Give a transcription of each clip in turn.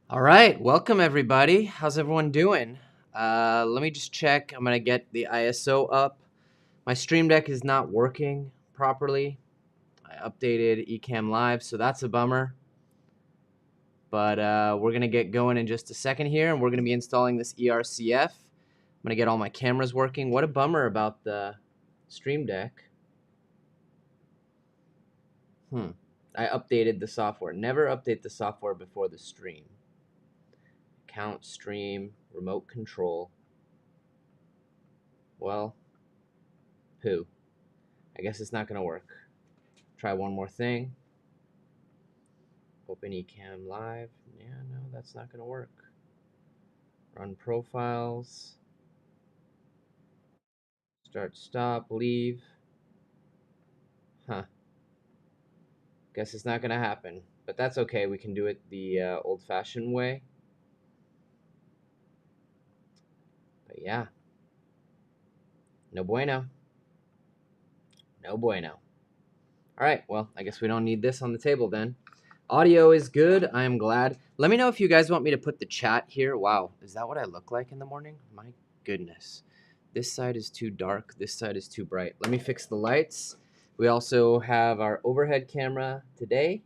All right, welcome everybody. How's everyone doing? Let me just check. I'm gonna get the ISO up. My Stream Deck is not working properly. I updated Ecamm Live, so that's a bummer. But we're gonna get going in just a second here, and we're gonna be installing this ERCF. I'm gonna get all my cameras working. What a bummer about the Stream Deck. I updated the software. Never update the software before the stream. Count, stream, remote control. Well, poo. I guess it's not going to work. Try one more thing. Open Ecamm Live. Yeah, no, that's not going to work. Run profiles. Start, stop, leave. Huh. Guess it's not going to happen. But that's okay. We can do it the old-fashioned way. But yeah. No bueno. No bueno. All right, well, I guess we don't need this on the table then. Audio is good. I am glad. Let me know if you guys want me to put the chat here. Wow, is that what I look like in the morning? My goodness. This side is too dark. This side is too bright. Let me fix the lights. We also have our overhead camera today,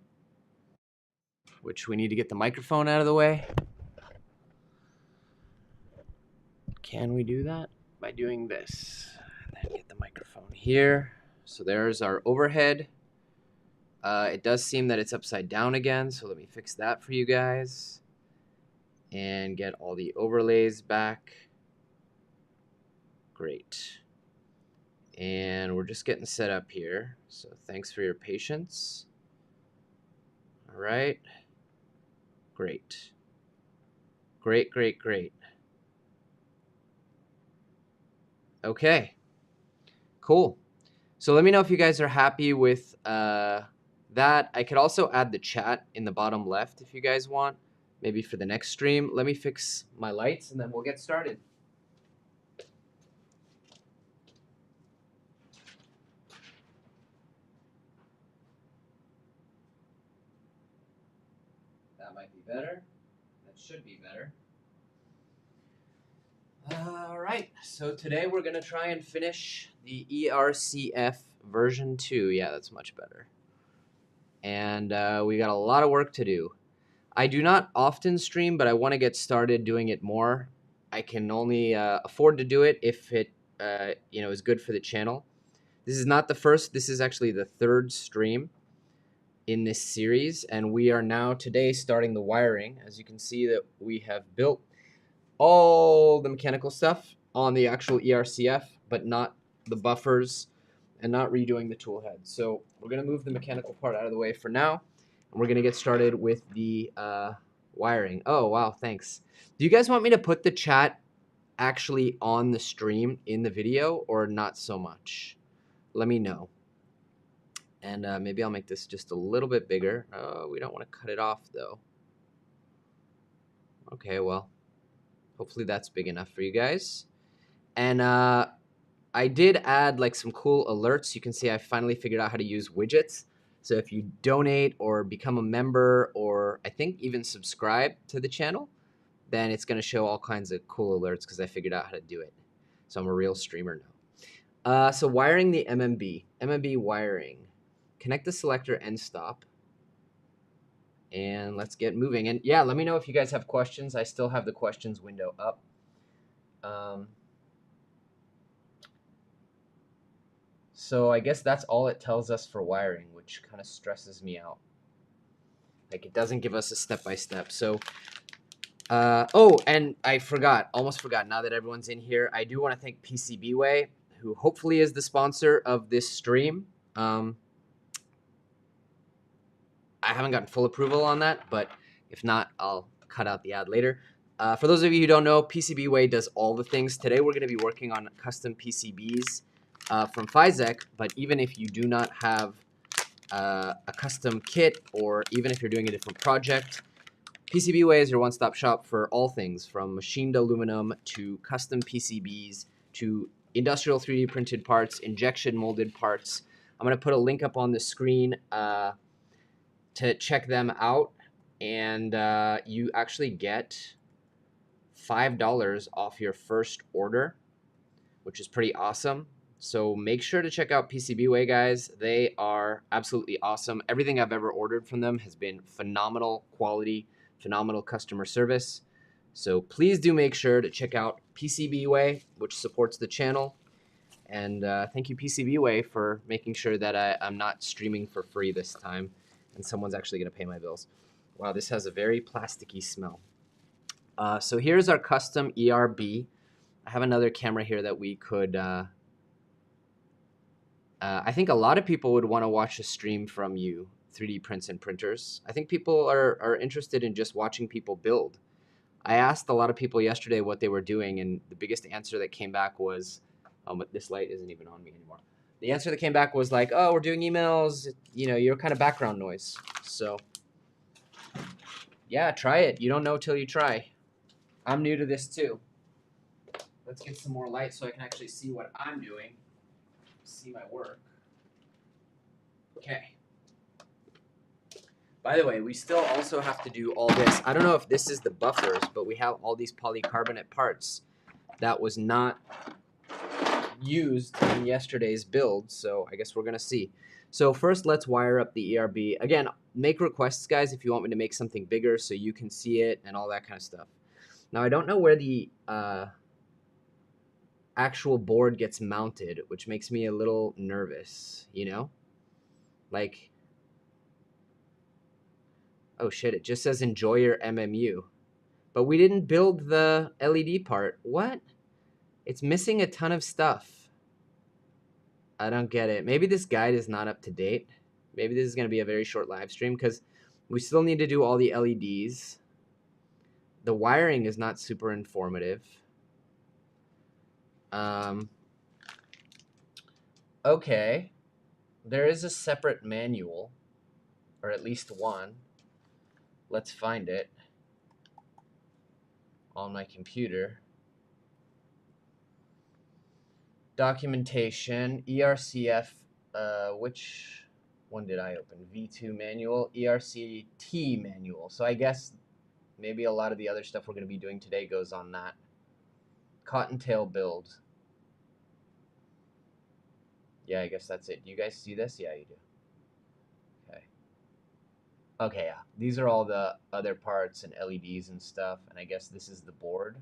which we need to get the microphone out of the way. Can we do that? By doing this. And then get the microphone here. So there's our overhead. It does seem that it's upside down again, so let me fix that for you guys. And get all the overlays back. Great. And we're just getting set up here, so thanks for your patience. All right. Great. Great, great, great. Okay. Cool. So let me know if you guys are happy with that. I could also add the chat in the bottom left if you guys want, maybe for the next stream. Let me fix my lights and then we'll get started. That might be better. That should be better. All right, so today we're going to try and finish the ERCF version 2. Yeah, that's much better. And we got a lot of work to do. I do not often stream, but I want to get started doing it more. I can only afford to do it if it is good for the channel. This is not the first. This is actually the third stream in this series, and we are now today starting the wiring. As you can see that we have built all the mechanical stuff on the actual ERCF, but not the buffers and not redoing the tool head. So we're going to move the mechanical part out of the way for now, and we're going to get started with the wiring. Oh, wow, thanks. Do you guys want me to put the chat actually on the stream in the video or not so much? Let me know. And maybe I'll make this just a little bit bigger. We don't want to cut it off, though. Okay, well, hopefully that's big enough for you guys. And I did add like some cool alerts. You can see I finally figured out how to use widgets. So if you donate or become a member or I think even subscribe to the channel, then it's going to show all kinds of cool alerts because I figured out how to do it. So I'm a real streamer now. So wiring the MMB wiring. Connect the selector and stop. And let's get moving. And yeah, let me know if you guys have questions. I still have the questions window up. So I guess that's all it tells us for wiring, which kind of stresses me out. Like it doesn't give us a step-by-step. So, oh, and I almost forgot, now that everyone's in here, I do want to thank PCBWay, who hopefully is the sponsor of this stream. I haven't gotten full approval on that, but if not, I'll cut out the ad later. For those of you who don't know, PCBWay does all the things. Today we're going to be working on custom PCBs from Physec, but even if you do not have a custom kit, or even if you're doing a different project, PCBWay is your one-stop shop for all things, from machined aluminum to custom PCBs to industrial 3D printed parts, injection molded parts. I'm going to put a link up on the screen to check them out. and you actually get $5 off your first order, which is pretty awesome. So make sure to check out PCBWay, guys. They are absolutely awesome. Everything I've ever ordered from them has been phenomenal quality, phenomenal customer service. So please do make sure to check out PCBWay, which supports the channel. And thank you, PCBWay, for making sure that I'm not streaming for free this time, and someone's actually going to pay my bills. Wow, this has a very plasticky smell. So here's our custom ERB. I have another camera here that we could... I think a lot of people would want to watch a stream from you, 3D prints and printers. I think people are interested in just watching people build. I asked a lot of people yesterday what they were doing, and the biggest answer that came back was, but this light isn't even on me anymore. The answer that came back was like, oh, we're doing emails, you know, you're kind of background noise. So yeah, try it. You don't know till you try. I'm new to this too. Let's get some more light so I can actually see what I'm doing. See my work. Okay. By the way, we still also have to do all this. I don't know if this is the buffers, but we have all these polycarbonate parts that was not used in yesterday's build, so I guess we're gonna see. So first, let's wire up the ERB. Again, make requests, guys, if you want me to make something bigger so you can see it and all that kind of stuff. Now, I don't know where the actual board gets mounted, which makes me a little nervous, you know? Like, oh shit, it just says enjoy your MMU. But we didn't build the LED part. What? It's missing a ton of stuff. I don't get it. Maybe this guide is not up to date. Maybe this is going to be a very short live stream because we still need to do all the LEDs. The wiring is not super informative. Okay. There is a separate manual, or at least one. Let's find it on my computer. Documentation, ERCF, which one did I open? V2 manual, ERCT manual. So I guess maybe a lot of the other stuff we're going to be doing today goes on that. Cottontail build. Yeah, I guess that's it. Do you guys see this? Yeah, you do. Okay. Okay, yeah. These are all the other parts and LEDs and stuff, and I guess this is the board.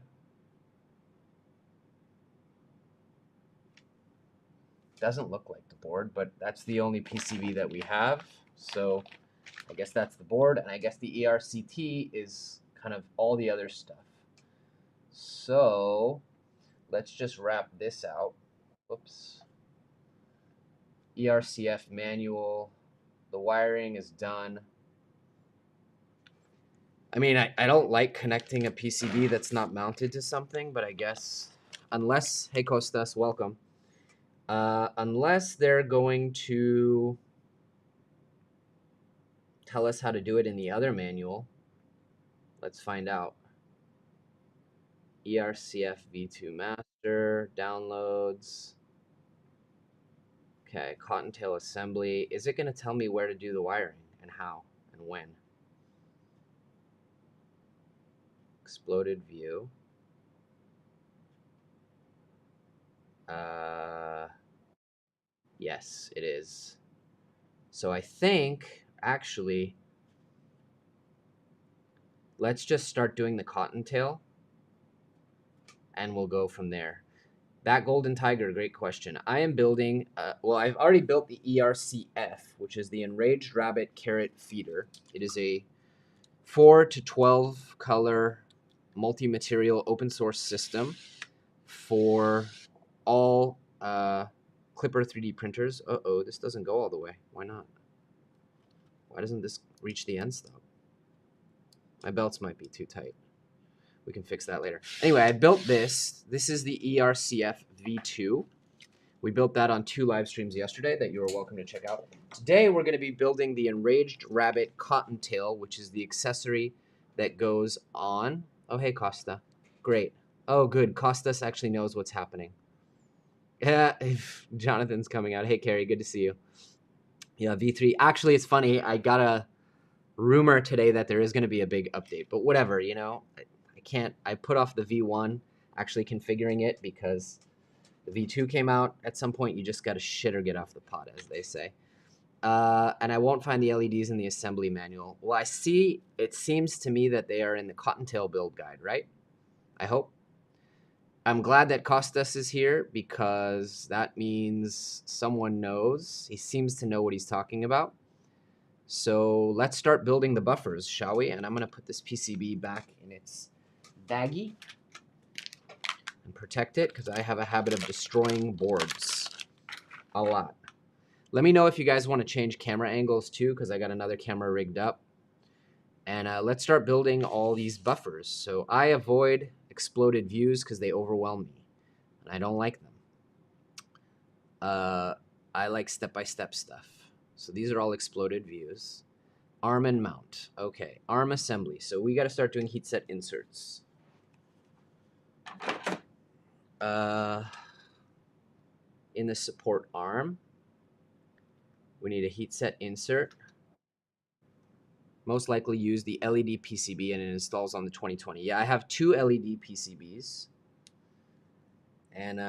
Doesn't look like the board, but that's the only PCB that we have. So I guess that's the board, and I guess the ERCT is kind of all the other stuff. So let's just wrap this out. Oops. ERCF manual. The wiring is done. I mean, I don't like connecting a PCB that's not mounted to something, but I guess unless, hey Kostas, welcome. Unless they're going to tell us how to do it in the other manual. Let's find out. ERCF V2 master, downloads. Okay, cottontail assembly. Is it going to tell me where to do the wiring and how and when? Exploded view. Yes, it is. So I think, actually, let's just start doing the cottontail, and we'll go from there. That golden tiger, great question. I am building, well, I've already built the ERCF, which is the Enraged Rabbit Carrot Feeder. It is a 4 to 12 color multi-material open source system for all Clipper 3D printers. Uh-oh, this doesn't go all the way. Why not? Why doesn't this reach the end stop? My belts might be too tight. We can fix that later. Anyway, I built this. This is the ERCF V2. We built that on 2 live streams yesterday that you are welcome to check out. Today, we're going to be building the Enraged Rabbit Cottontail, which is the accessory that goes on. Oh, hey, Costa. Great. Oh, good. Costas actually knows what's happening. Yeah, Jonathan's coming out. Hey, Carrie, good to see you. Yeah, V3. Actually, it's funny. I got rumor today that there is going to be a big update, but whatever, you know, I can't. I put off the V1 actually configuring it because the V2 came out. At some point, you just got to shit or get off the pot, as they say. And I won't find the LEDs in the assembly manual. Well, I see. It seems to me that they are in the Cottontail build guide, right? I hope. I'm glad that Costas is here because that means someone knows. He seems to know what he's talking about. So let's start building the buffers, shall we? And I'm going to put this PCB back in its baggie and protect it because I have a habit of destroying boards a lot. Let me know if you guys want to change camera angles too because I got another camera rigged up. And let's start building all these buffers. So I avoid exploded views because they overwhelm me. And I don't like them. I like step-by-step stuff. So these are all exploded views. Arm and mount. Okay, arm assembly. So we got to start doing heat set inserts. In the support arm, we need a heat set insert. Most likely use the LED PCB and it installs on the 2020. Yeah, I have 2 LED PCBs. And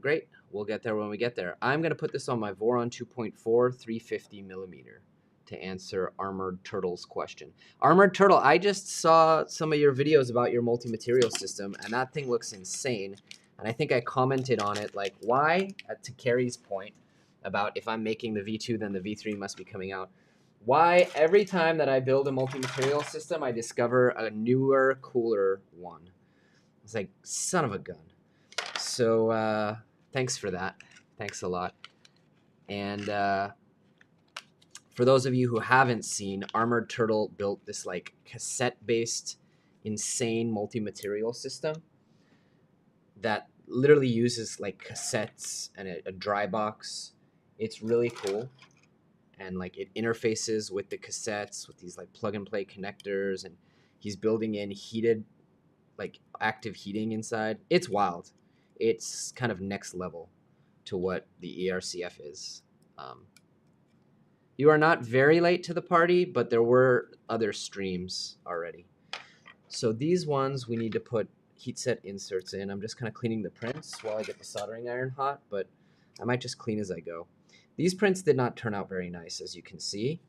great, we'll get there when we get there. I'm going to put this on my Voron 2.4 350 millimeter to answer Armored Turtle's question. Armored Turtle, I just saw some of your videos about your multi-material system, and that thing looks insane. And I think I commented on it, like, why, to Carrie's point, about if I'm making the V2, then the V3 must be coming out. Why every time that I build a multi-material system, I discover a newer, cooler one. It's like, son of a gun. So thanks for that. Thanks a lot. And for those of you who haven't seen, Armored Turtle built this like cassette-based, insane multi-material system that literally uses like cassettes and a dry box. It's really cool. And like it interfaces with the cassettes with these like plug-and-play connectors, and he's building in heated, like active heating inside. It's wild. It's kind of next level to what the ERCF is. You are not very late to the party, but there were other streams already. So these ones we need to put heat set inserts in. I'm just kind of cleaning the prints while I get the soldering iron hot, but I might just clean as I go. These prints did not turn out very nice, as you can see.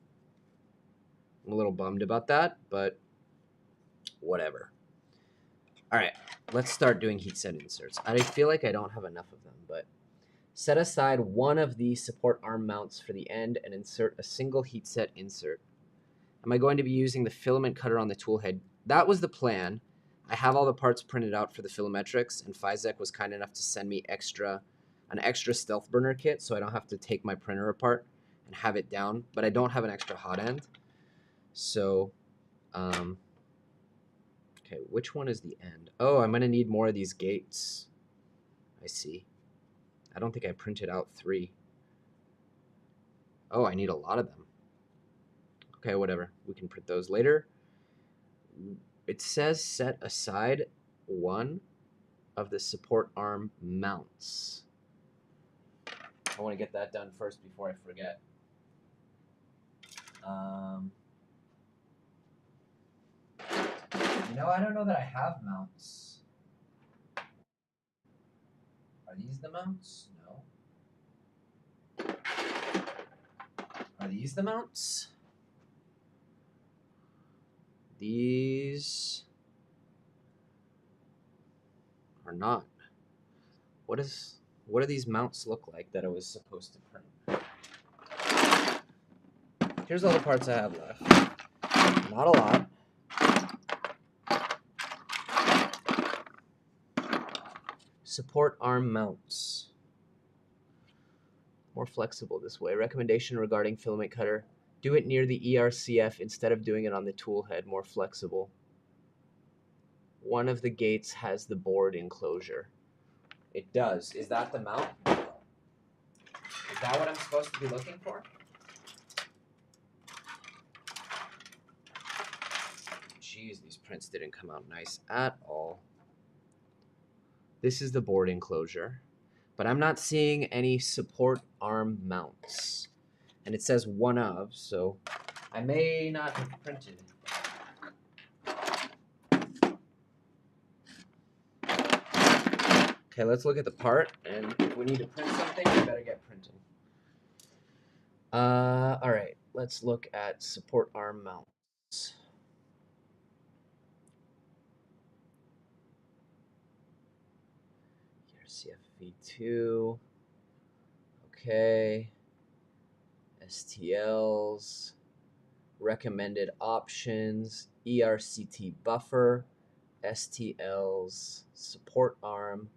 I'm a little bummed about that, but whatever. All right, let's start doing heat set inserts. I feel like I don't have enough of them, but set aside one of the support arm mounts for the end and insert a single heat set insert. Am I going to be using the filament cutter on the tool head? That was the plan. I have all the parts printed out for the Filometrics, and Physek was kind enough to send me an extra stealth burner kit so I don't have to take my printer apart and have it down, but I don't have an extra hot end. So, okay, which one is the end? Oh, I'm going to need more of these gates. I see. I don't think I printed out 3. Oh, I need a lot of them. Okay, whatever. We can print those later. It says set aside one of the support arm mounts. I want to get that done first before I forget. You know, I don't know that I have mounts. Are these the mounts? No. Are these the mounts? These are not. What do these mounts look like that I was supposed to print? Here's all the parts I have left. Not a lot. Support arm mounts. More flexible this way. Recommendation regarding filament cutter. Do it near the ERCF instead of doing it on the tool head. More flexible. One of the gates has the board enclosure. It does. Is that the mount? Is that what I'm supposed to be looking for? Jeez, these prints didn't come out nice at all. This is the board enclosure, but I'm not seeing any support arm mounts. And it says one of, so I may not have printed. Okay, let's look at the part, and if we need to print something, we better get printing. All right, let's look at support arm mounts. ERCF V2. Okay. STLs. Recommended options. ERCT buffer. STLs. Support arm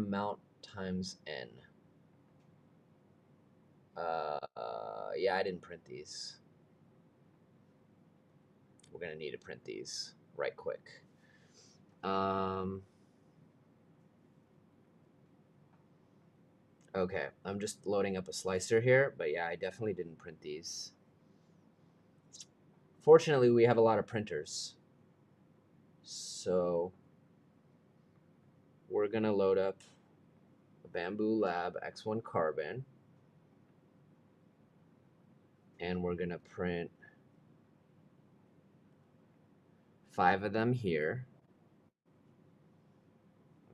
mount times N. Yeah, I didn't print these. We're gonna need to print these right quick. Okay, I'm just loading up a slicer here, but yeah, I definitely didn't print these. Fortunately, we have a lot of printers. So we're gonna load up a Bamboo Lab X1 carbon, and we're gonna print 5 of them here.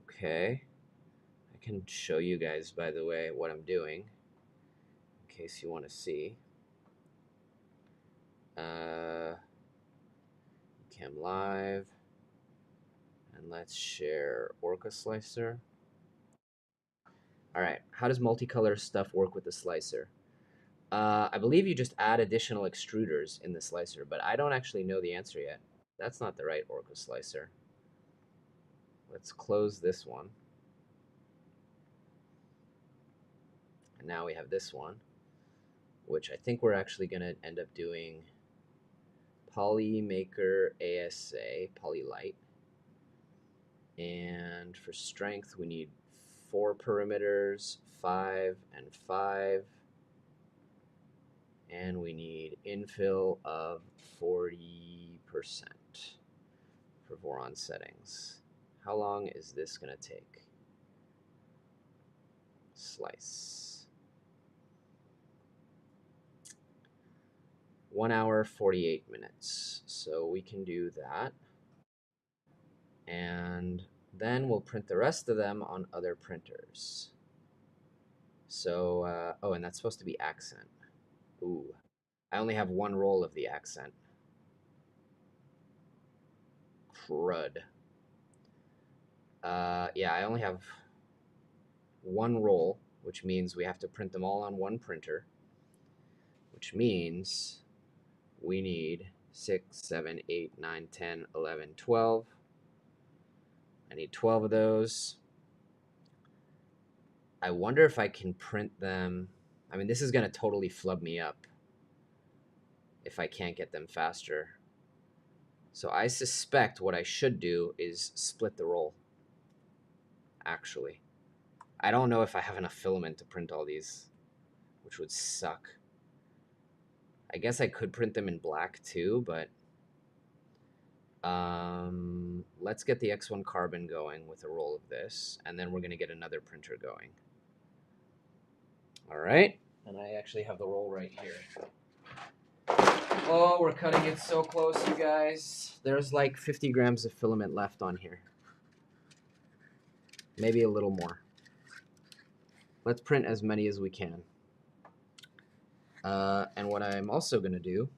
Okay, I can show you guys, by the way, what I'm doing in case you want to see. Cam live, and let's share Orca slicer. All right, how does multicolor stuff work with the slicer? I believe you just add additional extruders in the slicer, but I don't actually know the answer yet. That's not the right Orca slicer. Let's close this one. And now we have this one, which I think we're actually going to end up doing Polymaker ASA, Polylight. And for strength, we need 4 perimeters, 5 and 5. And we need infill of 40% for Voron settings. How long is this going to take? Slice. 1 hour, 48 minutes. So we can do that. And then we'll print the rest of them on other printers. So, oh, and that's supposed to be accent. Ooh, I only have 1 roll of the accent. Crud. Yeah, I only have 1 roll, which means we have to print them all on 1 printer, which means we need 6, 7, 8, 9, 10, 11, 12. I need 12 of those. I wonder if I can print them. I mean, this is going to totally flub me up if I can't get them faster. So I suspect what I should do is split the roll, actually. I don't know if I have enough filament to print all these, which would suck. I guess I could print them in black too, but let's get the X1 carbon going with a roll of this, and then we're going to get another printer going. All right, and I actually have the roll right here. Oh, we're cutting it so close, you guys. There's like 50 grams of filament left on here. Maybe a little more. Let's print as many as we can. And what I'm also going to do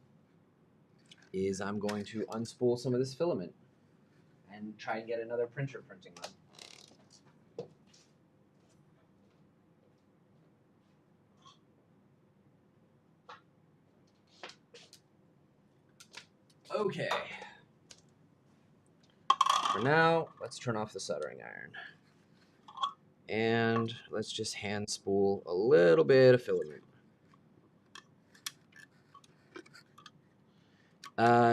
is I'm going to unspool some of this filament and try and get another printer printing them. Okay. For now, let's turn off the soldering iron. And let's just hand spool a little bit of filament.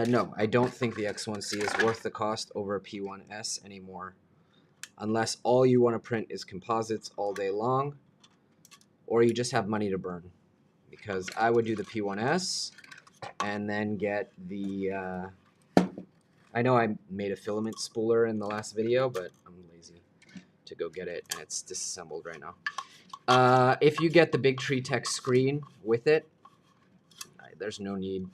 No, I don't think the X1C is worth the cost over a P1S anymore. Unless all you want to print is composites all day long, or you just have money to burn. Because I would do the P1S and then get the... I know I made a filament spooler in the last video, but I'm lazy to go get it, and it's disassembled right now. If you get the Big Tree Tech screen with it, there's no need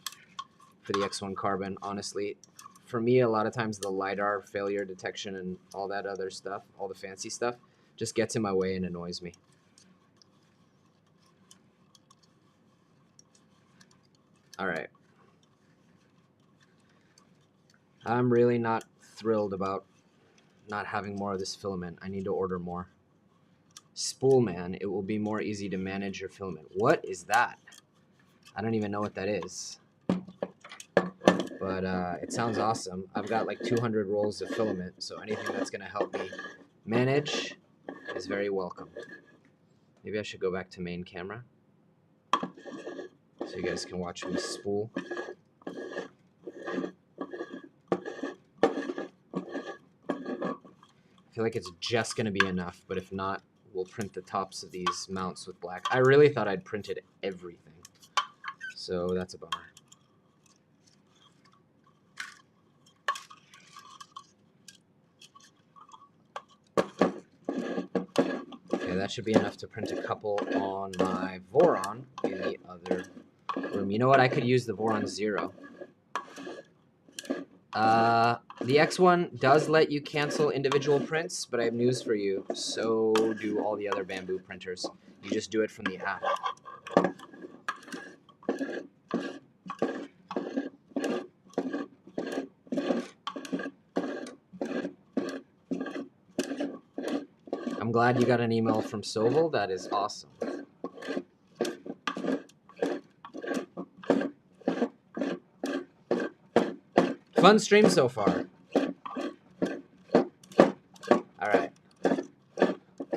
for the X1 carbon, honestly. For me, a lot of times the LiDAR failure detection and all that other stuff, all the fancy stuff, just gets in my way and annoys me. All right. I'm really not thrilled about not having more of this filament. I need to order more. Spoolman, it will be more easy to manage your filament. What is that? I don't even know what that is. But it sounds awesome. I've got like 200 rolls of filament, so anything that's going to help me manage is very welcome. Maybe I should go back to main camera so you guys can watch me spool. I feel like it's just going to be enough, but if not, we'll print the tops of these mounts with black. I really thought I'd printed everything, so that's a bummer. Okay, that should be enough to print a couple on my Voron in the other room. You know what? I could use the Voron 0. The X1 does let you cancel individual prints, but I have news for you. So do all the other Bamboo printers. You just do it from the app. I'm glad you got an email from Soval. That is awesome. Fun stream so far. All right.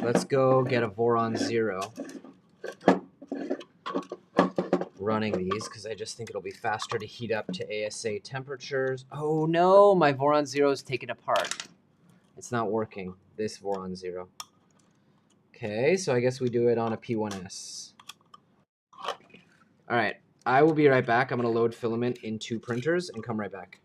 Let's go get a Voron 0 running these because I just think it'll be faster to heat up to ASA temperatures. Oh no, my Voron 0 is taken apart. It's not working, this Voron 0. Okay, so I guess we do it on a P1S. All right, I will be right back. I'm going to load filament in 2 printers and come right back.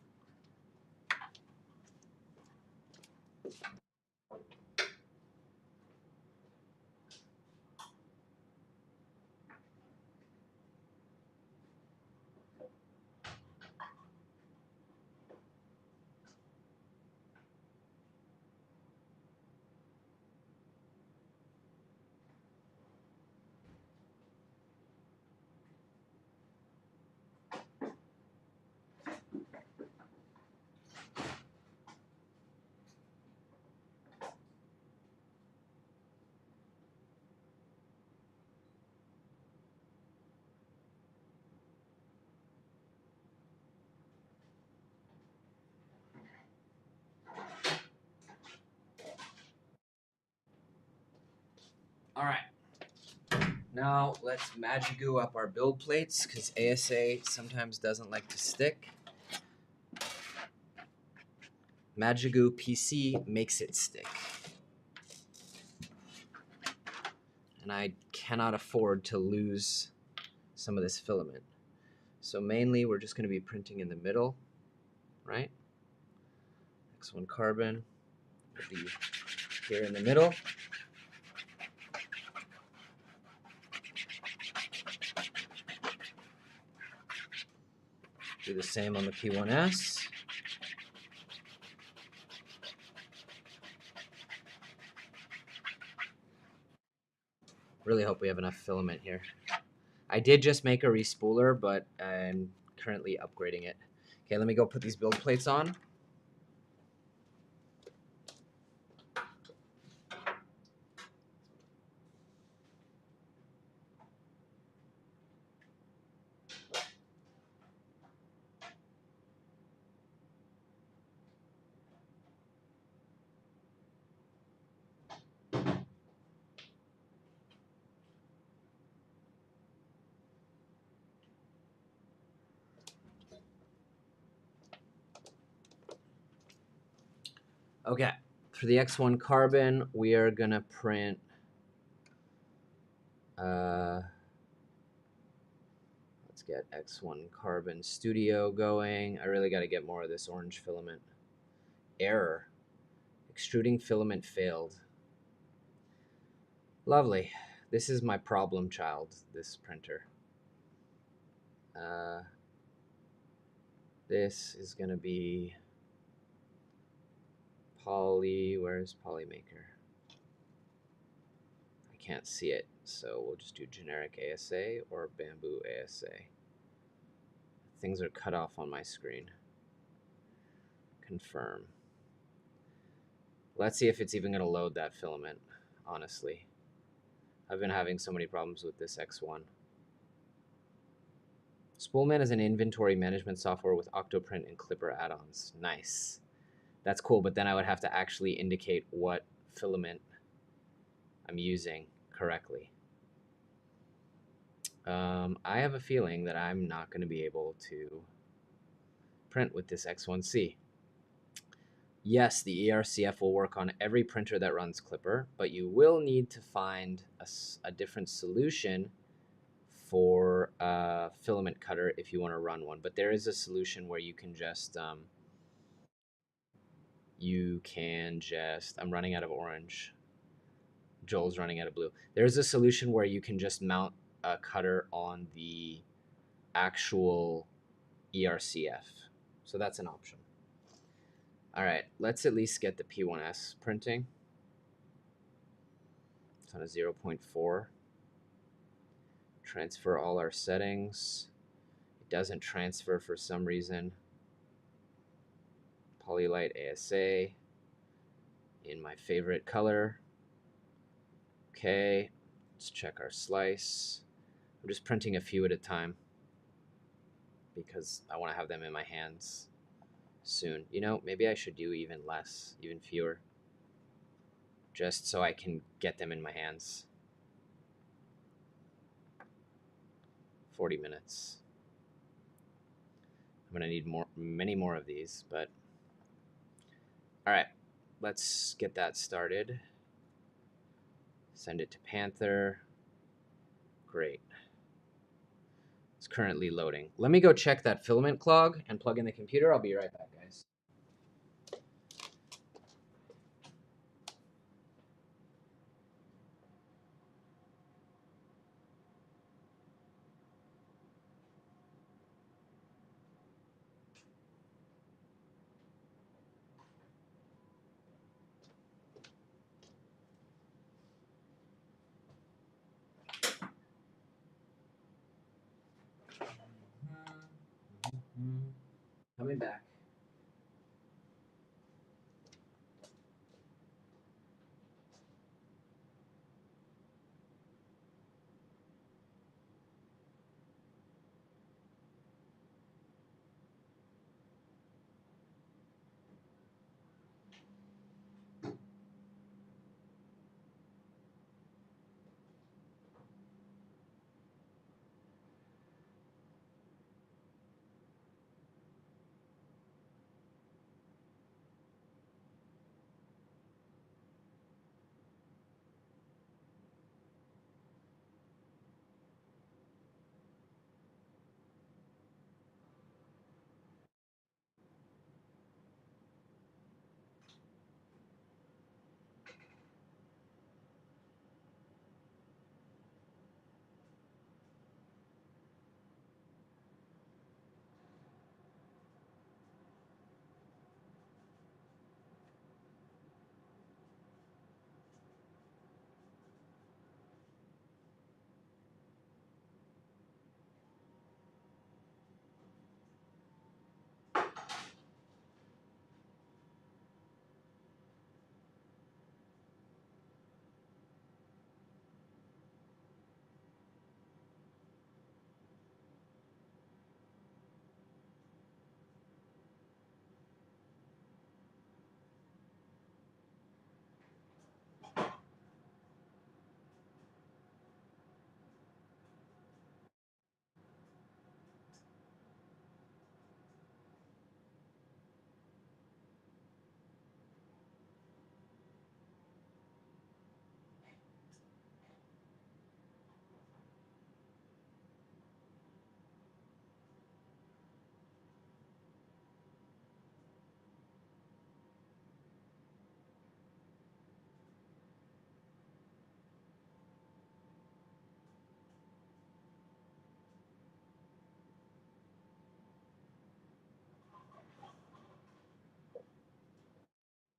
All right. Now let's Magigoo up our build plates because ASA sometimes doesn't like to stick. Magigoo PC makes it stick. And I cannot afford to lose some of this filament. So mainly we're just going to be printing in the middle, right? X1 carbon will be here in the middle. Do the same on the P1S. Really hope we have enough filament here. I did just make a respooler, but I'm currently upgrading it. Okay, let me go put these build plates on. Okay, for the X1 carbon, we are gonna print let's get X1 carbon studio going. I really got to get more of this orange filament. Error. Extruding filament failed. Lovely. This is my problem child, this printer. This is going to be poly. Where's Polymaker? I can't see it, so we'll just do generic ASA or bamboo ASA. Things are cut off on my screen. Confirm. Let's see if it's even going to load that filament, honestly. I've been having so many problems with this X1. Spoolman is an inventory management software with Octoprint and Clipper add-ons. Nice. That's cool, but then I would have to actually indicate what filament I'm using correctly. I have a feeling that I'm not going to be able to print with this X1C. Yes, the ERCF will work on every printer that runs Clipper, but you will need to find a different solution for a filament cutter if you want to run one. But there is a solution where you can just, I'm running out of orange. Joel's running out of blue. There's a solution where you can just mount a cutter on the actual ERCF. So that's an option. All right, let's at least get the P1S printing. It's on a 0.4. Transfer all our settings. It doesn't transfer for some reason. Polylight ASA in my favorite color. Okay, let's check our slice. I'm just printing a few at a time because I want to have them in my hands soon. You know, maybe I should do even less, even fewer, just so I can get them in my hands. 40 minutes. I'm gonna need many more of these, but all right, let's get that started. Send it to Panther. Great. It's currently loading. Let me go check that filament clog and plug in the computer. I'll be right back, guys. Coming back.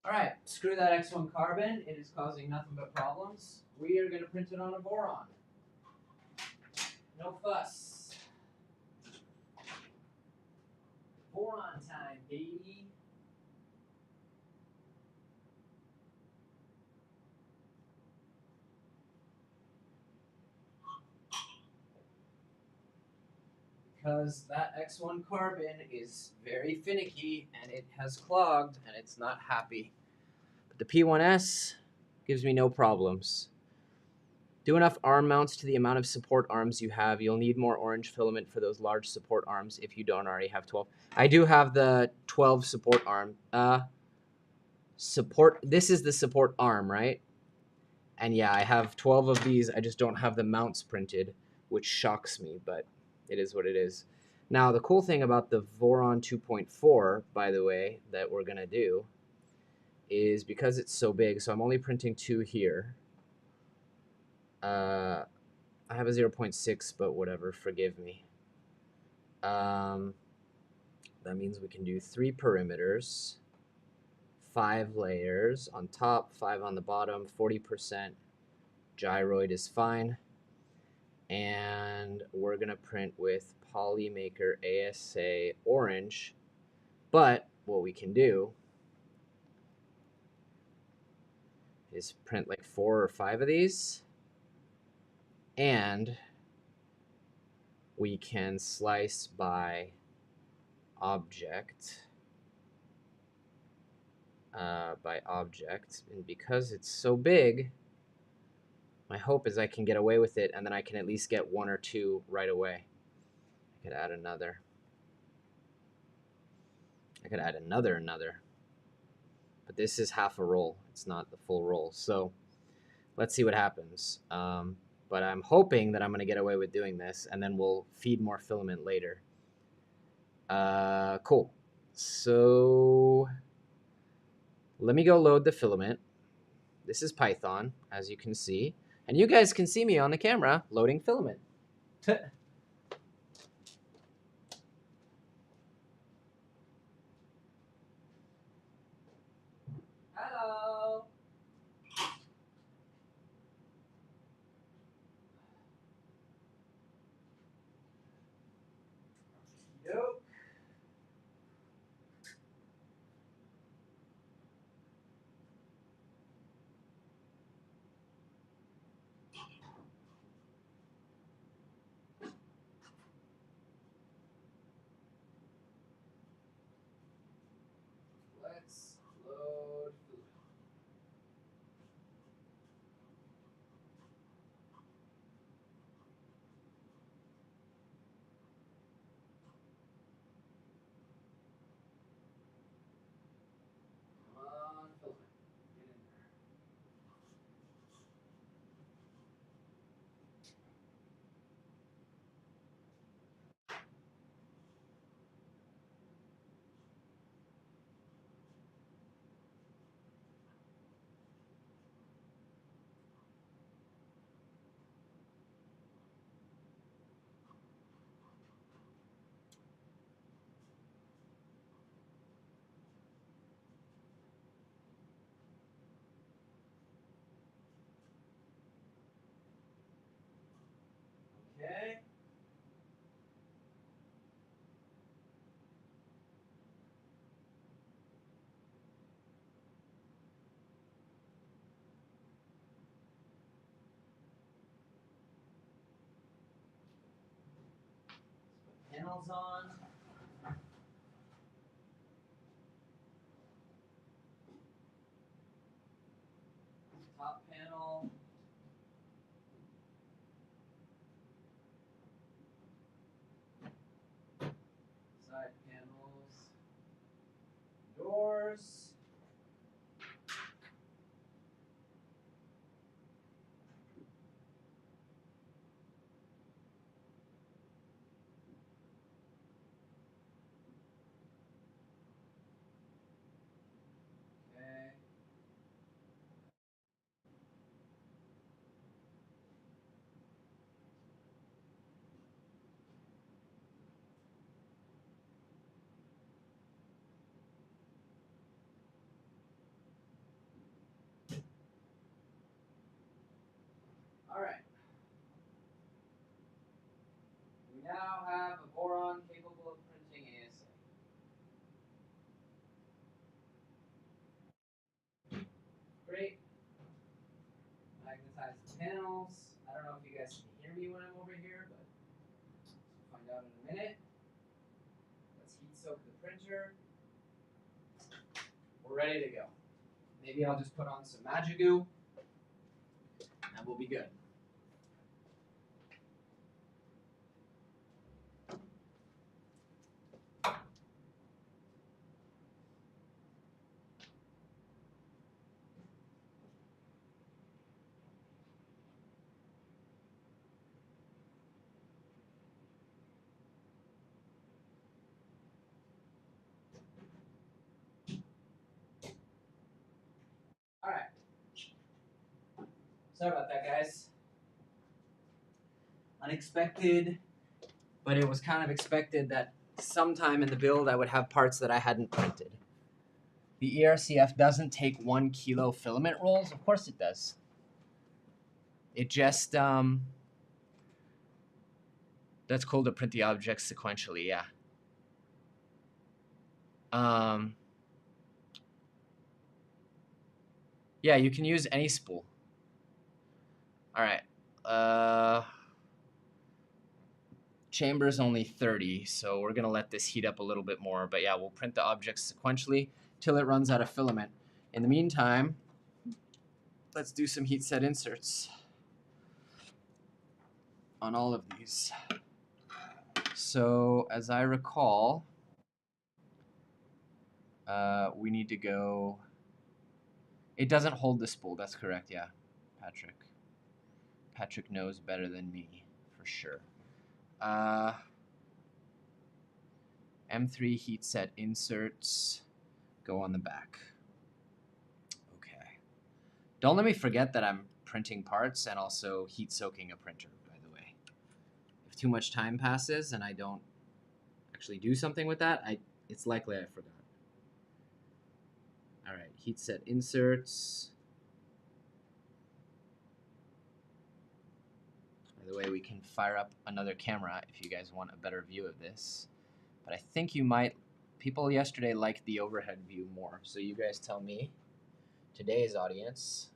Alright, screw that X1 carbon. It is causing nothing but problems. We are going to print it on a boron. No fuss. Boron time, baby. Because that X1 carbon is very finicky and it has clogged and it's not happy. But the P1S gives me no problems. Do enough arm mounts to the amount of support arms you have. You'll need more orange filament for those large support arms if you don't already have 12. I do have the 12 support arm. This is the support arm, right? And yeah, I have 12 of these. I just don't have the mounts printed, which shocks me, but it is what it is. Now, the cool thing about the Voron 2.4, by the way, that we're going to do is because it's so big, so I'm only printing 2 here. I have a 0.6, but whatever, forgive me. That means we can do 3 perimeters, 5 layers on top, 5 on the bottom, 40% gyroid is fine. And we're going to print with Polymaker ASA orange. But what we can do is print like 4 or 5 of these. And we can slice by object. And because it's so big, my hope is I can get away with it, and then I can at least get 1 or 2 right away. I could add another. But this is half a roll. It's not the full roll. So let's see what happens. But I'm hoping that I'm going to get away with doing this, and then we'll feed more filament later. Cool. So let me go load the filament. This is Python, as you can see. And you guys can see me on the camera loading filament. Hello. Nope. Let's load filament. Come on, filament. Get in there. Okay. Panels on. Top panel. Side panels. Doors. Okay. me when I'm over here, but we'll find out in a minute. Let's heat soak the printer. We're ready to go. Maybe I'll just put on some Magic Goo, and we'll be good. All right. Sorry about that, guys. Unexpected, but it was kind of expected that sometime in the build I would have parts that I hadn't printed. The ERCF doesn't take 1 kilo filament rolls. Of course it does. It just, that's cool to print the objects sequentially, yeah. Yeah, you can use any spool. All right. Chamber is only 30, so we're gonna let this heat up a little bit more. But yeah, we'll print the objects sequentially till it runs out of filament. In the meantime, let's do some heat set inserts on all of these. So as I recall, we need to go. It doesn't hold the spool. That's correct. Yeah, Patrick. Patrick knows better than me for sure. M3 heat set inserts go on the back. Okay. Don't let me forget that I'm printing parts and also heat soaking a printer, by the way. If too much time passes and I don't actually do something with that, it's likely I forgot. All right, heat set inserts. By the way, we can fire up another camera if you guys want a better view of this. But I think you might, people yesterday liked the overhead view more. So you guys tell me, today's audience,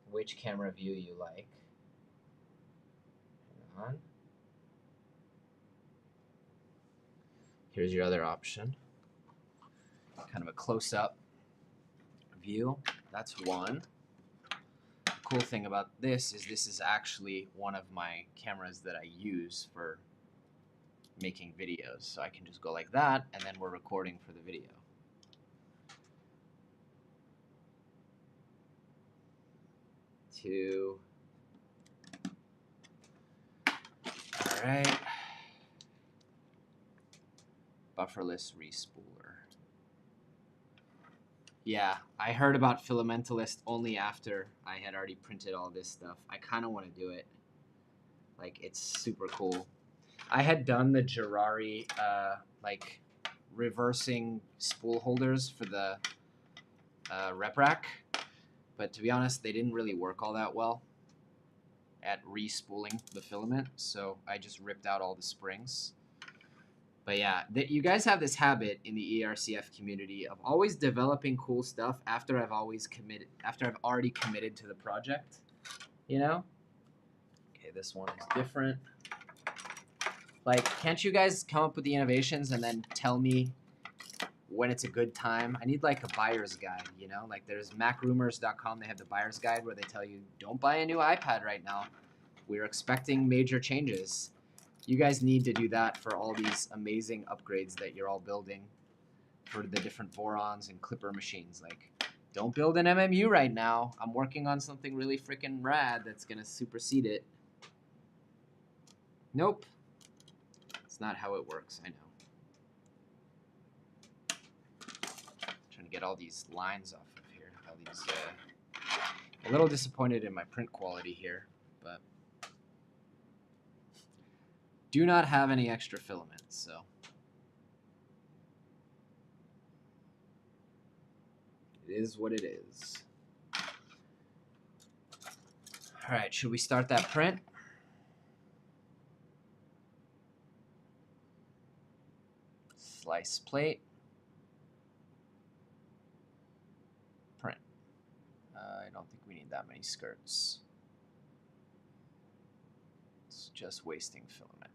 which camera view you like. Hang on. Here's your other option. Kind of a close-up view. That's one. The cool thing about this is actually one of my cameras that I use for making videos. So I can just go like that, and then we're recording for the video. Two. All right. Bufferless respooler. Yeah, I heard about Filamentalist only after I had already printed all this stuff. I kind of want to do it. Like, it's super cool. I had done the Girari, like, reversing spool holders for the rep rack, but to be honest, they didn't really work all that well at re-spooling the filament, so I just ripped out all the springs. But yeah, you guys have this habit in the ERCF community of always developing cool stuff after I've already committed to the project, you know? Okay, this one is different. Like, can't you guys come up with the innovations and then tell me when it's a good time? I need like a buyer's guide, you know? Like there's macrumors.com, they have the buyer's guide where they tell you, don't buy a new iPad right now. We're expecting major changes. You guys need to do that for all these amazing upgrades that you're all building for the different Vorons and Clipper machines. Like, don't build an MMU right now. I'm working on something really freaking rad that's going to supersede it. Nope. That's not how it works, I know. Trying to get all these lines off of here. All these, a little disappointed in my print quality here, but do not have any extra filaments, so it is what it is. All right, should we start that print? Slice plate. Print. I don't think we need that many skirts. is just wasting filament.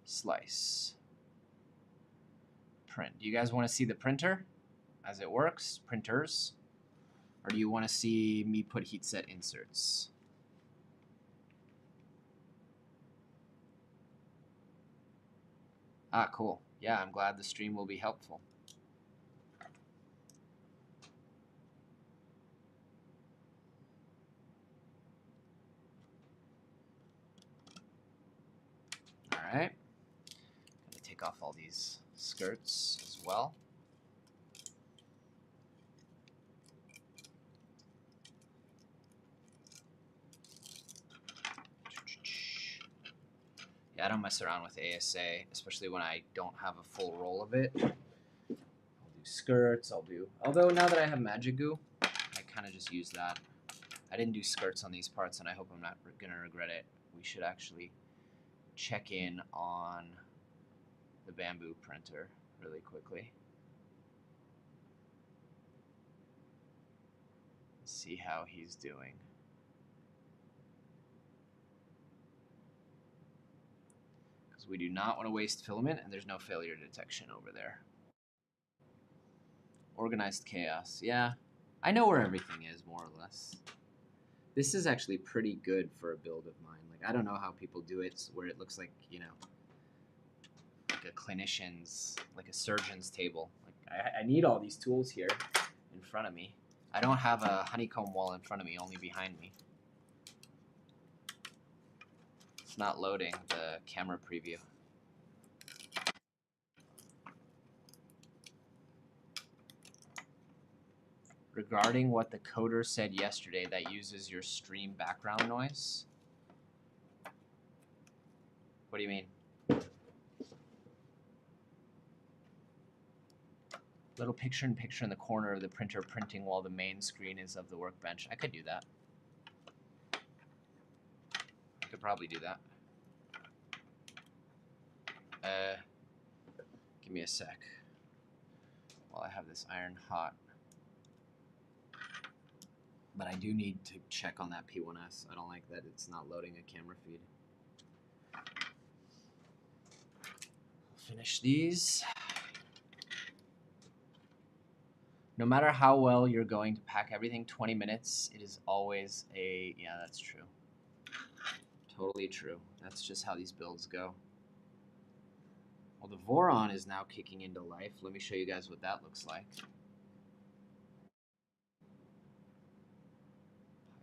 Slice. Print. Do you guys want to see the printer as it works? Printers? Or do you want to see me put heat set inserts? Ah, cool. Yeah, I'm glad the stream will be helpful. All right. Gonna take off all these skirts as well. Yeah, I don't mess around with ASA, especially when I don't have a full roll of it. I'll do skirts, although now that I have Magic Goo, I kind of just use that. I didn't do skirts on these parts, and I hope I'm not gonna regret it. We should actually check in on the bamboo printer really quickly. See how he's doing. Because we do not want to waste filament, and there's no failure detection over there. Organized chaos. Yeah, I know where everything is, more or less. This is actually pretty good for a build of mine. Like, I don't know how people do it where it looks like, you know, like a clinician's, like a surgeon's table. Like, I need all these tools here in front of me. I don't have a honeycomb wall in front of me, only behind me. It's not loading the camera preview. Regarding what the coder said yesterday that uses your stream background noise. What do you mean? Little picture-in-picture in the corner of the printer printing while the main screen is of the workbench. I could do that. I could probably do that. Give me a sec while I have this iron hot. But I do need to check on that P1S. I don't like that it's not loading a camera feed. Finish these. No matter how well you're going to pack everything, 20 minutes, it is always a... Yeah, that's true. Totally true. That's just how these builds go. Well, the Voron is now kicking into life. Let me show you guys what that looks like.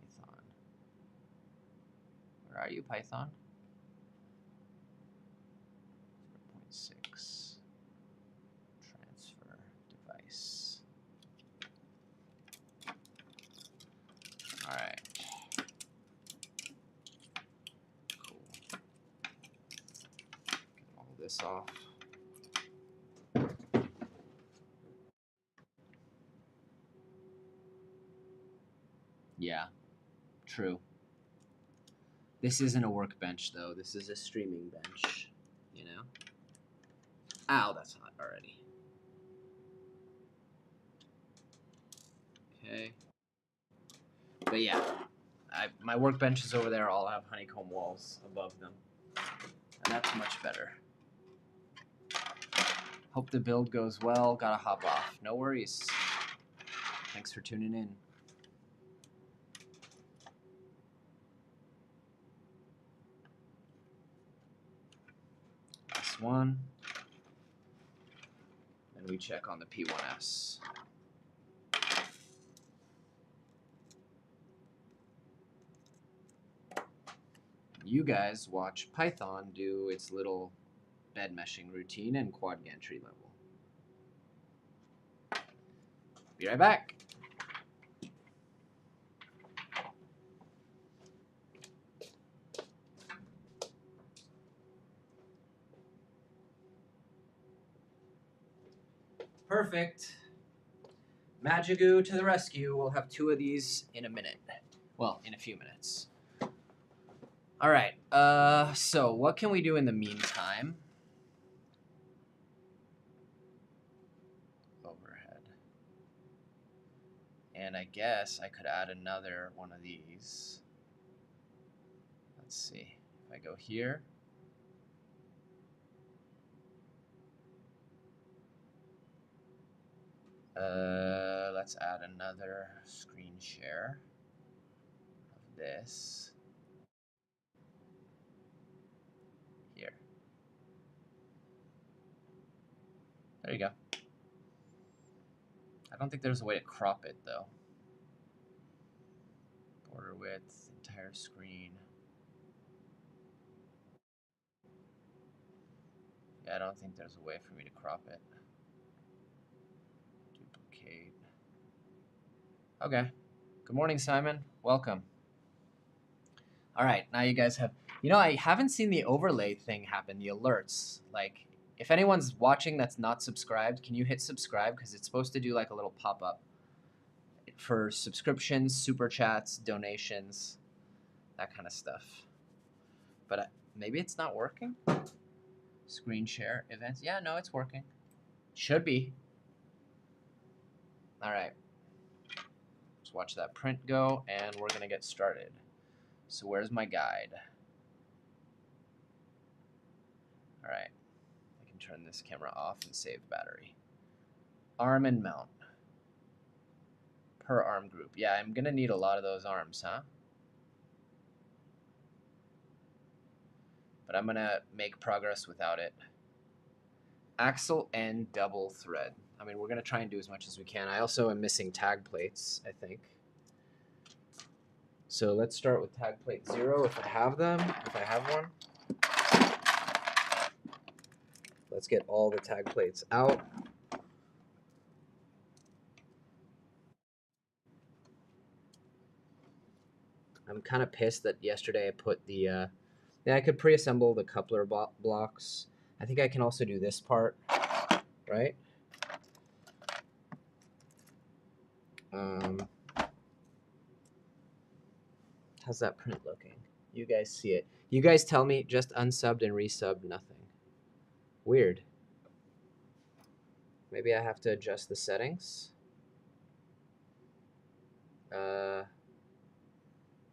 Python. Where are you, Python? 0.6. Transfer device. All right. Cool. Get all this off. Yeah, true. This isn't a workbench, though. This is a streaming bench, you know? Ow, that's hot already. Okay. But yeah, my workbench is over there. I'll have honeycomb walls above them. And that's much better. Hope the build goes well. Gotta hop off. No worries. Thanks for tuning in. This one. And we check on the P1S. You guys watch Python do its little bed meshing routine and quad gantry level. Be right back. Perfect. Magigoo to the rescue. We'll have 2 of these in a minute. Well, in a few minutes. All right. So what can we do in the meantime? Overhead. And I guess I could add another one of these. let's see. If I go here, let's add another screen share of this here. There you go. I don't think there's a way to crop it though. Border width, entire screen. Yeah, I don't think there's a way for me to crop it. Duplicate. Okay. Good morning, Simon. Welcome. All right, now you guys have, you know, I haven't seen the overlay thing happen, the alerts. Like, if anyone's watching that's not subscribed, can you hit subscribe? Because it's supposed to do like a little pop-up for subscriptions, super chats, donations, that kind of stuff. But maybe it's not working. Screen share events. Yeah, no, it's working. Should be. All right. Let's watch that print go, and we're going to get started. So where's my guide? All right. I can turn this camera off and save battery. Arm and mount. Per arm group. Yeah, I'm going to need a lot of those arms, huh? But I'm going to make progress without it. Axle and double thread. I mean, we're going to try and do as much as we can. I also am missing tag plates, I think. So let's start with tag plate 0 if I have them, if I have one. Let's get all the tag plates out. I'm kind of pissed that yesterday I put the, yeah, I could pre-assemble the coupler blocks. I think I can also do this part, right? How's that print looking? You guys see it. You guys tell me, just unsubbed and resubbed, nothing. Weird. Maybe I have to adjust the settings.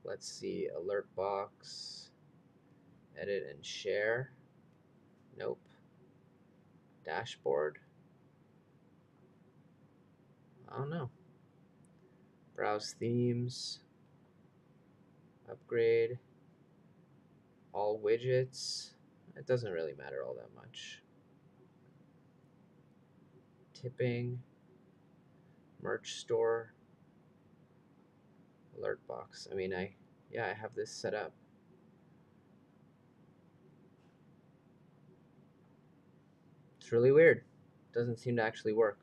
Let's see, alert box, edit and share. Nope. Dashboard. I don't know. Browse themes. Upgrade. All widgets. It doesn't really matter all that much. Tipping. Merch store. Alert box. I mean, I have this set up. It's really weird. Doesn't seem to actually work.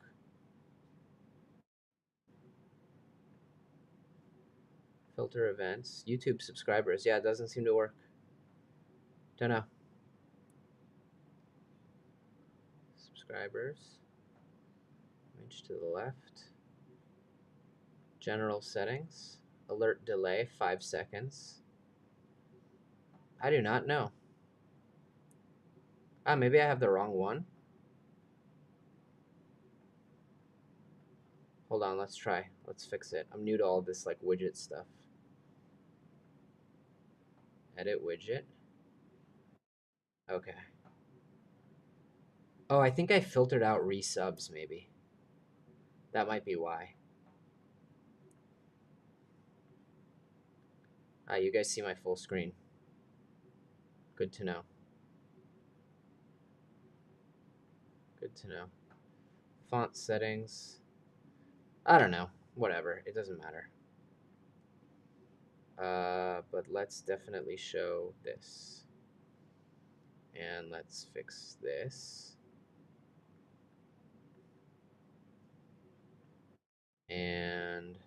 Filter events. YouTube subscribers. Yeah, it doesn't seem to work. Don't know. Subscribers. Image to the left. General settings. Alert delay, 5 seconds. I do not know. Maybe I have the wrong one. Hold on, let's try. Let's fix it. I'm new to all this like widget stuff. Edit widget. Okay. Oh, I think I filtered out resubs maybe. That might be why. You guys see my full screen. Good to know. Good to know. Font settings. I don't know. Whatever. It doesn't matter. But let's definitely show this. And let's fix this. And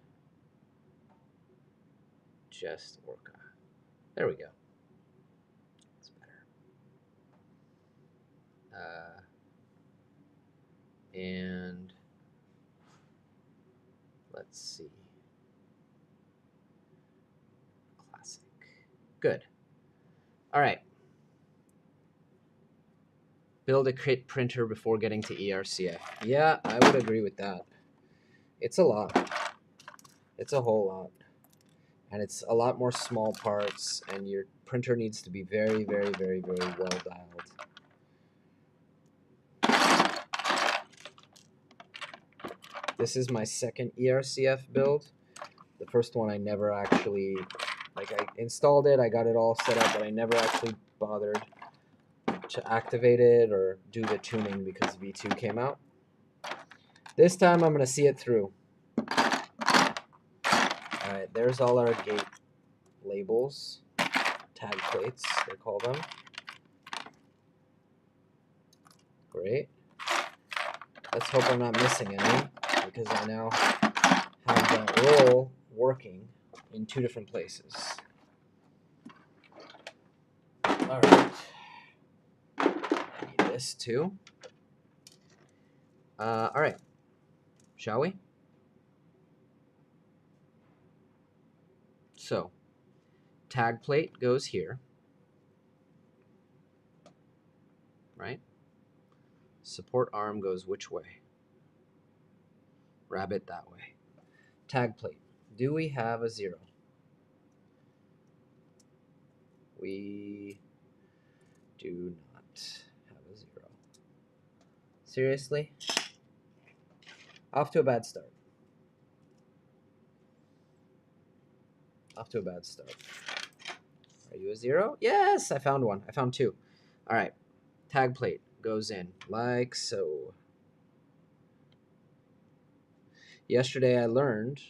just Orca. There we go. That's better. And let's see. Classic. Good. All right. Build a kit printer before getting to ERCF. Yeah, I would agree with that. It's a lot. It's a whole lot. And it's a lot more small parts, and you're printer needs to be very, very, very, very well dialed. This is my second ERCF build. The first one I never actually, like, I installed it, I got it all set up, but I never actually bothered to activate it or do the tuning because V2 came out. This time I'm going to see it through. Alright, there's all our gate labels, tag plates, they call them. Great. Let's hope I'm not missing any, because I now have that roll working in 2 different places. Alright. I need this too. Alright. Shall we? So, tag plate goes here. Right? Support arm goes which way? Rabbit that way. Tag plate. Do we have a 0? We do not have a 0. Seriously? Off to a bad start. Off to a bad start. Are you a 0? Yes, I found one. I found 2. All right. Tag plate goes in like so. Yesterday I learned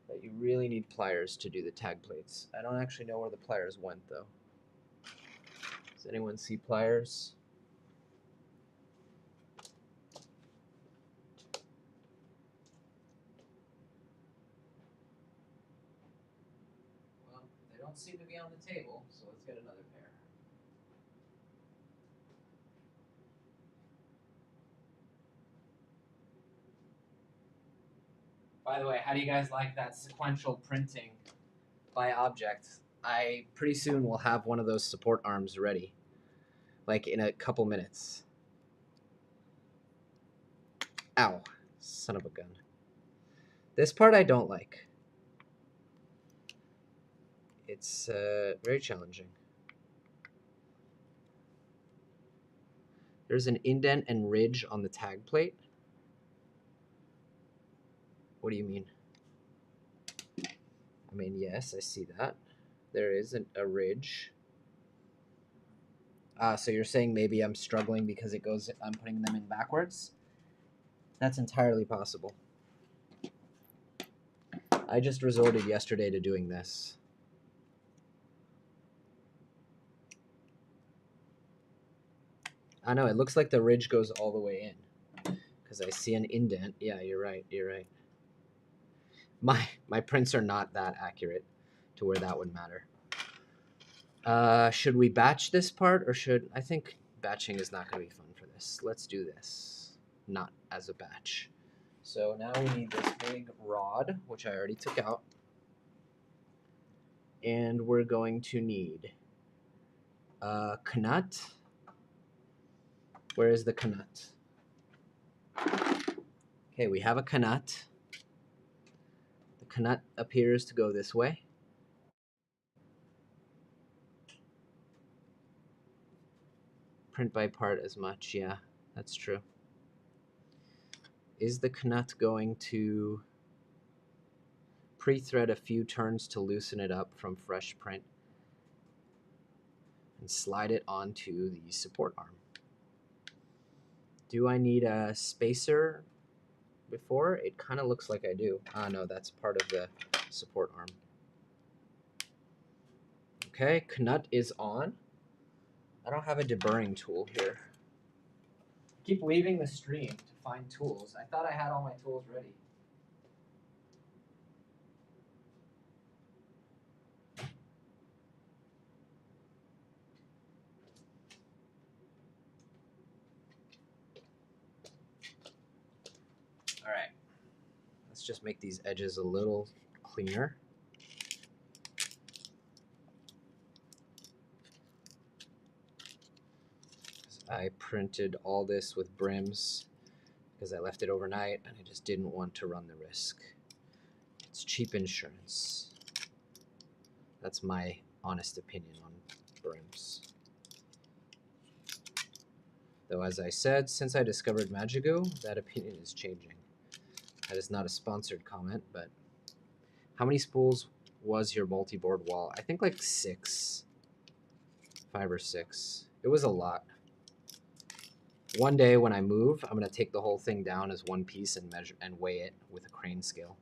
that you really need pliers to do the tag plates. I don't actually know where the pliers went though. Does anyone see pliers? Well, they don't seem to be on the table, so let's get another pair. By the way, how do you guys like that sequential printing by object? I pretty soon will have one of those support arms ready, like in a couple minutes. Ow, son of a gun. This part I don't like. It's very challenging. There's an indent and ridge on the tag plate. What do you mean? I mean, yes, I see that. There is a ridge. So you're saying maybe I'm struggling because it goes, I'm putting them in backwards? That's entirely possible. I just resorted yesterday to doing this. I know, it looks like the ridge goes all the way in because I see an indent. Yeah, you're right. You're right. My prints are not that accurate to where that would matter. Should we batch this part or should... I think batching is not going to be fun for this. Let's do this. Not as a batch. So now we need this big rod, which I already took out. And we're going to need knut. Where is the knut? Okay, we have a knut. The knut appears to go this way. Print by part as much, yeah, that's true. Is the knut going to pre-thread a few turns to loosen it up from fresh print and slide it onto the support arm? Do I need a spacer before? It kind of looks like I do. Ah, no, that's part of the support arm. Okay, knut is on. I don't have a deburring tool here. Keep leaving the stream to find tools. I thought I had all my tools ready. All right, let's just make these edges a little cleaner. I printed all this with brims because I left it overnight and I just didn't want to run the risk. It's cheap insurance. That's my honest opinion on brims. Though, as I said, since I discovered Magigo, that opinion is changing. That is not a sponsored comment, but how many spools was your multi-board wall? I think like 6. 5 or 6. It was a lot. One day when I move, I'm going to take the whole thing down as one piece and measure and weigh it with a crane scale.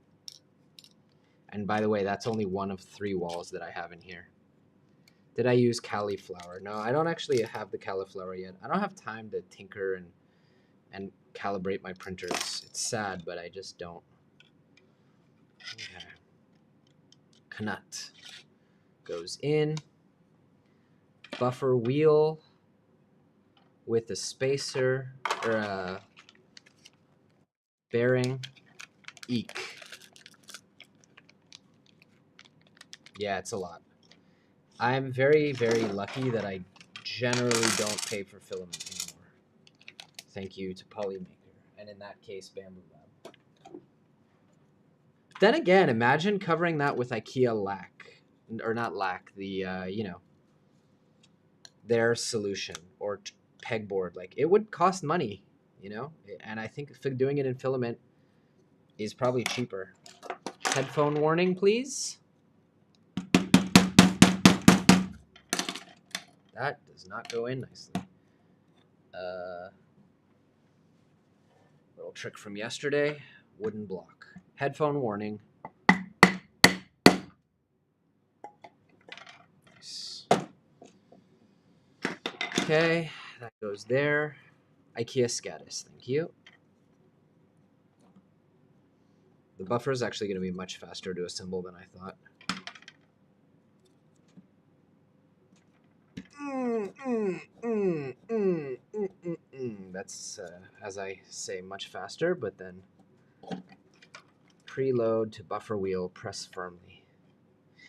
And by the way, that's only one of 3 walls that I have in here. Did I use cauliflower? No, I don't actually have the cauliflower yet. I don't have time to tinker and calibrate my printers. It's sad, but I just don't. Okay. Knut goes in. Buffer wheel with a spacer or a bearing. Eek. Yeah, it's a lot. I'm very, very lucky that I generally don't pay for filament anymore. Thank you to Polymaker, and in that case, Bamboo Lab. Then again, imagine covering that with IKEA lac, or not lac, the you know, their solution or pegboard. Like, it would cost money, you know, and I think doing it in filament is probably cheaper. Headphone warning, please. That does not go in nicely. Little trick from yesterday, wooden block. Headphone warning. Nice. Okay, that goes there. IKEA Scatus, thank you. The buffer is actually going to be much faster to assemble than I thought. That's, as I say, much faster, but then preload to buffer wheel, press firmly.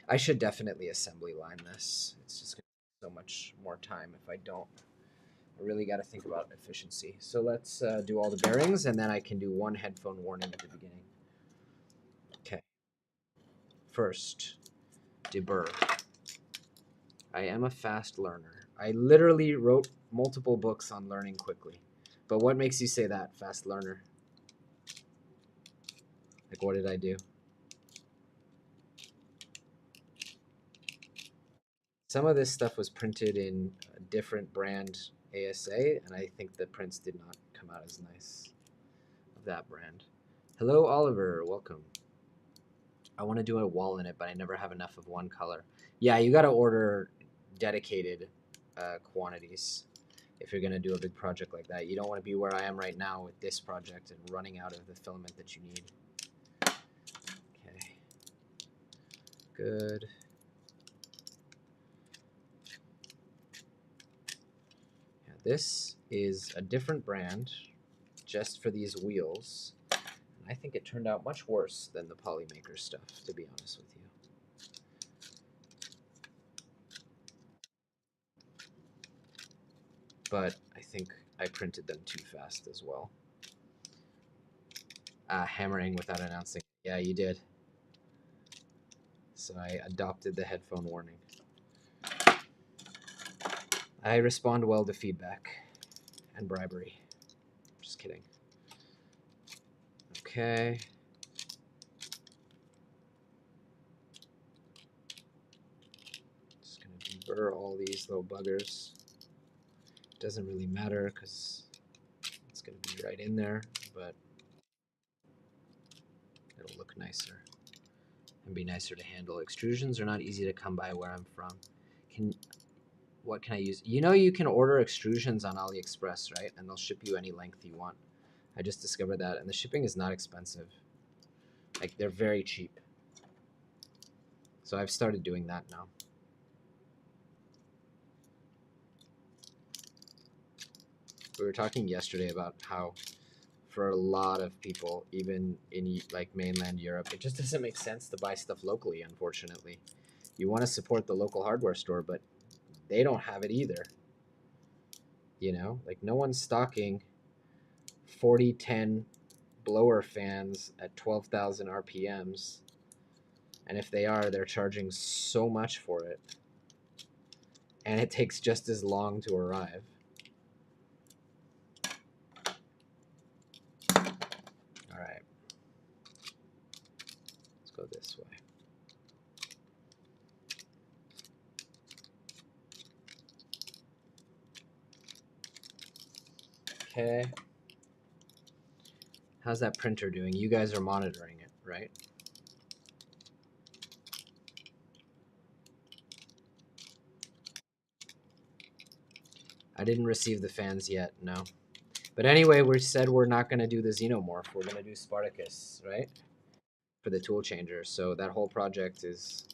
I should definitely assembly line this. It's just going to take so much more time if I don't. I really got to think about efficiency. So let's do all the bearings, and then I can do one headphone warning at the beginning. Okay. First, deburr. I am a fast learner. I literally wrote multiple books on learning quickly. But what makes you say that, fast learner? Like, what did I do? Some of this stuff was printed in a different brand ASA, and I think the prints did not come out as nice of that brand. Hello, Oliver. Welcome. I want to do a wall in it, but I never have enough of one color. Yeah, you got to order dedicated quantities if you're going to do a big project like that. You don't want to be where I am right now with this project and running out of the filament that you need. Okay. Good. Yeah, this is a different brand just for these wheels. I think it turned out much worse than the Polymaker stuff, to be honest with you. But I think I printed them too fast as well. Hammering without announcing. Yeah, you did. So I adopted the headphone warning. I respond well to feedback and bribery. Just kidding. Okay. Just gonna deburr all these little buggers. Doesn't really matter because it's gonna be right in there, but it'll look nicer and be nicer to handle. Extrusions are not easy to come by where I'm from. What can I use? You know, you can order extrusions on AliExpress, right? And they'll ship you any length you want. I just discovered that, and the shipping is not expensive. Like, they're very cheap. So I've started doing that now. We were talking yesterday about how for a lot of people, even in like mainland Europe, it just doesn't make sense to buy stuff locally, unfortunately. You want to support the local hardware store, but they don't have it either. You know, like, no one's stocking 4010 blower fans at 12,000 RPMs. And if they are, they're charging so much for it. and it takes just as long to arrive. All right. Let's go this way. Okay. How's that printer doing? You guys are monitoring it, right? I didn't receive the fans yet, no. But anyway, we said we're not going to do the Xenomorph. We're going to do Spartacus, right? For the tool changer. So that whole project is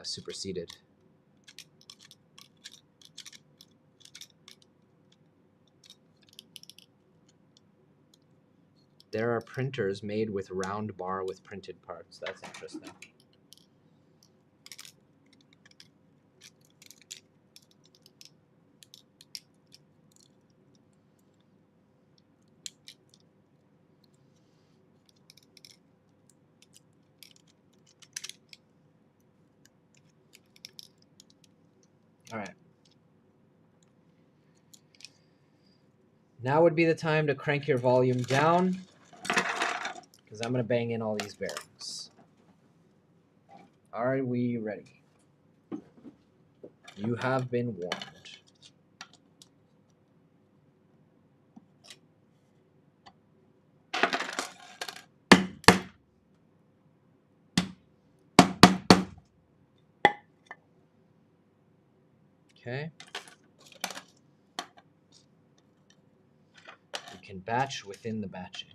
superseded. There are printers made with round bar with printed parts. That's interesting. All right. Now would be the time to crank your volume down, because I'm going to bang in all these bearings. Are we ready? You have been warned. Okay. You can batch within the batching.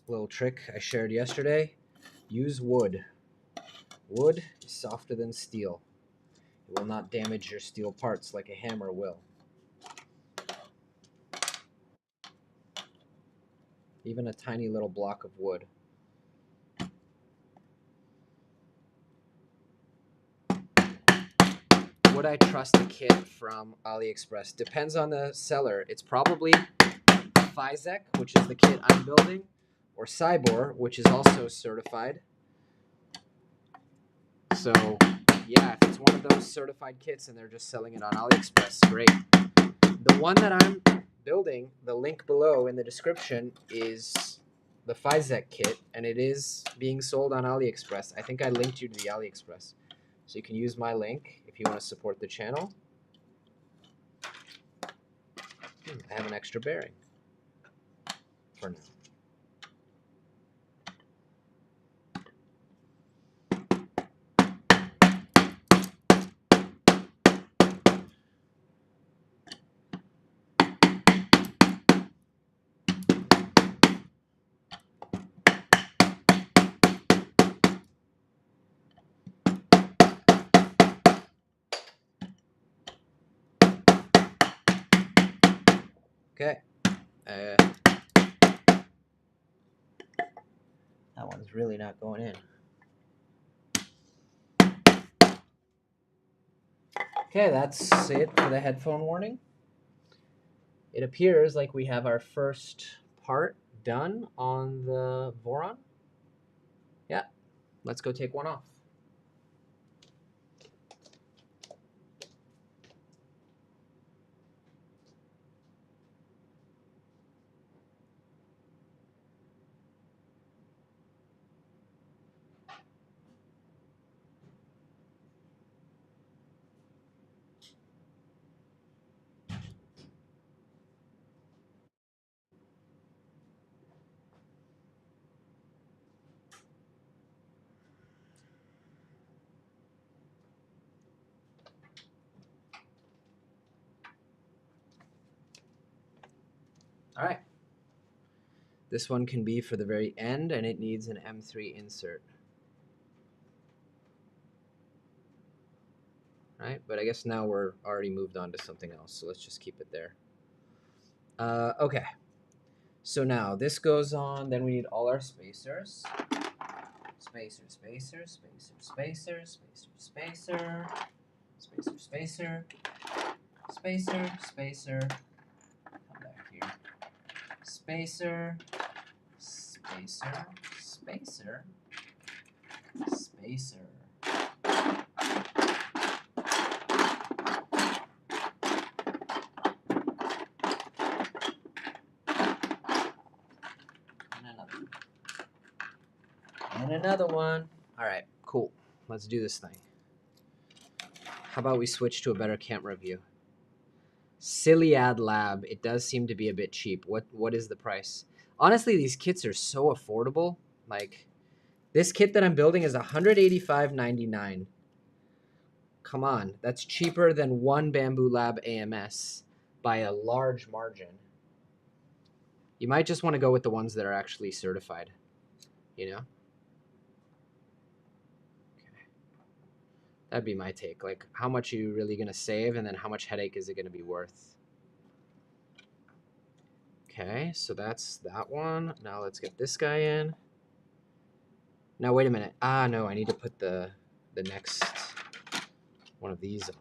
Little trick I shared yesterday. Use wood. Wood is softer than steel. It will not damage your steel parts like a hammer will. Even a tiny little block of wood. Would I trust a kit from AliExpress? Depends on the seller. It's probably Physek, which is the kit I'm building, or Cybor, which is also certified. So, yeah, if it's one of those certified kits and they're just selling it on AliExpress, great. The one that I'm building, the link below in the description, is the Physek kit, and it is being sold on AliExpress. I think I linked you to the AliExpress. So you can use my link if you want to support the channel. I have an extra bearing for now. Okay. That one's really not going in. Okay, that's it for the headphone warning. It appears like we have our first part done on the Voron. Yeah, let's go take one off. All right. This one can be for the very end, and it needs an M3 insert. Right, but I guess now we're already moved on to something else, so let's just keep it there. Okay. So now this goes on, then we need all our spacers. Spacer, spacer, spacer, spacer, spacer, spacer, spacer, spacer, spacer, spacer. Come back here. Spacer, spacer, Spacer, spacer, spacer. And another one. All right, cool. Let's do this thing. How about we switch to a better camera view? Ciliad Lab. It does seem to be a bit cheap. What is the price? Honestly, these kits are so affordable. Like, this kit that I'm building is $185.99. Come on, that's cheaper than one Bamboo Lab AMS by a large margin. You might just want to go with the ones that are actually certified, you know? Okay. That'd be my take. Like, how much are you really going to save, and then how much headache is it going to be worth? Okay, so that's that one. Now let's get this guy in. Now, wait a minute. Ah, no, I need to put the next one of these on.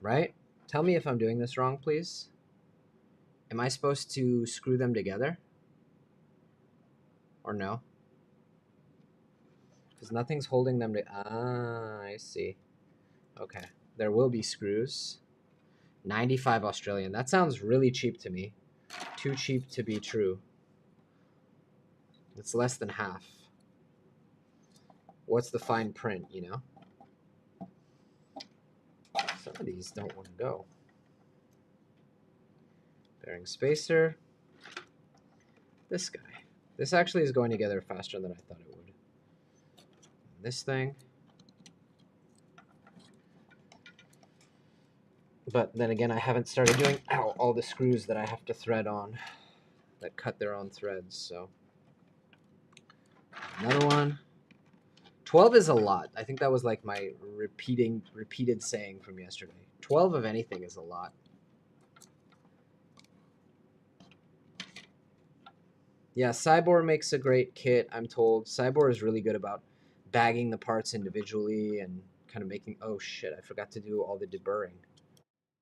Right? Tell me if I'm doing this wrong, please. Am I supposed to screw them together? Or no? Because nothing's holding them to... Ah, I see. Okay. There will be screws. 95 Australian. That sounds really cheap to me. Too cheap to be true. It's less than half. What's the fine print, you know? Some of these don't want to go. Bearing spacer. This guy. This actually is going together faster than I thought it would. This thing. But then again, I haven't started doing all the screws that I have to thread on that cut their own threads, so. Another one. 12 is a lot. I think that was like my repeated saying from yesterday. 12 of anything is a lot. Yeah, Cybor makes a great kit, I'm told. Cybor is really good about bagging the parts individually and kind of making... Oh, shit, I forgot to do all the deburring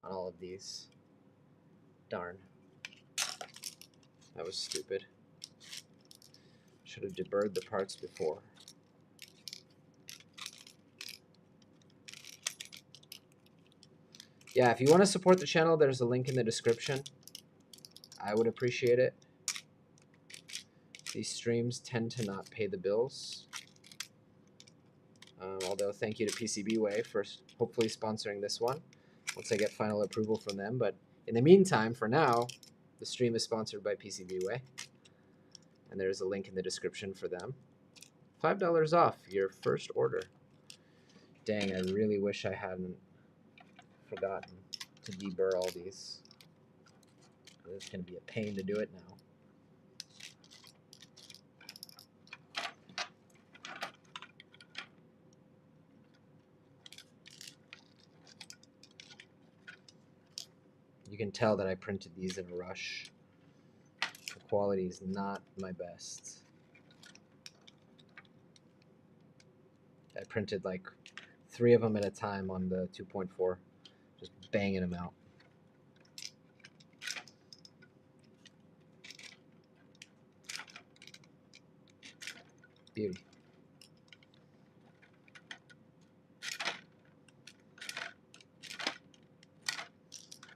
on all of these. Darn. That was stupid. Should have deburred the parts before. Yeah, if you want to support the channel, there's a link in the description. I would appreciate it. These streams tend to not pay the bills. Although thank you to PCBWay for hopefully sponsoring this one once I get final approval from them. But in the meantime, for now, the stream is sponsored by PCBWay. And there's a link in the description for them. $5 off your first order. Dang, I really wish I hadn't forgotten to deburr all these. It's going to be a pain to do it now. You can tell that I printed these in a rush. The quality is not my best. I printed like 3 of them at a time on the 2.4, just banging them out. Beauty.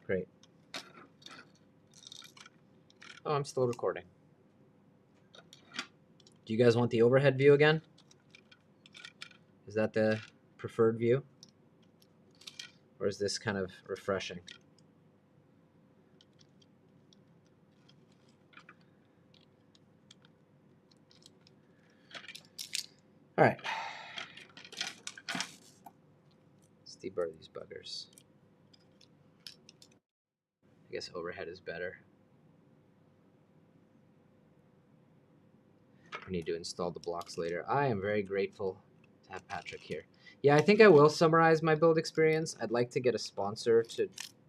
Great. Oh, I'm still recording. Do you guys want the overhead view again? Is that the preferred view? Or is this kind of refreshing? All right. Let's deburr these buggers. I guess overhead is better. I need to install the blocks later. I am very grateful to have Patrick here. Yeah, I think I will summarize my build experience. I'd like to get a sponsor to,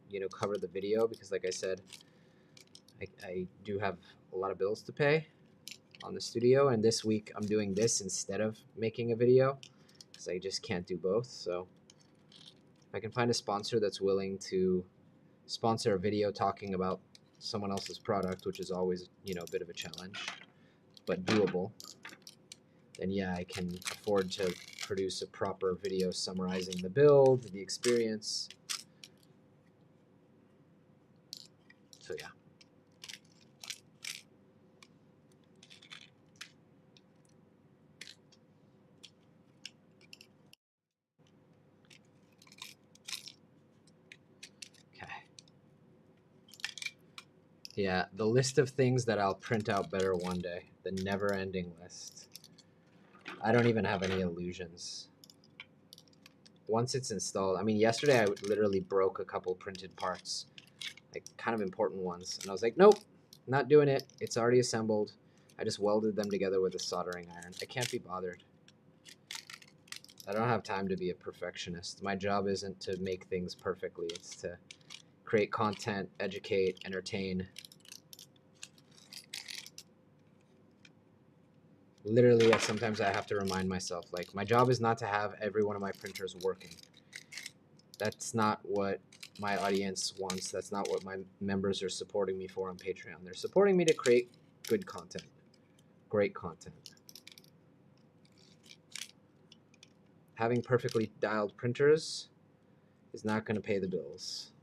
you know, cover the video because, like I said, I do have a lot of bills to pay on the studio, and this week I'm doing this instead of making a video because I just can't do both. So if I can find a sponsor that's willing to sponsor a video talking about someone else's product, which is always, you know, a bit of a challenge, but doable, then yeah, I can afford to produce a proper video summarizing the build, the experience. So yeah. Okay. Yeah, the list of things that I'll print out better one day, the never-ending list. I don't even have any illusions. Once it's installed, I mean, yesterday I literally broke a couple printed parts, like kind of important ones, and I was like, nope, not doing it. It's already assembled. I just welded them together with a soldering iron. I can't be bothered. I don't have time to be a perfectionist. My job isn't to make things perfectly. It's to create content, educate, entertain. Literally, sometimes I have to remind myself, like, my job is not to have every one of my printers working. That's not what my audience wants. That's not what my members are supporting me for on Patreon. They're supporting me to create good content, great content. Having perfectly dialed printers is not going to pay the bills.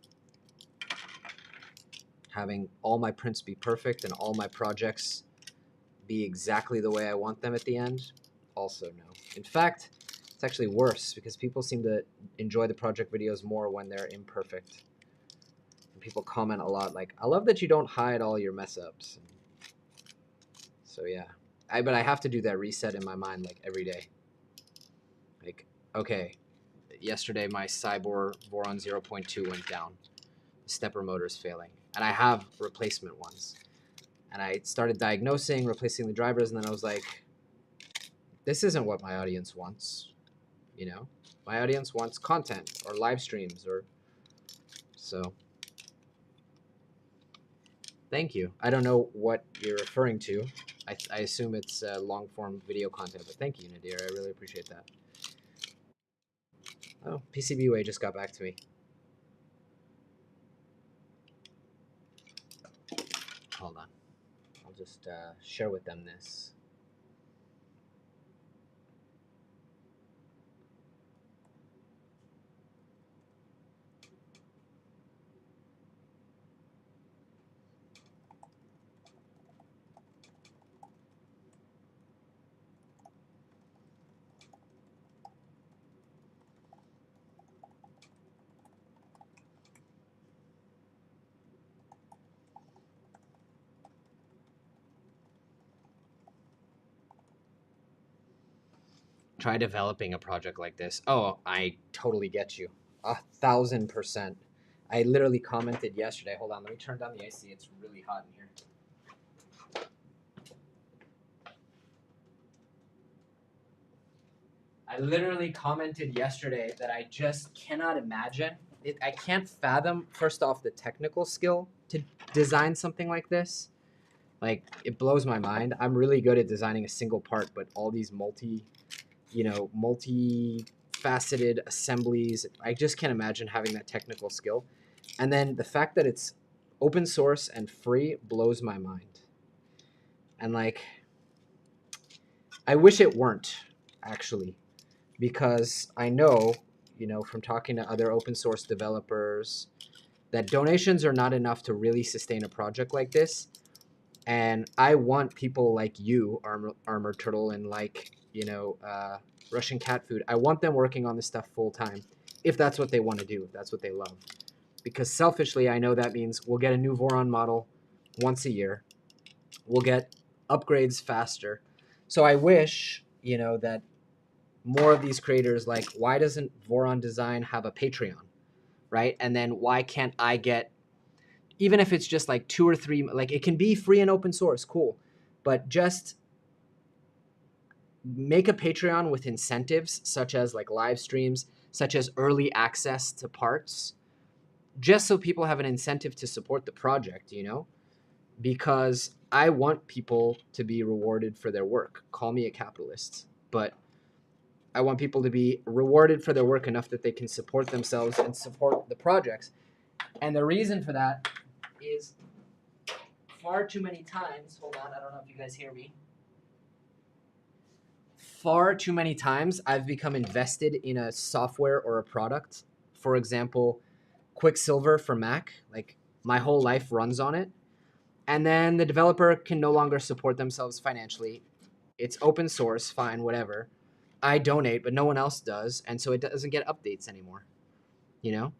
Having all my prints be perfect and all my projects be exactly the way I want them at the end, also no. In fact, it's actually worse because people seem to enjoy the project videos more when they're imperfect. And people comment a lot like, I love that you don't hide all your mess ups. So yeah, but I have to do that reset in my mind like every day. Like, okay, yesterday my Cyborg Voron 0.2 went down. The stepper motor is failing. And I have replacement ones. And I started diagnosing, replacing the drivers, and then I was like, this isn't what my audience wants. You know, my audience wants content or live streams or so. Thank you. I don't know what you're referring to. I assume it's long form video content, but thank you, Nadir. I really appreciate that. Oh, PCBWay just got back to me. Hold on. I'll just share with them this. Try developing a project like this. Oh, I totally get you. 1,000%. I literally commented yesterday. Hold on, let me turn down the AC. It's really hot in here. I literally commented yesterday that I just cannot imagine. I can't fathom, first off, the technical skill to design something like this. Like, it blows my mind. I'm really good at designing a single part, but all these multi-faceted assemblies, I just can't imagine having that technical skill. And then the fact that it's open source and free blows my mind. And like, I wish it weren't, actually, because I know, you know, from talking to other open source developers, that donations are not enough to really sustain a project like this. And I want people like you, Armor Turtle, and like, you know, Russian Cat Food. I want them working on this stuff full time, if that's what they want to do, if that's what they love. Because selfishly, I know that means we'll get a new Voron model once a year. We'll get upgrades faster. So I wish, you know, that more of these creators, like, why doesn't Voron Design have a Patreon, right? And then why can't I get, even if it's just like 2 or 3, like, it can be free and open source, cool, but just make a Patreon with incentives such as like live streams, such as early access to parts, just so people have an incentive to support the project, you know? Because I want people to be rewarded for their work. Call me a capitalist, but I want people to be rewarded for their work enough that they can support themselves and support the projects. And the reason for that is far too many times, hold on, I don't know if you guys hear me. Far too many times I've become invested in a software or a product. For example, Quicksilver for Mac, like my whole life runs on it. And then the developer can no longer support themselves financially. It's open source, fine, whatever. I donate, but no one else does, and so it doesn't get updates anymore. You know?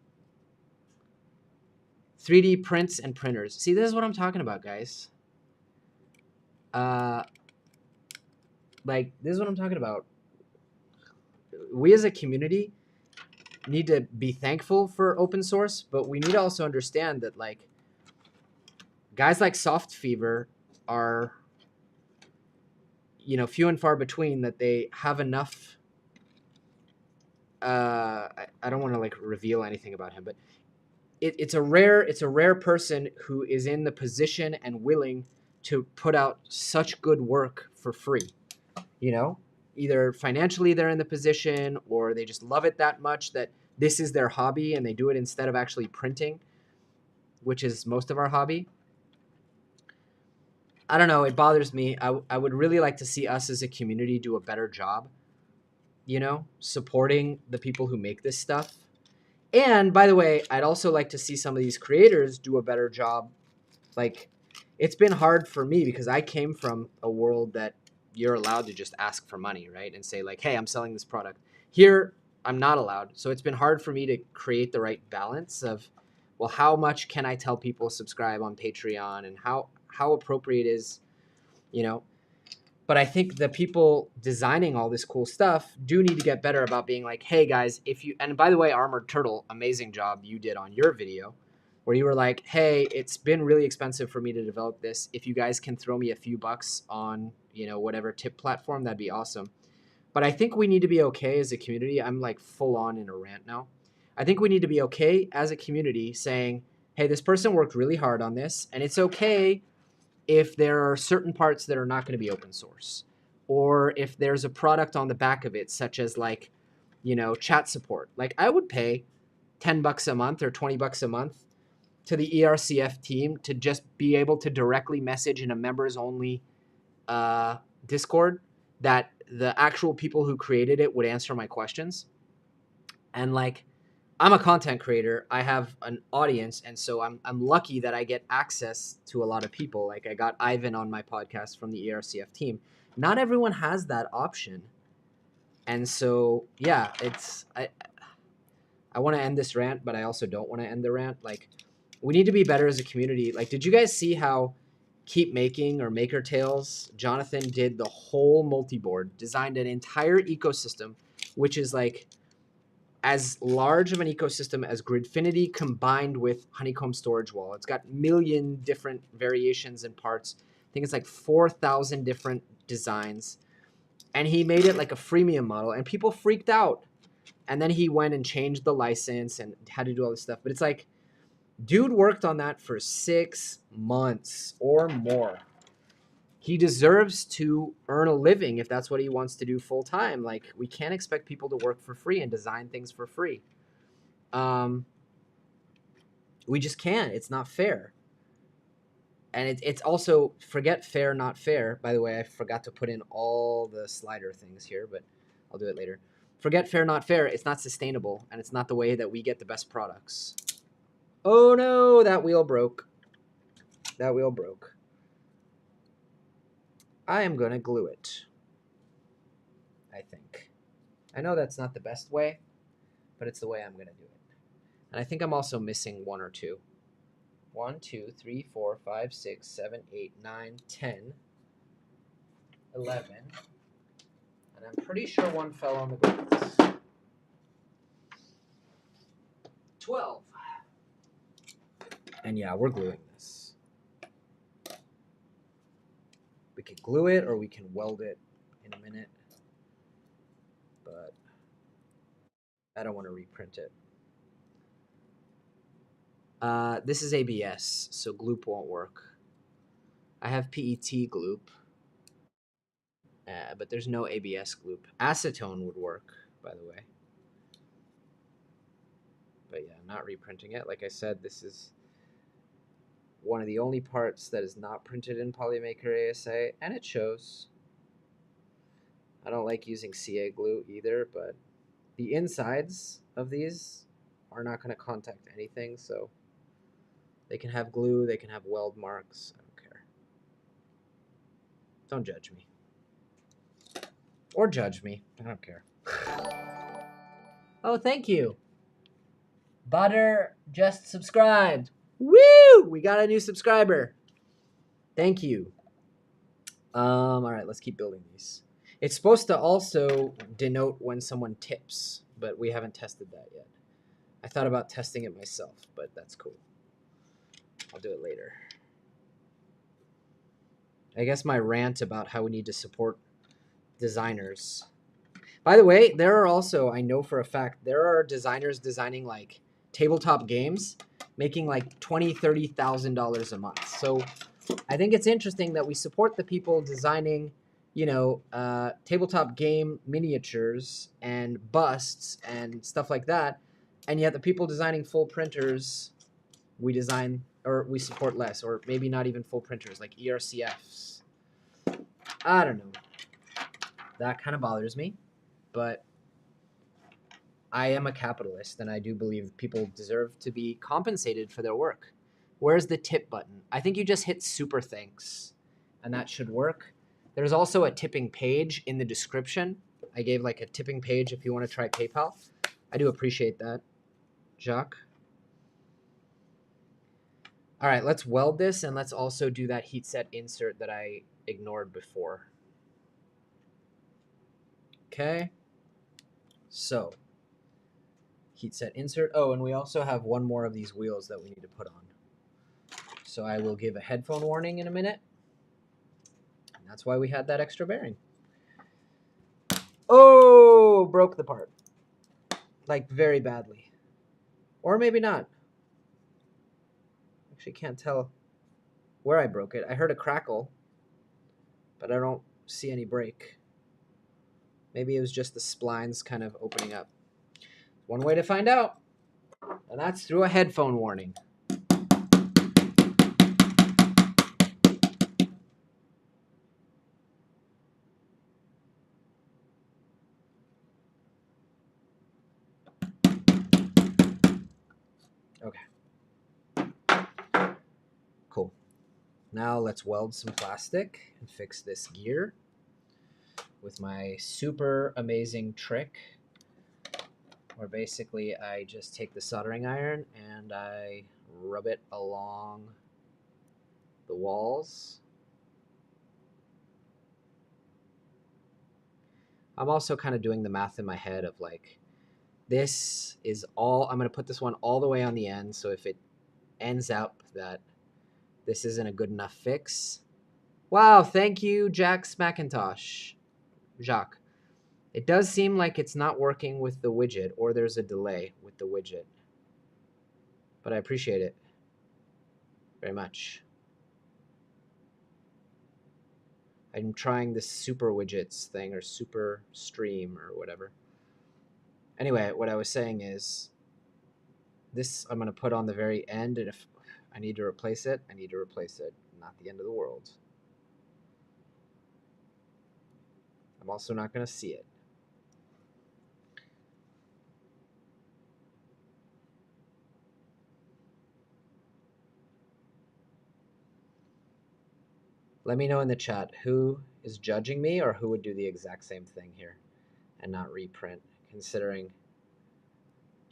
3D prints and printers. See, this is what I'm talking about, guys. Like, this is what I'm talking about. We as a community need to be thankful for open source, but we need to also understand that, like, guys like Soft Fever are, you know, few and far between that they have enough. I don't want to like reveal anything about him, but it's a rare person who is in the position and willing to put out such good work for free. You know, either financially they're in the position, or they just love it that much that this is their hobby and they do it instead of actually printing, which is most of our hobby. I don't know. It bothers me. I would really like to see us as a community do a better job, you know, supporting the people who make this stuff. And by the way, I'd also like to see some of these creators do a better job. Like, it's been hard for me because I came from a world that you're allowed to just ask for money, right? And say like, hey, I'm selling this product. Here, I'm not allowed. So it's been hard for me to create the right balance of, well, how much can I tell people subscribe on Patreon, and how appropriate is, you know. But I think the people designing all this cool stuff do need to get better about being like, hey guys, if you, and by the way, Armored Turtle, amazing job you did on your video, where you were like, hey, it's been really expensive for me to develop this. If you guys can throw me a few bucks on, you know, whatever tip platform, that'd be awesome. But I think we need to be okay as a community. I'm like full on in a rant now. I think we need to be okay as a community saying, hey, this person worked really hard on this, and it's okay if there are certain parts that are not going to be open source, or if there's a product on the back of it, such as like, you know, chat support. Like, I would pay $10 a month or $20 a month to the ERCF team to just be able to directly message in a members only Discord that the actual people who created it would answer my questions. And like, I'm a content creator. I have an audience, and so I'm lucky that I get access to a lot of people. Like, I got Ivan on my podcast from the ERCF team. Not everyone has that option. And so, yeah, I want to end this rant, but I also don't want to end the rant. Like, we need to be better as a community. Like, did you guys see how Keep Making or Maker Tales, Jonathan did the whole multi-board, designed an entire ecosystem, which is like as large of an ecosystem as Gridfinity combined with Honeycomb Storage Wall. It's got million different variations and parts. I think it's like 4,000 different designs. And he made it like a freemium model, and people freaked out. And then he went and changed the license and had to do all this stuff. But it's like, dude worked on that for 6 months or more. He deserves to earn a living if that's what he wants to do full time. Like, we can't expect people to work for free and design things for free. We just can't. It's not fair. And it's also, forget fair, not fair. By the way, I forgot to put in all the slider things here, but I'll do it later. Forget fair, not fair. It's not sustainable, and it's not the way that we get the best products. Oh no, that wheel broke. That wheel broke. I am going to glue it, I think. I know that's not the best way, but it's the way I'm going to do it. And I think I'm also missing one or two. 1, 2, 3, 4, 5, 6, 7, 8, 9, 10, 11. And I'm pretty sure one fell on the glass. 12. And yeah, we're gluing this. We can glue it or we can weld it in a minute. But I don't want to reprint it. This is ABS, so gloop won't work. I have PET gloop, but there's no ABS gloop. Acetone would work, by the way. But yeah, I'm not reprinting it. Like I said, this is one of the only parts that is not printed in Polymaker ASA, and it shows. I don't like using CA glue either, but the insides of these are not going to contact anything, so they can have glue, they can have weld marks. I don't care. Don't judge me. Or judge me. I don't care. Oh, thank you. Butter just subscribed. Woo! We got a new subscriber. Thank you. All right, let's keep building these. It's supposed to also denote when someone tips, but we haven't tested that yet. I thought about testing it myself, but that's cool. I'll do it later. I guess my rant about how we need to support designers. By the way, there are also, I know for a fact, there are designers designing like tabletop games, making like $20,000, $30,000 a month. So I think it's interesting that we support the people designing, you know, tabletop game miniatures and busts and stuff like that, and yet the people designing full printers, we design or we support less, or maybe not even full printers like ERCFs. I don't know. That kind of bothers me, but I am a capitalist, and I do believe people deserve to be compensated for their work. Where's the tip button? I think you just hit super thanks, and that should work. There's also a tipping page in the description. I gave like a tipping page if you want to try PayPal. I do appreciate that, Jacques. All right, let's weld this, and let's also do that heat set insert that I ignored before. Okay, so heat set insert. Oh, and we also have one more of these wheels that we need to put on. So I will give a headphone warning in a minute. And that's why we had that extra bearing. Oh, broke the part. Like very badly. Or maybe not. Actually can't tell where I broke it. I heard a crackle, but I don't see any break. Maybe it was just the splines kind of opening up. One way to find out, and that's through a headphone warning. Okay. Cool. Now let's weld some plastic and fix this gear with my super amazing trick, where basically I just take the soldering iron and I rub it along the walls. I'm also kind of doing the math in my head of like, this is all, I'm going to put this one all the way on the end, so if it ends up that this isn't a good enough fix. Wow, thank you, Jack Smackintosh. Jacques. It does seem like it's not working with the widget, or there's a delay with the widget. But I appreciate it very much. I'm trying this super widgets thing, or super stream, or whatever. Anyway, what I was saying is, this I'm going to put on the very end, and if I need to replace it, I need to replace it. Not the end of the world. I'm also not going to see it. Let me know in the chat who is judging me or who would do the exact same thing here and not reprint, considering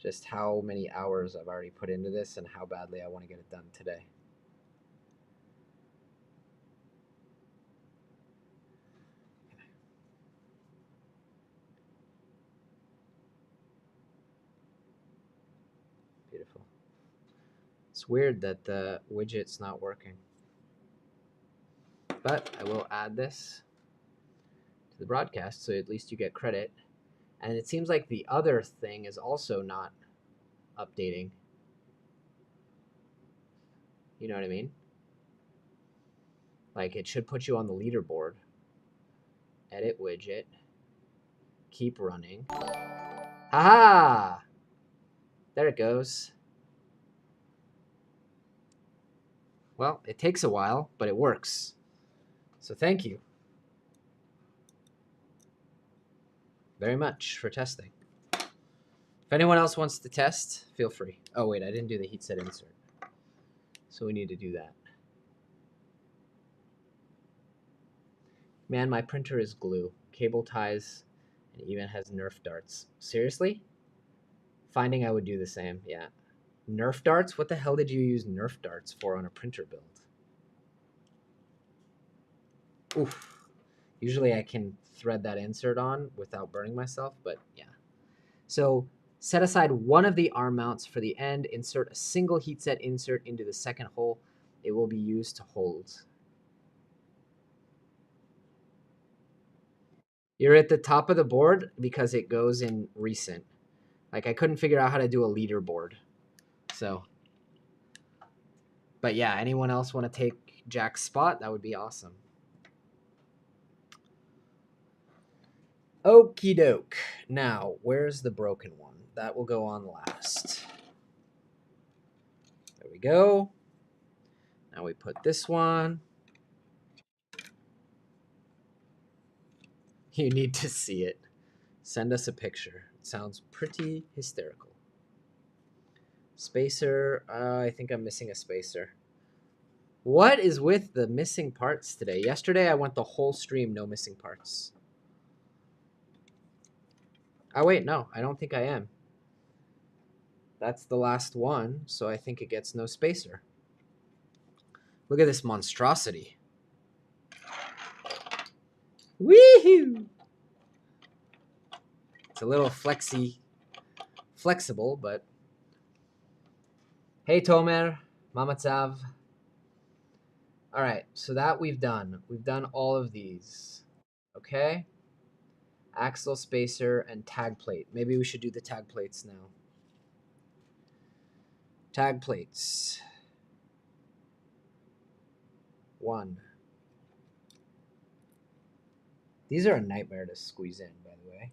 just how many hours I've already put into this and how badly I want to get it done today. Beautiful. It's weird that the widget's not working. But I will add this to the broadcast so at least you get credit. And it seems like the other thing is also not updating. You know what I mean? Like, it should put you on the leaderboard. Edit widget. Keep running. Haha! There it goes. Well, it takes a while, but it works. So thank you very much for testing. If anyone else wants to test, feel free. Oh, wait, I didn't do the heat set insert. So we need to do that. Man, my printer is glue, cable ties, and even has Nerf darts. Seriously? Finding I would do the same, yeah. Nerf darts? What the hell did you use Nerf darts for on a printer build? Oof. Usually I can thread that insert on without burning myself, but yeah. So set aside one of the arm mounts for the end, insert a single heatset insert into the second hole. It will be used to hold. You're at the top of the board because it goes in recent. Like I couldn't figure out how to do a leaderboard. So, but yeah, anyone else want to take Jack's spot? That would be awesome. Okie doke. Now, where's the broken one? That will go on last. There we go. Now we put this one. You need to see it. Send us a picture. It sounds pretty hysterical. Spacer. I think I'm missing a spacer. What is with the missing parts today? Yesterday I went the whole stream no missing parts. Oh, wait, no. I don't think I am. That's the last one, so I think it gets no spacer. Look at this monstrosity. Woohoo! It's a little flexible, but... Hey, Tomer, Mamatsav. All right, so that we've done. We've done all of these, okay? Axle, spacer, and tag plate. Maybe we should do the tag plates now. Tag plates. 1. These are a nightmare to squeeze in, by the way.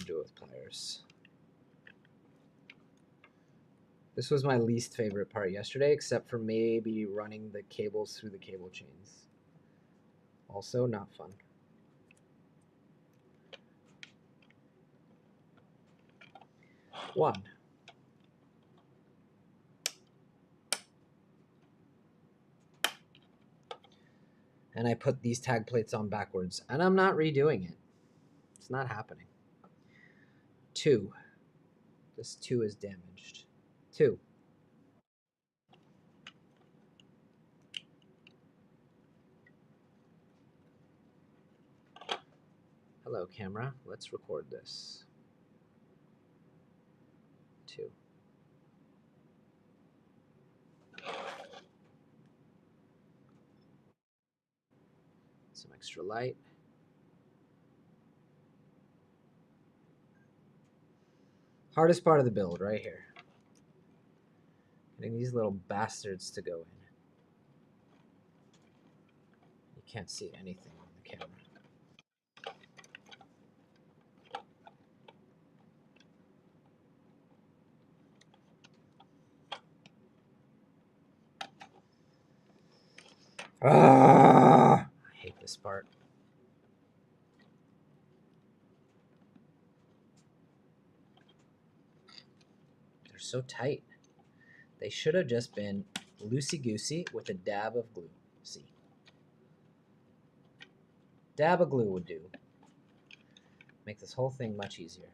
Do it with pliers. This was my least favorite part yesterday, except for maybe running the cables through the cable chains. Also not fun. 1. And I put these tag plates on backwards, and I'm not redoing it. It's not happening. 2. This 2 is damaged. 2. Hello, camera. Let's record this. 2. Some extra light. Hardest part of the build, right here. Getting these little bastards to go in. You can't see anything on the camera. Ah, I hate this part. They're so tight. They should have just been loosey-goosey with a dab of glue. See? Dab of glue would do. Make this whole thing much easier.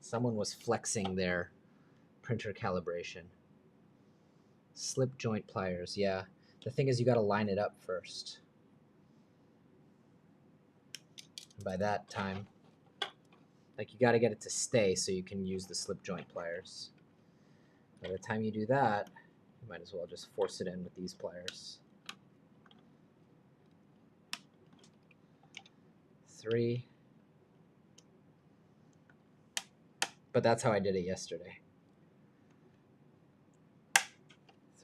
Someone was flexing their printer calibration. Slip joint pliers, yeah. The thing is you got to line it up first. And by that time, like you got to get it to stay so you can use the slip joint pliers. By the time you do that, you might as well just force it in with these pliers. 3. But that's how I did it yesterday.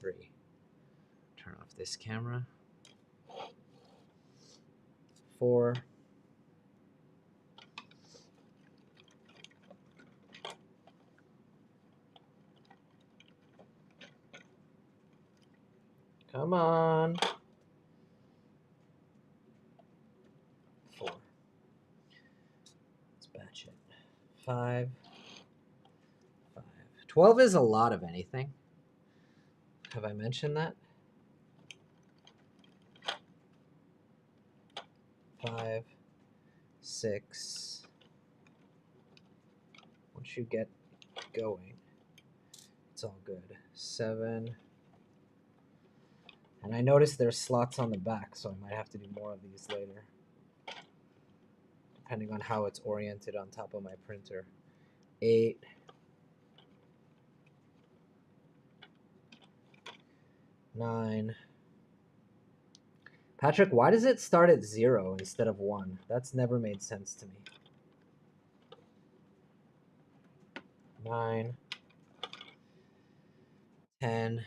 3. Turn off this camera. 4. Come on. 4. Let's batch it. 5. 5. 12 is a lot of anything. Have I mentioned that? 5, 6. Once you get going, it's all good. 7. And I noticed there's slots on the back, so I might have to do more of these later, depending on how it's oriented on top of my printer. 8. 9. Patrick, why does it start at 0 instead of 1? That's never made sense to me. 9. 10.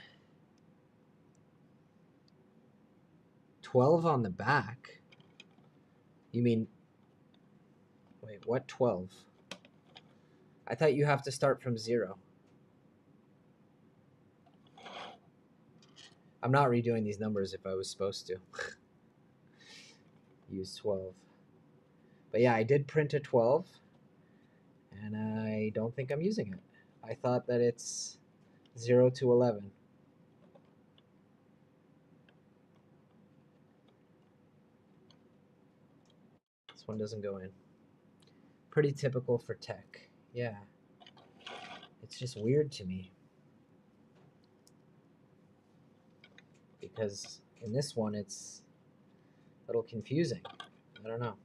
12 on the back? You mean, wait, what 12? I thought you have to start from 0. I'm not redoing these numbers if I was supposed to. Use 12. But yeah, I did print a 12, and I don't think I'm using it. I thought that it's 0 to 11. This one doesn't go in. Pretty typical for tech. Yeah. It's just weird to me. Because in this one, it's a little confusing. I don't know.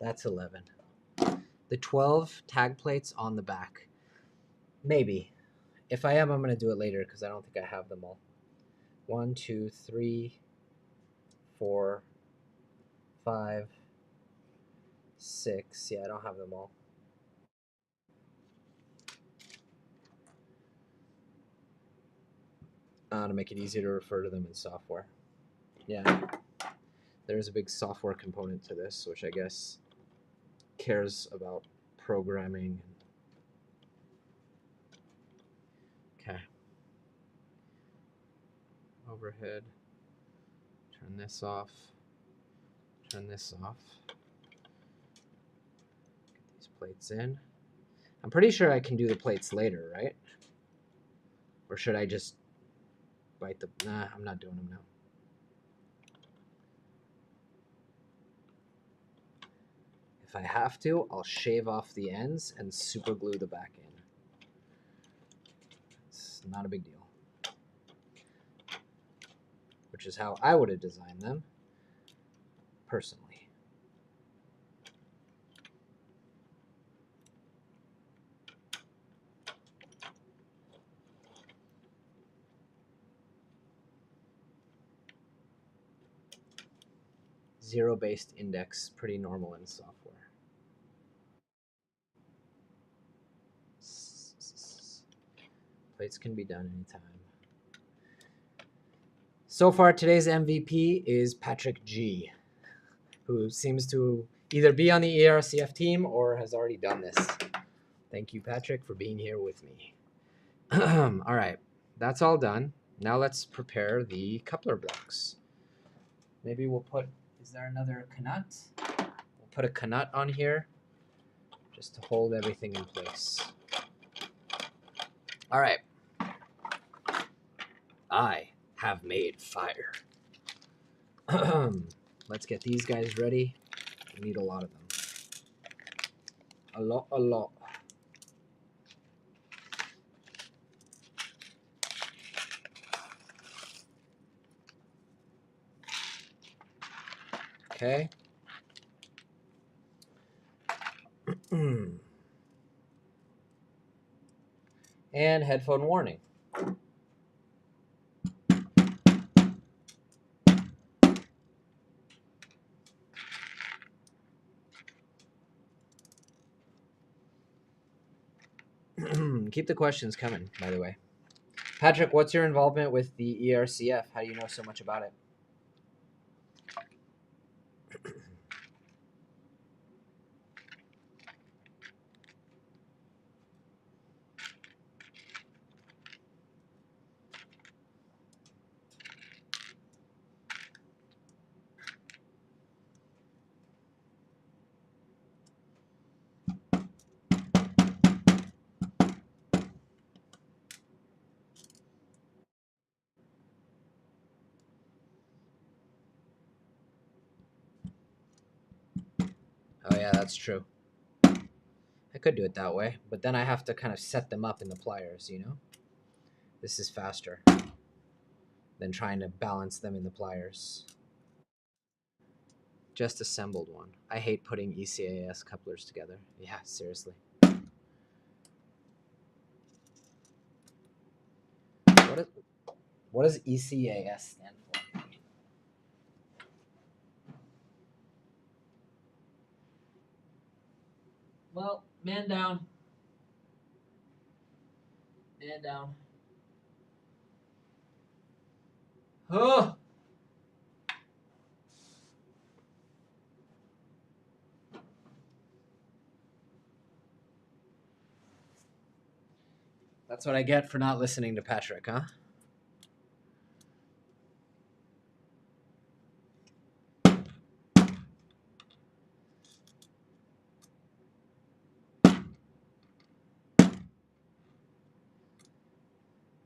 That's 11. The 12 tag plates on the back. Maybe. If I am, I'm going to do it later because I don't think I have them all. 1, 2, 3, 4, 5, 6. Yeah, I don't have them all. To make it easier to refer to them in software. Yeah. There's a big software component to this, which I guess cares about programming. Okay. Overhead. Turn this off. Turn this off. Get these plates in. I'm pretty sure I can do the plates later, right? Or should I just bite the... Nah, I'm not doing them now. If I have to, I'll shave off the ends and super glue the back in. It's not a big deal. Which is how I would have designed them, personally. Zero-based index, pretty normal in software. Plates can be done anytime. So far, today's MVP is Patrick G, who seems to either be on the ERCF team or has already done this. Thank you, Patrick, for being here with me. All right, that's all done. Now let's prepare the coupler blocks. Maybe we'll put, is there another canut? We'll put a canut on here just to hold everything in place. All right. I have made fire. Let's get these guys ready. We need a lot of them. A lot. Okay. And headphone warning. Keep the questions coming, by the way. Patrick, what's your involvement with the ERCF? How do you know so much about it? yeah, that's true. I could do it that way, but then I have to kind of set them up in the pliers, you know? This is faster than trying to balance them in the pliers. Just assembled one. I hate putting ECAS couplers together. Yeah, seriously. What does ECAS stand for? Well, man down. Man down. Oh! That's what I get for not listening to Patrick, huh?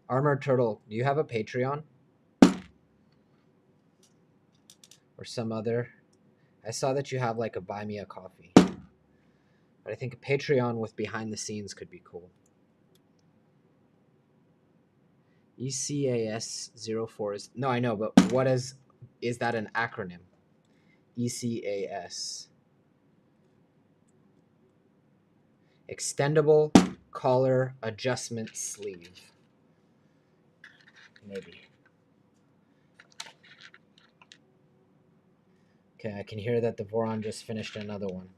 Armored Turtle, do you have a Patreon? Or some other? I saw that you have like a Buy Me a Coffee. But I think a Patreon with behind the scenes could be cool. ECAS 04 is... No, I know, but what is that an acronym? ECAS. Extendable Collar Adjustment Sleeve. Maybe. Okay, I can hear that the Voron just finished another one.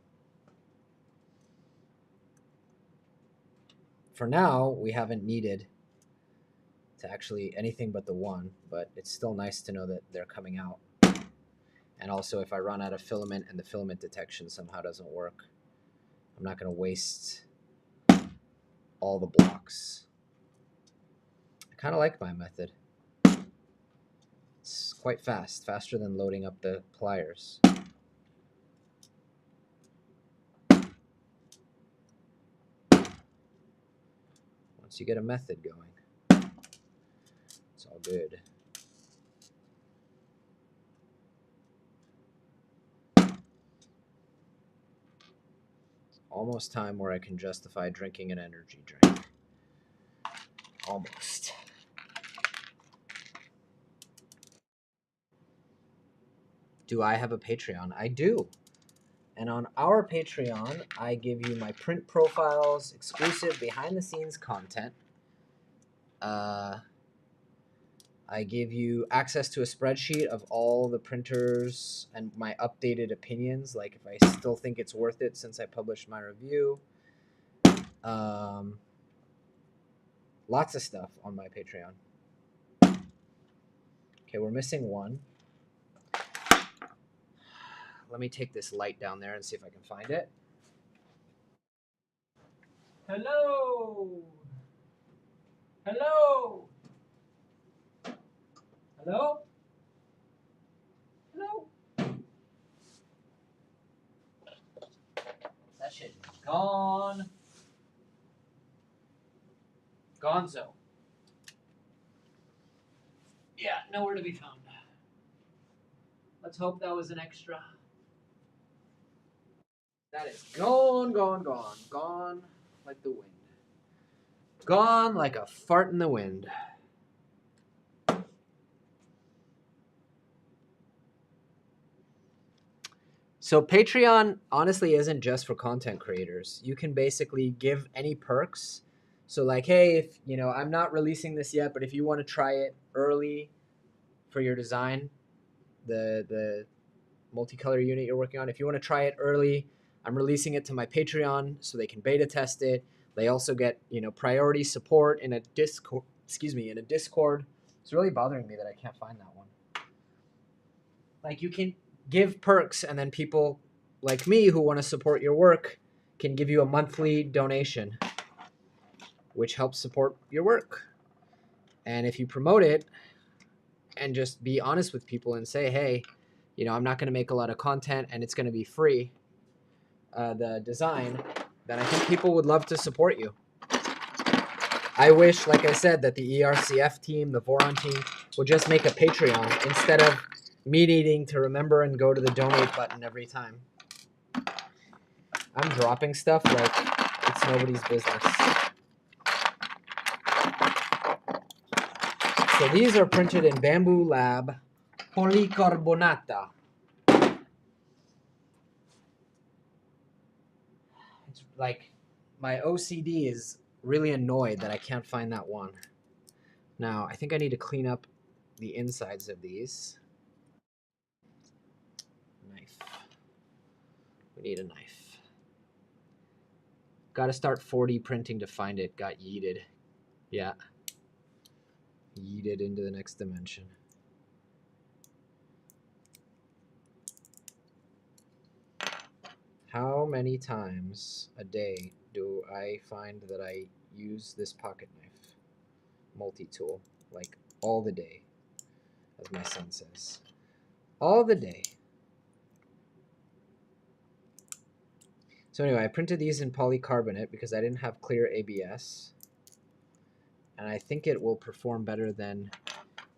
For now, we haven't needed to actually anything but the one, but it's still nice to know that they're coming out. And also, if I run out of filament and the filament detection somehow doesn't work, I'm not going to waste all the blocks. I kind of like my method. It's quite fast, faster than loading up the pliers. Once you get a method going, it's all good. It's almost time where I can justify drinking an energy drink. Almost. Do I have a Patreon? I do. And on our Patreon, I give you my print profiles, exclusive behind-the-scenes content. I give you access to a spreadsheet of all the printers and my updated opinions, like if I still think it's worth it since I published my review. Lots of stuff on my Patreon. Okay, we're missing one. Let me take this light down there and see if I can find it. Hello! Hello! Hello? Hello? That shit is gone. Gonzo. Yeah, nowhere to be found. Let's hope that was an extra. That is gone, gone, gone. Gone like the wind. Gone like a fart in the wind. So Patreon honestly isn't just for content creators. You can basically give any perks. So like, hey, if you know, I'm not releasing this yet, but if you want to try it early for your design, the multicolor unit you're working on, if you want to try it early, I'm releasing it to my Patreon so they can beta test it. They also get, you know, priority support in a Discord. In a Discord. It's really bothering me that I can't find that one. Like, you can give perks, and then people like me who want to support your work can give you a monthly donation, which helps support your work. And if you promote it and just be honest with people and say, hey, you know, I'm not going to make a lot of content and it's going to be free, the design, then I think people would love to support you. I wish, like I said, that the ERCF team, the Voron team, would just make a Patreon instead of me needing to remember and go to the donate button every time. I'm dropping stuff like it's nobody's business. So these are printed in Bamboo Lab policarbonata. It's like my OCD is really annoyed that I can't find that one. Now, I think I need to clean up the insides of these. Knife. We need a knife. Got to start 4D printing to find it. Got yeeted. Yeah. Yeeted into the next dimension. How many times a day do I find that I use this pocket knife? Multi-tool. Like all the day, as my son says. All the day. So anyway, I printed these in polycarbonate because I didn't have clear ABS. And I think it will perform better than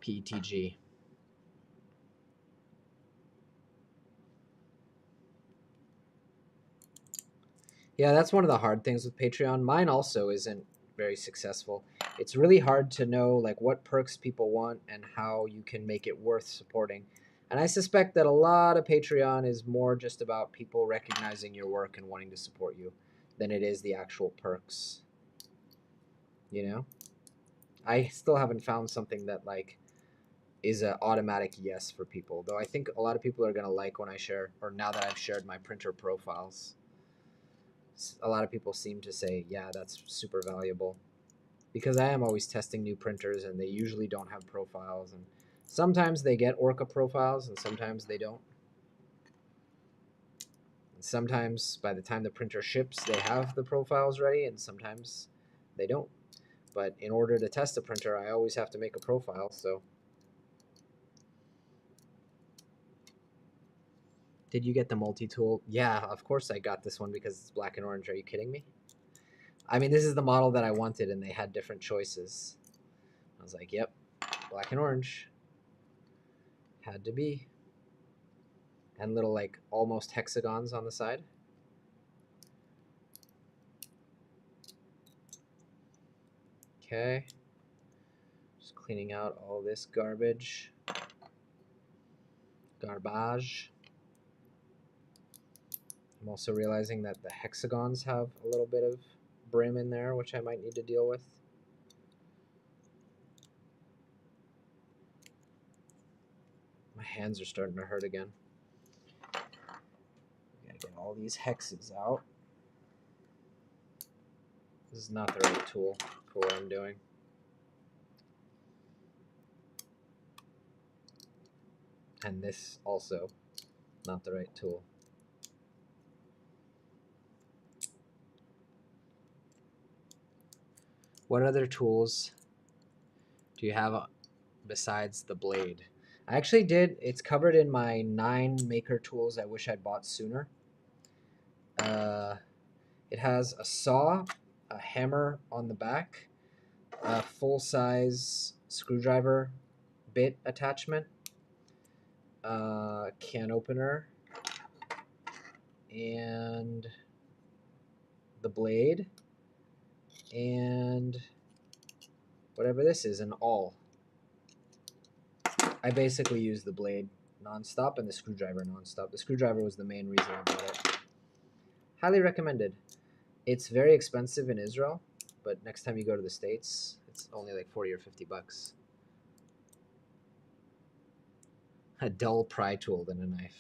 PETG. Yeah, that's one of the hard things with Patreon. Mine also isn't very successful. It's really hard to know like what perks people want and how you can make it worth supporting. And I suspect that a lot of Patreon is more just about people recognizing your work and wanting to support you than it is the actual perks. You know? I still haven't found something that like is an automatic yes for people, though I think a lot of people are going to like when I share, or now that I've shared my printer profiles. A lot of people seem to say, yeah, that's super valuable. Because I am always testing new printers, and they usually don't have profiles. And sometimes they get Orca profiles, and sometimes they don't. And sometimes by the time the printer ships, they have the profiles ready, and sometimes they don't. But in order to test a printer, I always have to make a profile, so... Did you get the multi-tool? Yeah, of course I got this one because it's black and orange. Are you kidding me? I mean, this is the model that I wanted, and they had different choices. I was like, yep, black and orange. Had to be. And little, like, almost hexagons on the side. Okay. Just cleaning out all this garbage. Garbage. I'm also realizing that the hexagons have a little bit of brim in there, which I might need to deal with. My hands are starting to hurt again. Gotta get all these hexes out. This is not the right tool for what I'm doing. And this also not the right tool. What other tools do you have besides the blade? I actually did. It's covered in my 9 maker tools I wish I'd bought sooner. It has a saw, a hammer on the back, a full-size screwdriver bit attachment, a can opener, and the blade, and whatever this is, an awl. I basically use the blade nonstop and the screwdriver nonstop. The screwdriver was the main reason I bought it. Highly recommended. It's very expensive in Israel, but next time you go to the States, it's only like 40 or 50 bucks. A dull pry tool than a knife.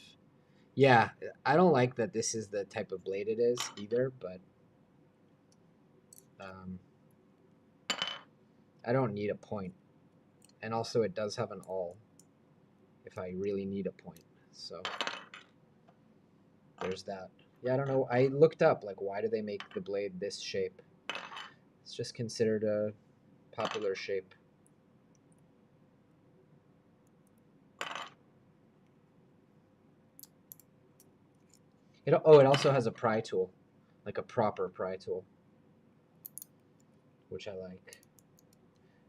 Yeah, I don't like that this is the type of blade it is either, but I don't need a point. And also it does have an awl if I really need a point. So there's that. Yeah, I don't know. I looked up, like, why do they make the blade this shape? It's just considered a popular shape. It also has a pry tool, like a proper pry tool, which I like,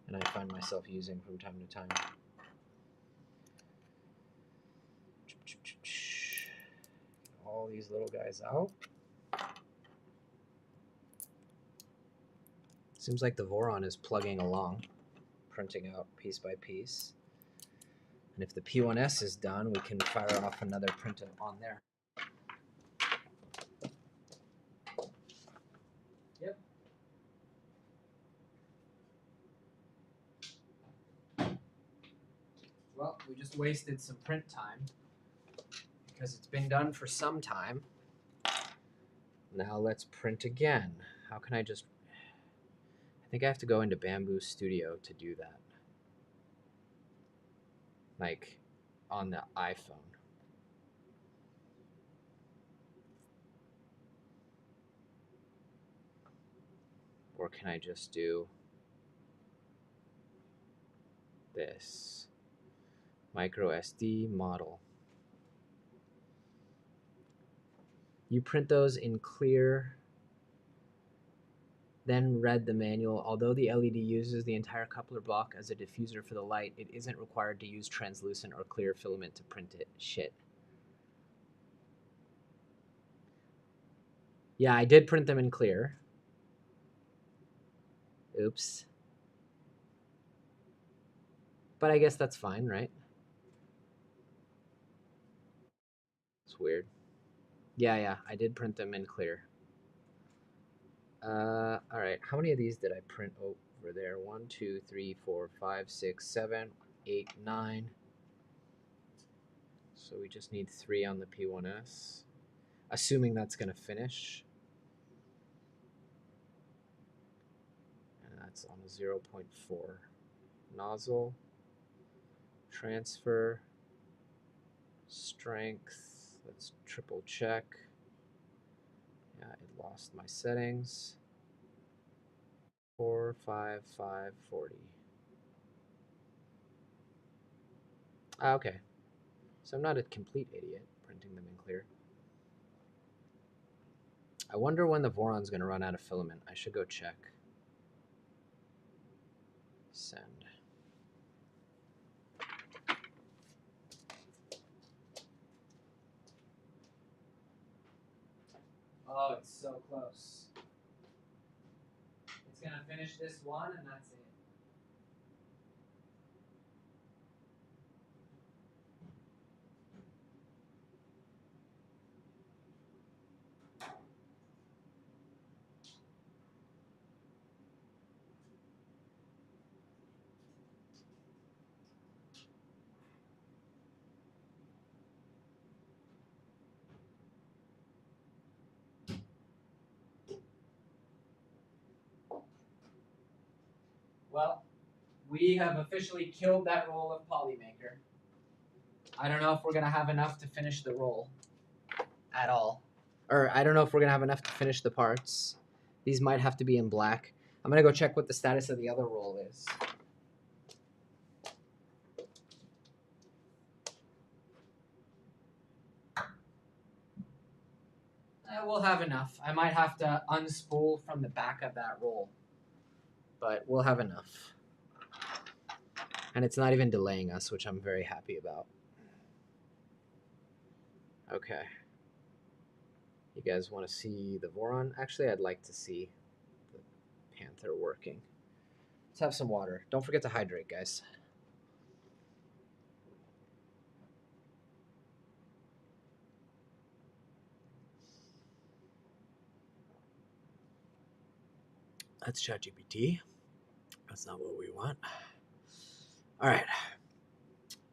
and I find myself using from time to time. All these little guys out. Seems like the Voron is plugging along, printing out piece by piece. And if the P1S is done, we can fire off another print on there. Yep. Well, we just wasted some print time because it's been done for some time. Now let's print again. How can I just... I think I have to go into Bamboo Studio to do that. Like on the iPhone. Or can I just do this? Micro SD model. You print those in clear, then read the manual. Although the LED uses the entire coupler block as a diffuser for the light, it isn't required to use translucent or clear filament to print it. Shit. Yeah, I did print them in clear. Oops. But I guess that's fine, right? It's weird. Yeah, I did print them in clear. All right, how many of these did I print over there? 1, 2, 3, 4, 5, 6, 7, 8, 9. So we just need 3 on the P1S. Assuming that's going to finish. And that's on a 0.4. Nozzle. Transfer. Strength. Let's triple check. Yeah, it lost my settings. 4, 5, 5, 40. Okay. So I'm not a complete idiot printing them in clear. I wonder when the Voron's going to run out of filament. I should go check. Send. Oh, it's so close. It's going to finish this one, and that's it. Well, we have officially killed that roll of Polymaker. I don't know if we're going to have enough to finish the roll at all. Or I don't know if we're going to have enough to finish the parts. These might have to be in black. I'm going to go check what the status of the other roll is. We'll have enough. I might have to unspool from the back of that roll. But we'll have enough. And it's not even delaying us, which I'm very happy about. Okay. You guys want to see the Voron? Actually, I'd like to see the Panther working. Let's have some water. Don't forget to hydrate, guys. That's ChatGPT. That's not what we want. All right.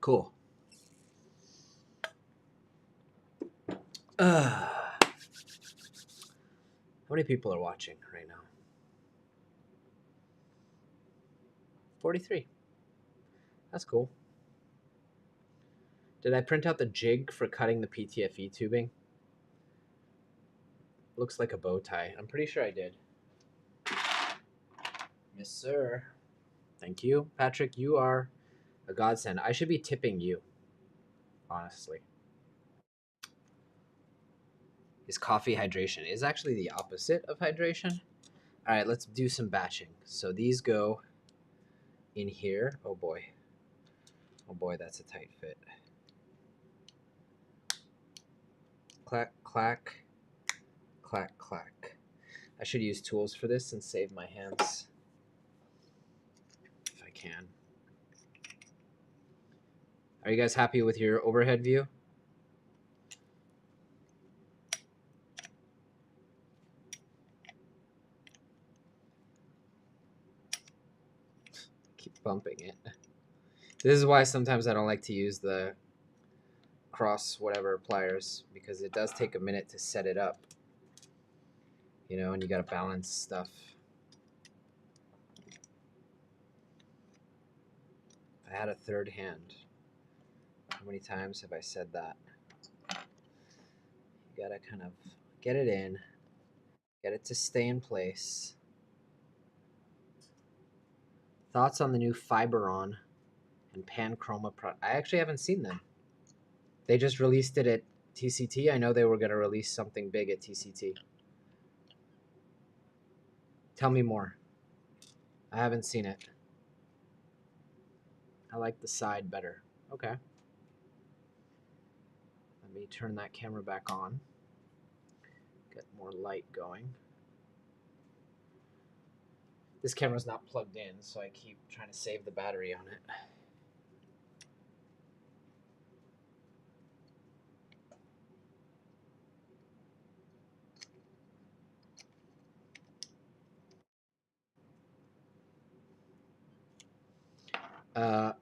Cool. How many people are watching right now? 43. That's cool. Did I print out the jig for cutting the PTFE tubing? Looks like a bow tie. I'm pretty sure I did. Yes, sir. Thank you. Patrick, you are a godsend. I should be tipping you, honestly. Is coffee hydration? Is actually the opposite of hydration. All right, let's do some batching. So these go in here. Oh boy. Oh boy, that's a tight fit. Clack, clack, clack, clack. I should use tools for this and save my hands. can. Are you guys happy with your overhead view? Keep bumping it. This is why sometimes I don't like to use the cross whatever pliers, because it does take a minute to set it up. You know, and you got to balance stuff. If I had a third hand, how many times have I said that? You got to kind of get it in, get it to stay in place. Thoughts on the new Fiberon and Panchroma product? I actually haven't seen them. They just released it at TCT. I know they were going to release something big at TCT. Tell me more. I haven't seen it. I like the side better. Okay. Let me turn that camera back on. Get more light going. This camera's not plugged in, so I keep trying to save the battery on it.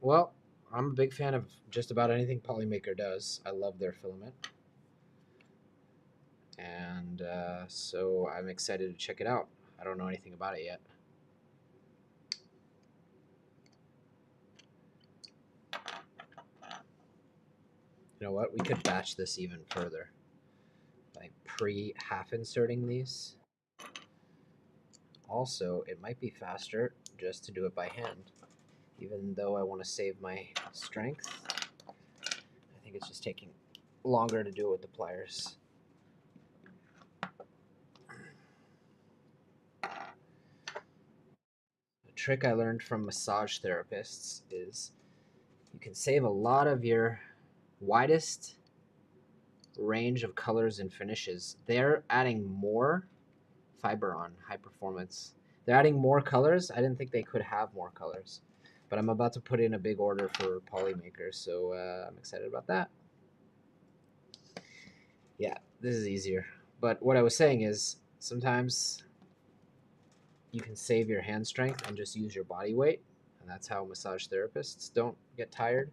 Well, I'm a big fan of just about anything Polymaker does. I love their filament. And so I'm excited to check it out. I don't know anything about it yet. You know what? We could batch this even further. Like pre-half inserting these. Also, it might be faster just to do it by hand. Even though I want to save my strength, I think it's just taking longer to do it with the pliers. A trick I learned from massage therapists is you can save a lot of your widest range of colors and finishes. They're adding more Fiberon high performance. They're adding more colors. I didn't think they could have more colors, but I'm about to put in a big order for Polymaker, so I'm excited about that. Yeah, this is easier. But what I was saying is sometimes you can save your hand strength and just use your body weight, and that's how massage therapists don't get tired.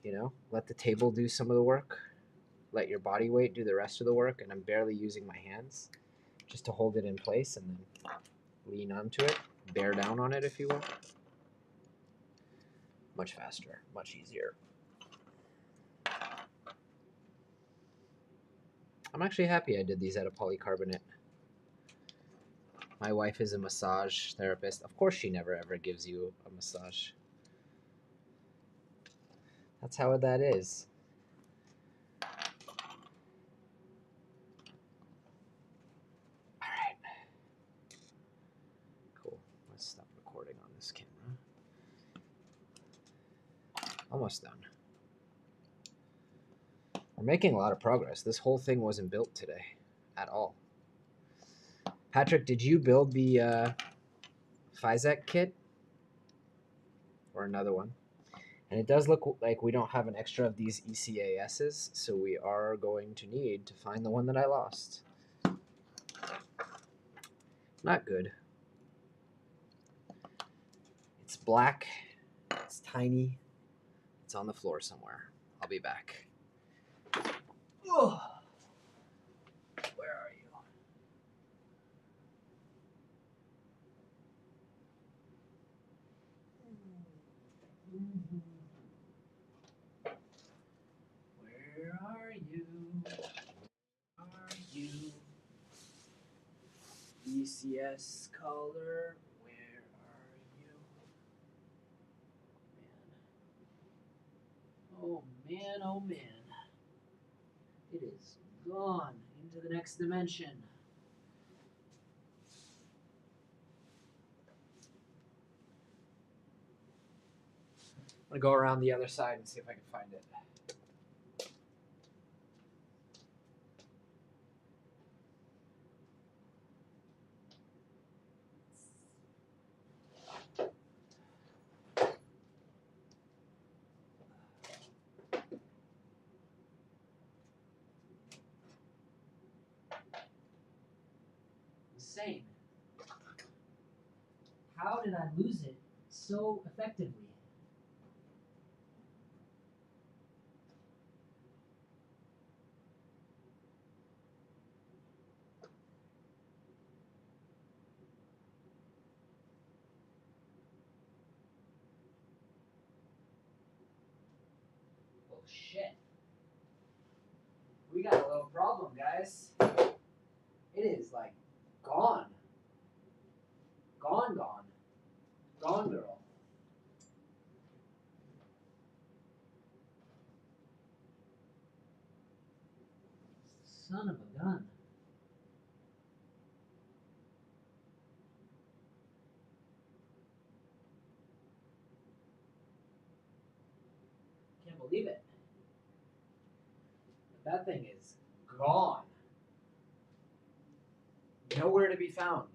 You know, let the table do some of the work, let your body weight do the rest of the work, and I'm barely using my hands just to hold it in place and then lean onto it, bear down on it if you will. Much faster, much easier. I'm actually happy I did these out of polycarbonate. My wife is a massage therapist. Of course she never ever gives you a massage. That's how that is. Alright. Cool. Let's stop recording on this camera. Almost done. We're making a lot of progress. This whole thing wasn't built today at all. Patrick, did you build the Physec kit? Or another one? And it does look like we don't have an extra of these ECASs, so we are going to need to find the one that I lost. Not good. It's black, it's tiny, it's on the floor somewhere. I'll be back. Ugh. Where are you? Where are you? Where are you? ECS color, where are you? Man. Oh man, oh man. It is gone into the next dimension. I'm gonna go around the other side and see if I can find it. insane. How did I lose it so effectively? Oh shit. We got a little problem, guys. It is like gone. Gone, gone. Gone, girl. Son of a gun. Can't believe it. That thing is gone. Nowhere to be found.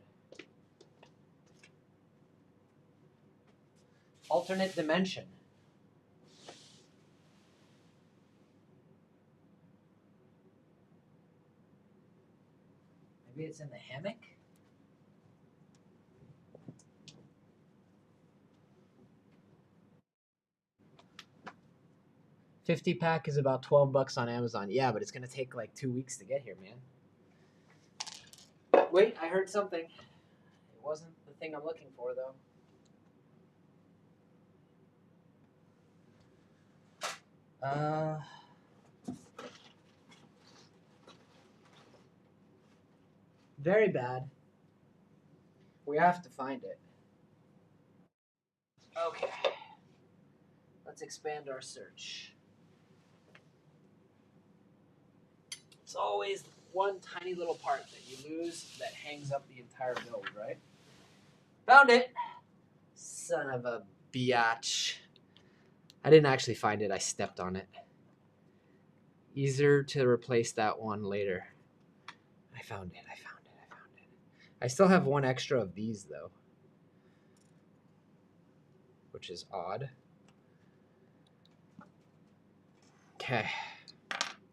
Alternate dimension. Maybe it's in the hammock? $50 is about $12 on Amazon. Yeah, but it's gonna take like 2 weeks to get here, man. Wait, I heard something. It wasn't the thing I'm looking for, though. Very bad. We have to find it. Okay. Let's expand our search. It's always one tiny little part that you lose that hangs up the entire build, right? Found it! Son of a biatch. I didn't actually find it, I stepped on it. Easier to replace that one later. I found it. I still have one extra of these, though, which is odd. Okay,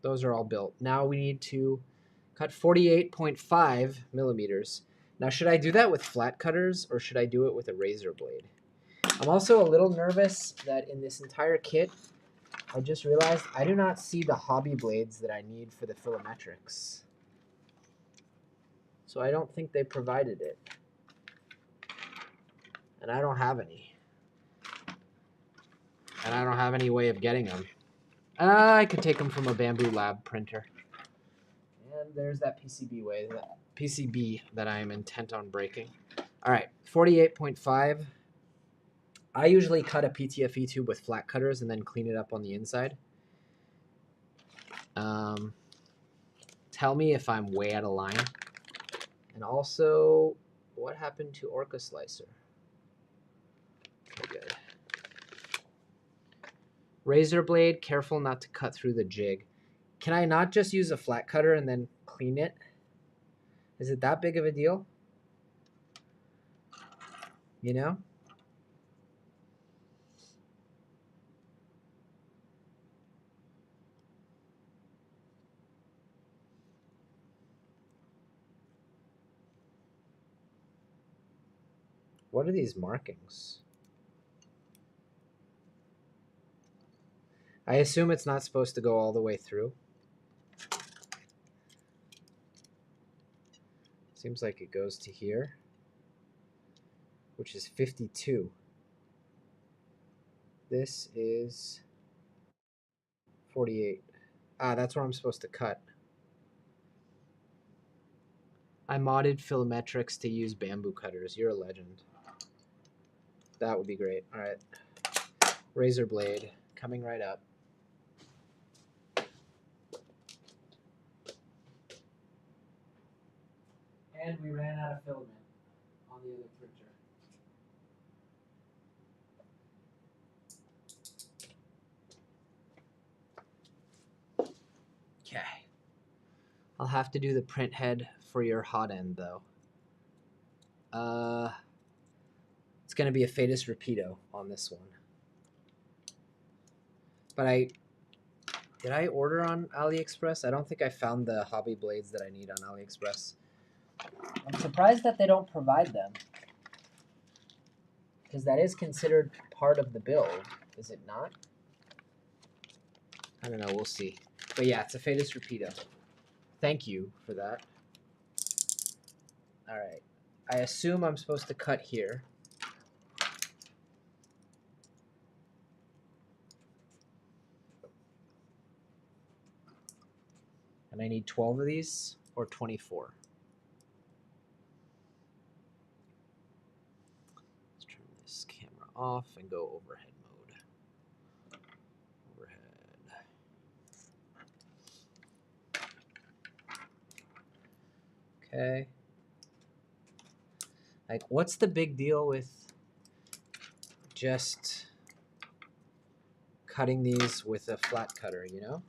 those are all built. Now we need to cut 48.5 millimeters. Now, should I do that with flat cutters or should I do it with a razor blade? I'm also a little nervous that in this entire kit, I just realized I do not see the hobby blades that I need for the filometrics. So I don't think they provided it. And I don't have any. And I don't have any way of getting them. I could take them from a Bamboo Lab printer. And there's that PCB that I am intent on breaking. All right, 48.5. I usually cut a PTFE tube with flat cutters and then clean it up on the inside. Tell me if I'm way out of line. And also, what happened to Orca Slicer? Okay, good. Razor blade, careful not to cut through the jig. Can I not just use a flat cutter and then clean it? Is it that big of a deal? You know? What are these markings? I assume it's not supposed to go all the way through. Seems like it goes to here, which is 52. This is 48. Ah, that's where I'm supposed to cut. I modded Filometrics to use bamboo cutters. You're a legend. That would be great. All right. Razor blade coming right up. And we ran out of filament on the other printer. Okay. I'll have to do the print head for your hot end, though. It's going to be a Fadus Rapido on this one. But did I order on AliExpress? I don't think I found the hobby blades that I need on AliExpress. I'm surprised that they don't provide them, because that is considered part of the build, is it not? I don't know, we'll see. But yeah, it's a Fadus Rapido. Thank you for that. All right. I assume I'm supposed to cut here. And I need 12 of these or 24. Let's turn this camera off and go overhead mode. Overhead. Okay. Like, what's the big deal with just cutting these with a flat cutter, you know?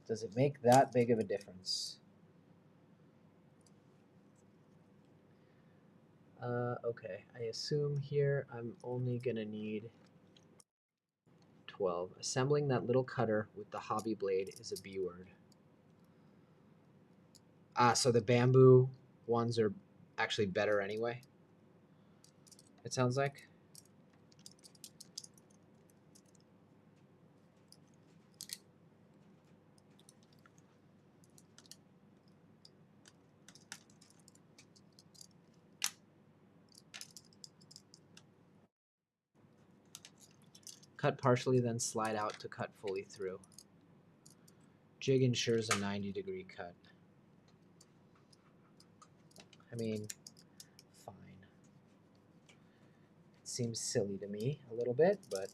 Does it make that big of a difference? Okay, I assume here I'm only gonna need 12. Assembling that little cutter with the hobby blade is a B word. So the bamboo ones are actually better anyway, it sounds like. Cut partially, then slide out to cut fully through. Jig ensures a 90-degree cut. I mean, fine. It seems silly to me a little bit, but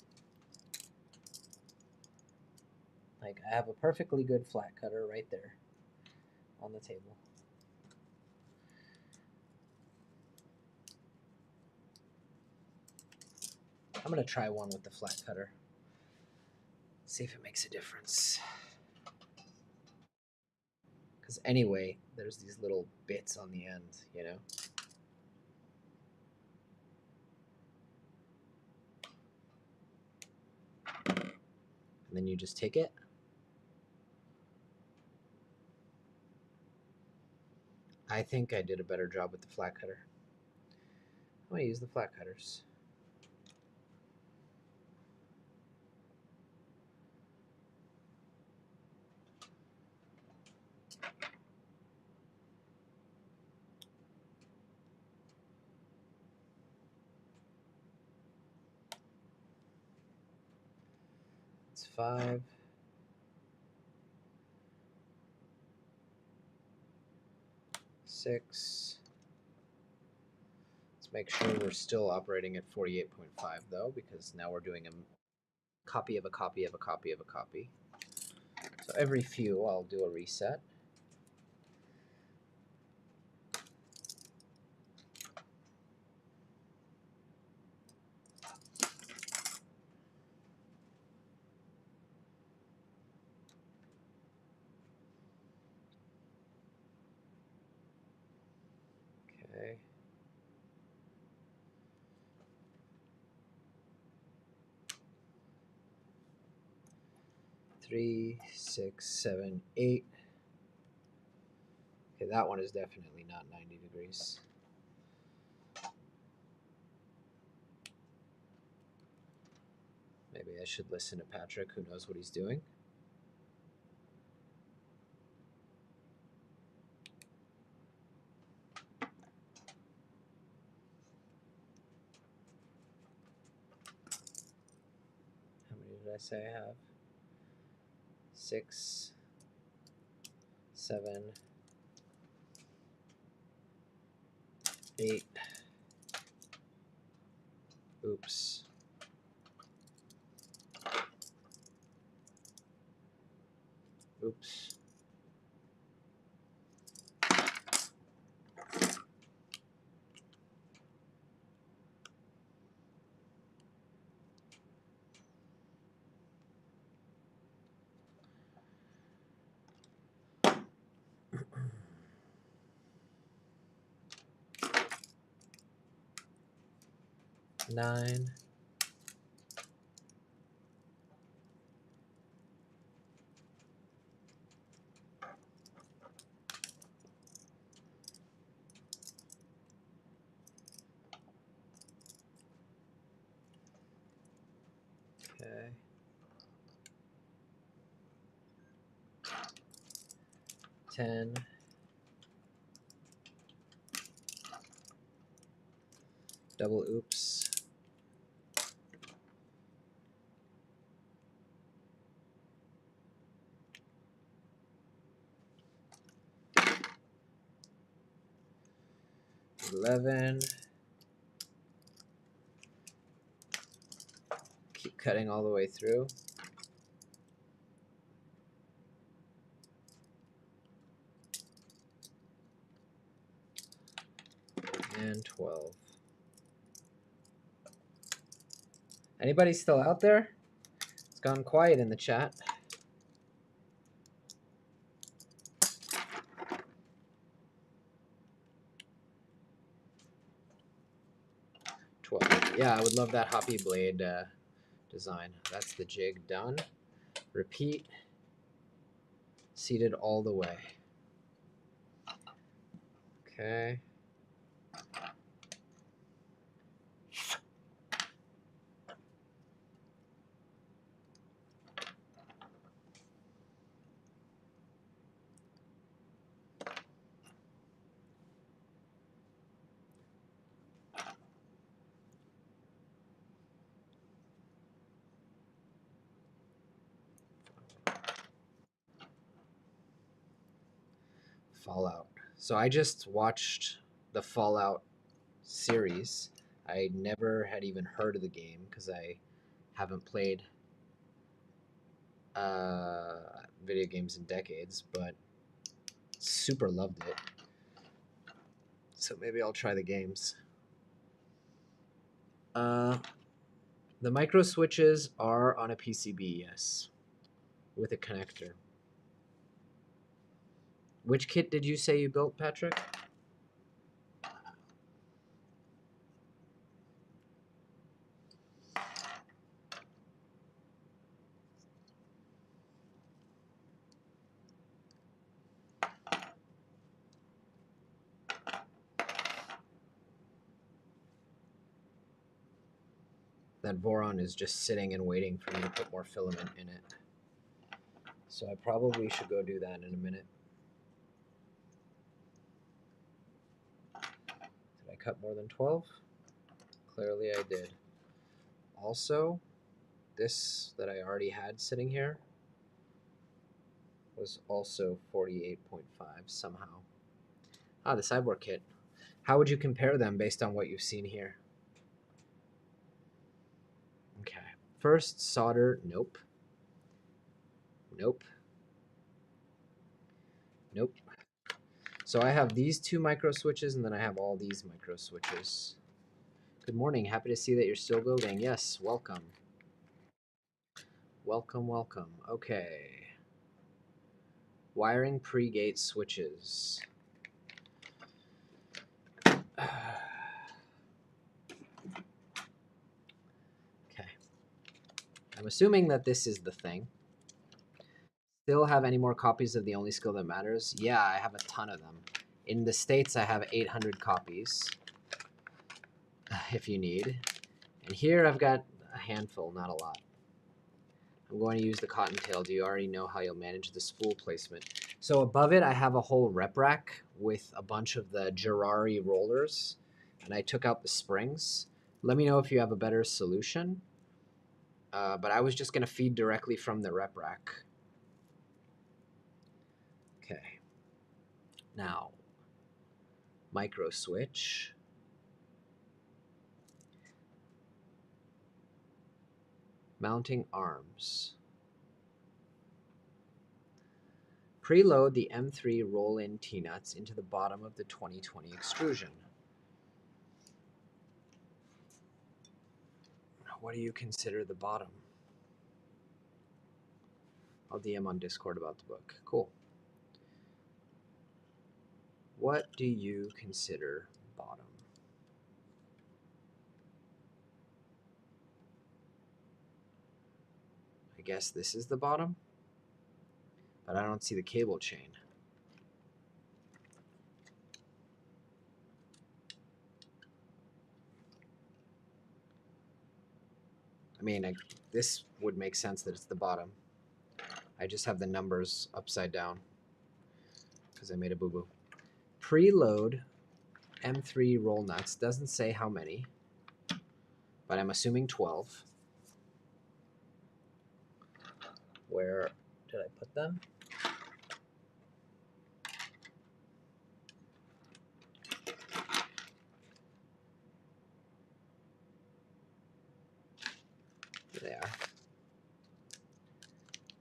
like, I have a perfectly good flat cutter right there on the table. I'm gonna try one with the flat cutter. See if it makes a difference. Because anyway, there's these little bits on the end, you know? And then you just take it. I think I did a better job with the flat cutter. I'm gonna use the flat cutters. It's 5. 6. Let's make sure we're still operating at 48.5 though, because now we're doing a copy of a copy of a copy of a copy. So every few I'll do a reset. Okay. 3, 6, 7, 8. Okay, that one is definitely not 90 degrees. Maybe I should listen to Patrick, who knows what he's doing. How many did I say I have? 6, 7, 8. Oops. Oops. Nine. Okay. Ten. Double oops. $11. Keep cutting all the way through. And 12. Anybody still out there? It's gone quiet in the chat. 12. Yeah, I would love that Hoppy Blade design. That's the jig done. Repeat. Seated all the way. Okay. Fallout. So I just watched the Fallout series. I never had even heard of the game because I haven't played video games in decades, but super loved it. So maybe I'll try the games. The micro switches are on a PCB, yes, with a connector. Which kit did you say you built, Patrick? That Voron is just sitting and waiting for me to put more filament in it. So I probably should go do that in a minute. Did I cut more than 12? Clearly I did. Also, this that I already had sitting here was also 48.5 somehow. Ah, the Cyborg kit. How would you compare them based on what you've seen here? Okay. First, solder. Nope. Nope. Nope. So I have these two micro switches, and then I have all these micro switches. Good morning. Happy to see that you're still building. Yes, welcome. Welcome, welcome. Okay. Wiring pre-gate switches. Okay. I'm assuming that this is the thing. Still have any more copies of The Only Skill That Matters? Yeah, I have a ton of them. In the States, I have 800 copies, if you need. And here I've got a handful, not a lot. I'm going to use the Cottontail. Do you already know how you'll manage the spool placement? So above it, I have a whole rep rack with a bunch of the Girari rollers, and I took out the springs. Let me know if you have a better solution. But I was just going to feed directly from the rep rack. Okay. Now, micro switch. Mounting arms. Preload the M3 roll-in T-nuts into the bottom of the 2020 extrusion. What do you consider the bottom? I'll DM on Discord about the book. Cool. What do you consider bottom? I guess this is the bottom, but I don't see the cable chain. I mean, this would make sense that it's the bottom. I just have the numbers upside down because I made a boo-boo. Preload M3 roll nuts. Doesn't say how many, but I'm assuming 12. Where did I put them? Here they are.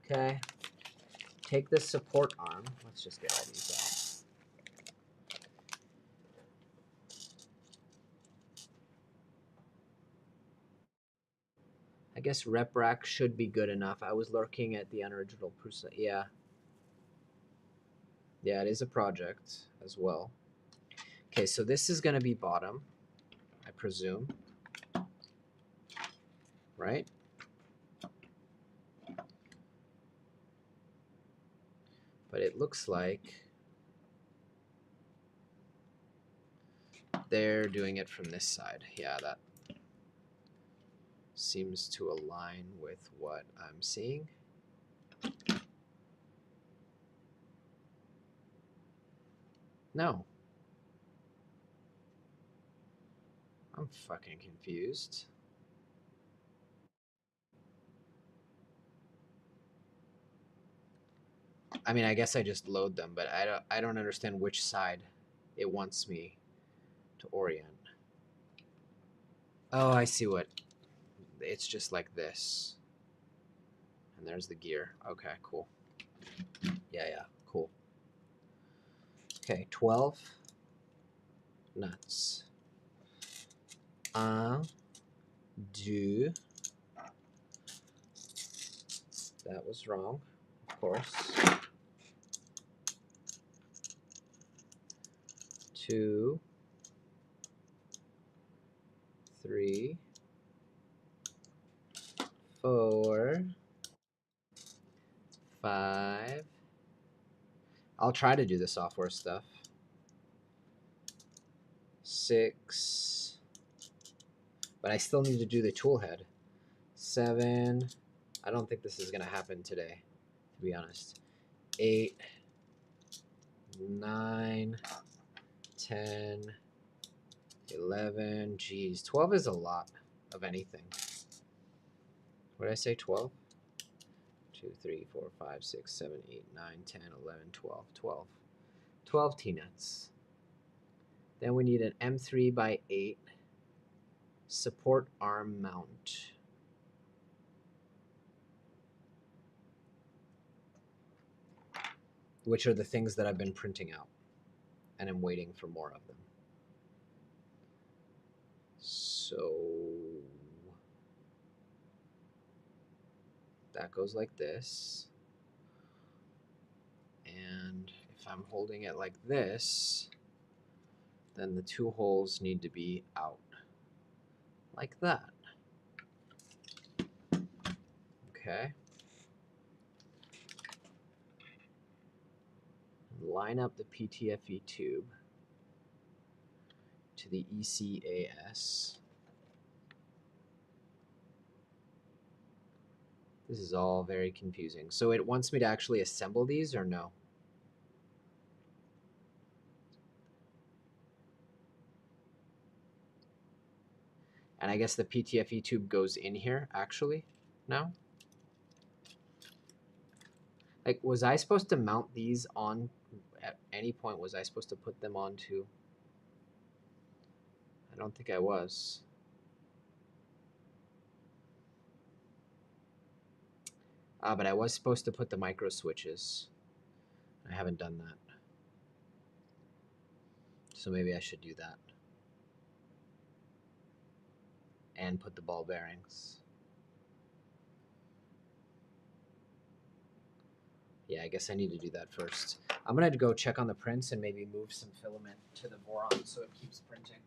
Okay. Take the support arm. Let's just get all these out. I guess rep rack should be good enough. I was lurking at the unoriginal percent. Yeah. Yeah, it is a project as well. Okay, so this is going to be bottom, I presume. Right? But it looks like they're doing it from this side. Yeah, that seems to align with what I'm seeing. No. I'm fucking confused. I mean, I guess I just load them, but I don't understand which side it wants me to orient. Oh, I see what. It's just like this. And there's the gear. Okay, cool. Yeah, cool. Okay, 12 nuts. 1, 2. That was wrong, of course. 2, 3, 4, 5. I'll try to do the software stuff. 6. But I still need to do the tool head. 7. I don't think this is going to happen today, to be honest. 8, 9, 10, 11. Geez, 12 is a lot of anything. What did I say, 12? 2, 3, 4, 5, 6, 7, 8, 9, 10, 11, 12. 12 T-nuts. Then we need an M3 by 8 support arm mount. Which are the things that I've been printing out. And I'm waiting for more of them. So that goes like this. And if I'm holding it like this, then the 2 holes need to be out. Like that. Okay. Line up the PTFE tube to the ECAS. This is all very confusing. So it wants me to actually assemble these or no? And I guess the PTFE tube goes in here actually now? Like, was I supposed to mount these on, at any point, was I supposed to put them onto? I don't think I was. But I was supposed to put the micro switches. I haven't done that. So maybe I should do that. And put the ball bearings. Yeah, I guess I need to do that first. I'm going to go check on the prints and maybe move some filament to the boron so it keeps printing.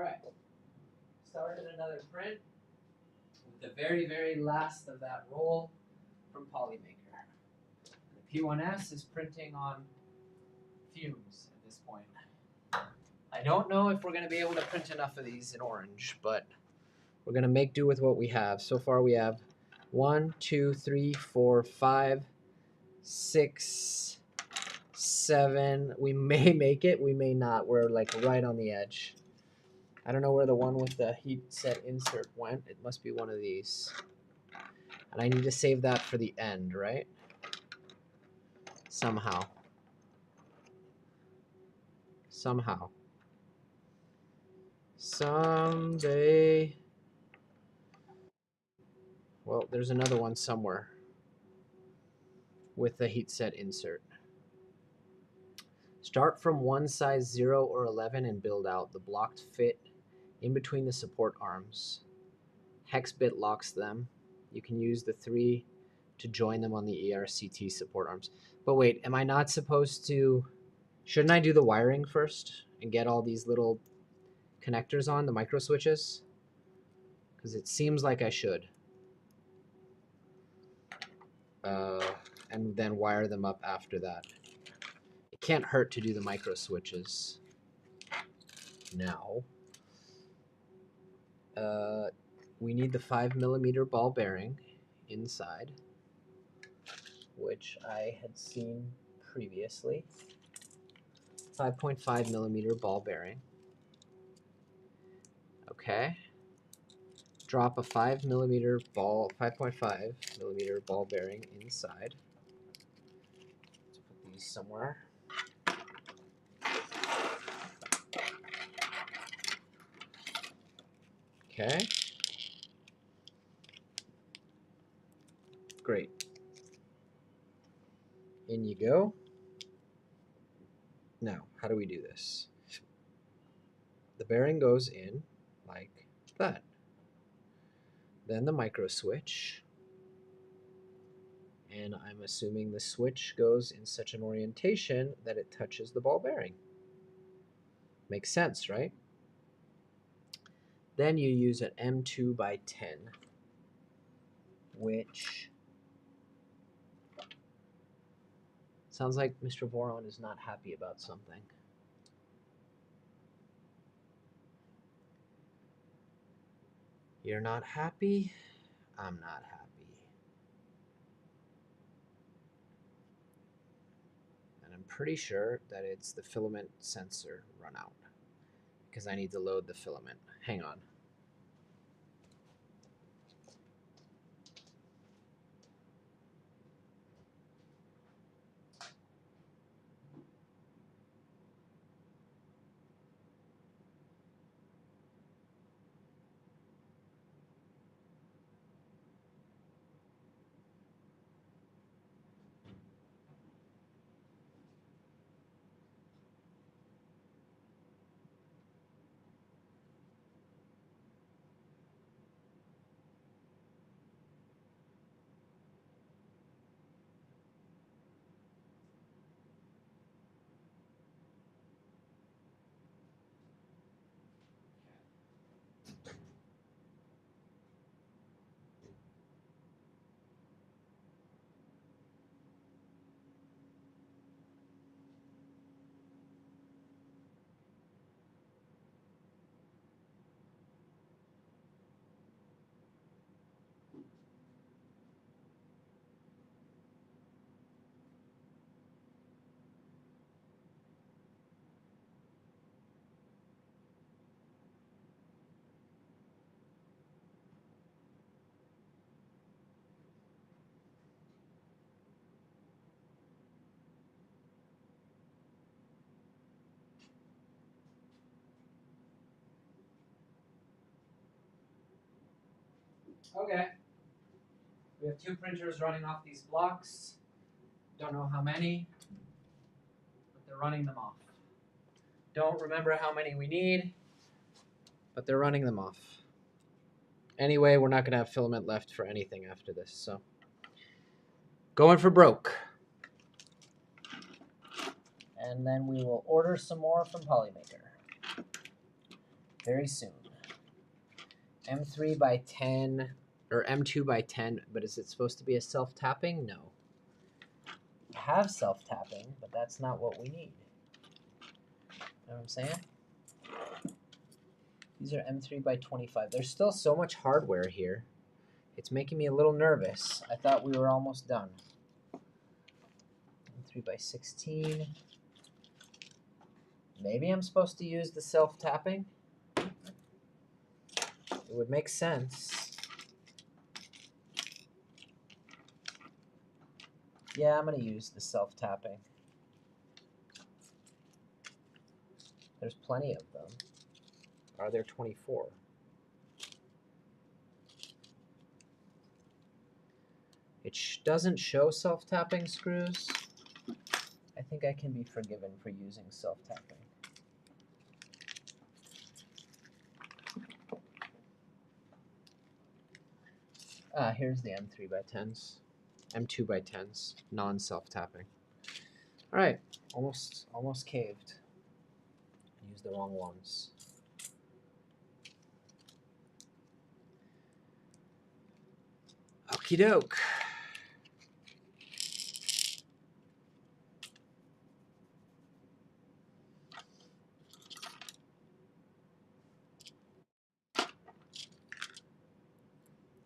All right. Started another print with the very, very last of that roll from Polymaker. The P1S is printing on fumes at this point. I don't know if we're going to be able to print enough of these in orange, but we're going to make do with what we have. So far we have 1, 2, 3, 4, 5, 6, 7. We may make it, we may not. We're like right on the edge. I don't know where the one with the heat set insert went. It must be one of these. And I need to save that for the end, right? Somehow. Somehow. Someday. Well, there's another one somewhere with the heat set insert. Start from one size 0 or 11 and build out. The blocked fit in between the support arms. Hex bit locks them. You can use the 3 to join them on the ERCT support arms. But wait, am I not supposed to... Shouldn't I do the wiring first and get all these little connectors on, the micro switches? Because it seems like I should. And then wire them up after that. It can't hurt to do the micro switches now. We need the 5mm ball bearing inside, which I had seen previously. 5.5mm ball bearing. Okay. Drop a 5mm ball, 5.5mm ball bearing inside. Let's put these somewhere. Okay. Great. In you go. Now, how do we do this? The bearing goes in like that. Then the micro switch. And I'm assuming the switch goes in such an orientation that it touches the ball bearing. Makes sense, right? Then you use an M2 by 10, which sounds like Mr. Voron is not happy about something. You're not happy? I'm not happy. And I'm pretty sure that it's the filament sensor run out because I need to load the filament. Hang on. Okay. We have 2 printers running off these blocks. Don't know how many, but they're running them off. Don't remember how many we need, but they're running them off. Anyway, we're not going to have filament left for anything after this, so going for broke. And then we will order some more from Polymaker. very soon. M3 by 10, or M2 by 10, but is it supposed to be a self-tapping? No. I have self-tapping, but that's not what we need. You know what I'm saying? These are M3 by 25. There's still so much hardware here. It's making me a little nervous. I thought we were almost done. M3 by 16. Maybe I'm supposed to use the self-tapping? It would make sense. Yeah, I'm going to use the self-tapping. There's plenty of them. Are there 24? It doesn't show self-tapping screws. I think I can be forgiven for using self-tapping. Here's the M3 by 10s. M2 by 10s, non-self-tapping. All right, almost caved. I used the wrong ones. Okie doke.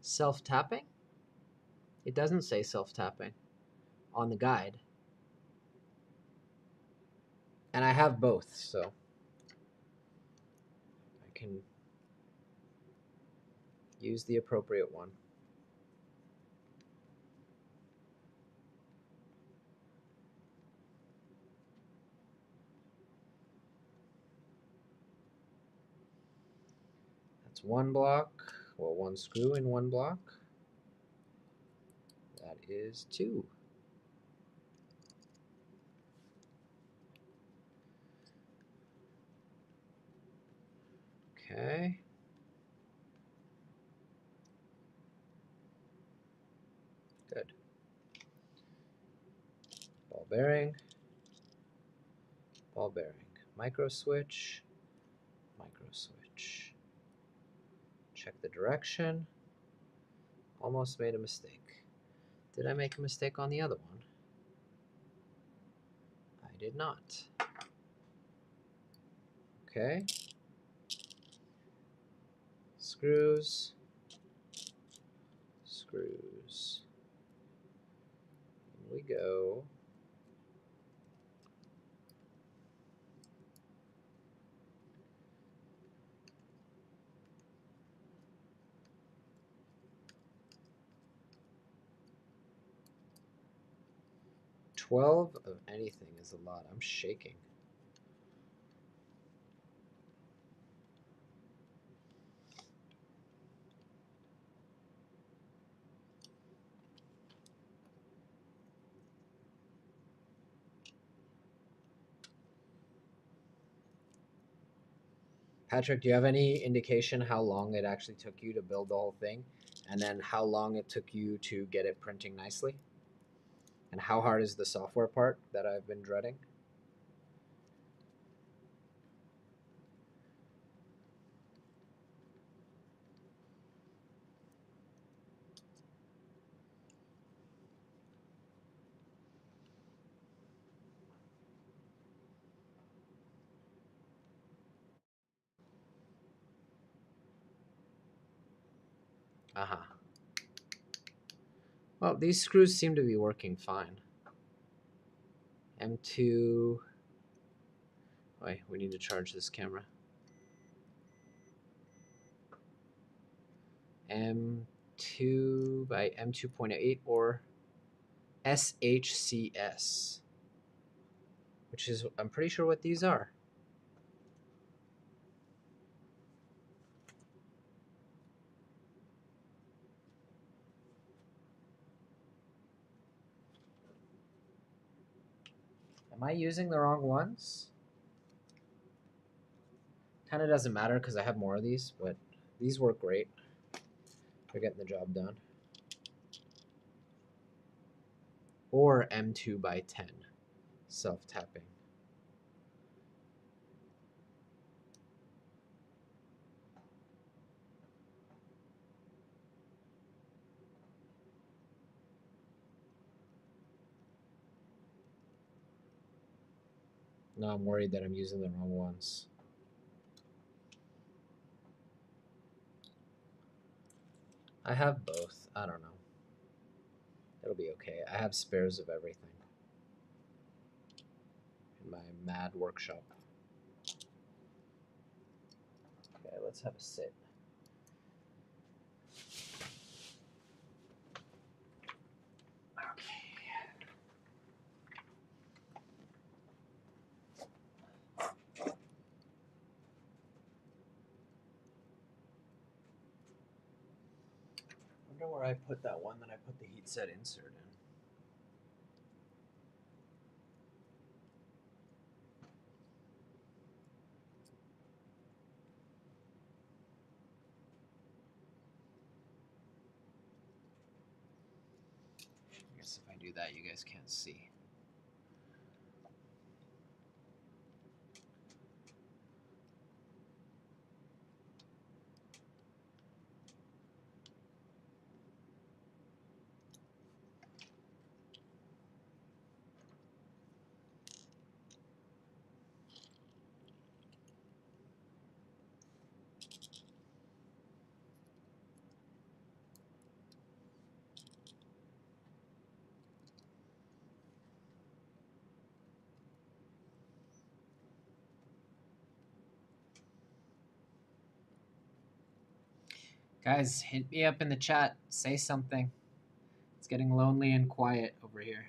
Self-tapping? It doesn't say self-tapping on the guide. And I have both, so I can use the appropriate one. That's one block, well, one screw in one block. That is 2. Okay. Good. Ball bearing. Ball bearing. Micro switch. Micro switch. Check the direction. Almost made a mistake. Did I make a mistake on the other one? I did not. Okay. Screws. Screws. Here we go. $12 of anything is a lot. I'm shaking. Patrick, do you have any indication how long it actually took you to build the whole thing? And then how long it took you to get it printing nicely? And how hard is the software part that I've been dreading? Uh-huh. Well, these screws seem to be working fine. M2. Wait, we need to charge this camera. M2 by M2.8 or SHCS, which is, I'm pretty sure what these are. Am I using the wrong ones? Kind of doesn't matter because I have more of these, but these work great for getting the job done. Or M2 by 10, self-tapping. No, I'm worried that I'm using the wrong ones. I have both. I don't know. It'll be okay. I have spares of everything in my mad workshop. Okay, let's have a sit. I wonder where I put that one that I put the heat set insert in. I guess if I do that, you guys can't see. Guys, hit me up in the chat. Say something. It's getting lonely and quiet over here.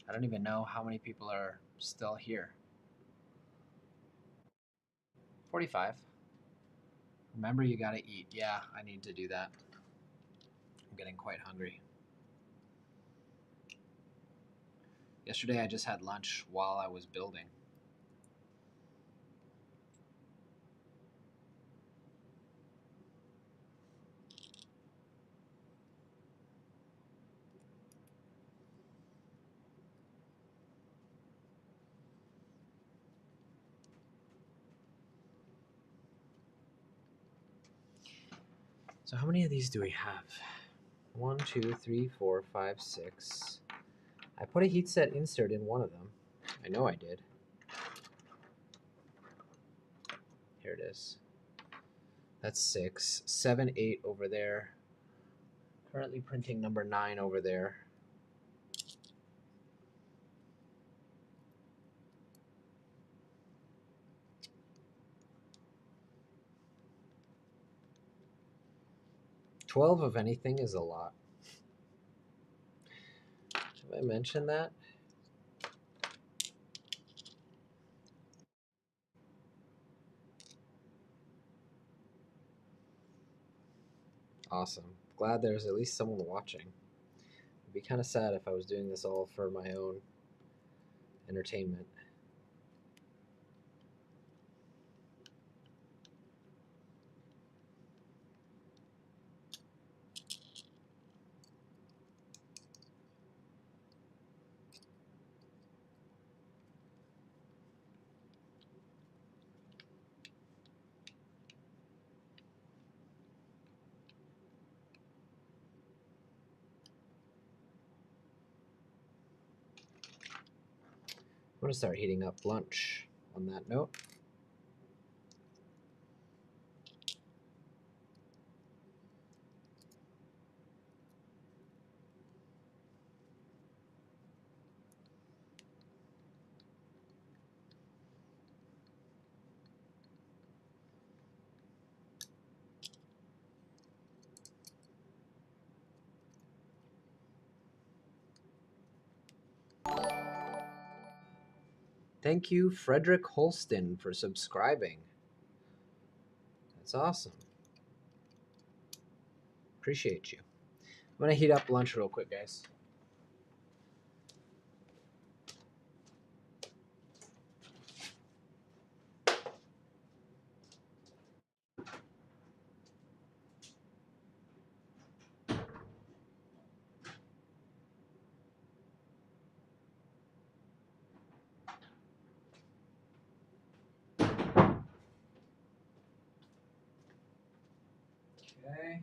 I don't even know how many people are still here. 45. Remember, you gotta eat. Yeah, I need to do that. I'm getting quite hungry. Yesterday, I just had lunch while I was building. So how many of these do we have? 1, 2, 3, 4, 5, 6. I put a heat set insert in one of them. I know I did. Here it is. That's 6. 7, 8 over there. Currently printing number 9 over there. $12 of anything is a lot. Have I mentioned that? Awesome. Glad there's at least someone watching. It'd be kind of sad if I was doing this all for my own entertainment. I'm going to start heating up lunch on that note. Thank you, Frederick Holston, for subscribing. That's awesome. Appreciate you. I'm going to heat up lunch real quick, guys. Okay.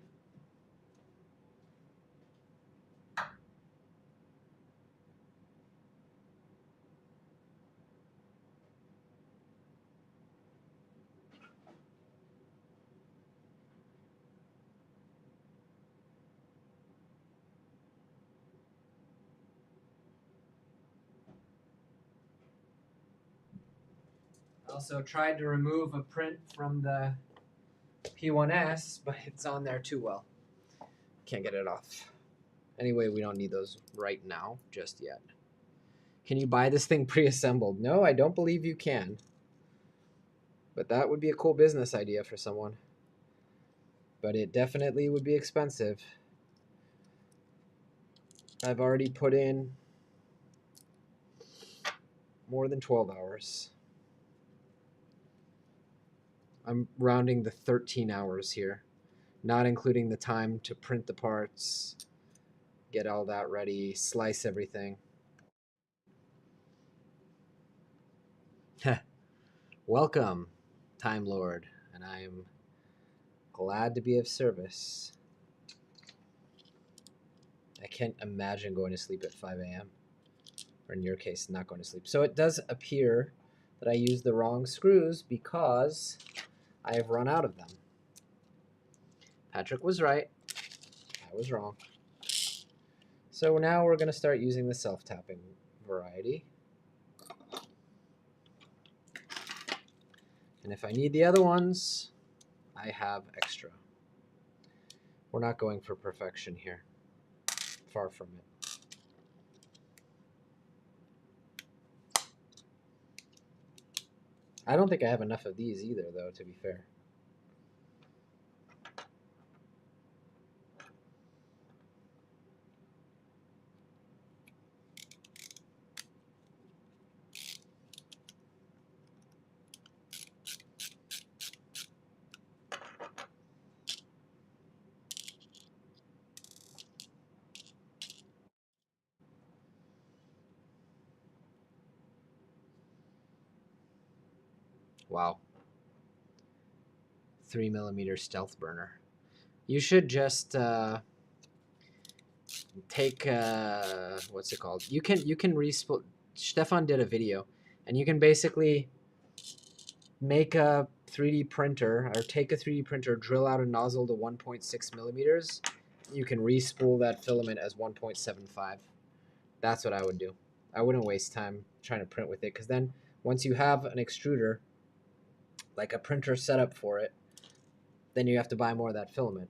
Also tried to remove a print from the P1S, but it's on there too well. Can't get it off. Anyway, we don't need those right now, just yet. Can you buy this thing pre-assembled? No, I don't believe you can. But that would be a cool business idea for someone. But it definitely would be expensive. I've already put in more than 12 hours. I'm rounding the 13 hours here, not including the time to print the parts, get all that ready, slice everything. Welcome, Time Lord, and I am glad to be of service. I can't imagine going to sleep at 5 a.m. Or in your case, not going to sleep. So it does appear that I used the wrong screws because I have run out of them. Patrick was right. I was wrong. So now we're going to start using the self-tapping variety. And if I need the other ones, I have extra. We're not going for perfection here. Far from it. I don't think I have enough of these either, though, to be fair. Wow. 3mm stealth burner. You should just take what's it called? You can respool. Stefan did a video, and you can basically make a 3D printer or take a 3D printer, drill out a nozzle to 1.6mm. You can respool that filament as 1.75. That's what I would do. I wouldn't waste time trying to print with it, because then once you have an extruder, like a printer setup for it, then you have to buy more of that filament.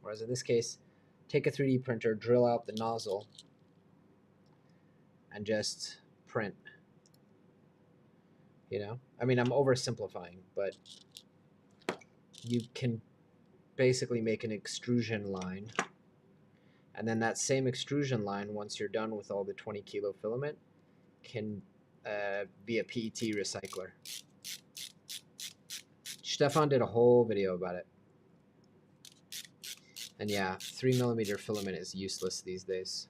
Whereas in this case, take a 3D printer, drill out the nozzle, and just print. You know? I mean, I'm oversimplifying, but you can basically make an extrusion line. And then that same extrusion line, once you're done with all the 20 kilo filament, can be a PET recycler. Stefan did a whole video about it. And yeah, 3mm filament is useless these days.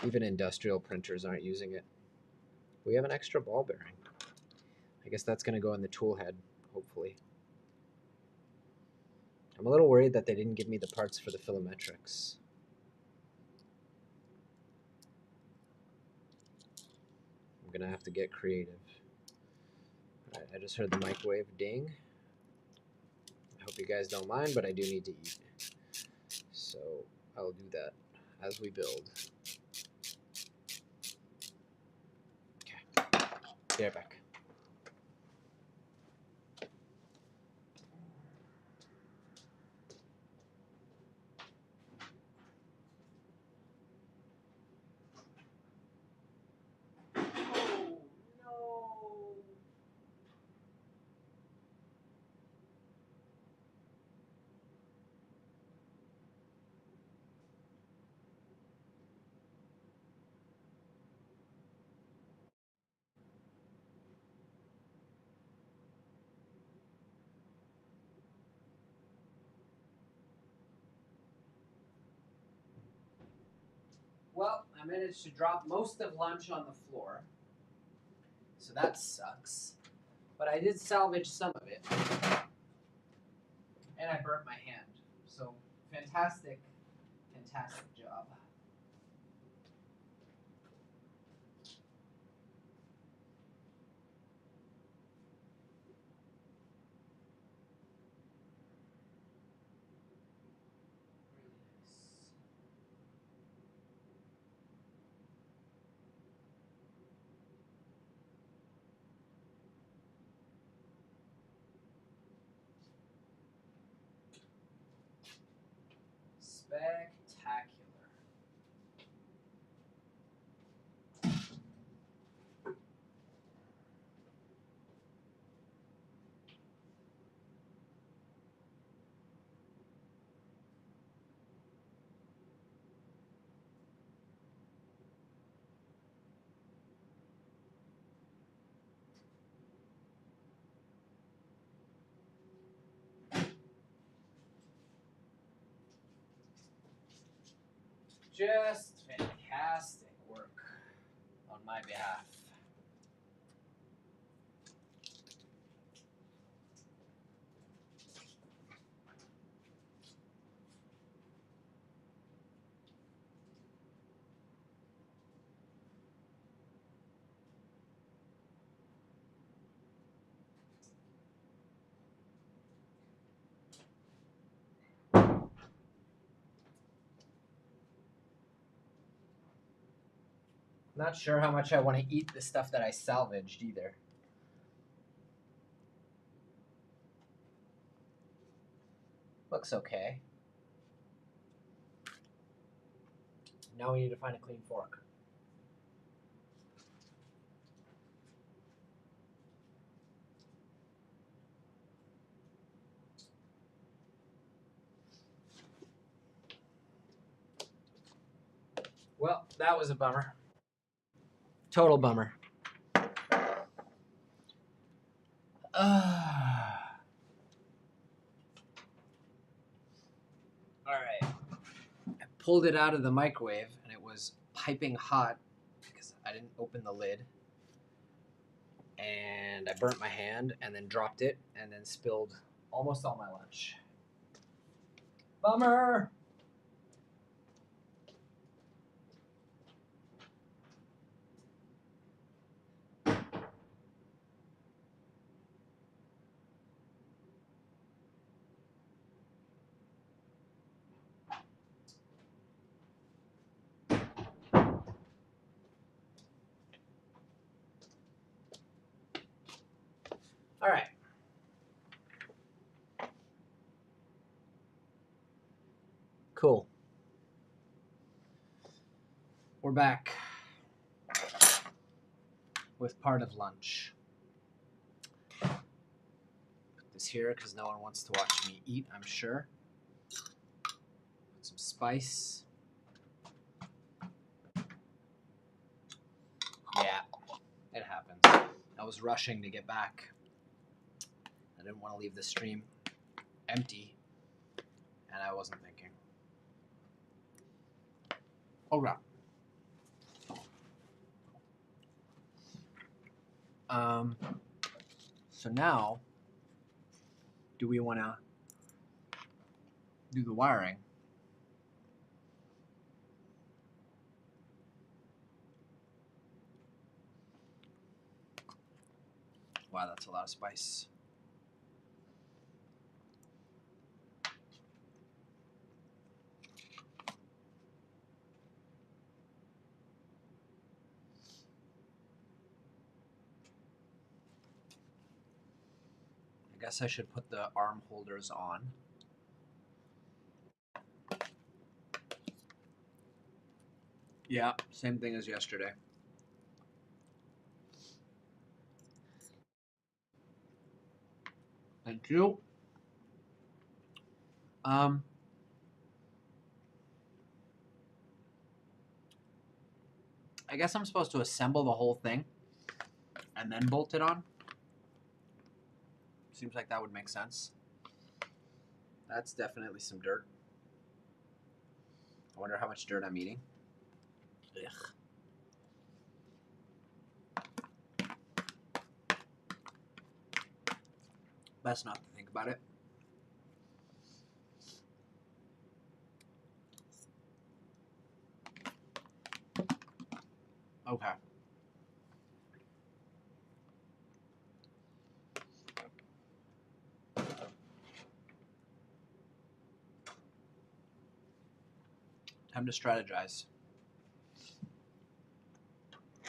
Even industrial printers aren't using it. We have an extra ball bearing. I guess that's going to go in the tool head, hopefully. I'm a little worried that they didn't give me the parts for the filametrics. I'm going to have to get creative. All right, I just heard the microwave ding. I hope you guys don't mind, but I do need to eat. So I'll do that as we build. Okay, be right back. Well, I managed to drop most of lunch on the floor, so that sucks. But I did salvage some of it. And I burnt my hand. So fantastic, fantastic job. Spectacular. Just fantastic work on my behalf. Not sure how much I want to eat the stuff that I salvaged either. Looks okay. Now we need to find a clean fork. Well, that was a bummer. Total bummer. All right. I pulled it out of the microwave and it was piping hot because I didn't open the lid. And I burnt my hand and then dropped it and then spilled almost all my lunch. Bummer! All right. Cool. We're back with part of lunch. Put this here because no one wants to watch me eat, I'm sure. Put some spice. Yeah, it happens. I was rushing to get back. I didn't want to leave the stream empty, and I wasn't thinking. All right. So now, do we want to do the wiring? Wow, that's a lot of spice. I guess I should put the arm holders on. Yeah, same thing as yesterday. Thank you. I guess I'm supposed to assemble the whole thing and then bolt it on. Seems like that would make sense. That's definitely some dirt. I wonder how much dirt I'm eating. Ugh. Best not to think about it. Okay. Time to strategize.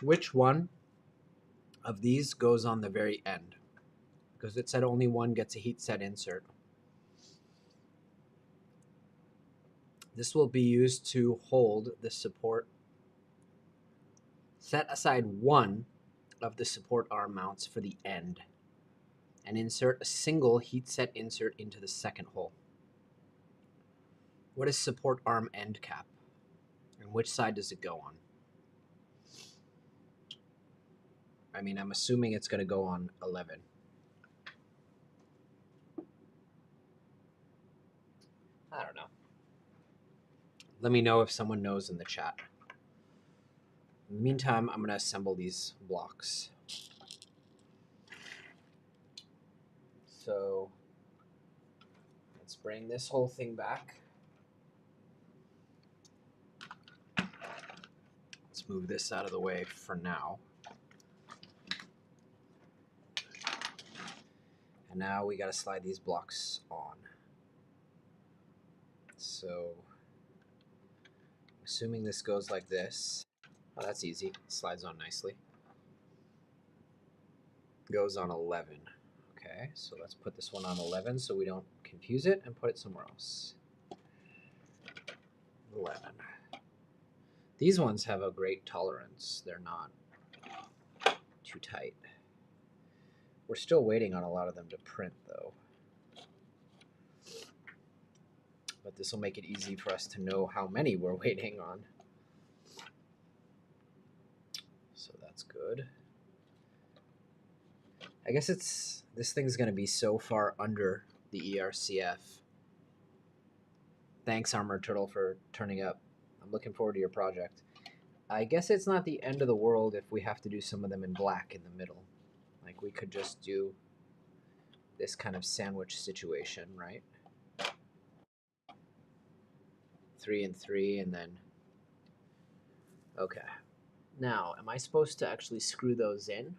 Which one of these goes on the very end? Because it said only one gets a heat set insert. This will be used to hold the support. Set aside one of the support arm mounts for the end and insert a single heat set insert into the second hole. What is support arm end cap? And which side does it go on? I mean, I'm assuming it's going to go on 11. I don't know. Let me know if someone knows in the chat. In the meantime, I'm going to assemble these blocks. So let's bring this whole thing back. Let's move this out of the way for now. And now we got to slide these blocks on. So assuming this goes like this. Oh, that's easy. Slides on nicely. Goes on 11. Okay, so let's put this one on 11 so we don't confuse it and put it somewhere else. 11. These ones have a great tolerance. They're not too tight. We're still waiting on a lot of them to print though. But this will make it easy for us to know how many we're waiting on. So that's good. I guess this thing's going to be so far under the ERCF. Thanks, Armored Turtle, for turning up. I'm looking forward to your project. I guess it's not the end of the world if we have to do some of them in black in the middle. Like we could just do this kind of sandwich situation, right? 3 and 3 and then... Okay. Now, am I supposed to actually screw those in?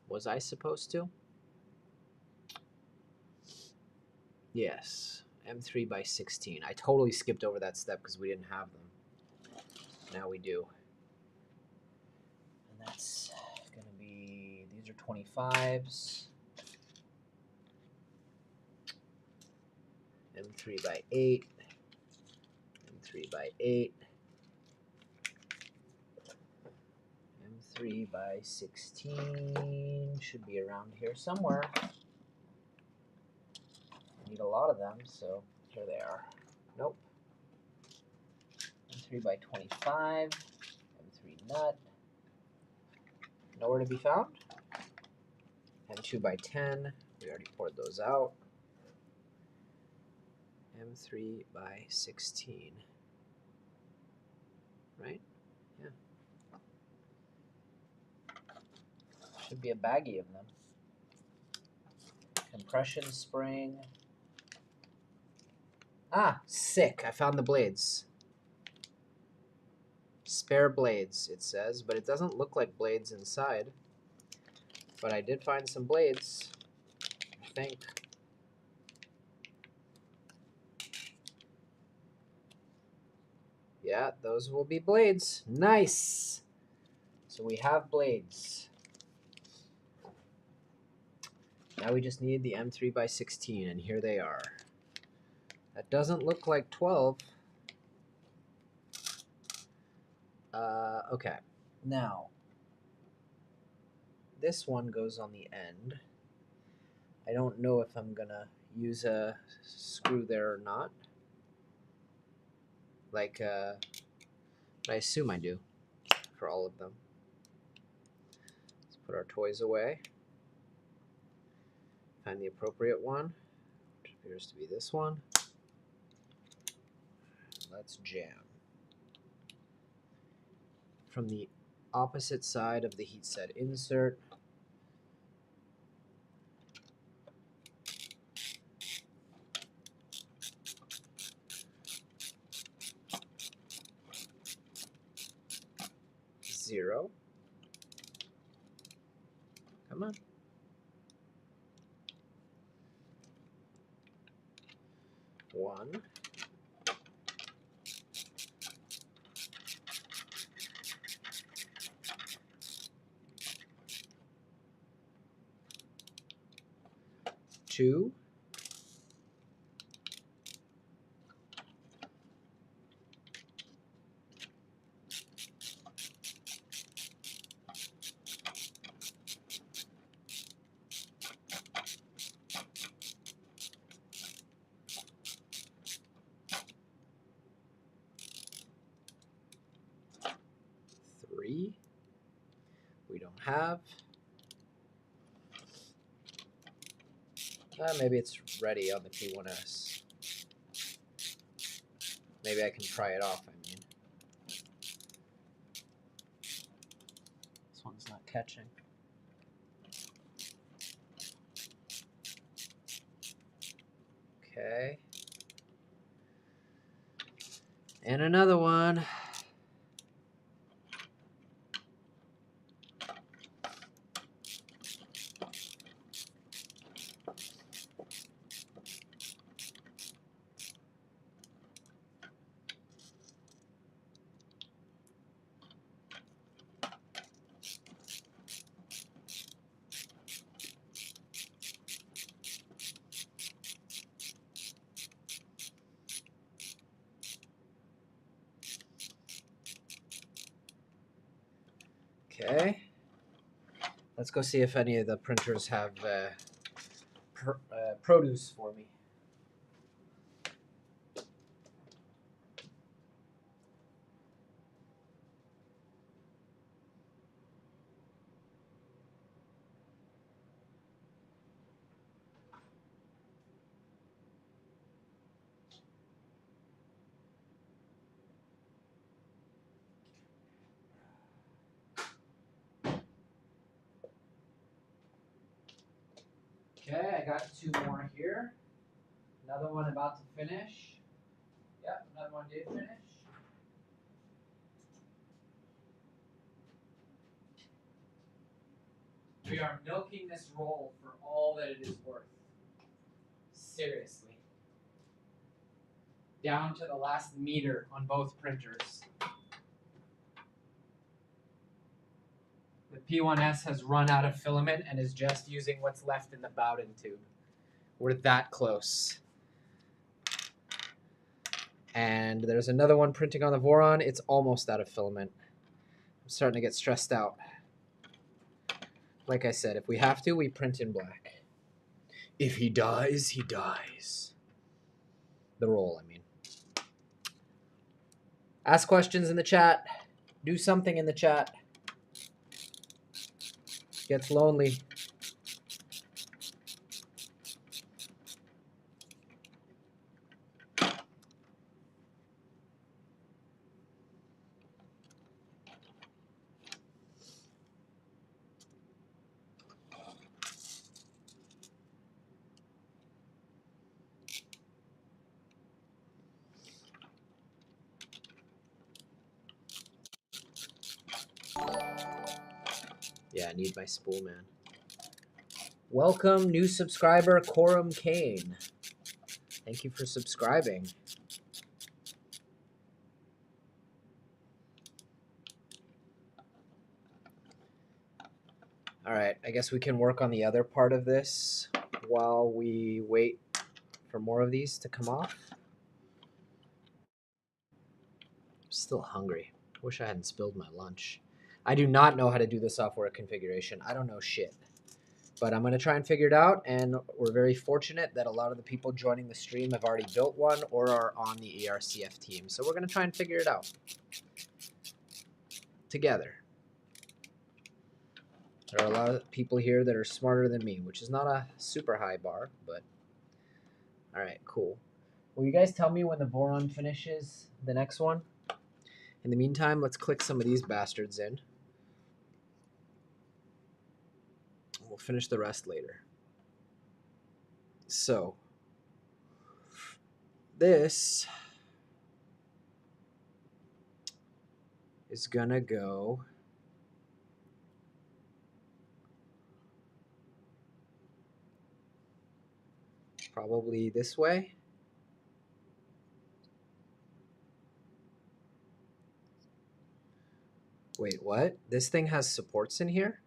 Was I supposed to? Yes. M3 by 16. I totally skipped over that step because we didn't have them. Now we do. And that's going to be... These are 25s. M3 by 8. M3 by 8. M3 by 16 should be around here somewhere. I need a lot of them, so here they are. Nope. M3 by 25. M3 nut. Nowhere to be found. M2 by 10. We already poured those out. M3 by 16. Right? Yeah. Should be a baggie of them. Compression spring. Ah, sick. I found the blades. Spare blades, it says, but it doesn't look like blades inside. But I did find some blades, I think. Yeah, those will be blades. Nice! So we have blades. Now we just need the M3 by 16, and here they are. That doesn't look like 12. Okay. Now, this one goes on the end. I don't know if I'm gonna use a screw there or not. Like, but I assume I do for all of them. Let's put our toys away. Find the appropriate one, which appears to be this one. Let's jam. From the opposite side of the heat set insert, 0. Come on. 1. 2. 3. We don't have. Maybe it's ready on the P1S. Maybe I can pry it off, I mean. This one's not catching. Okay. And another one. Okay. Let's go see if any of the printers have produce for me. Okay, I got 2 more here. Another one about to finish. Yep, another one did finish. We are milking this roll for all that it is worth. Seriously. Down to the last meter on both printers. The P1S has run out of filament and is just using what's left in the Bowden tube. We're that close. And there's another one printing on the Voron. It's almost out of filament. I'm starting to get stressed out. Like I said, if we have to, we print in black. If he dies, he dies. The roll, I mean. Ask questions in the chat. Do something in the chat. Gets lonely. Yeah, I need my spool, man. Welcome, new subscriber, Corum Kane. Thank you for subscribing. All right, I guess we can work on the other part of this while we wait for more of these to come off. I'm still hungry. Wish I hadn't spilled my lunch. I do not know how to do the software configuration. I don't know shit. But I'm going to try and figure it out, and we're very fortunate that a lot of the people joining the stream have already built one or are on the ERCF team. So we're going to try and figure it out together. There are a lot of people here that are smarter than me, which is not a super high bar, but all right, cool. Will you guys tell me when the Voron finishes the next one? In the meantime, let's click some of these bastards in. We'll finish the rest later. So, this is gonna go Probably this way. Wait, what? This thing has supports in here?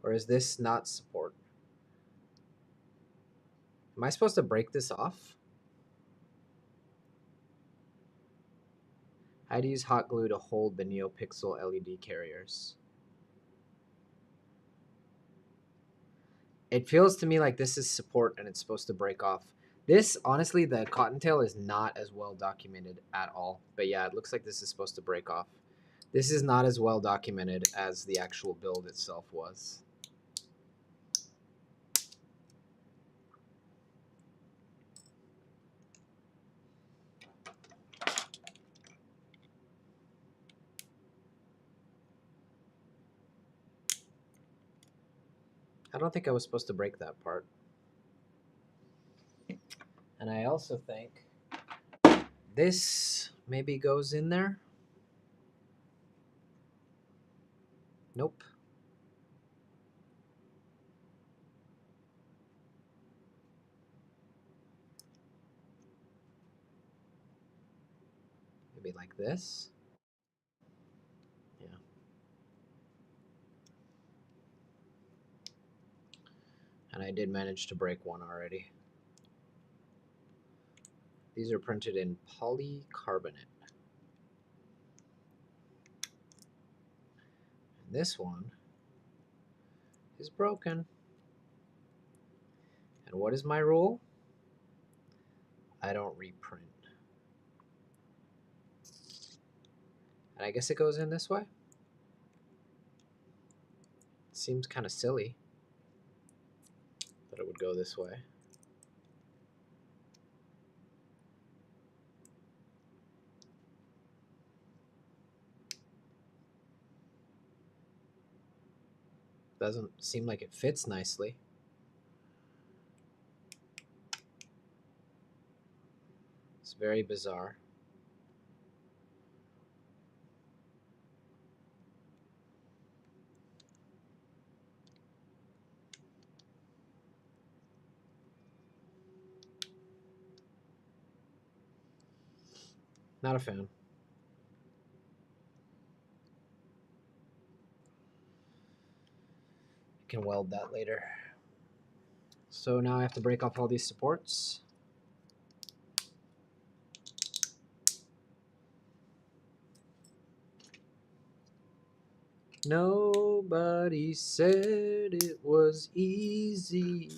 Or is this not support? Am I supposed to break this off? How to use hot glue to hold the NeoPixel LED carriers. It feels to me like this is support and it's supposed to break off. This, honestly, the cottontail is not as well documented at all. But yeah, it looks like this is supposed to break off. This is not as well documented as the actual build itself was. I don't think I was supposed to break that part. And I also think this maybe goes in there. Nope. Maybe like this. Yeah. And I did manage to break one already. These are printed in polycarbonate. And this one is broken. And what is my rule? I don't reprint. And I guess it goes in this way. Seems kind of silly that it would go this way. Doesn't seem like it fits nicely. It's very bizarre. Not a fan. I can weld that later. So now I have to break off all these supports. Nobody said it was easy.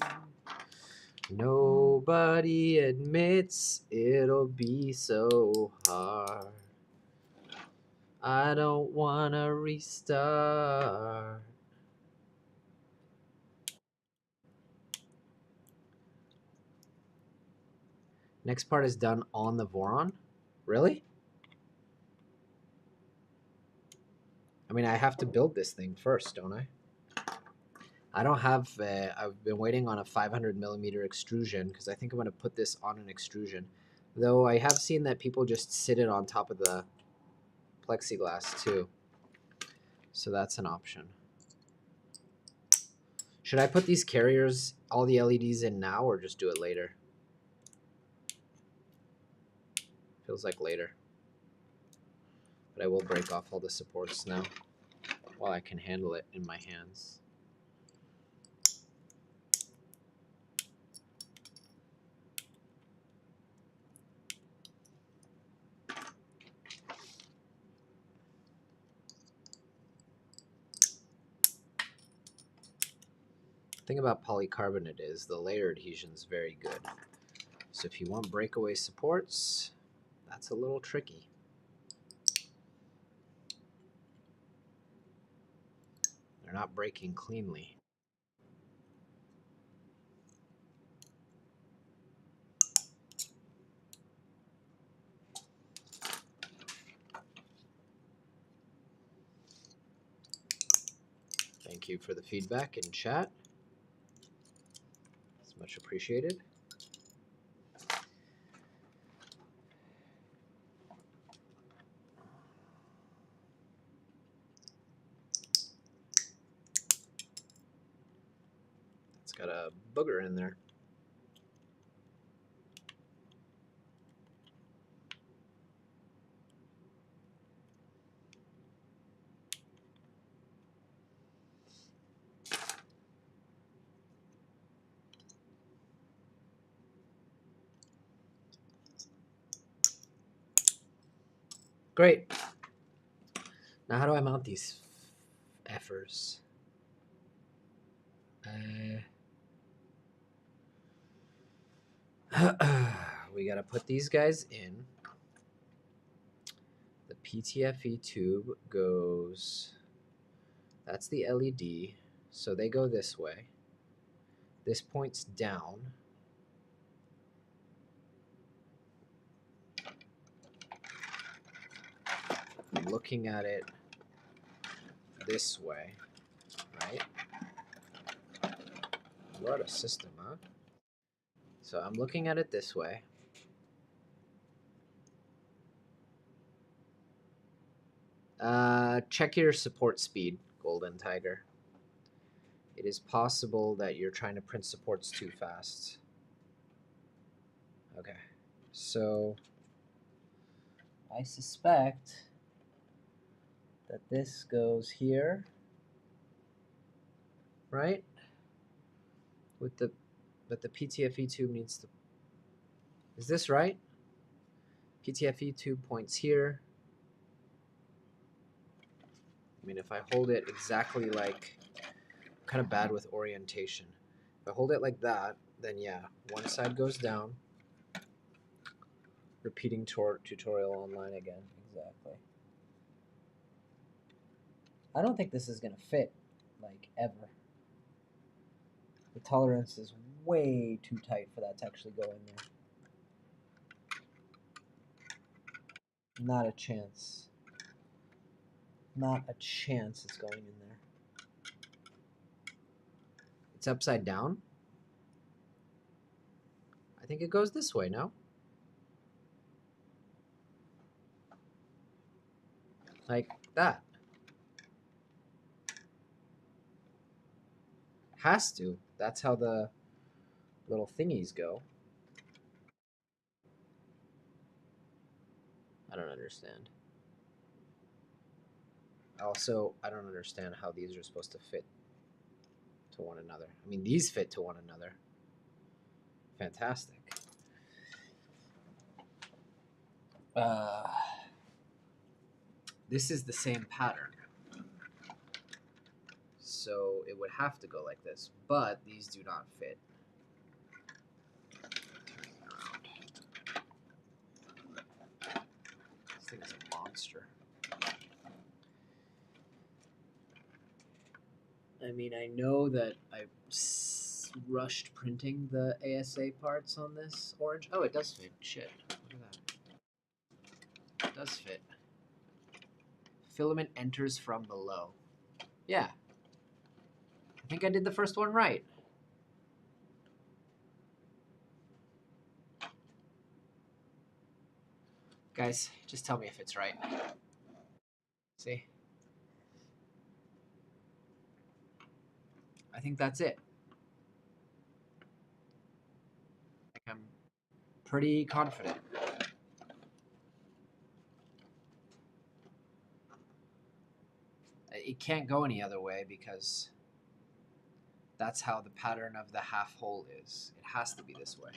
Nobody admits it'll be so hard. I don't wanna restart. Next part is done on the Voron? Really? I mean, I have to build this thing first, don't I? I don't have, I've been waiting on a 500mm extrusion because I think I'm going to put this on an extrusion. Though I have seen that people just sit it on top of the plexiglass too. So that's an option. Should I put these carriers, all the LEDs in now, or just do it later? Feels like later. But I will break off all the supports now while I can handle it in my hands. The thing about polycarbonate is the layer adhesion is very good. So if you want breakaway supports, that's a little tricky. They're not breaking cleanly. Thank you for the feedback in chat. It's much appreciated. That's Got a booger in there. Great. Now how do I mount these effers? We gotta put these guys in. The PTFE tube goes, that's the LED, so they go this way. This points down. I'm looking at it this way, right? What a system, huh? So I'm looking at it this way. Check your support speed, Golden Tiger. It is possible that you're trying to print supports too fast. Okay, so I suspect that this goes here, right? But the PTFE tube needs to, is this right? PTFE tube points here. I mean, if I hold it exactly like, I'm kind of bad with orientation. If I hold it like that, then yeah, one side goes down. Repeating tutorial online again, exactly. I don't think this is gonna fit, like, ever. The tolerance is way too tight for that to actually go in there. Not a chance. Not a chance it's going in there. It's upside down. I think it goes this way, no? Like that. Has to. That's how the little thingies go. I don't understand. Also, I don't understand how these are supposed to fit to one another. I mean, these fit to one another. Fantastic. This is the same pattern. So it would have to go like this, but these do not fit. This thing is a monster. I mean, I know that I rushed printing the ASA parts on this orange. Oh, it does fit. Shit. Look at that. It does fit. Filament enters from below. Yeah. I think I did the first one right. Guys, just tell me if it's right. See? I think that's it. I'm pretty confident. It can't go any other way because that's how the pattern of the half hole is. It has to be this way.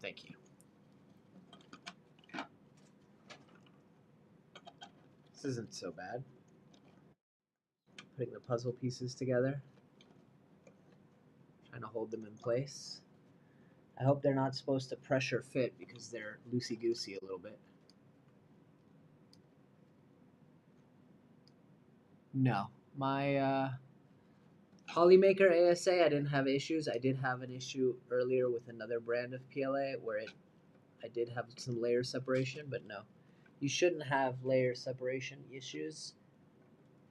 Thank you. This isn't so bad. Putting the puzzle pieces together. Trying to hold them in place. I hope they're not supposed to pressure fit because they're loosey-goosey a little bit. No. My Polymaker ASA, I didn't have issues. I did have an issue earlier with another brand of PLA where I did have some layer separation, but no. You shouldn't have layer separation issues.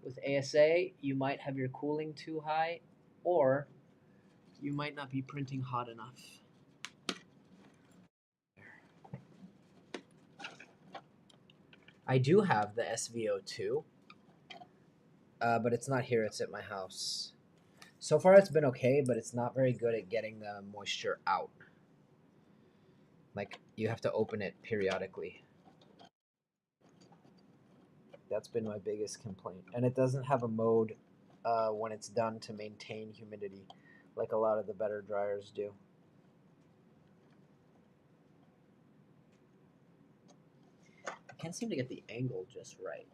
With ASA, you might have your cooling too high, or You might not be printing hot enough. I do have the SVO2, but it's not here, it's at my house. So far it's been okay, but it's not very good at getting the moisture out. Like, you have to open it periodically. That's been my biggest complaint. And it doesn't have a mode when it's done to maintain humidity, like a lot of the better dryers do. I can't seem to get the angle just right.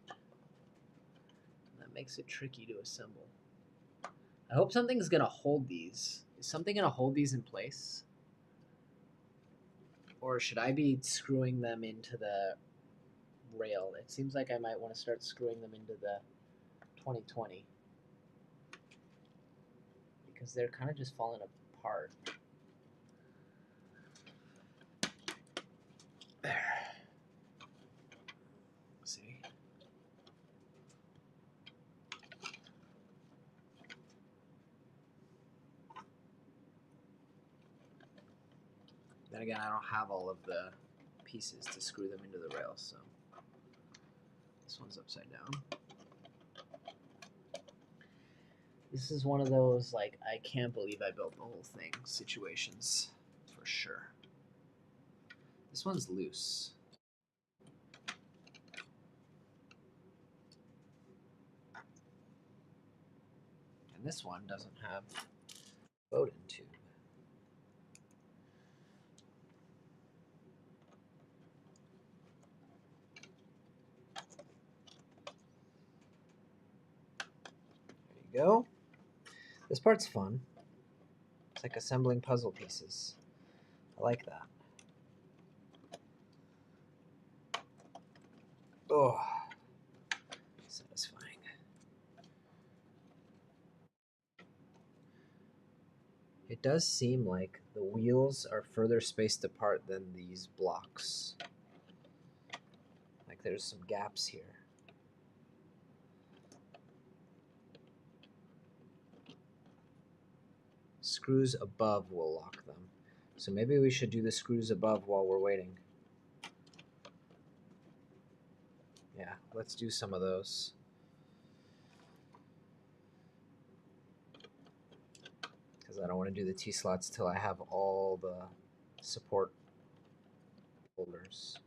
That makes it tricky to assemble. I hope something's gonna hold these. Is something gonna hold these in place? Or should I be screwing them into the rail? It seems like I might want to start screwing them into the 2020. Because they're kind of just falling apart. There. See? Then again, I don't have all of the pieces to screw them into the rail, so this one's upside down. This is one of those, like, I can't believe I built the whole thing situations, for sure. This one's loose. And this one doesn't have Bowden tube. There you go. This part's fun. It's like assembling puzzle pieces. I like that. Oh, satisfying. It does seem like the wheels are further spaced apart than these blocks. Like there's some gaps here. Screws above will lock them. So maybe we should do the screws above while we're waiting. Yeah, let's do some of those. Because I don't want to do the T-slots till I have all the support holders.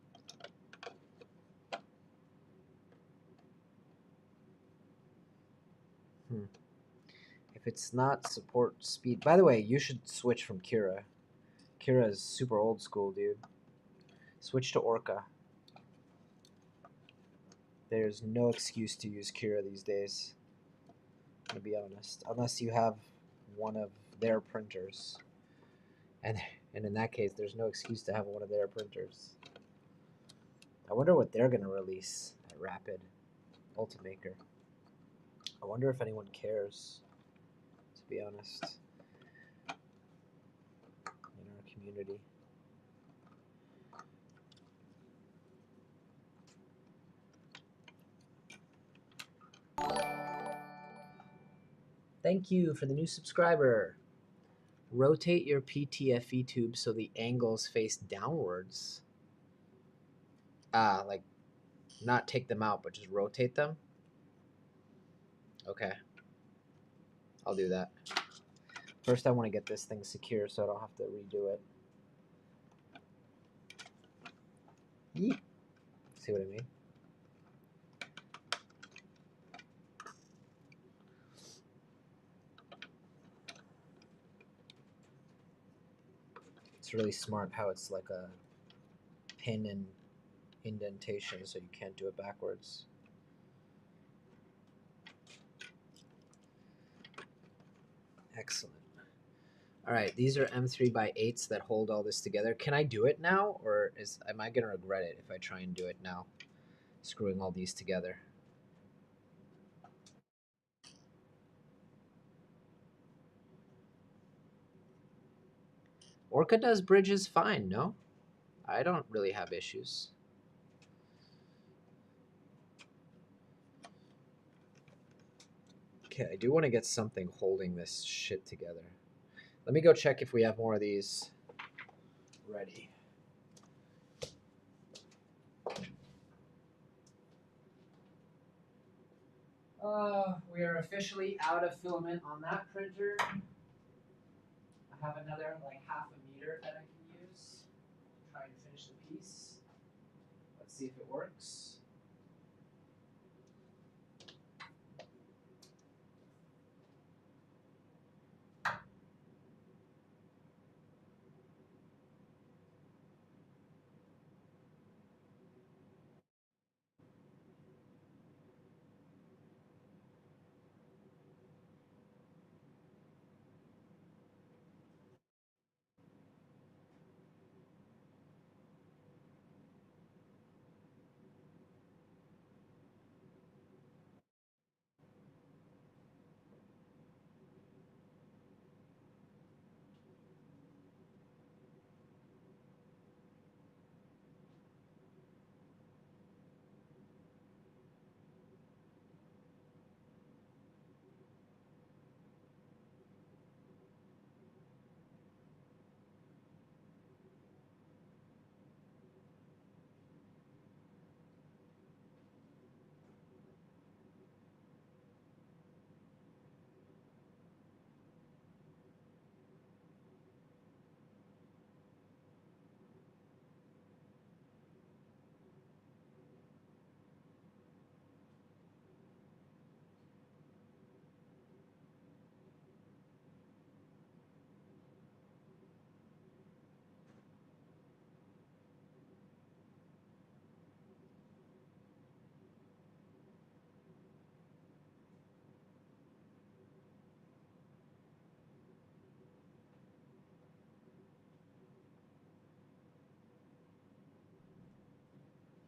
If it's not support speed... By the way, you should switch from Kira. Kira is super old school, dude. Switch to Orca. There's no excuse to use Kira these days, to be honest. Unless you have one of their printers. And in that case, there's no excuse to have one of their printers. I wonder what they're going to release at Rapid Ultimaker. I wonder if anyone cares, to be honest, in our community. Thank you for the new subscriber. Rotate your PTFE tube so the angles face downwards. Like not take them out, but just rotate them. Okay. I'll do that. First, I want to get this thing secure so I don't have to redo it. Yeet. See what I mean? It's really smart how it's like a pin and indentation so you can't do it backwards. Excellent. All right, these are M3x8s that hold all this together. Can I do it now, or am I going to regret it if I try and do it now, screwing all these together? Orca does bridges fine, no? I don't really have issues. Okay, I do want to get something holding this shit together. Let me go check if we have more of these ready. We are officially out of filament on that printer. I have another like ½ meter that I can use to try and finish the piece. Let's see if it works.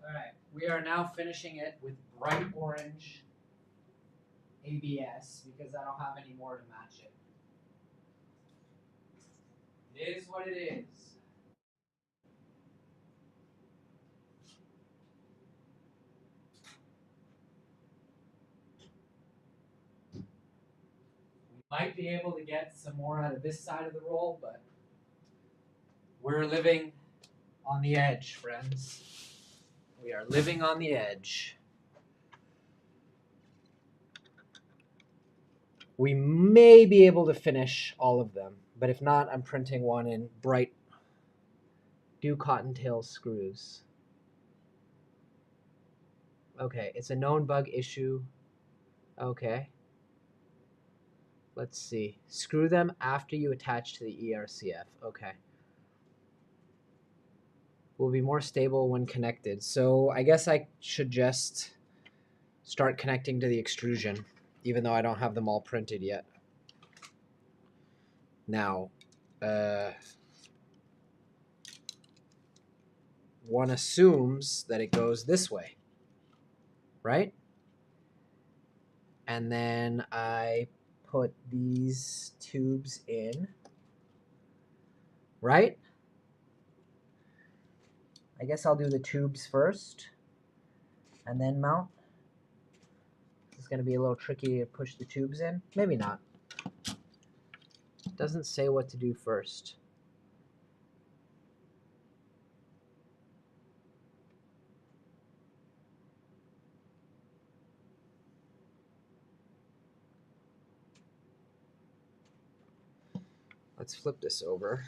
All right, we are now finishing it with bright orange ABS because I don't have any more to match it. It is what it is. We might be able to get some more out of this side of the roll, but we're living on the edge, friends. We are living on the edge. We may be able to finish all of them, but if not, I'm printing one in bright dew cottontail screws. Okay, it's a known bug issue. Okay. Let's see. Screw them after you attach to the ERCF. Okay. Will be more stable when connected. So I guess I should just start connecting to the extrusion, even though I don't have them all printed yet. Now, one assumes that it goes this way, right? And then I put these tubes in, right? I guess I'll do the tubes first and then mount. It's going to be a little tricky to push the tubes in. Maybe not. It doesn't say what to do first. Let's flip this over.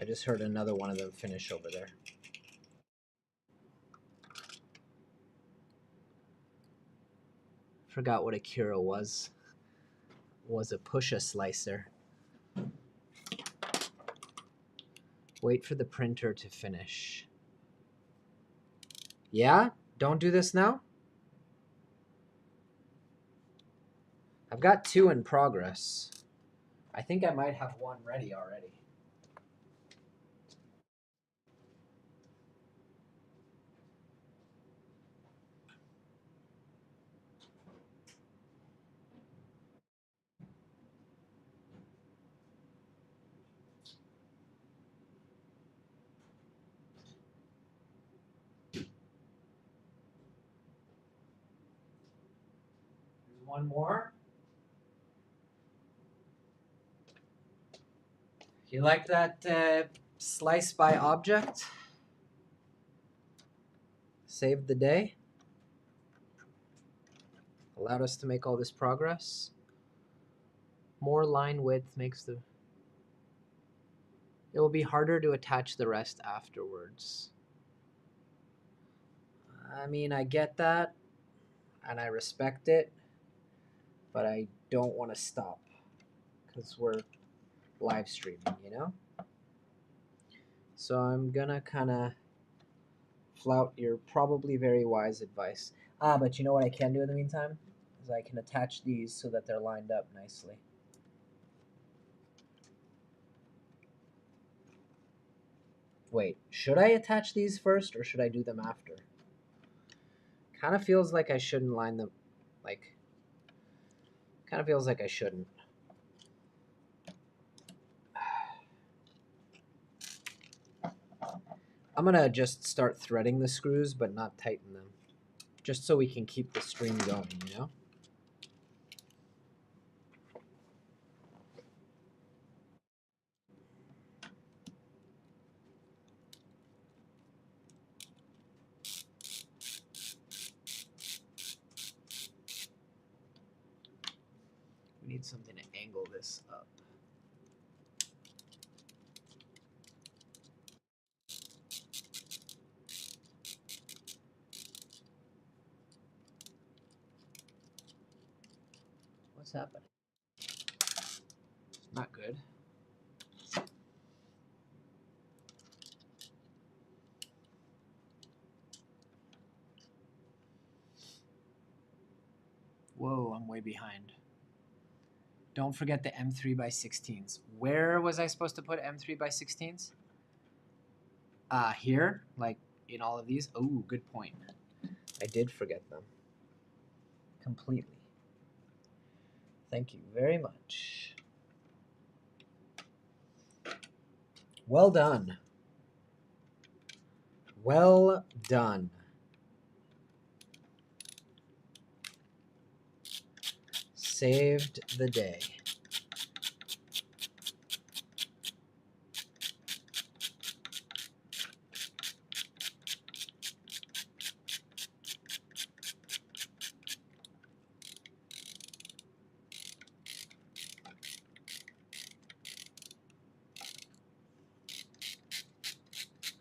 I just heard another one of them finish over there. Forgot what a Cura was. Was a push-a slicer. Wait for the printer to finish. Yeah? Don't do this now? I've got 2 in progress. I think I might have 1 ready already. One more. You like that slice by object? Saved the day. Allowed us to make all this progress. More line width makes the... It will be harder to attach the rest afterwards. I mean, I get that, and I respect it, but I don't want to stop, because we're live streaming, you know? So I'm gonna kind of flout your probably very wise advice. But you know what I can do in the meantime? Is I can attach these so that they're lined up nicely. Wait, should I attach these first or should I do them after? Kind of feels like I shouldn't line them, like, kind of feels like I shouldn't. I'm gonna just start threading the screws but not tighten them, just so we can keep the stream going, you know? We need something to angle this up. What's happening? Not good. Whoa, I'm way behind. Don't forget the M3x16s. Where was I supposed to put M3x16s? Here, like in all of these. Oh, good point. I did forget them completely. Thank you very much. Well done. Well done. Saved the day.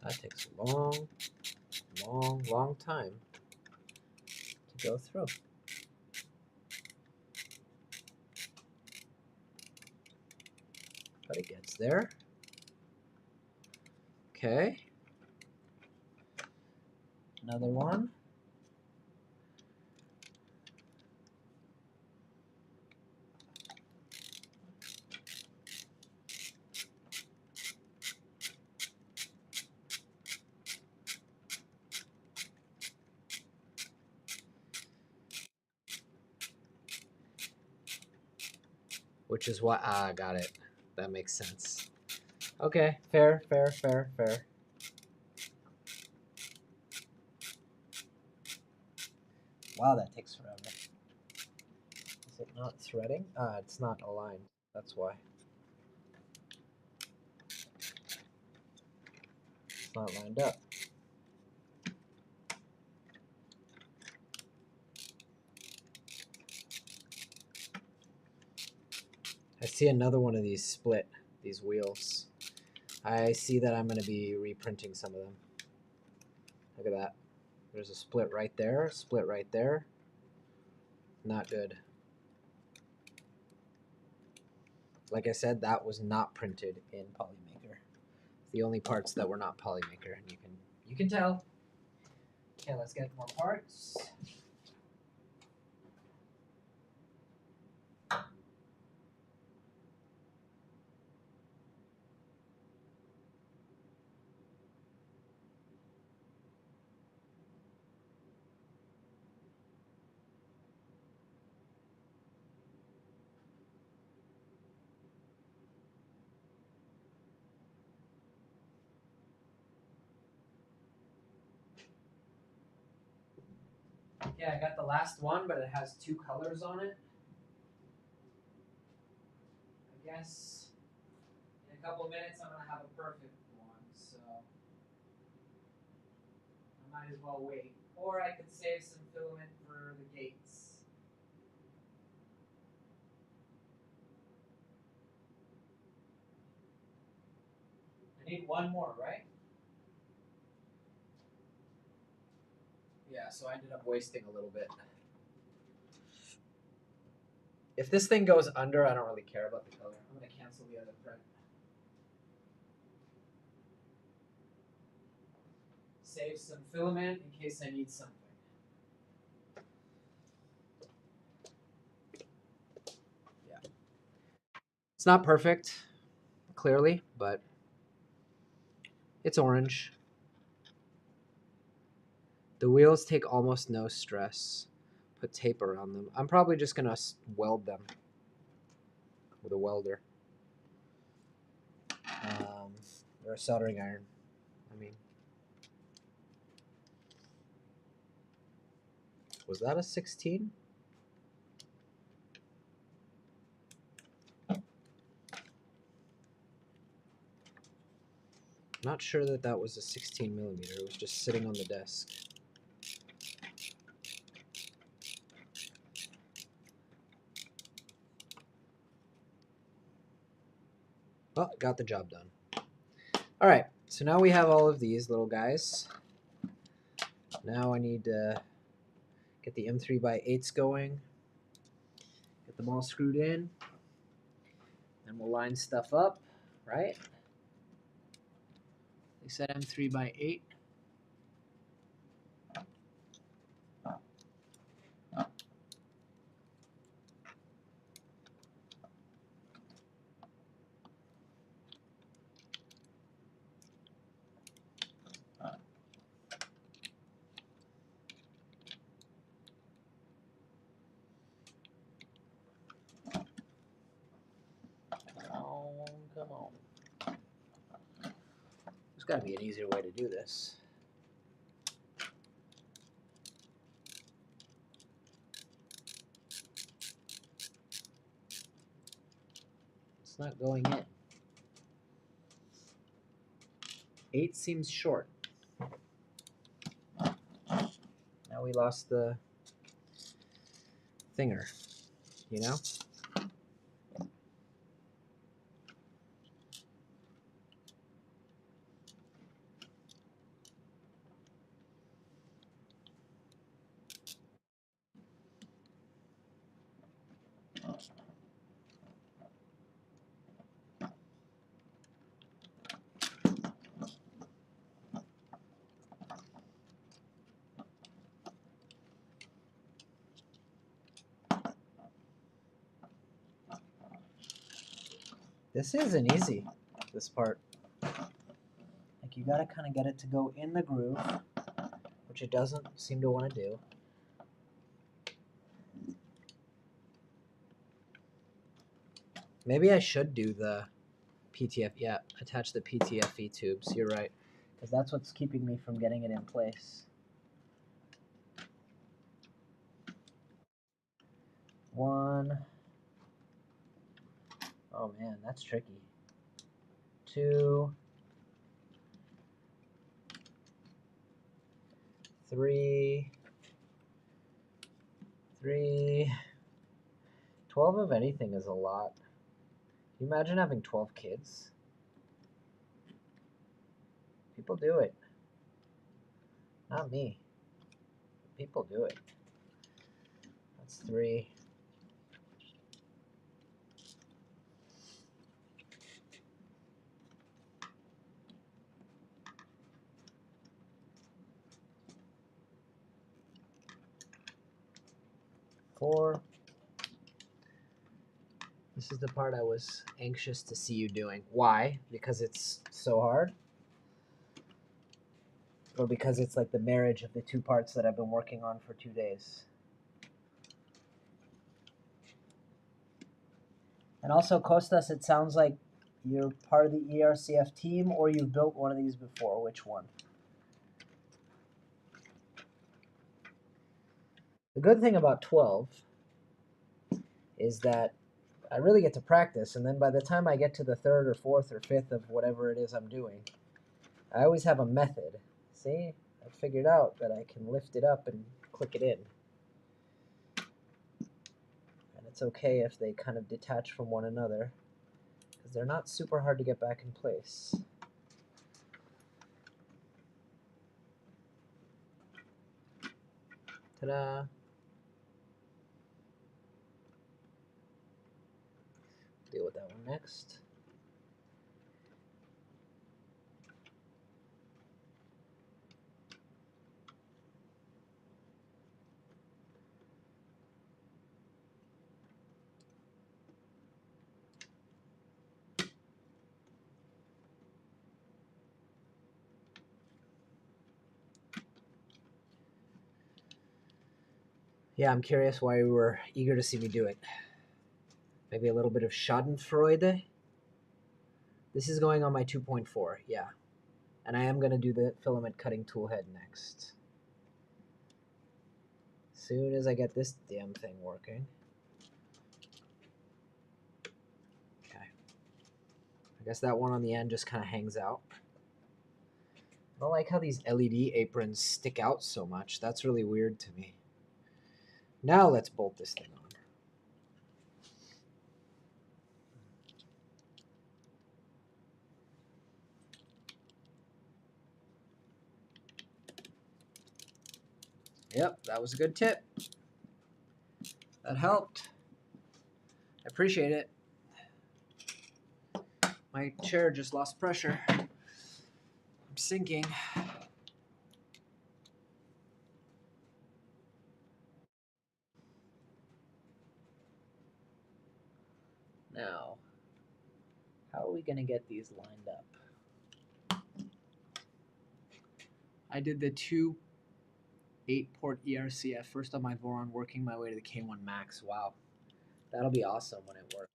That takes a long, long, long time to go through. But it gets there. Okay. Another one. Which is why, got it. That makes sense. Okay, fair, fair, fair, fair. Wow, that takes forever. Is it not threading? It's not aligned. That's why. It's not lined up. I see another one of these split, these wheels. I see that I'm going to be reprinting some of them. Look at that. There's a split right there, split right there. Not good. Like I said, that was not printed in Polymaker. The only parts that were not Polymaker, and you can tell. Okay, let's get more parts. Yeah, I got the last one, but it has two colors on it. guess in a couple minutes I'm going to have a perfect one, so I might as well wait. Or I could save some filament for the gates. I need one more, right? Yeah, so I ended up wasting a little bit. If this thing goes under, I don't really care about the color. I'm going to cancel the other print. Save some filament in case I need something. Yeah. It's not perfect, clearly, but it's orange. The wheels take almost no stress. Put tape around them. I'm probably just going to weld them with a welder. Or a soldering iron. I mean, was that a 16? Not sure that that was a 16 millimeter. It was just sitting on the desk. Oh, got the job done. All right, so now we have all of these little guys. Now I need to get the M3x8s going, get them all screwed in, and we'll line stuff up, right? They said M3x8. Come on. There's got to be an easier way to do this. It's not going in. 8 seems short. Now we lost the thinger, you know? This isn't easy, this part. Like, you gotta kind of get it to go in the groove, which it doesn't seem to want to do. Maybe I should do the PTF, yeah, attach the PTFE tubes, you're right. Because that's what's keeping me from getting it in place. 1. Oh man, that's tricky. 2. 3. 12 of anything is a lot. Can you imagine having 12 kids? People do it. Not me. People do it. That's 3. 4. This is the part I was anxious to see you doing. Why? Because it's so hard? Or because it's like the marriage of the two parts that I've been working on for 2 days? And also, Kostas, it sounds like you're part of the ERCF team or you've built one of these before. Which one? The good thing about 12 is that I really get to practice, and then by the time I get to the third or fourth or fifth of whatever it is I'm doing, I always have a method. See? I figured out that I can lift it up and click it in. And it's okay if they kind of detach from one another, because they're not super hard to get back in place. Ta-da! Deal with that one next. Yeah, I'm curious why you were eager to see me do it. Maybe a little bit of Schadenfreude. This is going on my 2.4, yeah. And I am going to do the filament cutting tool head next. Soon as I get this damn thing working. Okay. I guess that one on the end just kind of hangs out. I don't like how these LED aprons stick out so much. That's really weird to me. Now let's bolt this thing on. Yep, that was a good tip. That helped. I appreciate it. My chair just lost pressure. I'm sinking. Now, how are we going to get these lined up? I did the two 8-port ERCF first on my Voron, working my way to the K1 Max. Wow, that'll be awesome when it works.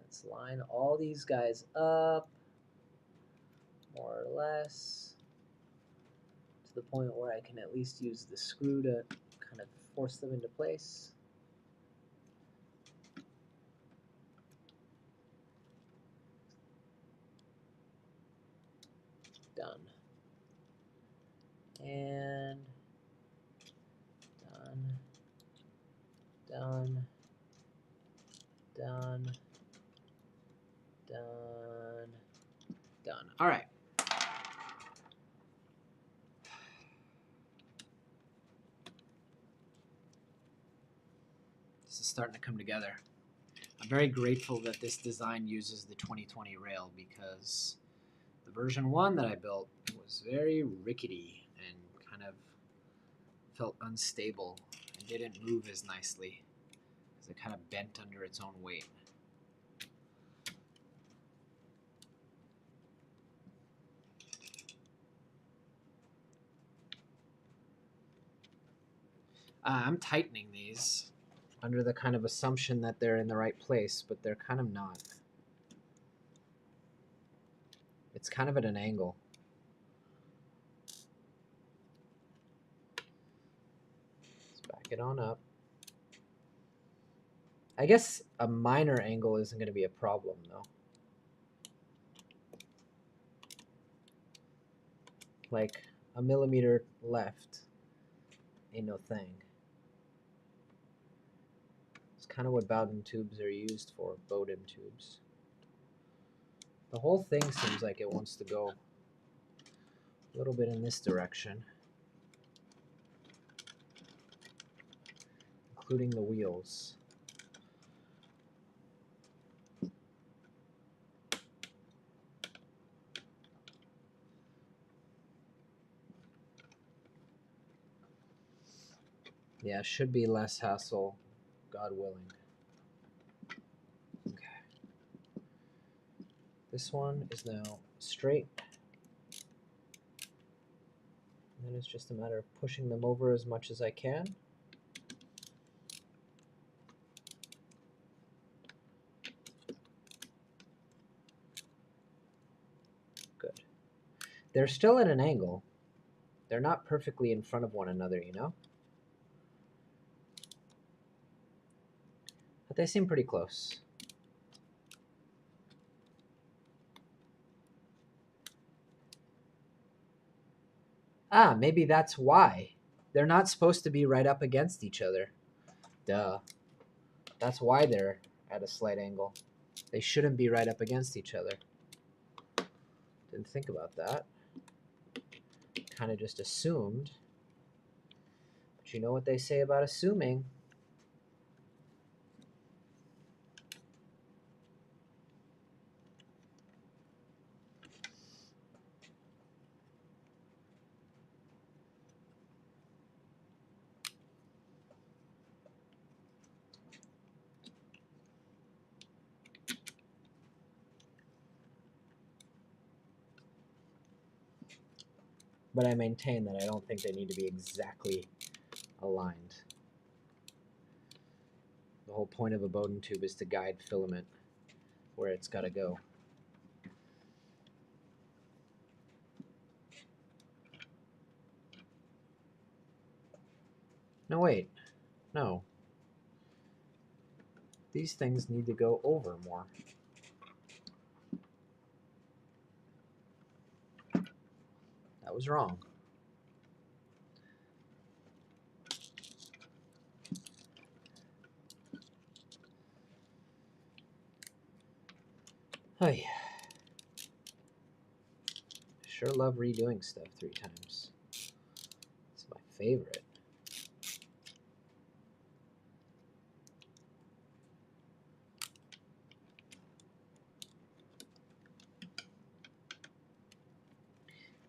Let's line all these guys up, more or less, to the point where I can at least use the screw to kind of force them into place. Done. And done. Done. Done. Done. Done. All right. This is starting to come together. I'm very grateful that this design uses the 2020 rail, because the version 1 that I built was very rickety and kind of felt unstable and didn't move as nicely because it kind of bent under its own weight. I'm tightening these under the kind of assumption that they're in the right place, but they're kind of not. It's kind of at an angle. Let's back it on up. I guess a minor angle isn't going to be a problem, though. Like a millimeter left ain't no thing. It's kind of what Bowden tubes are used for, Bowden tubes. The whole thing seems like it wants to go a little bit in this direction, including the wheels. Yeah, should be less hassle, God willing. Okay. This one is now straight. And then it's just a matter of pushing them over as much as I can. Good. They're still at an angle. They're not perfectly in front of one another, you know? But they seem pretty close. Ah, maybe that's why. They're not supposed to be right up against each other. Duh. That's why they're at a slight angle. They shouldn't be right up against each other. Didn't think about that. Kind of just assumed. But you know what they say about assuming. But I maintain that I don't think they need to be exactly aligned. The whole point of a Bowden tube is to guide filament where it's got to go. No, wait. No. These things need to go over more. That was wrong. Hey. Sure love redoing stuff 3 times. It's my favorite.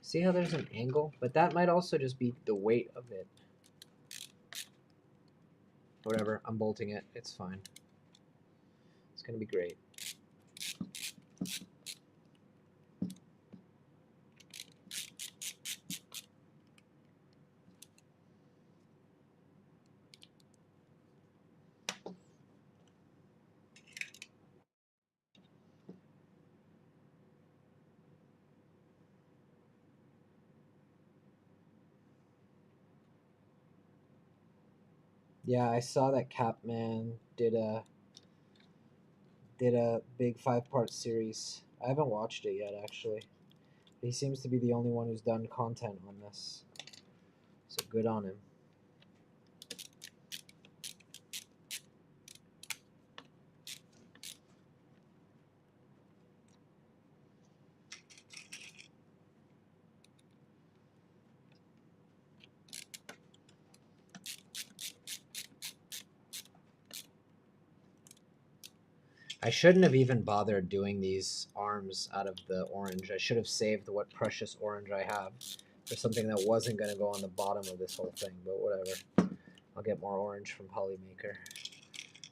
See how there's an angle? But that might also just be the weight of it. Whatever, I'm bolting it. It's fine. It's going to be great. Yeah, I saw that Capman did a big 5-part series. I haven't watched it yet, actually. He seems to be the only one who's done content on this. So good on him. I shouldn't have even bothered doing these arms out of the orange. I should have saved what precious orange I have for something that wasn't going to go on the bottom of this whole thing, but whatever. I'll get more orange from Polymaker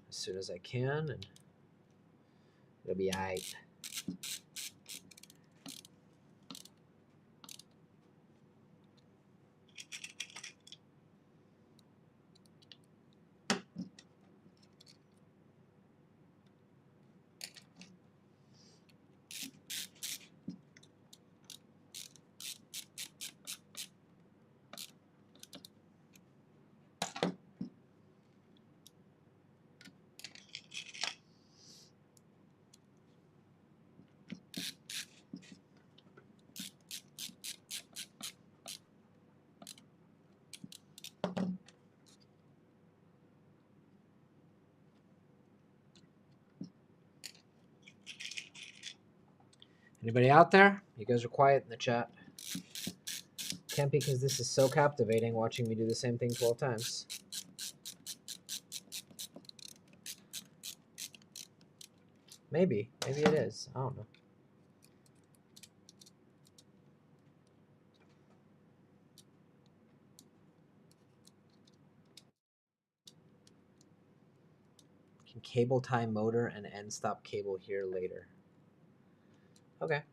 as soon as I can, and it'll be aight. Anybody out there? You guys are quiet in the chat. Can't be because this is so captivating watching me do the same thing 12 times. Maybe. Maybe it is. I don't know. Can cable tie motor and end stop cable here later. Okay.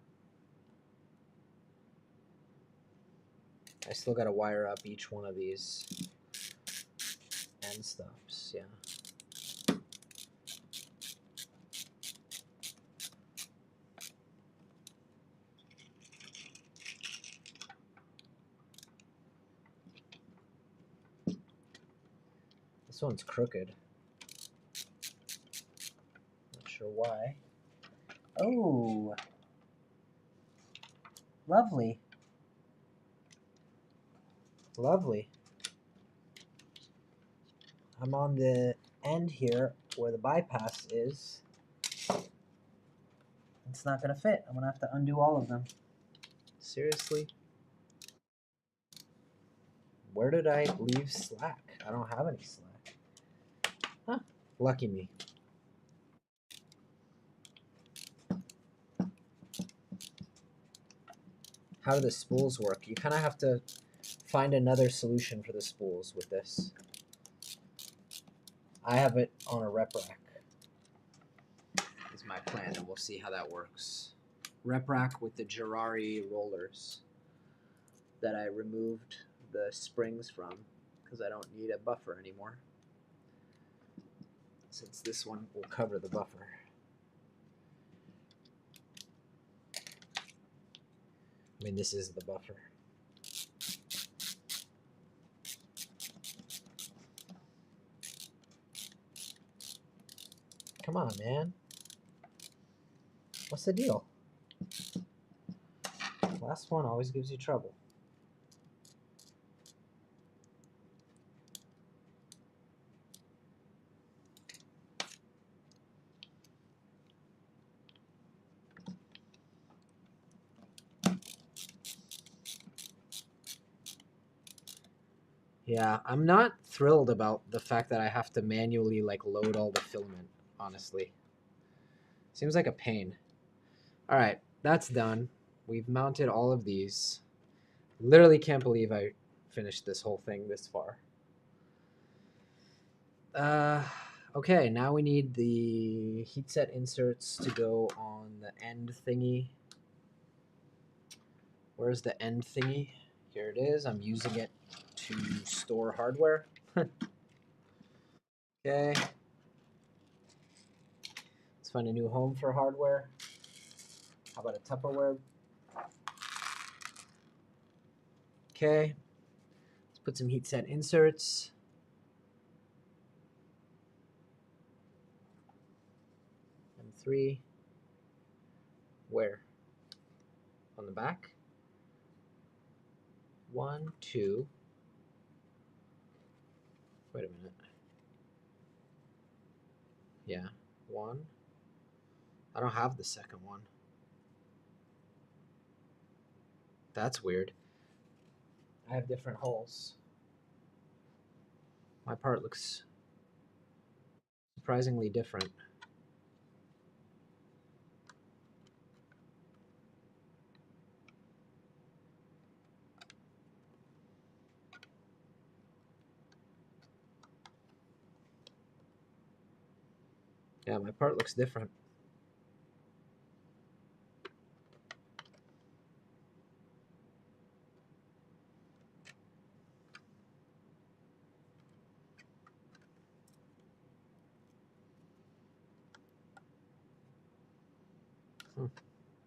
I still got to wire up each one of these end stops. Yeah. This one's crooked. sure why. Oh, lovely. Lovely. I'm on the end here where the bypass is. It's not going to fit. I'm going to have to undo all of them. Seriously? Where did I leave slack? I don't have any slack. Huh. Lucky me. How do the spools work? You kind of have to find another solution for the spools with this. I have it on a rep rack. Is my plan, and we'll see how that works. Rep rack with the Girari rollers that I removed the springs from because I don't need a buffer anymore, since this one will cover the buffer. I mean, this is the buffer. Come on, man. What's the deal? Last one always gives you trouble. Yeah, I'm not thrilled about the fact that I have to manually like load all the filament, honestly. Seems like a pain. All right, that's done. We've mounted all of these. Literally can't believe I finished this whole thing this far. Okay, now we need the heatset inserts to go on the end thingy. Where's the end thingy? Here it is. I'm using it to store hardware. Okay. Let's find a new home for hardware. How about a Tupperware? Okay. Let's put some heatset inserts. M3. Where? On the back? 1, 2. Wait a minute. Yeah, 1. I don't have the second one. That's weird. I have different holes. My part looks surprisingly different. Yeah, my part looks different.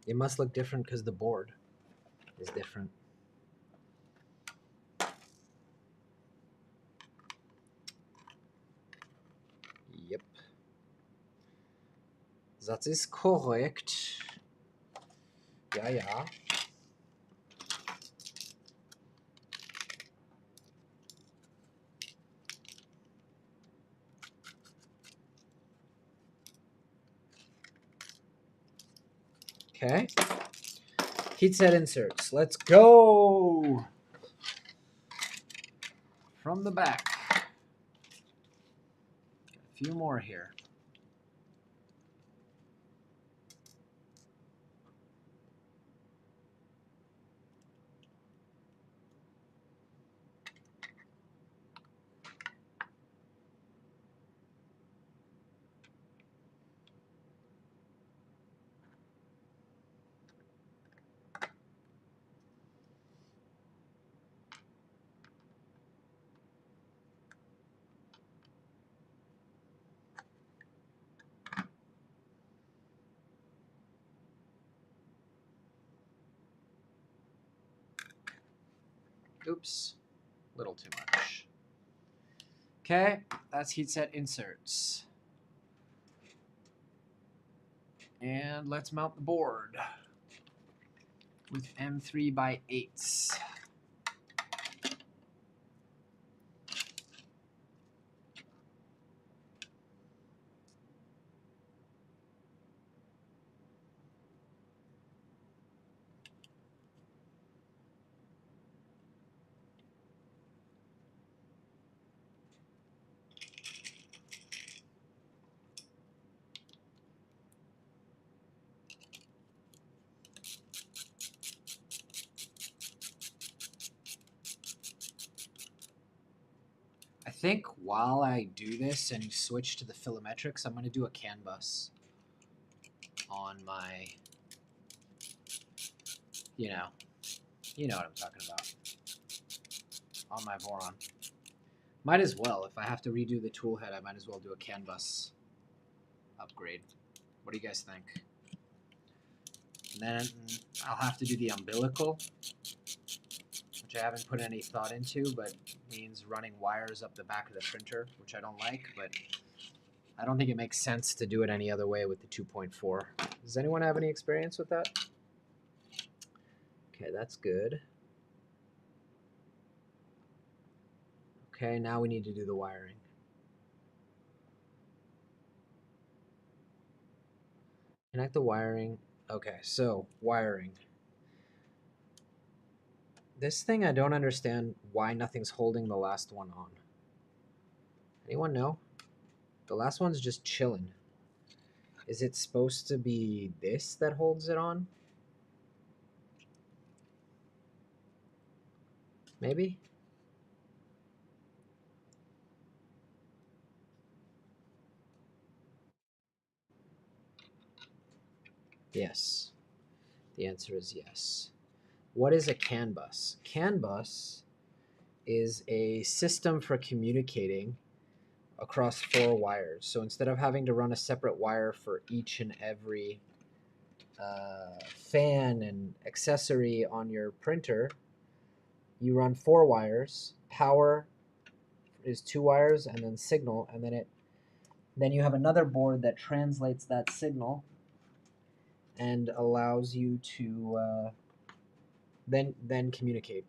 It must look different because the board is different. Yep. That is correct. Ja, ja. Okay. Heatset inserts. Let's go. From the back. A few more here. Oops, little too much. Okay, that's heatset inserts. And let's mount the board with M3x8s. I think while I do this and switch to the Philometrics, I'm going to do a CAN bus on my, you know what I'm talking about, on my Voron. Might as well. If I have to redo the tool head, I might as well do a CAN bus upgrade. What do you guys think? And then I'll have to do the umbilical, which I haven't put any thought into, but means running wires up the back of the printer, which I don't like, but I don't think it makes sense to do it any other way with the 2.4. Does anyone have any experience with that? Okay, that's good. Okay, now we need to do the wiring. Connect the wiring. Okay, so wiring. This thing, I don't understand why nothing's holding the last one on. Anyone know? The last one's just chilling. Is it supposed to be this that holds it on? Maybe? Yes. The answer is yes. What is a CAN bus? CAN bus is a system for communicating across 4 wires. So instead of having to run a separate wire for each and every fan and accessory on your printer, you run 4 wires. Power is 2 wires, and then signal, and then you have another board that translates that signal and allows you to then communicate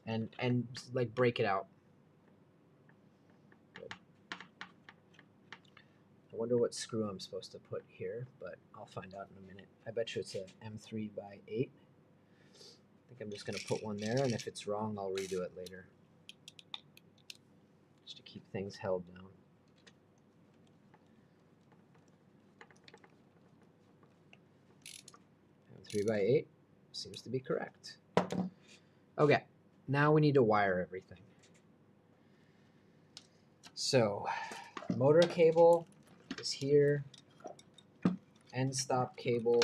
and like break it out. Good. I wonder what screw I'm supposed to put here, but I'll find out in a minute. I bet you it's a M3x8. I think I'm just going to put one there, and if it's wrong, I'll redo it later. Just to keep things held down. M3x8 seems to be correct. Okay, now we need to wire everything. So, motor cable is here. End stop cable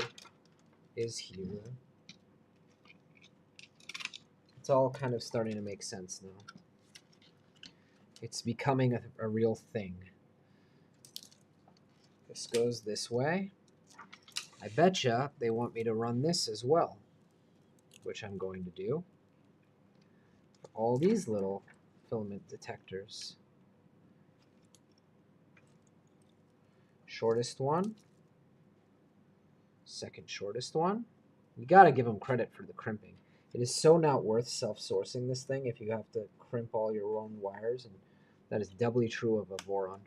is here. It's all kind of starting to make sense now. It's becoming a real thing. This goes this way. I betcha they want me to run this as well, which I'm going to do. All these little filament detectors. Shortest one. Second shortest one. You gotta give them credit for the crimping. It is so not worth self-sourcing this thing if you have to crimp all your own wires, and that is doubly true of a Voron.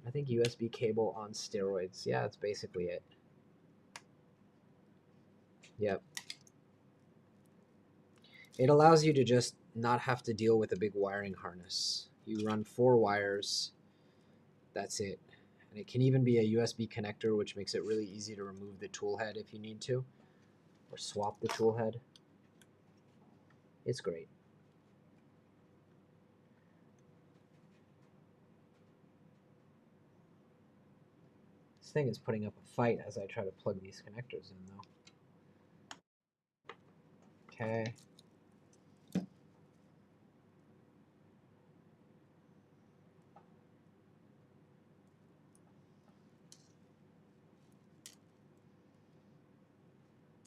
I think USB cable on steroids. Yeah, that's basically it. Yep. It allows you to just not have to deal with a big wiring harness. You run 4 wires. That's it. And it can even be a USB connector, which makes it really easy to remove the tool head if you need to, or swap the tool head. It's great. This thing is putting up a fight as I try to plug these connectors in, though. Okay.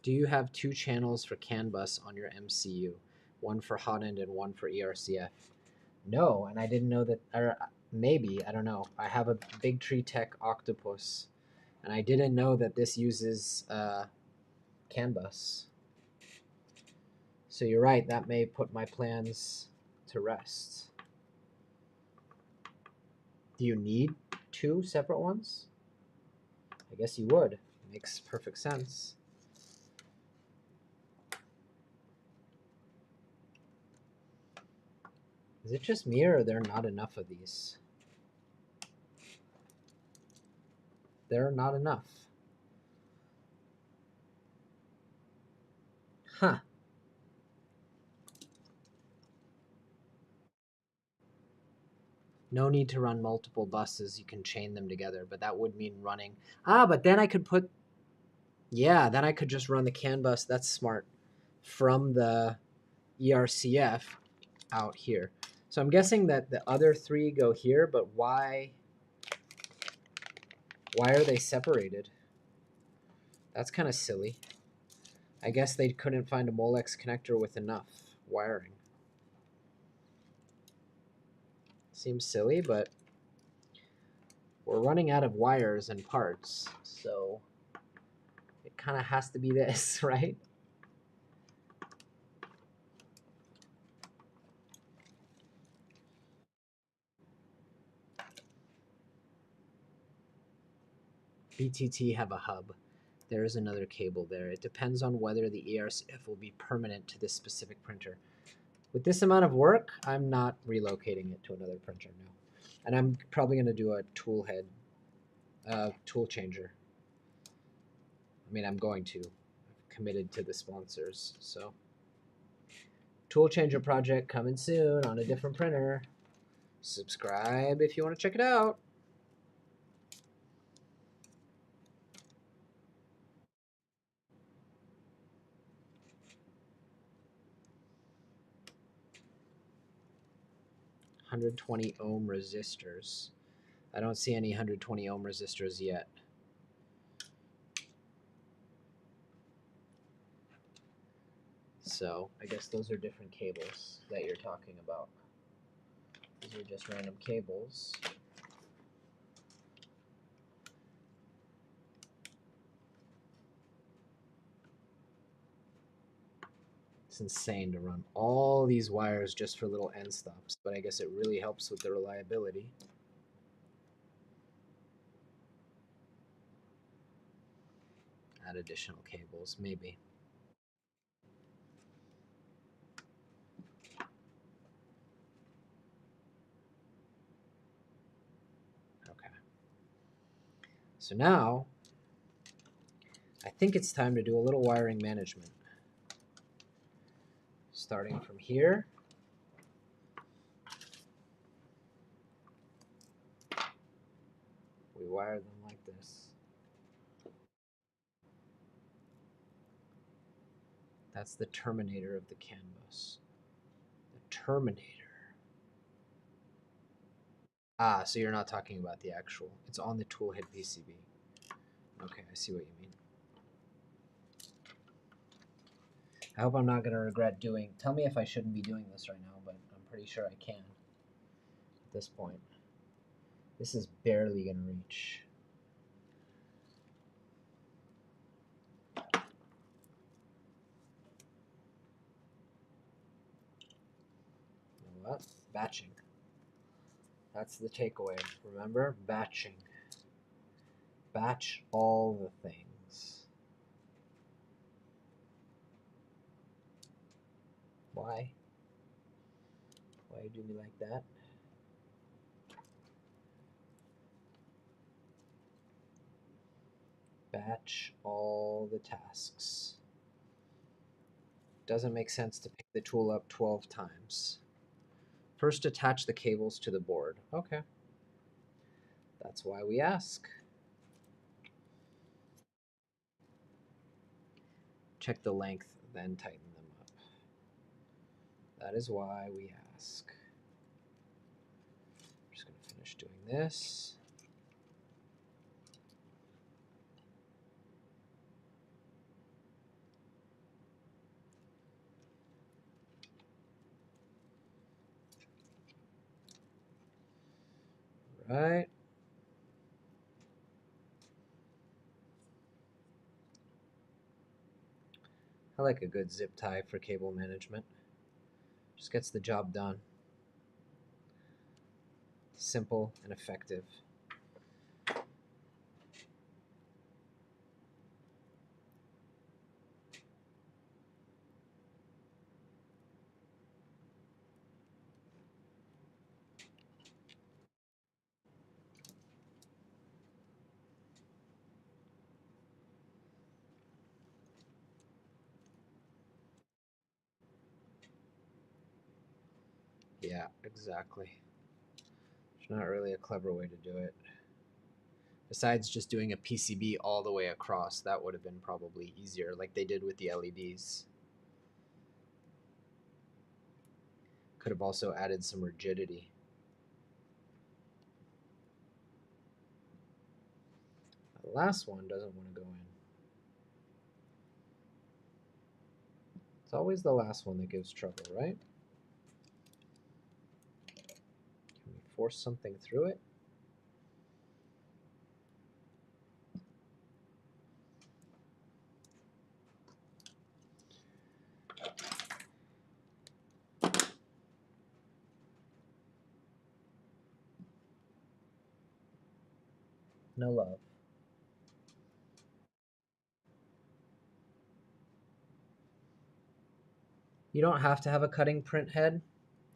Do you have 2 channels for CAN bus on your MCU? One for hot end and one for ERCF? No, and I didn't know that. maybe, I don't know. I have a Big Tree Tech Octopus, and I didn't know that this uses CAN bus. So you're right, that may put my plans to rest. Do you need 2 separate ones? I guess you would. Makes perfect sense. Is it just me, or are there not enough of these? There are not enough. Huh. No need to run multiple buses. You can chain them together, but that would mean running. But then I could put... Yeah, then I could just run the CAN bus. That's smart. From the ERCF out here. So I'm guessing that the other 3 go here, but why are they separated? That's kind of silly. I guess they couldn't find a Molex connector with enough wiring. Seems silly, but we're running out of wires and parts, so it kind of has to be this, right? BTT have a hub. There is another cable there. It depends on whether the ERCF will be permanent to this specific printer. With this amount of work, I'm not relocating it to another printer, no. And I'm probably going to do a tool head, tool changer. I mean, I'm going to. I've committed to the sponsors, so. Tool changer project coming soon on a different printer. Subscribe if you want to check it out. $120 ohm resistors. I don't see any 120 ohm resistors yet. So I guess those are different cables that you're talking about. These are just random cables. It's insane to run all these wires just for little end stops, but I guess it really helps with the reliability. Add additional cables, maybe. Okay. So now, I think it's time to do a little wiring management. Starting from here. We wire them like this. That's the terminator of the CAN bus. The terminator. So you're not talking about the actual. It's on the toolhead PCB. Okay, I see what you mean. I hope I'm not going to regret doing... Tell me if I shouldn't be doing this right now, but I'm pretty sure I can at this point. This is barely going to reach. You know what? Batching. That's the takeaway. Remember? Batching. Batch all the things. Why? Why you do me like that? Batch all the tasks. Doesn't make sense to pick the tool up 12 times. First, attach the cables to the board. Okay. That's why we ask. Check the length, then tighten them up. That is why we ask. I'm just going to finish doing this. right. I like a good zip tie for cable management. Just gets the job done. Simple and effective. Yeah, exactly. There's not really a clever way to do it. Besides just doing a PCB all the way across, that would have been probably easier, like they did with the LEDs. Could have also added some rigidity. The last one doesn't want to go in. It's always the last one that gives trouble, right? Can we force something through it? No love. You don't have to have a cutting print head. It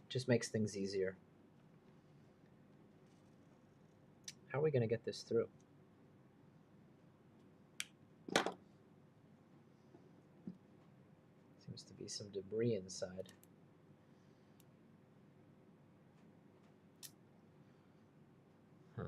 just makes things easier. How are we going to get this through? Seems to be some debris inside. Huh.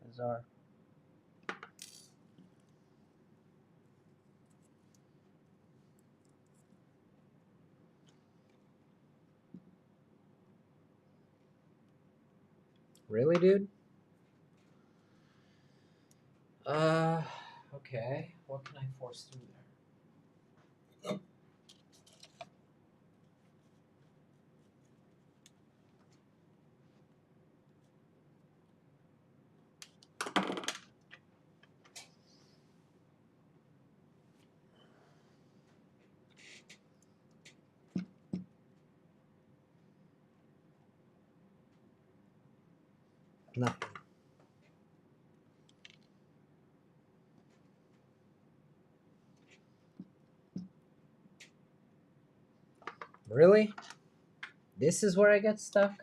Bizarre. Really, dude? Okay. What can I force through there? Nothing. Really? This is where I get stuck?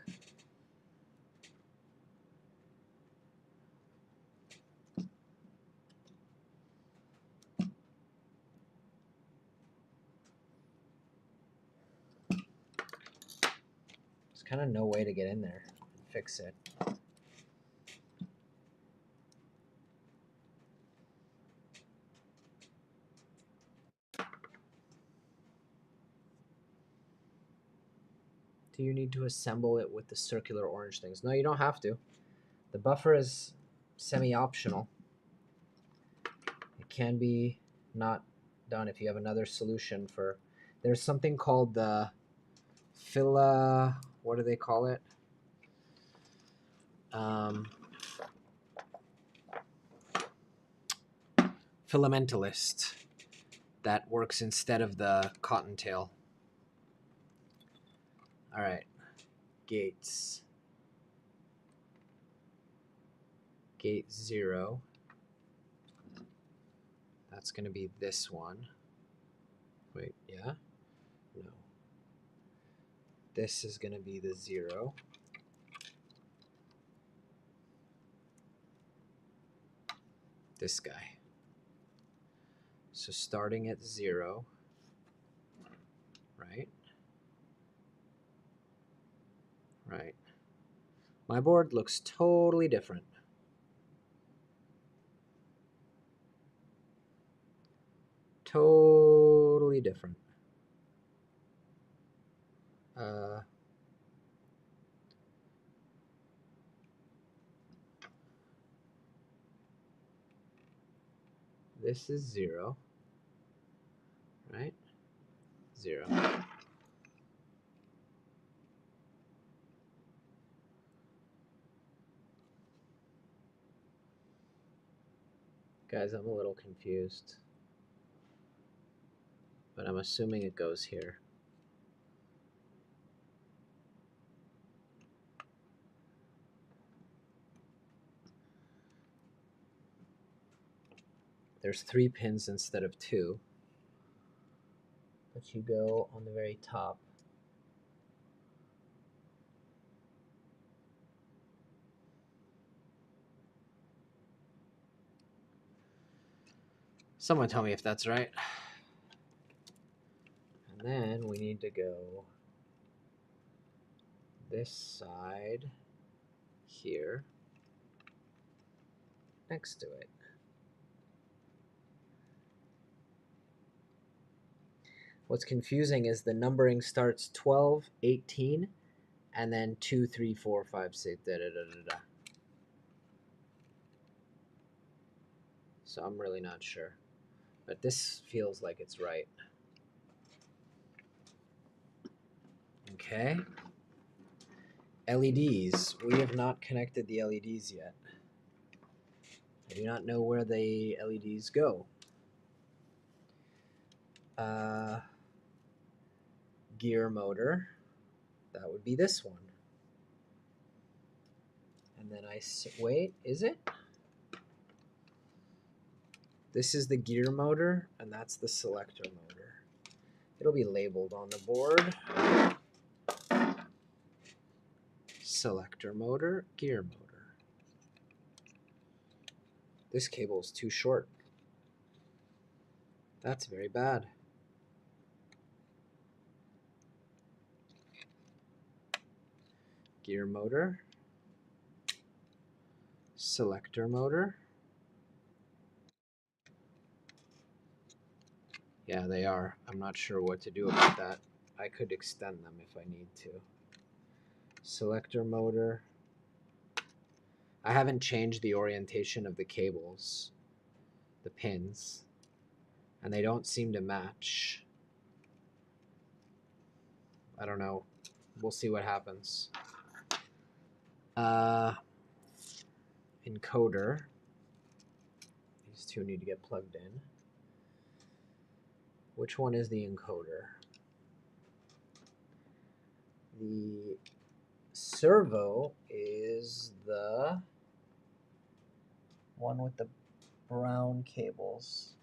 There's kind of no way to get in there and fix it. Do you need to assemble it with the circular orange things? No, you don't have to. The buffer is semi-optional. It can be not done if you have another solution for... There's something called the what do they call it? Filamentalist that works instead of the cottontail. All right, gates. Gate 0. That's going to be this one. Wait, yeah? No. This is going to be the 0. This guy. So starting at 0, right? Right. My board looks totally different. Totally different. This is 0, right? 0. Guys, I'm a little confused, but I'm assuming it goes here. There's 3 pins instead of 2, but you go on the very top. Someone tell me if that's right. And then we need to go this side here next to it. What's confusing is the numbering starts 12, 18, and then 2, 3, 4, 5, 6, da da da da da. So I'm really not sure. But this feels like it's right. Okay. LEDs. We have not connected the LEDs yet. I do not know where the LEDs go. Gear motor. That would be this one. And then wait, is it? This is the gear motor, and that's the selector motor. It'll be labeled on the board. Selector motor, gear motor. This cable is too short. That's very bad. Gear motor. Selector motor. Yeah, they are. I'm not sure what to do about that. I could extend them if I need to. Selector motor. I haven't changed the orientation of the cables, the pins, and they don't seem to match. I don't know. We'll see what happens. Encoder. These two need to get plugged in. Which one is the encoder? The servo is the one with the brown cables.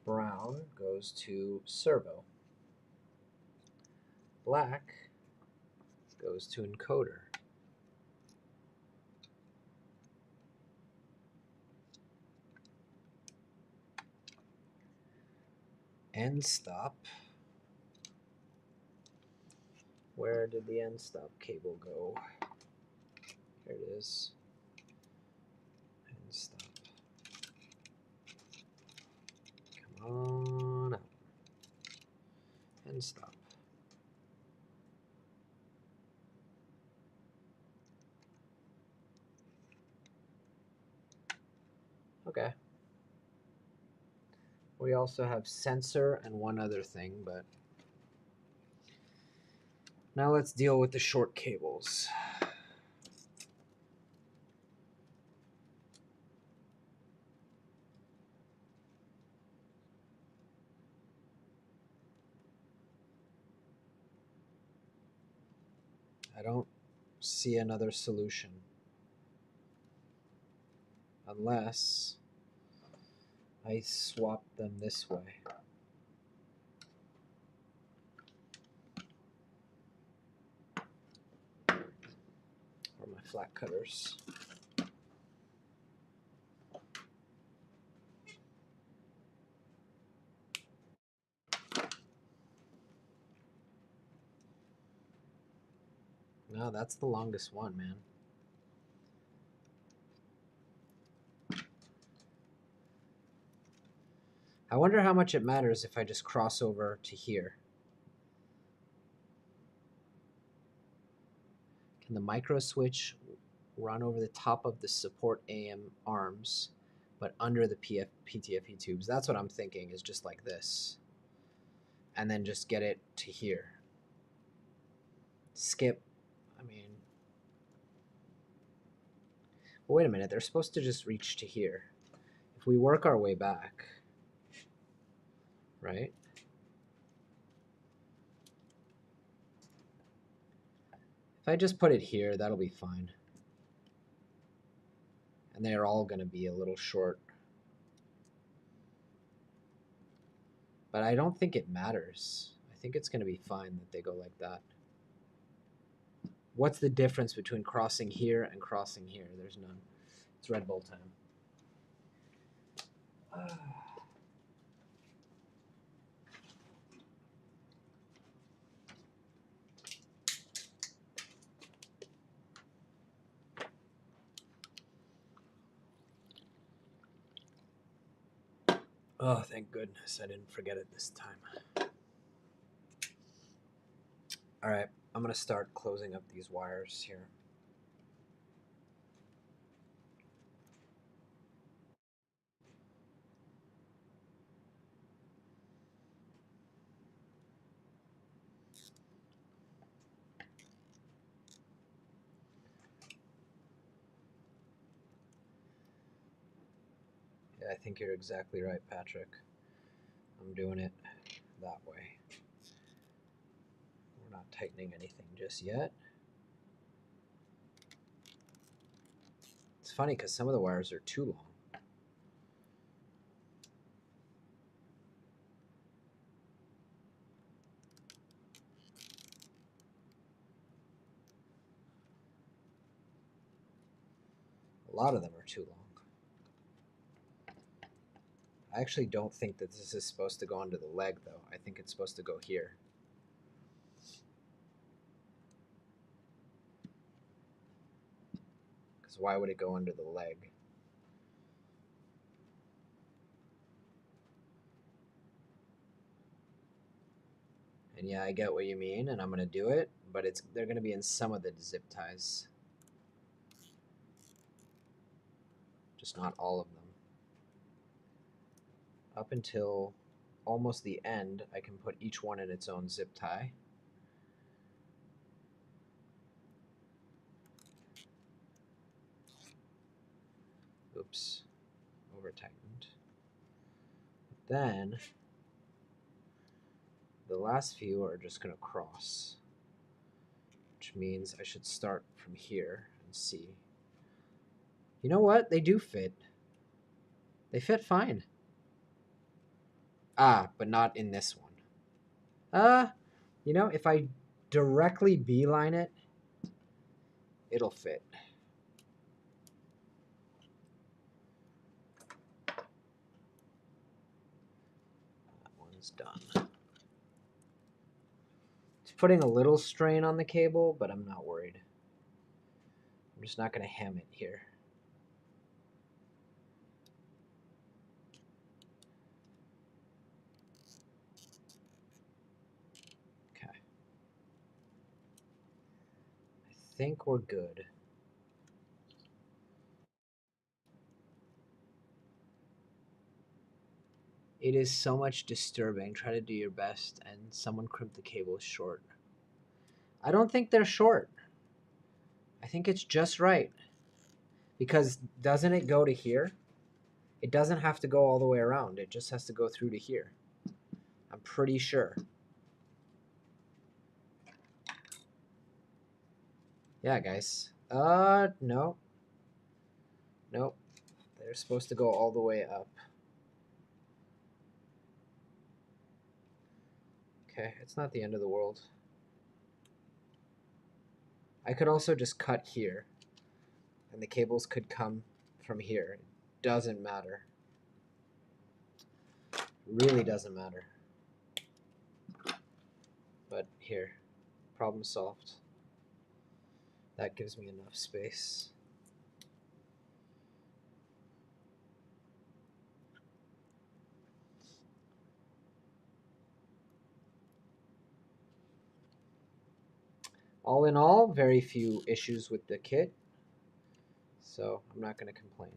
Brown goes to servo. Black goes to encoder. End stop. Where did the end stop cable go? Here it is. End stop. Come on out. End stop. Okay. We also have sensor and one other thing, but now let's deal with the short cables. I don't see another solution unless I swap them this way. Or my flat cutters. No, No, that's the longest one, man. I wonder how much it matters if I just cross over to here. Can the micro switch run over the top of the support AM arms, but under the PTFE tubes? That's what I'm thinking, is just like this. And then just get it to here. Skip, I mean... Well, wait a minute, they're supposed to just reach to here. If we work our way back, right? If I just put it here, that'll be fine. And they're all going to be a little short. But I don't think it matters. I think it's going to be fine that they go like that. What's the difference between crossing here and crossing here? There's none. It's Red Bull time. Oh, thank goodness I didn't forget it this time. All right, I'm going to start closing up these wires here. Yeah, I think you're exactly right, Patrick. I'm doing it that way. We're not tightening anything just yet. It's funny because some of the wires are too long. A lot of them are too long. I actually don't think that this is supposed to go onto the leg, though. I think it's supposed to go here. Because why would it go under the leg? And yeah, I get what you mean, and I'm going to do it, but they're going to be in some of the zip ties. Just not all of them. Up until almost the end, I can put each one in its own zip tie. Oops, over tightened. Then the last few are just going to cross, which means I should start from here and see. You know what? They do fit. They fit fine. Ah, but not in this one. You know, if I directly beeline it, it'll fit. That one's done. It's putting a little strain on the cable, but I'm not worried. I'm just not going to ham it here. Okay. I think we're good. It is so much disturbing. Try to do your best, and someone crimped the cables short. I don't think they're short. I think it's just right. Because doesn't it go to here? It doesn't have to go all the way around. It just has to go through to here. I'm pretty sure. Yeah, guys. No. Nope. They're supposed to go all the way up. Okay, it's not the end of the world. I could also just cut here, and the cables could come from here. It doesn't matter. Really doesn't matter. But here, problem solved. That gives me enough space. All in all, very few issues with the kit, so I'm not going to complain.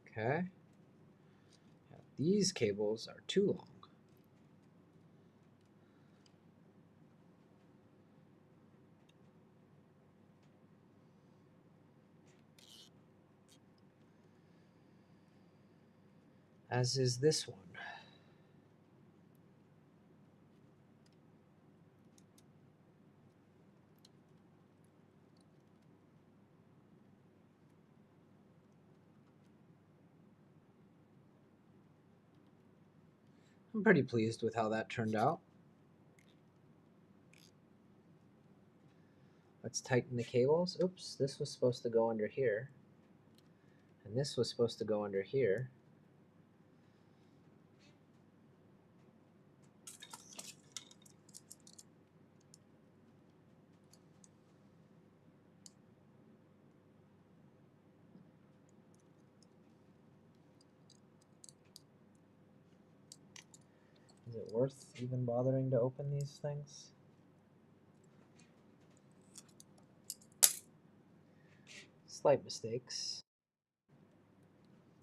Okay. These cables are too long. As is this one. I'm pretty pleased with how that turned out. Let's tighten the cables. Oops, this was supposed to go under here. And this was supposed to go under here. Is it worth even bothering to open these things? Slight mistakes.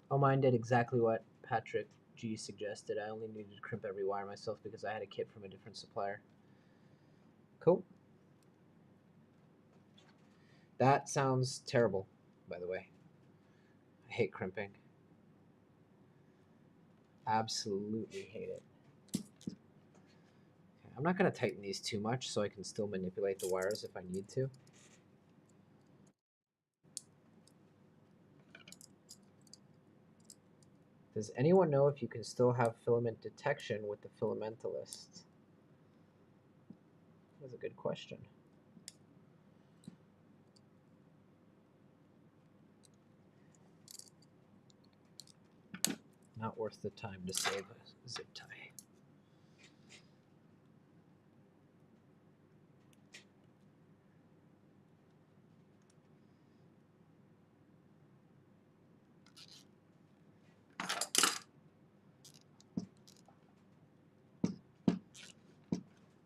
Oh, mine did exactly what Patrick G suggested. I only needed to crimp every wire myself because I had a kit from a different supplier. Cool. That sounds terrible, by the way. I hate crimping. Absolutely hate it. Okay, I'm not going to tighten these too much so I can still manipulate the wires if I need to. Does anyone know if you can still have filament detection with the filamentalist? That's a good question. Not worth the time to save a zip tie.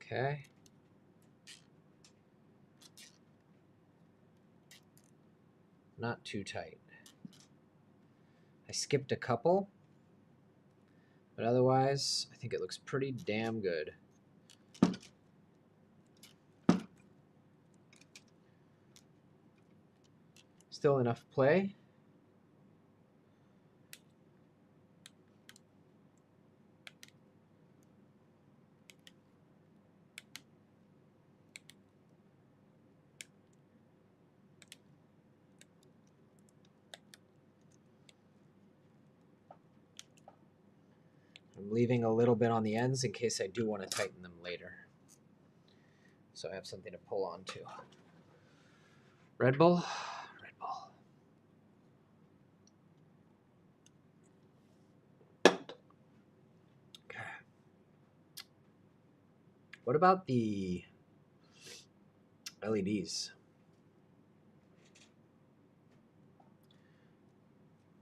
Okay. Not too tight. I skipped a couple, but otherwise, I think it looks pretty damn good. Still enough play. I'm leaving a little bit on the ends in case I do want to tighten them later. So I have something to pull on to. Red Bull? Red Bull. Okay. What about the LEDs?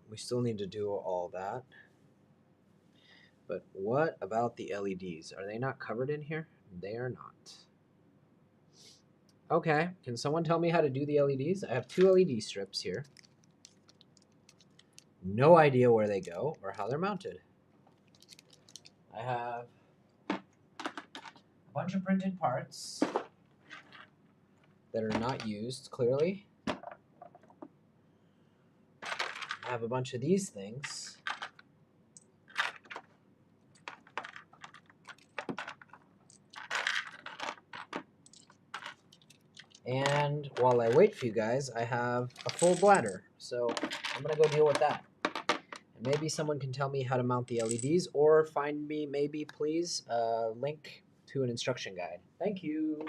We still need to do all that. But what about the LEDs? Are they not covered in here? They are not. Okay, can someone tell me how to do the LEDs? I have 2 LED strips here. No idea where they go or how they're mounted. I have a bunch of printed parts that are not used, clearly. I have a bunch of these things. And while I wait for you guys, I have a full bladder. So I'm going to go deal with that. And maybe someone can tell me how to mount the LEDs or find me, maybe, please, a link to an instruction guide. Thank you.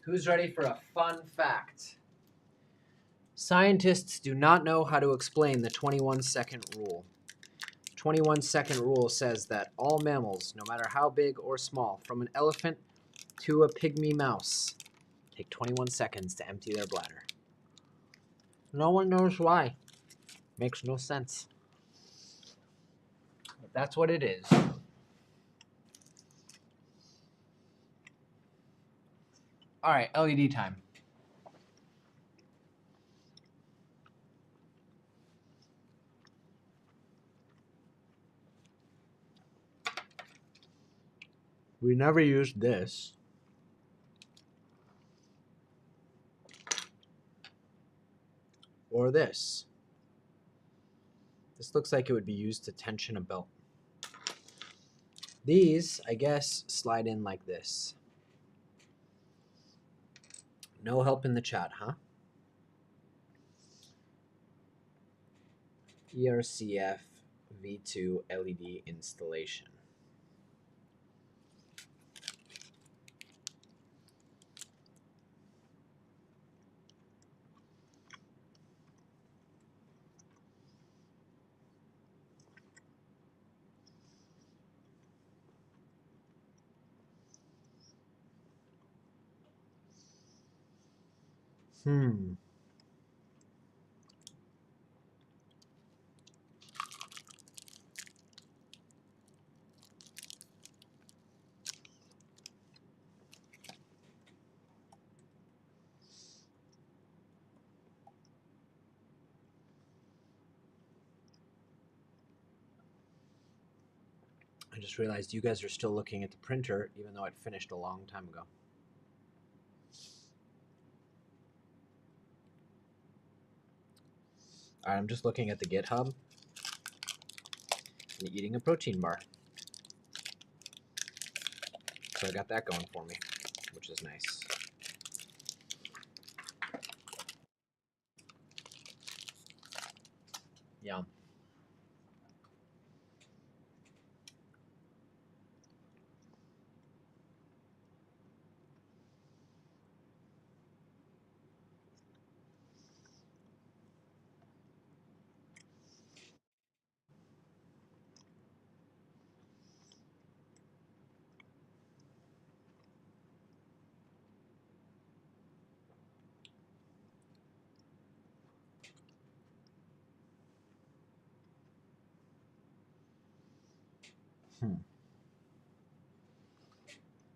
Who's ready for a fun fact? Scientists do not know how to explain the 21-second rule. 21-second rule says that all mammals, no matter how big or small, from an elephant to a pygmy mouse, take 21 seconds to empty their bladder. No one knows why. Makes no sense. But that's what it is. All right, LED time. We never used this. Or this. This looks like it would be used to tension a belt. These, I guess, slide in like this. No help in the chat, huh? ERCF V2 LED installation. I just realized you guys are still looking at the printer, even though it finished a long time ago. All right, I'm just looking at the GitHub and eating a protein bar. So I got that going for me, which is nice. Yum.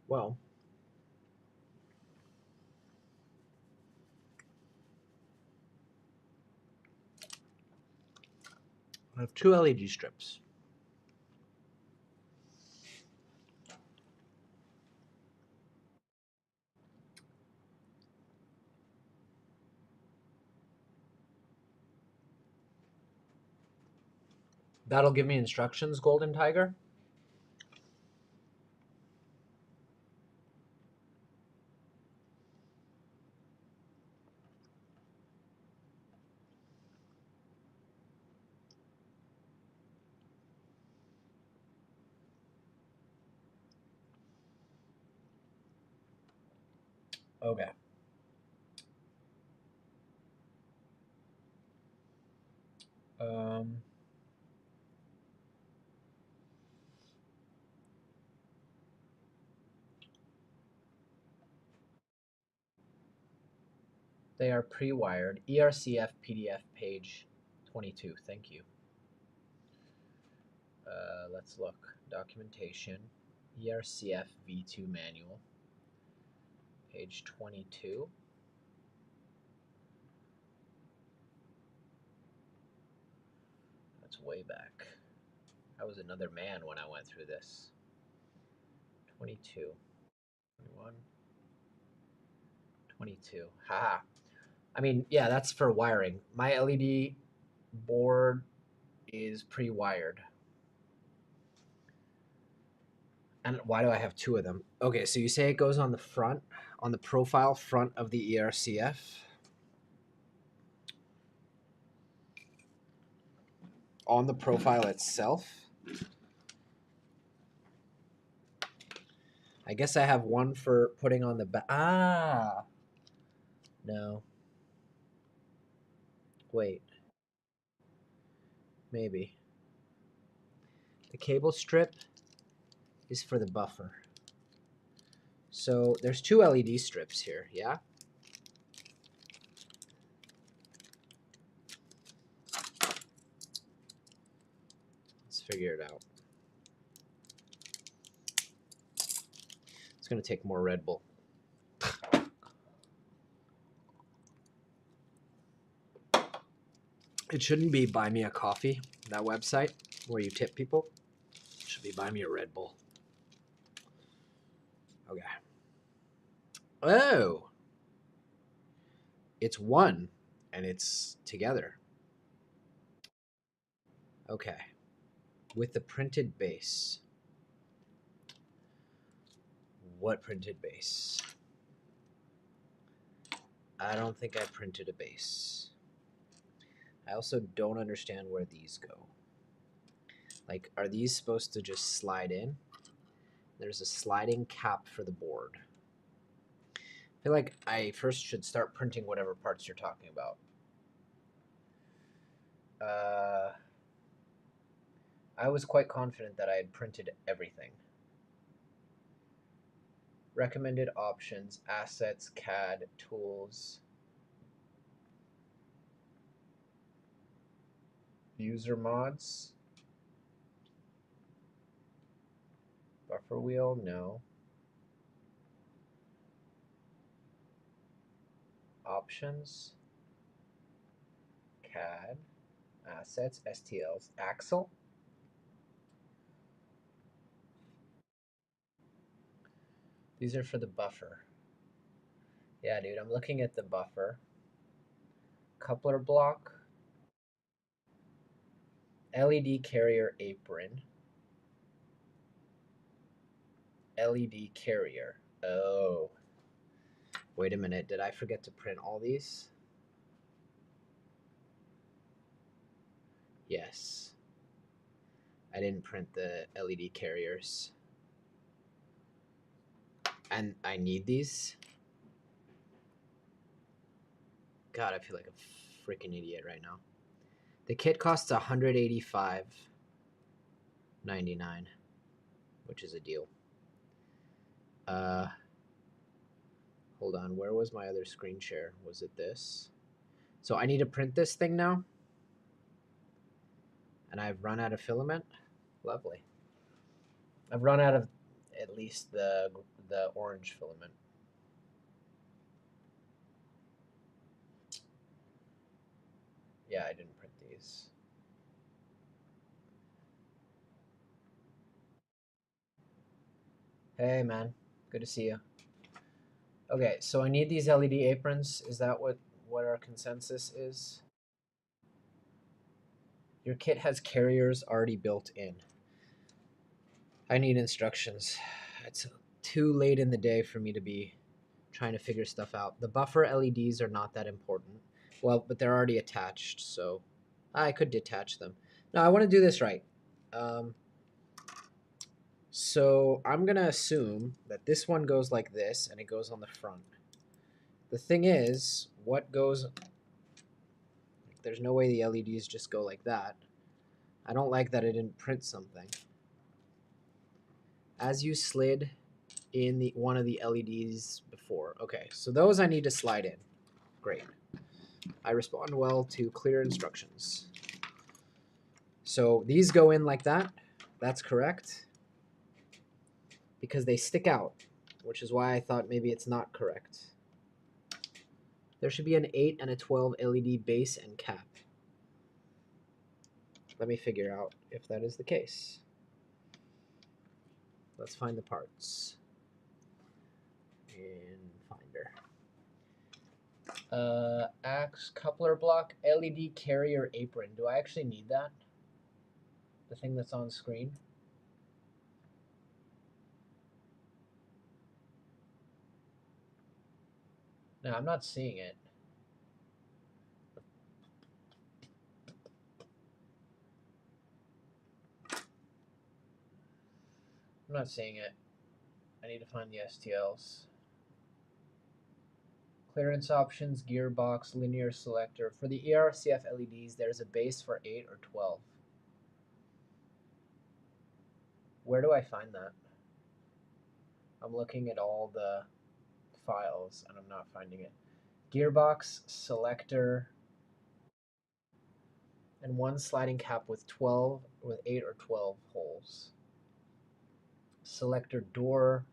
Well, I have 2 LED strips. That'll give me instructions, Golden Tiger? Okay. They are pre-wired. ERCF PDF page 22. Thank you. Let's look. Documentation. ERCF V2 manual. Page 22. That's way back. I was another man when I went through this. 22. 21. 22. Haha. I mean, yeah, that's for wiring. My LED board is pre-wired. And why do I have 2 of them? Okay, so you say it goes on the front, on the profile front of the ERCF. On the profile itself. I guess I have one for putting on the back. Ah, no. Wait. Maybe. The cable strip is for the buffer. So there's 2 LED strips here, yeah? Let's figure it out. It's going to take more Red Bull. It shouldn't be Buy Me a Coffee, that website where you tip people. It should be Buy Me a Red Bull. Okay. Oh! It's one, and it's together. Okay. With the printed base. What printed base? I don't think I printed a base. I also don't understand where these go. Like, are these supposed to just slide in? There's a sliding cap for the board. I feel like I first should start printing whatever parts you're talking about. I was quite confident that I had printed everything. Recommended options, assets, CAD, tools, user mods, buffer wheel, no. Options, CAD, assets, STLs, axle. These are for the buffer. Yeah, dude, I'm looking at the buffer. Coupler block, LED carrier apron, LED carrier. Oh. Wait a minute, did I forget to print all these? Yes. I didn't print the LED carriers. And I need these? God, I feel like a freaking idiot right now. The kit costs $185.99, which is a deal. Hold on, where was my other screen share? Was it this? So I need to print this thing now? And I've run out of filament? Lovely. I've run out of at least the orange filament. Yeah, I didn't print these. Hey, man. Good to see you. Okay, so I need these LED aprons. Is that what our consensus is? Your kit has carriers already built in. I need instructions. It's too late in the day for me to be trying to figure stuff out. The buffer LEDs are not that important. Well, but they're already attached, so I could detach them. No, I want to do this right. So I'm going to assume that this one goes like this, and it goes on the front. The thing is, what goes... There's no way the LEDs just go like that. I don't like that I didn't print something. As you slid in one of the LEDs before. Okay, so those I need to slide in. Great. I respond well to clear instructions. So these go in like that. That's correct. Because they stick out, which is why I thought maybe it's not correct. There should be an 8 and a 12 LED base and cap. Let me figure out if that is the case. Let's find the parts in Finder. Axe, coupler block, LED carrier apron. Do I actually need that? The thing that's on screen? No, I'm not seeing it. I'm not seeing it. I need to find the STLs. Clearance options, gearbox, linear selector. For the ERCF LEDs, there's a base for 8 or 12. Where do I find that? I'm looking at all the files and I'm not finding it. Gearbox, selector, and one sliding cap with 8 or 12 holes. Selector door.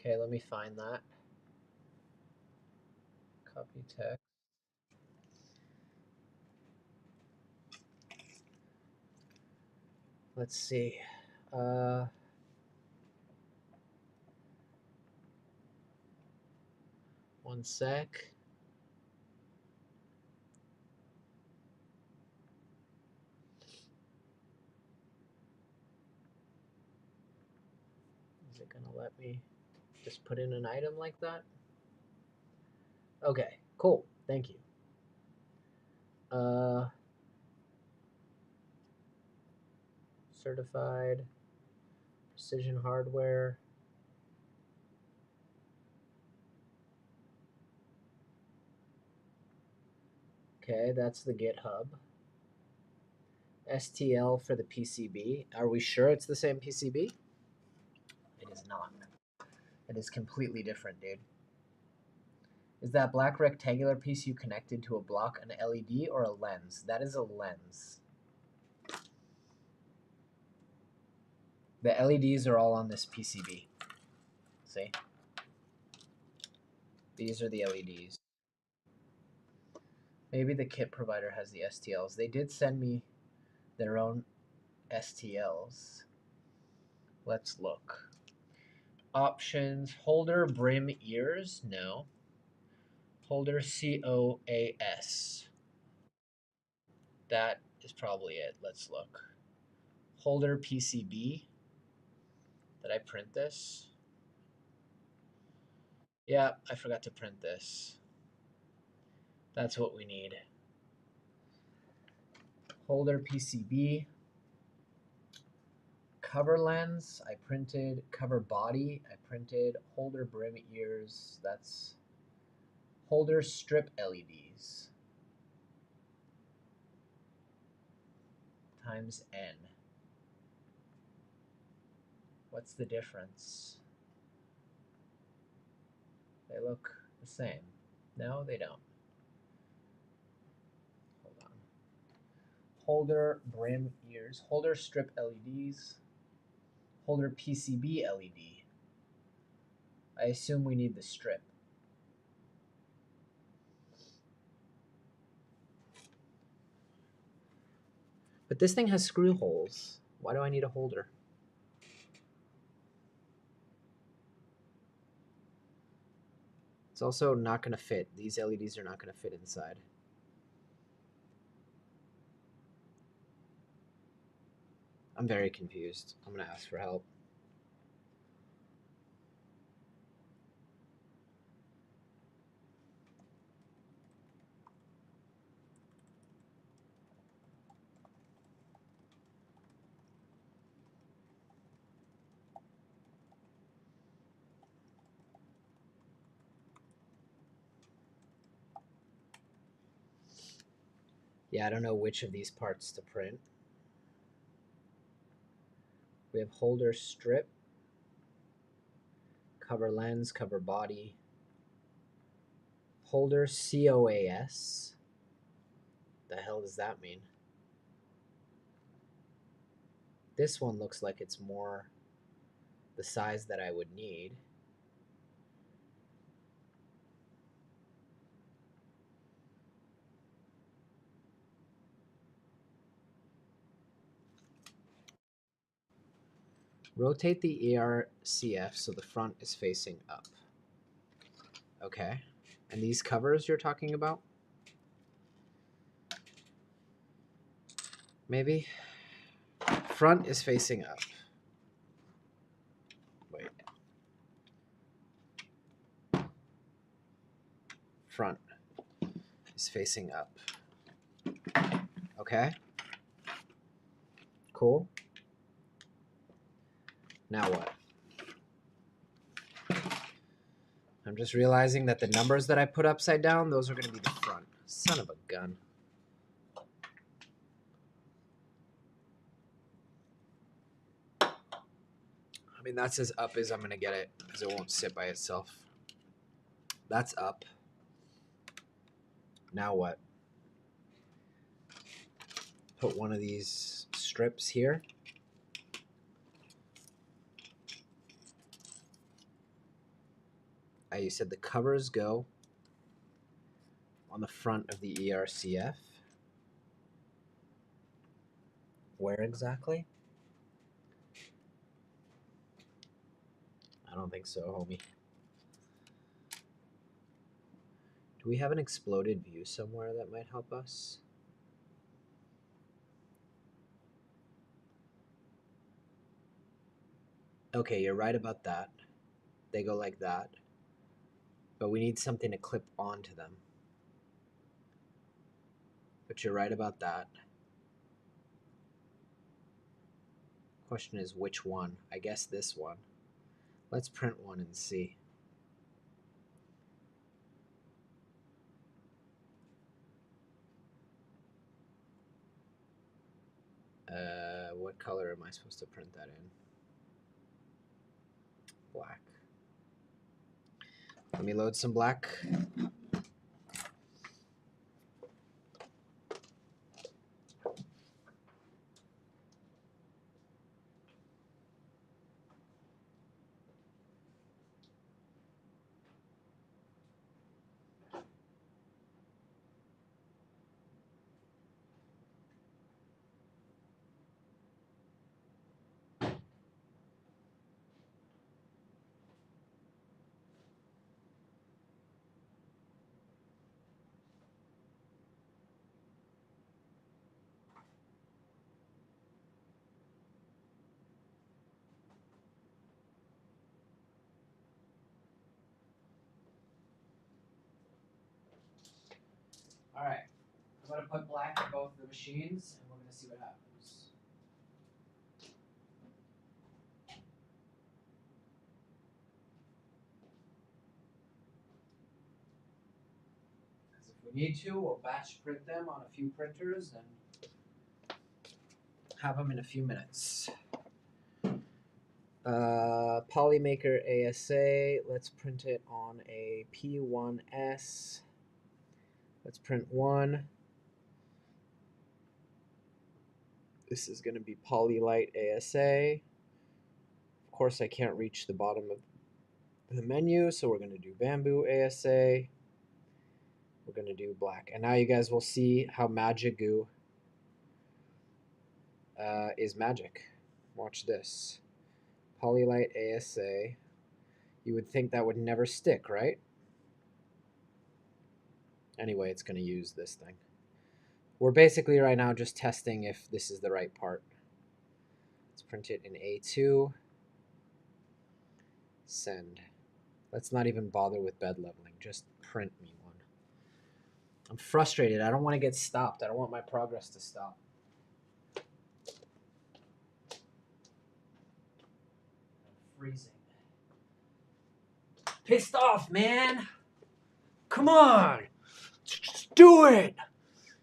Okay, let me find that. Copy text. Let's see. One sec. Is it gonna let me just put in an item like that? Okay, cool. Thank you. Certified precision hardware. Okay, that's the GitHub. STL for the PCB. Are we sure it's the same PCB? It is not. It is completely different, dude. Is that black rectangular piece you connected to a block an LED or a lens? That is a lens. The LEDs are all on this PCB. See? These are the LEDs. Maybe the kit provider has the STLs. They did send me their own STLs. Let's look. Options, holder, brim, ears? No. Holder, COAS. That is probably it. Let's look. Holder, PCB. Did I print this? Yeah, I forgot to print this. That's what we need. Holder, PCB. Cover lens, I printed. Cover body, I printed. Holder, brim, ears. That's holder, strip LEDs. Times N. What's the difference? They look the same. No, they don't. Hold on. Holder, brim, ears. Holder, strip LEDs. Holder, PCB LED. I assume we need the strip. But this thing has screw holes. Why do I need a holder? It's also not going to fit. These LEDs are not going to fit inside. I'm very confused. I'm going to ask for help. Yeah, I don't know which of these parts to print. We have holder strip, cover lens, cover body, holder COAS. The hell does that mean? This one looks like it's more the size that I would need. Rotate the ERCF so the front is facing up. Okay. And these covers you're talking about? Maybe? Front is facing up. Wait. Front is facing up. Okay. Cool. Now what? I'm just realizing that the numbers that I put upside down, those are going to be the front. Son of a gun. I mean, that's as up as I'm going to get it, because it won't sit by itself. That's up. Now what? Put one of these strips here. You said the covers go on the front of the ERCF. Where exactly? I don't think so, homie. Do we have an exploded view somewhere that might help us? Okay, you're right about that. They go like that. But we need something to clip onto them. But you're right about that. Question is which one? I guess this one. Let's print one and see. What color am I supposed to print that in? Black. Let me load some black. All right, I'm going to put black in both the machines, and we're going to see what happens. Because if we need to, we'll batch print them on a few printers and have them in a few minutes. Polymaker ASA, let's print it on a P1S. Let's print one. This is going to be Polylite ASA. Of course, I can't reach the bottom of the menu, so we're going to do Bamboo ASA. We're going to do black. And now you guys will see how Magic Goo is magic. Watch this. Polylite ASA. You would think that would never stick, right? Anyway, it's going to use this thing. We're basically right now just testing if this is the right part. Let's print it in A2. Send. Let's not even bother with bed leveling. Just print me one. I'm frustrated. I don't want to get stopped. I don't want my progress to stop. I'm freezing. Pissed off, man. Come on. Just do it.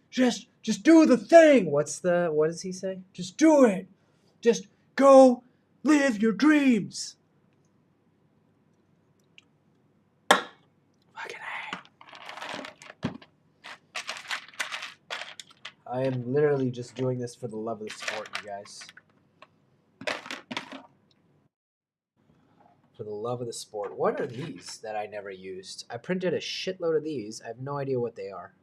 Just do the thing. What does he say? Just do it. Just go live your dreams. Fucking A. I am literally just doing this for the love of the sport, you guys. For the love of the sport. What are these that I never used? I printed a shitload of these. I have no idea what they are.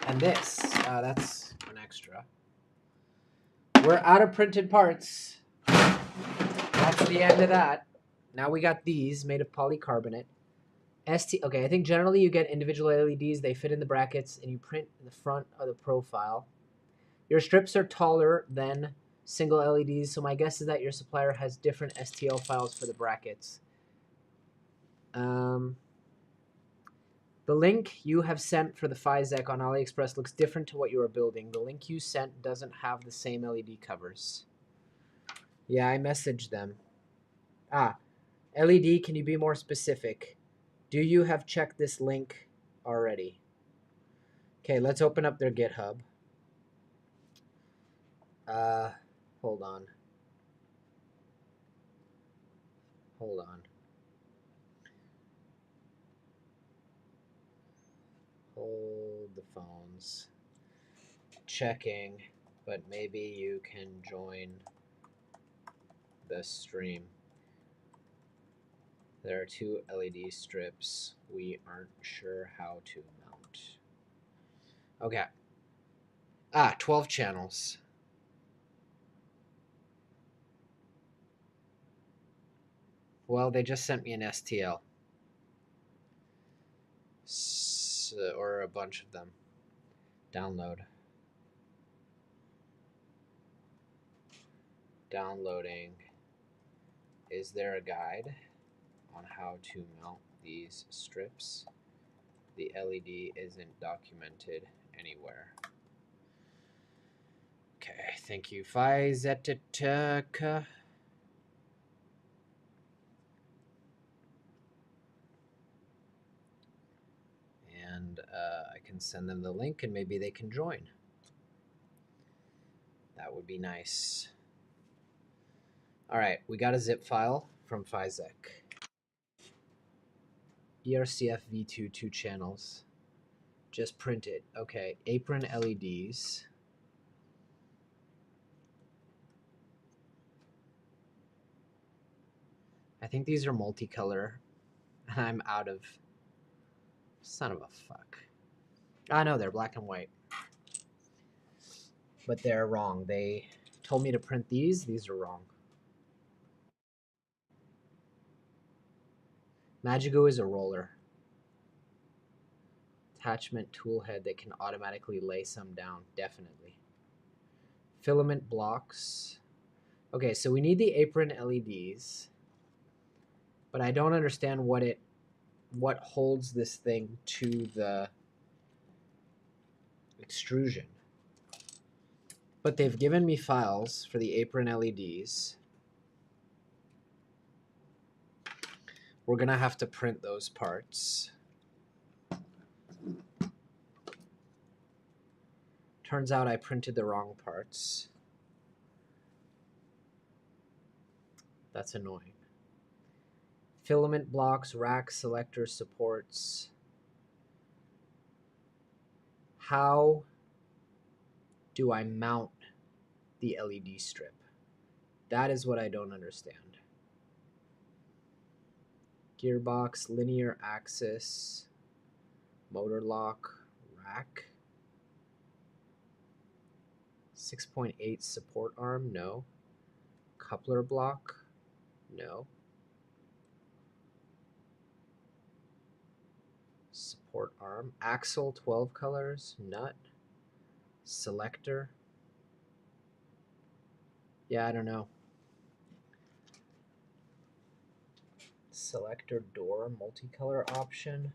And this, that's an extra. We're out of printed parts. That's the end of that. Now we got these made of polycarbonate. Okay, I think generally you get individual LEDs. They fit in the brackets, and you print the front of the profile. Your strips are taller than single LEDs, so my guess is that your supplier has different STL files for the brackets. The The link you have sent for the FiZec on AliExpress looks different to what you are building. The link you sent doesn't have the same LED covers. Yeah, I messaged them. LED, can you be more specific? Do you have checked this link already? Okay, let's open up their GitHub. Hold on. Hold on. Hold the phones. Checking, but maybe you can join the stream. There are 2 LED strips. We aren't sure how to mount. Okay. 12 channels. Well, they just sent me an STL. Or a bunch of them. Download. Downloading. Is there a guide on how to mount these strips? The LED isn't documented anywhere. Okay, thank you, FiZec. And I can send them the link and maybe they can join. That would be nice. All right, we got a zip file from FiZec. ERCF V2, 2 channels. Just print it. Okay, apron LEDs. I think these are multicolor. I'm out of... Son of a fuck. No, they're black and white. But they're wrong. They told me to print these. These are wrong. Magigo is a roller. Attachment tool head that can automatically lay some down. Definitely. Filament blocks. Okay, so we need the apron LEDs. But I don't understand what holds this thing to the extrusion. But they've given me files for the apron LEDs. We're going to have to print those parts. Turns out I printed the wrong parts. That's annoying. Filament blocks, rack selector supports. How do I mount the LED strip? That is what I don't understand. Gearbox, linear axis, motor lock, rack. 6.8 support arm, no. Coupler block, no. Support arm, axle 12 colors, nut, selector. Yeah, I don't know. Selector door, multicolor option.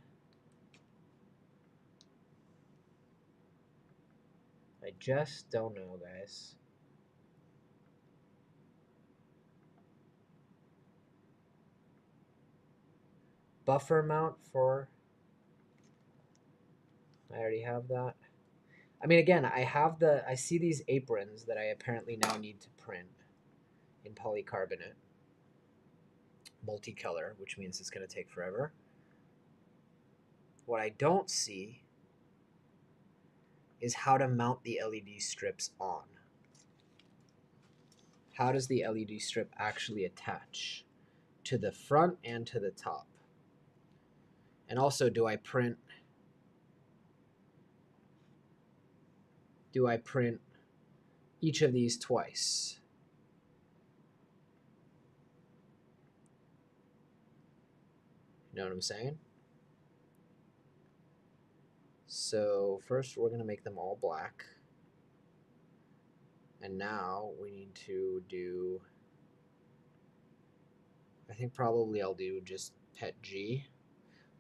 I just don't know, guys. Buffer mount for... I already have that. I mean, again, I see these aprons that I apparently now need to print in polycarbonate. Multicolor, which means it's going to take forever. What I don't see is how to mount the LED strips on. How does the LED strip actually attach to the front and to the top? And also, do I print each of these twice? You know what I'm saying? So first we're going to make them all black. And now we need to do, I think probably I'll do just PET G.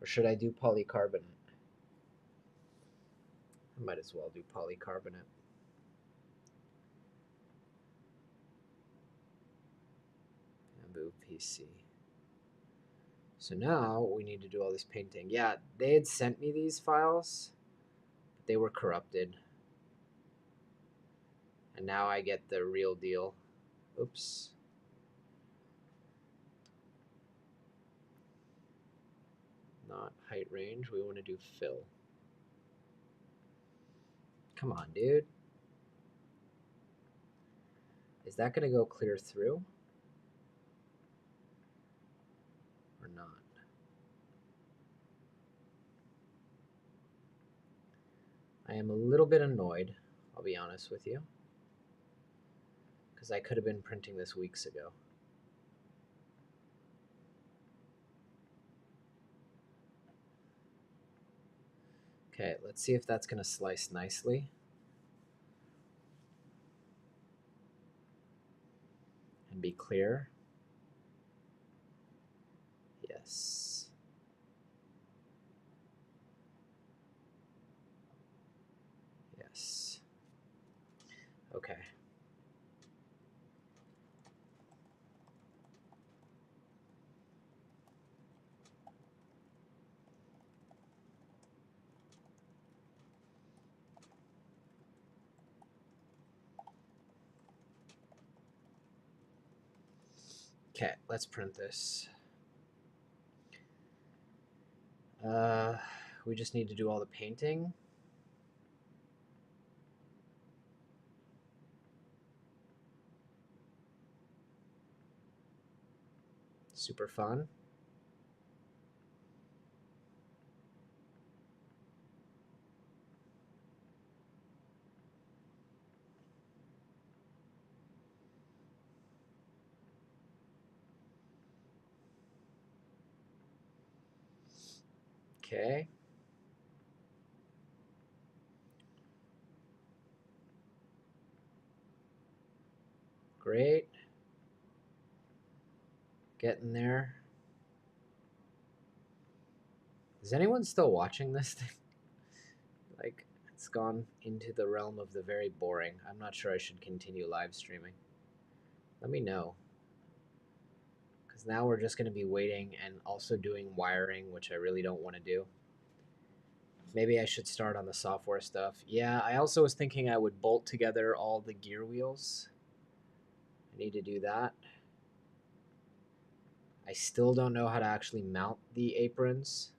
Or should I do polycarbonate? I might as well do polycarbonate. And move PC. So now we need to do all this painting. Yeah, they had sent me these files, but they were corrupted. And now I get the real deal. Oops. Not height range, we want to do fill. Come on, dude. Is that going to go clear through? Or not? I am a little bit annoyed, I'll be honest with you, because I could have been printing this weeks ago. Okay, let's see if that's going to slice nicely. And be clear. Yes. Yes. Okay. Okay, let's print this. We just need to do all the painting. Super fun. Okay. Great. Getting there. Is anyone still watching this thing? Like, it's gone into the realm of the very boring. I'm not sure I should continue live streaming. Let me know. Because now we're just going to be waiting and also doing wiring, which I really don't want to do. Maybe I should start on the software stuff. Yeah, I also was thinking I would bolt together all the gear wheels. I need to do that. I still don't know how to actually mount the aprons.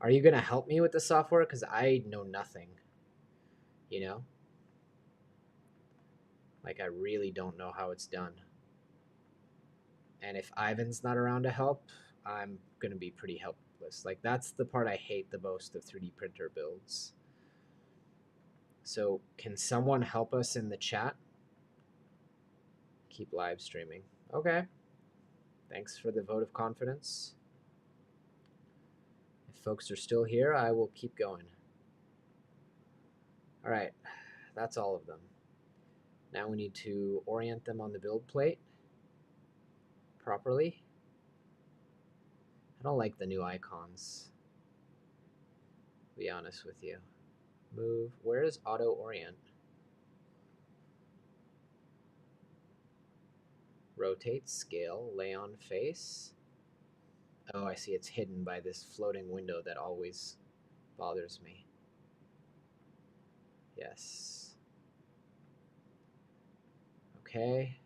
Are you going to help me with the software? Because I know nothing. You know? Like, I really don't know how it's done. And if Ivan's not around to help, I'm going to be pretty helpless. Like, that's the part I hate the most of 3D printer builds. So, can someone help us in the chat? Keep live streaming. Okay. Thanks for the vote of confidence. If folks are still here, I will keep going. All right. That's all of them. Now we need to orient them on the build plate properly. I don't like the new icons, to be honest with you. Move. Where is auto orient? Rotate, scale, lay on face. Oh, I see. It's hidden by this floating window that always bothers me. Yes. Okay.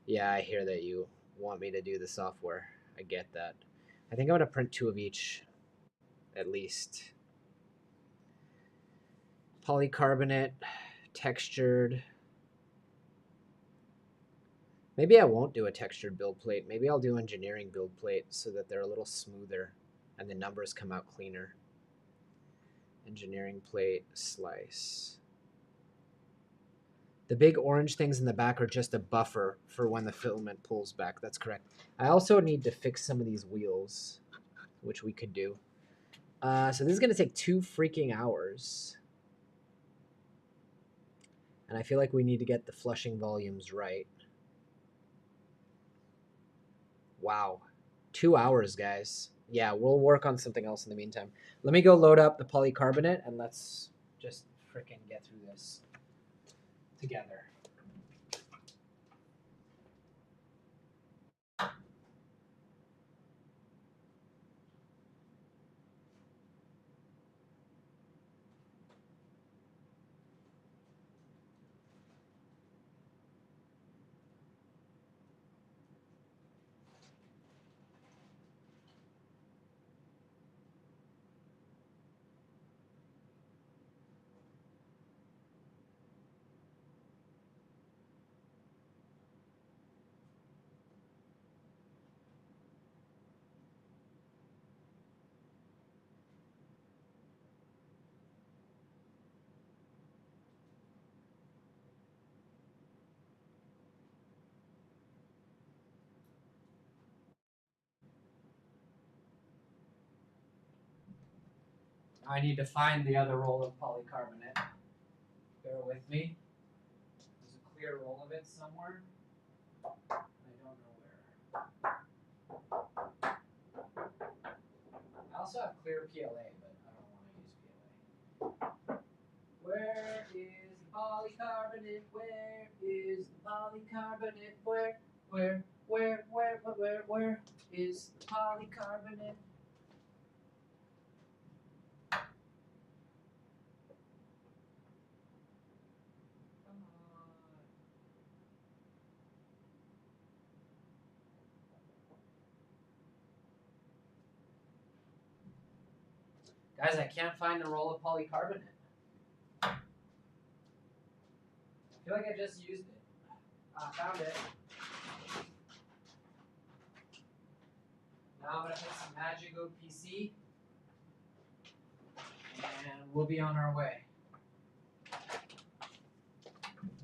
Yeah, I hear that you want me to do the software. I get that. I think I'm going to print 2 of each, at least. Polycarbonate, textured. Maybe I won't do a textured build plate. Maybe I'll do engineering build plate so that they're a little smoother and the numbers come out cleaner. Engineering plate, slice. The big orange things in the back are just a buffer for when the filament pulls back. That's correct. I also need to fix some of these wheels, which we could do. So this is going to take 2 freaking hours. And I feel like we need to get the flushing volumes right. Wow. 2 hours, guys. yeah, we'll work on something else in the meantime. Let me go load up the polycarbonate and let's just frickin' get through this together. I need to find the other roll of polycarbonate. Bear with me. There's a clear roll of it somewhere. I don't know where. I also have clear PLA, but I don't want to use PLA. Where is the polycarbonate? Where is the polycarbonate? Where is the polycarbonate? Come on. Guys, I can't find the roll of polycarbonate. I feel like I just used it. Ah, found it. Now I'm going to put some Magic OPC, and we'll be on our way.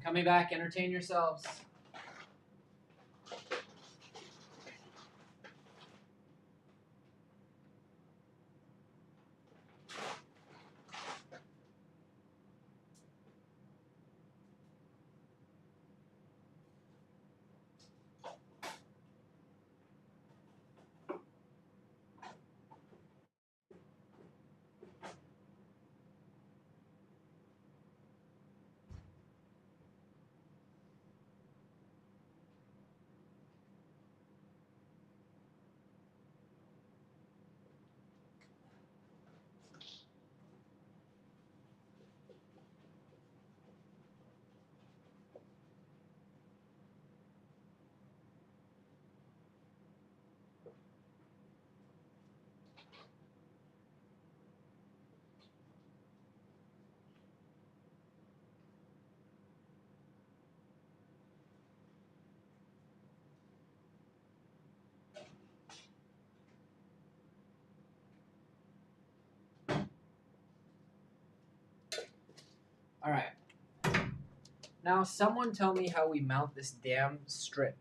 Coming back, entertain yourselves. All right. Now, someone tell me how we mount this damn strip.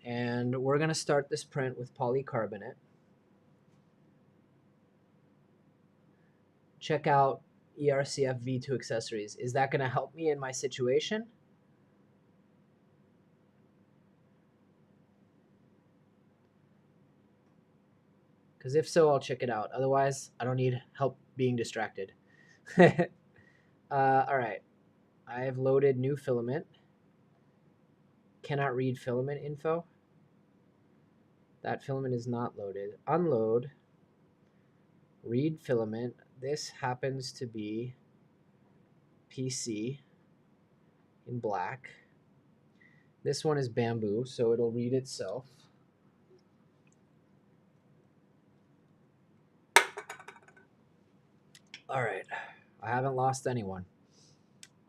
And we're going to start this print with polycarbonate. Check out ERCF V2 accessories. Is that going to help me in my situation? Because if so, I'll check it out. Otherwise, I don't need help being distracted. All right. I have loaded new filament. Cannot read filament info. That filament is not loaded. Unload. Read filament. This happens to be PC in black. This one is bamboo, so it'll read itself. All right. I haven't lost anyone.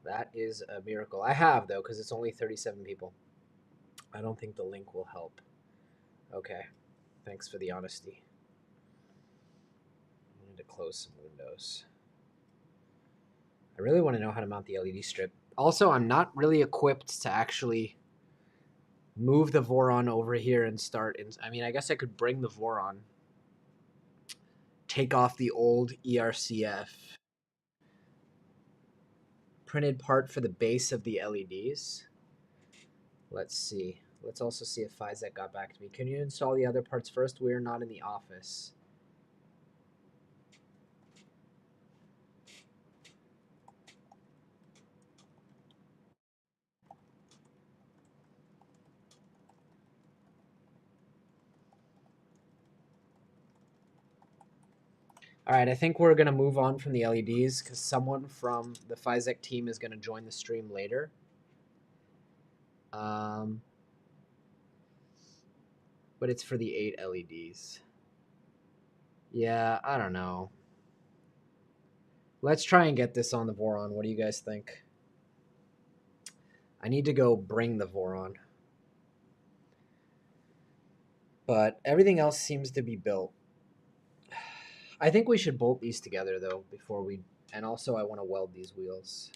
That is a miracle. I have, though, because it's only 37 people. I don't think the link will help. Okay. Thanks for the honesty. I need to close some windows. I really want to know how to mount the LED strip. Also, I'm not really equipped to actually move the Voron over here and start. I mean, I guess I could bring the Voron, take off the old ERCF, printed part for the base of the LEDs. Let's see. Let's also see if Fizek got back to me. Can you install the other parts first? We are not in the office. All right, I think we're going to move on from the LEDs because someone from the Fizek team is going to join the stream later. But it's for the 8 LEDs. Yeah, I don't know. Let's try and get this on the Voron. What do you guys think? I need to go bring the Voron. But everything else seems to be built. I think we should bolt these together, though, before we... And also, I want to weld these wheels.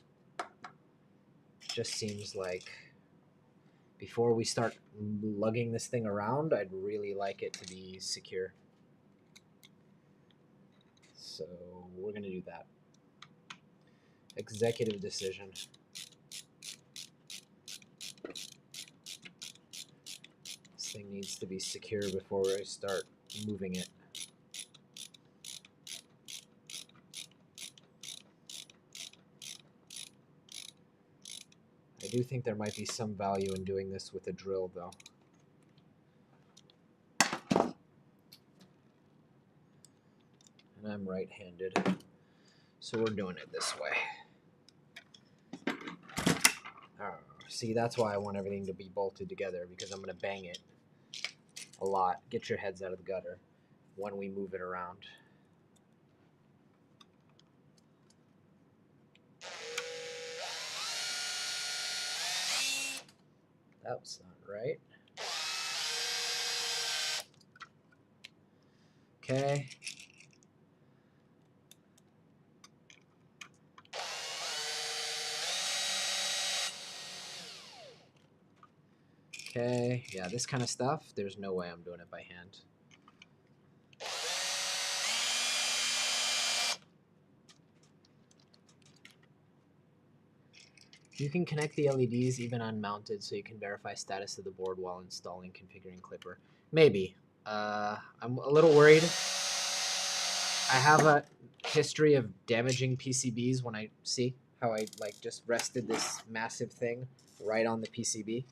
Just seems like... Before we start lugging this thing around, I'd really like it to be secure. So, we're going to do that. Executive decision. This thing needs to be secure before I start moving it. I do think there might be some value in doing this with a drill, though. And I'm right-handed, so we're doing it this way. See, that's why I want everything to be bolted together, because I'm going to bang it a lot. Get your heads out of the gutter when we move it around. That was not right. Okay. Okay, yeah, this kind of stuff, there's no way I'm doing it by hand. You can connect the LEDs even unmounted so you can verify status of the board while installing configuring Clipper. Maybe. I'm a little worried. I have a history of damaging PCBs when I see how I just rested this massive thing right on the PCB.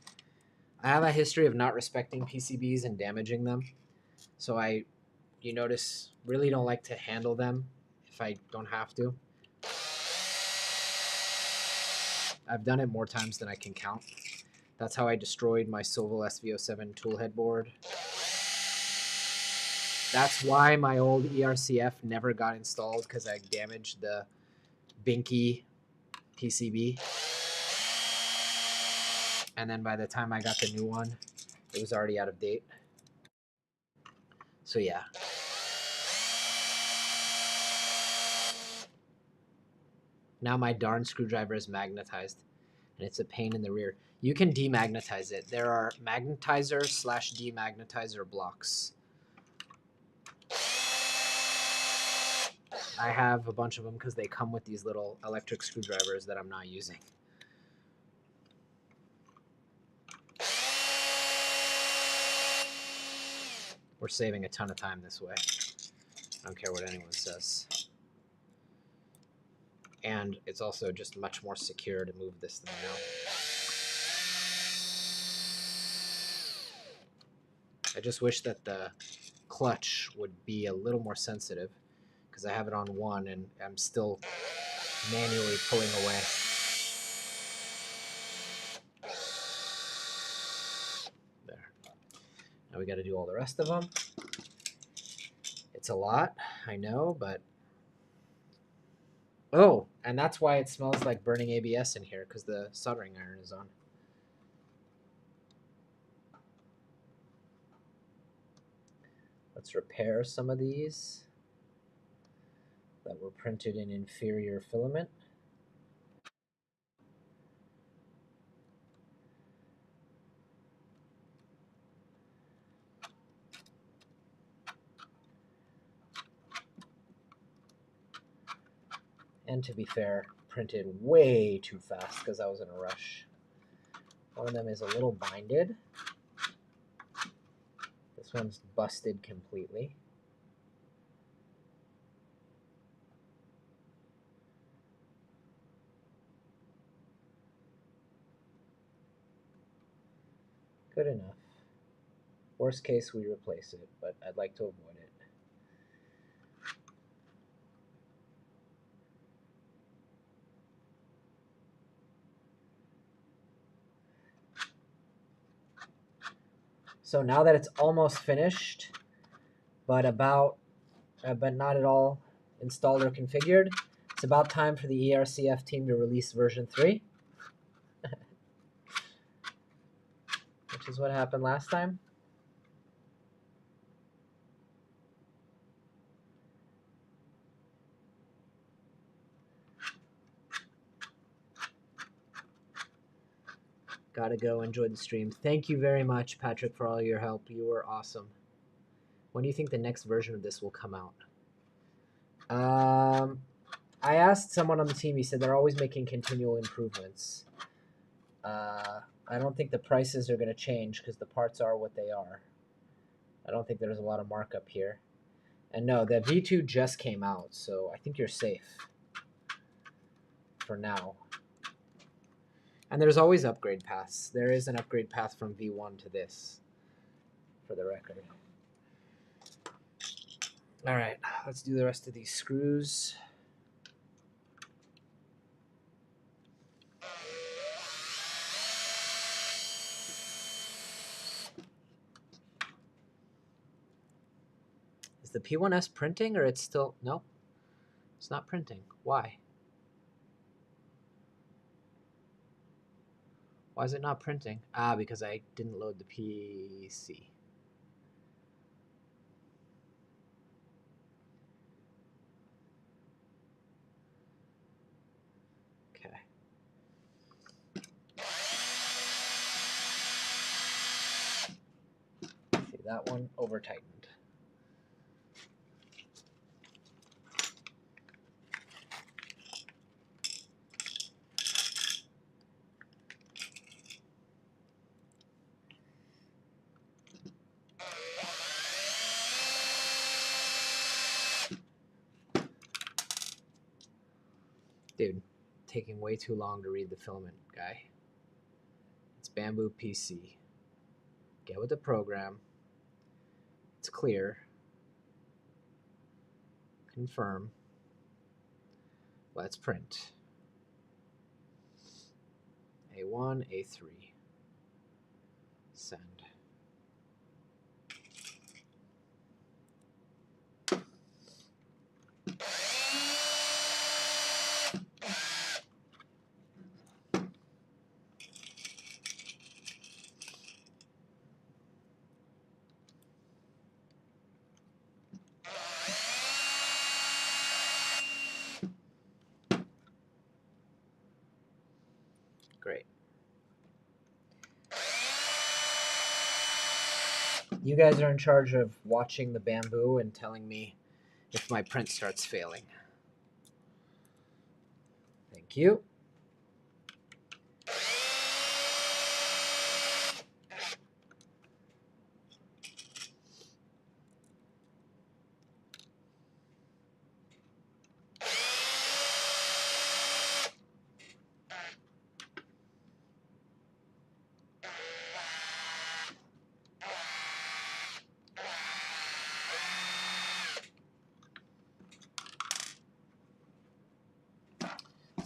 I have a history of not respecting PCBs and damaging them. So you notice, really don't like to handle them if I don't have to. I've done it more times than I can count. That's how I destroyed my Sovol SV07 toolhead board. That's why my old ERCF never got installed, because I damaged the Binky PCB. And then by the time I got the new one, it was already out of date. So yeah. Now my darn screwdriver is magnetized, and it's a pain in the rear. You can demagnetize it. There are magnetizer/demagnetizer blocks. I have a bunch of them because they come with these little electric screwdrivers that I'm not using. We're saving a ton of time this way. I don't care what anyone says. And it's also just much more secure to move this thing out. I just wish that the clutch would be a little more sensitive, because I have it on 1 and I'm still manually pulling away. There. Now we got to do all the rest of them. It's a lot, I know, but... Oh, and that's why it smells like burning ABS in here, because the soldering iron is on. Let's repair some of these that were printed in inferior filament. And to be fair, printed way too fast because I was in a rush. One of them is a little binded. This one's busted completely. Good enough. Worst case, we replace it, but I'd like to avoid it. So now that it's almost finished, but not at all installed or configured, it's about time for the ERCF team to release version 3, which is what happened last time. Gotta go enjoy the stream. Thank you very much, Patrick, for all your help. You were awesome. When do you think the next version of this will come out? I asked someone on the team. He said they're always making continual improvements. I don't think the prices are going to change because the parts are what they are. I don't think there's a lot of markup here. And no, the V2 just came out, so I think you're safe for now. And there's always upgrade paths. There is an upgrade path from V1 to this, for the record. All right, let's do the rest of these screws. Is the P1S printing, or it's still... No, it's not printing. Why? Why is it not printing? Ah, because I didn't load the PC. Okay. See, that one over-tightened. Dude, taking way too long to read the filament, guy. It's Bamboo PC. Get with the program. It's clear. Confirm. Let's print. A1, A3. Send. Great. You guys are in charge of watching the Bamboo and telling me if my print starts failing. Thank you.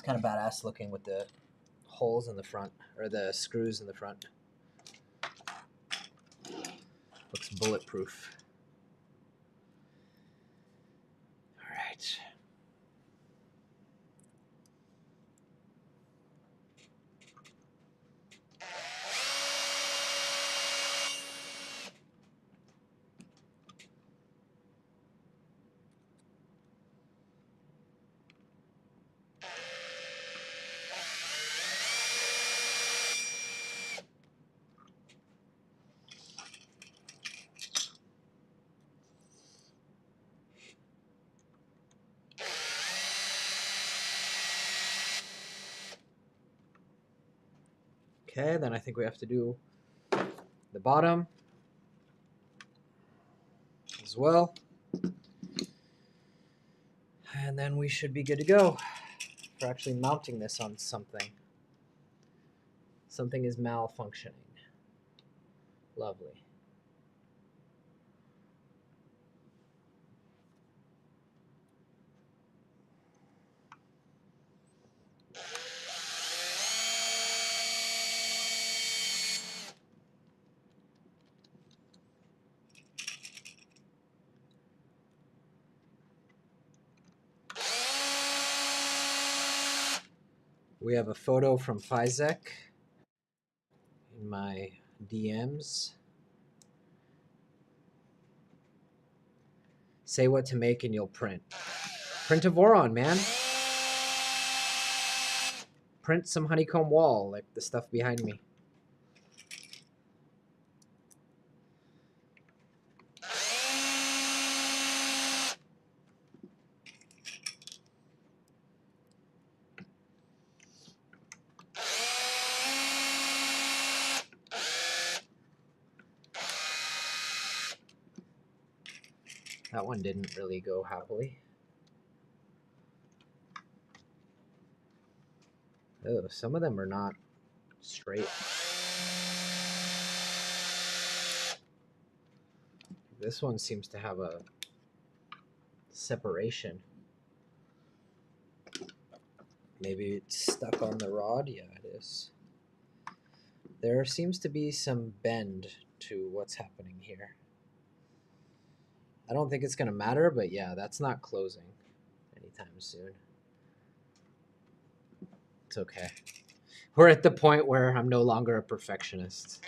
Kind of badass looking with the holes in the front, or the screws in the front. Looks bulletproof. All right. Okay, then I think we have to do the bottom. as well. And then we should be good to go for actually mounting this on something. Something is malfunctioning. Lovely. We have a photo from Fizek in my DMs. Say what to make and you'll print. Print a Voron, man. Print some honeycomb wall, like the stuff behind me. That one didn't really go happily. Oh, some of them are not straight. This one seems to have a separation. Maybe it's stuck on the rod. Yeah, it is. There seems to be some bend to what's happening here. I don't think it's going to matter, but yeah, that's not closing anytime soon. It's okay. We're at the point where I'm no longer a perfectionist.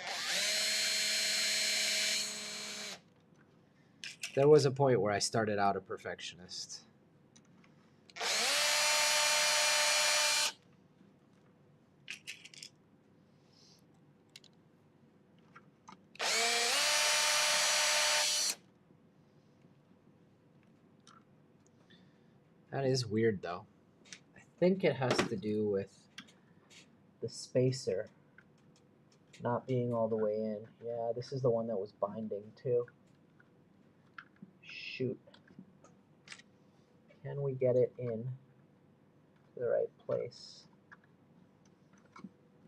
There was a point where I started out a perfectionist. That is weird, though. I think it has to do with the spacer not being all the way in. Yeah, this is the one that was binding, too. Shoot. Can we get it in to the right place?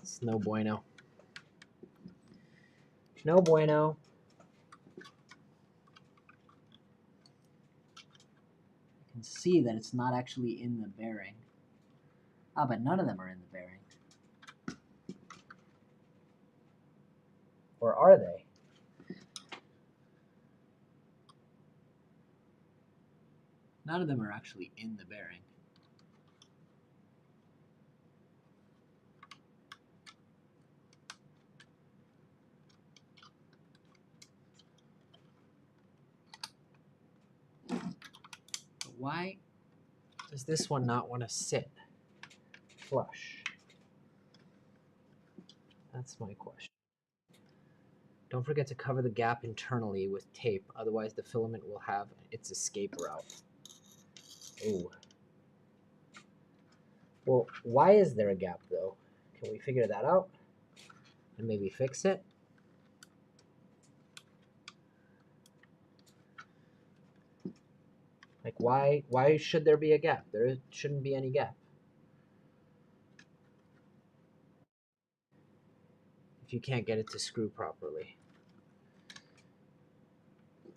It's no bueno. No bueno. You can see that it's not actually in the bearing. Ah, but none of them are in the bearing. Or are they? None of them are actually in the bearing. But why does this one not want to sit flush? That's my question. Don't forget to cover the gap internally with tape, otherwise the filament will have its escape route. Ooh. Well, why is there a gap, though? Can we figure that out and maybe fix it? Like, why should there be a gap? There shouldn't be any gap. If you can't get it to screw properly.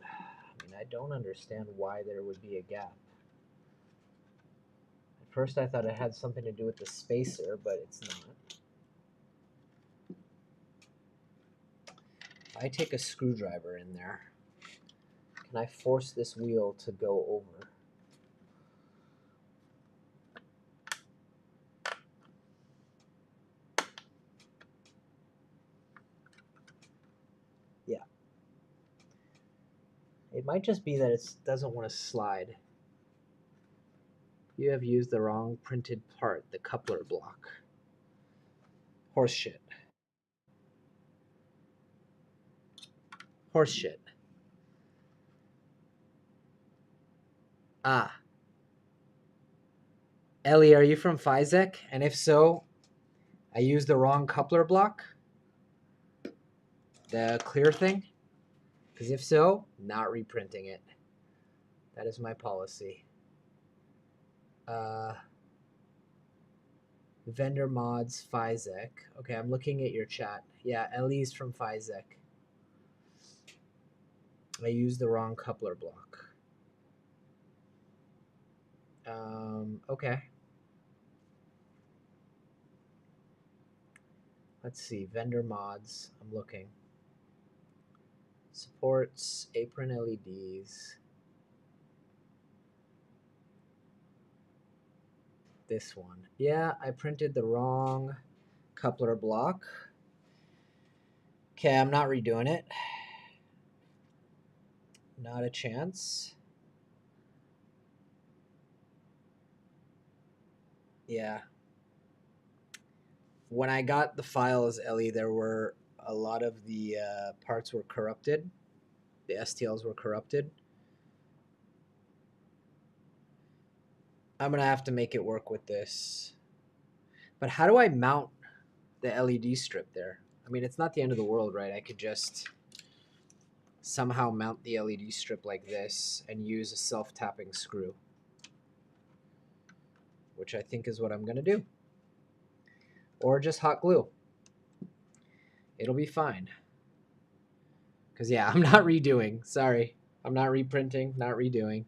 I mean, I don't understand why there would be a gap. At first I thought it had something to do with the spacer, but it's not. If I take a screwdriver in there, can I force this wheel to go over? Yeah. It might just be that it doesn't want to slide. You have used the wrong printed part, the coupler block. Horse shit. Horse shit. Ah. Ellie, are you from Fizek? And if so, I used the wrong coupler block? The clear thing? Because if so, not reprinting it. That is my policy. Vendor mods, Physec. Okay, I'm looking at your chat. Yeah, Ellie's from Physec. I used the wrong coupler block. Okay. Let's see, vendor mods. I'm looking. Supports, apron LEDs. This one. Yeah, I printed the wrong coupler block. Okay, I'm not redoing it. Not a chance. Yeah. When I got the files, Ellie, there were a lot of the parts were corrupted. The STLs were corrupted. I'm going to have to make it work with this. But how do I mount the LED strip there? I mean, it's not the end of the world, right? I could just somehow mount the LED strip like this and use a self-tapping screw, which I think is what I'm going to do. Or just hot glue. It'll be fine. Because, yeah, I'm not redoing. Sorry. I'm not reprinting, not redoing.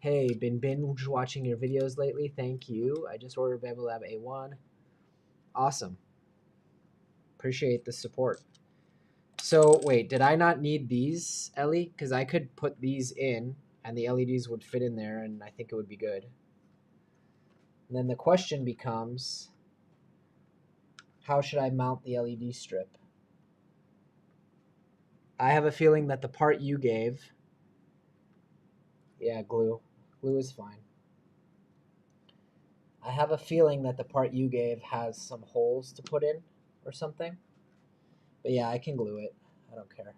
Hey, been binge watching your videos lately. Thank you. I just ordered Bambu A1. Awesome. Appreciate the support. So, wait, did I not need these, Ellie? Because I could put these in, and the LEDs would fit in there, and I think it would be good. And then the question becomes, how should I mount the LED strip? I have a feeling that the part you gave... Yeah, glue. Glue is fine. I have a feeling that the part you gave has some holes to put in or something. But yeah, I can glue it. I don't care.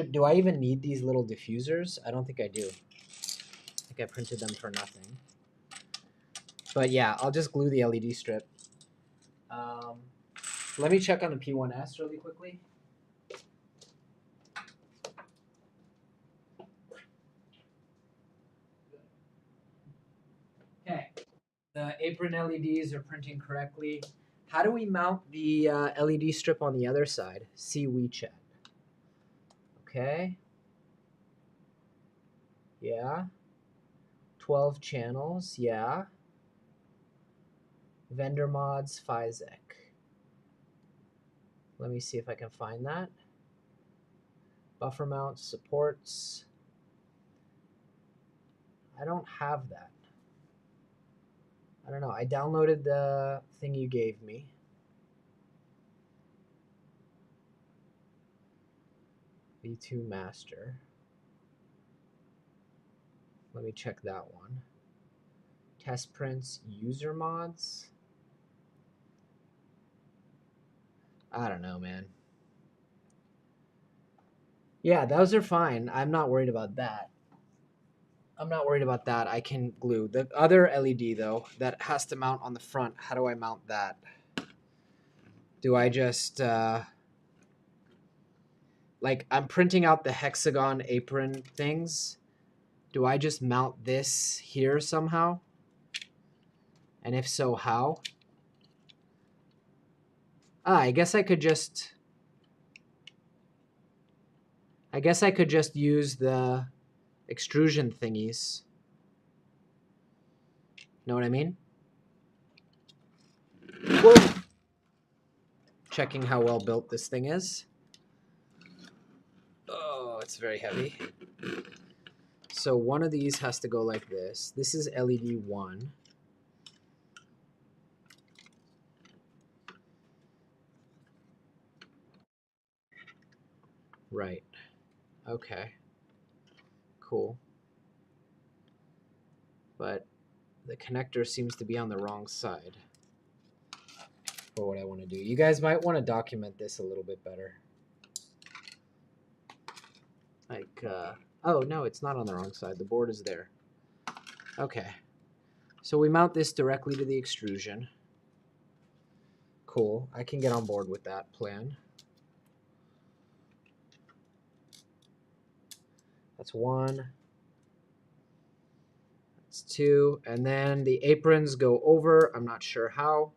Do I even need these little diffusers? I don't think I do. I think I printed them for nothing. But yeah, I'll just glue the LED strip. Let me check on the P1S really quickly. Okay, the apron LEDs are printing correctly. How do we mount the LED strip on the other side? See WeChat. Okay. Yeah. 12 channels. Yeah. Vendor mods, Physec. Let me see if I can find that. Buffer mount supports. I don't have that. I don't know. I downloaded the thing you gave me. V2 master. Let me check that one. Test prints, user mods. I don't know, man. Yeah, those are fine. I'm not worried about that. I'm not worried about that. I can glue. The other LED, though, that has to mount on the front, how do I mount that? Do I just... like, I'm printing out the hexagon apron things. Do I just mount this here somehow? And if so, how? I guess I could just... use the extrusion thingies. Know what I mean? Whoa! Checking how well built this thing is. Oh, it's very heavy. So one of these has to go like this. This is LED 1. Right. Okay. Cool. But the connector seems to be on the wrong side for what I want to do. You guys might want to document this a little bit better. Like, oh, no, it's not on the wrong side. The board is there. Okay. So we mount this directly to the extrusion. Cool. I can get on board with that plan. That's 1. That's 2. And then the aprons go over. I'm not sure how,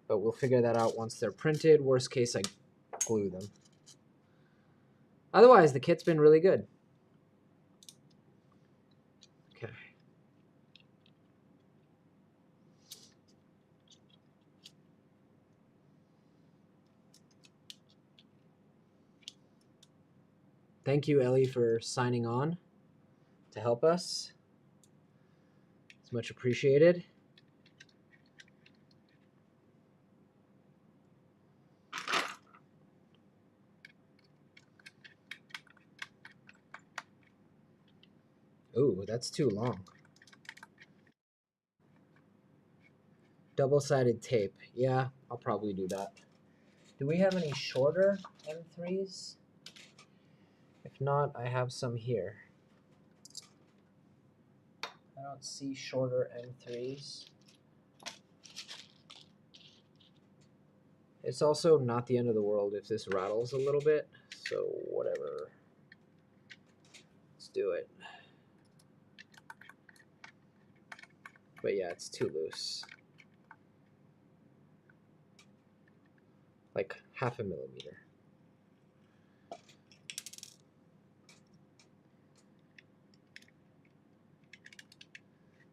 but we'll figure that out once they're printed. Worst case, I glue them. Otherwise, the kit's been really good. Okay. Thank you, Ellie, for signing on to help us. It's much appreciated. Ooh, that's too long. Double-sided tape. Yeah, I'll probably do that. Do we have any shorter M3s? If not, I have some here. I don't see shorter M3s. It's also not the end of the world if this rattles a little bit, so whatever. Let's do it. But yeah, it's too loose. Like 0.5 millimeter.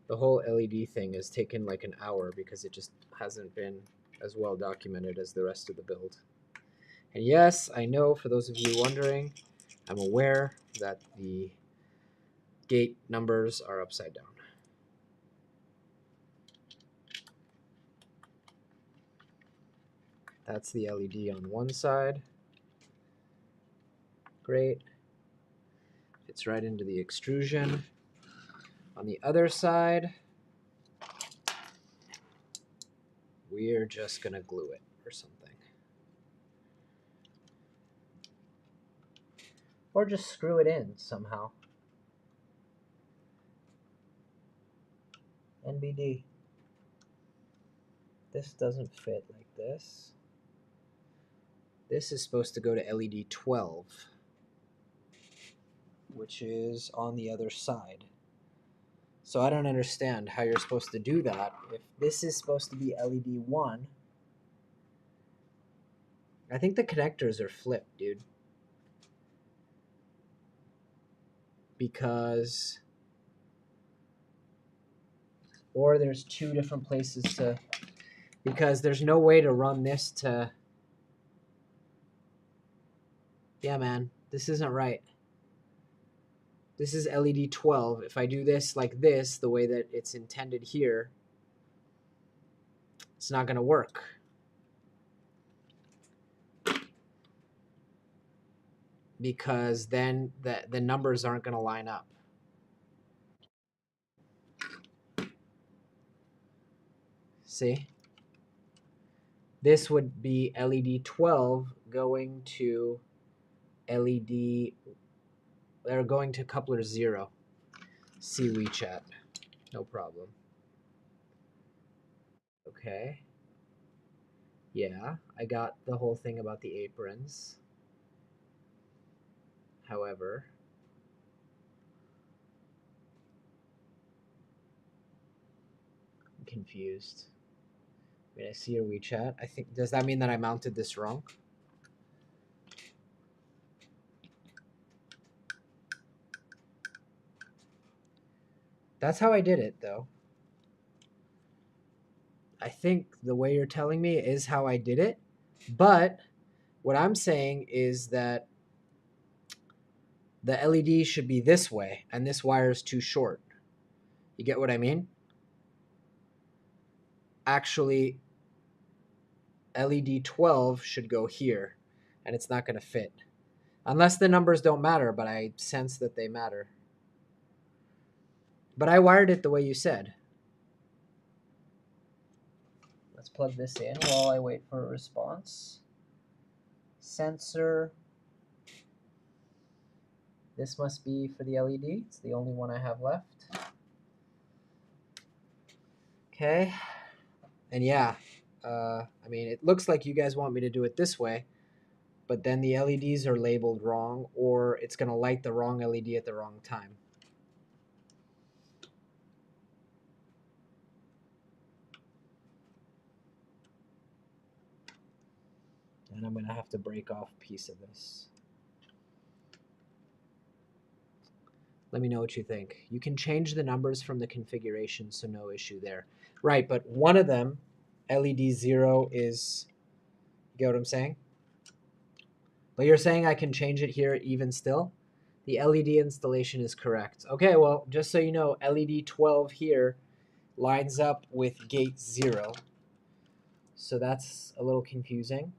The whole LED thing has taken like an hour because it just hasn't been as well documented as the rest of the build. And yes, I know, for those of you wondering, I'm aware that the gate numbers are upside down. That's the LED on one side. Great. Fits right into the extrusion. On the other side, we're just gonna glue it or something. Or just screw it in somehow. NBD. This doesn't fit like this. This is supposed to go to LED 12, which is on the other side. So I don't understand how you're supposed to do that. If this is supposed to be LED 1, I think the connectors are flipped, dude. Because, or there's 2 different places to, because there's no way to run this to, yeah, man, this isn't right. This is LED 12. If I do this like this, the way that it's intended here, it's not going to work. Because then the numbers aren't going to line up. See? This would be LED 12 going to LED, they're going to coupler 0. See WeChat. No problem. Okay. Yeah, I got the whole thing about the aprons. However, I'm confused. I mean, I see your WeChat. I think, does that mean that I mounted this wrong? That's how I did it, though. I think the way you're telling me is how I did it. But what I'm saying is that the LED should be this way, and this wire is too short. You get what I mean? Actually, LED 12 should go here, and it's not going to fit. Unless the numbers don't matter, but I sense that they matter. But I wired it the way you said. Let's plug this in while I wait for a response. Sensor. This must be for the LED. It's the only one I have left. Okay. And yeah, I mean, it looks like you guys want me to do it this way, but then the LEDs are labeled wrong, or it's going to light the wrong LED at the wrong time. And I'm going to have to break off a piece of this. Let me know what you think. You can change the numbers from the configuration, so no issue there. Right, but one of them, LED 0, is, you get what I'm saying? But you're saying I can change it here even still? The LED installation is correct. Okay, well, just so you know, LED 12 here lines up with gate 0. So that's a little confusing.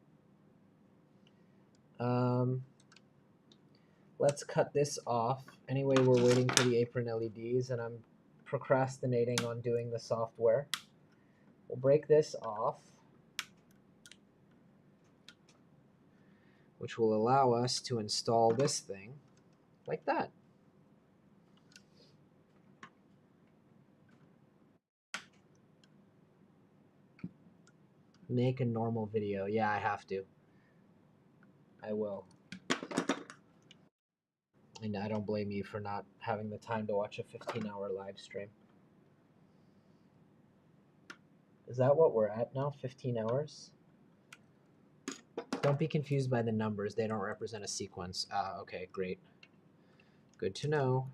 Let's cut this off. Anyway, we're waiting for the apron LEDs, and I'm procrastinating on doing the software. We'll break this off, which will allow us to install this thing like that. Make a normal video. Yeah, I have to. I will. And I don't blame you for not having the time to watch a 15-hour live stream. Is that what we're at now? 15 hours? Don't be confused by the numbers. They don't represent a sequence. Okay, great. Good to know.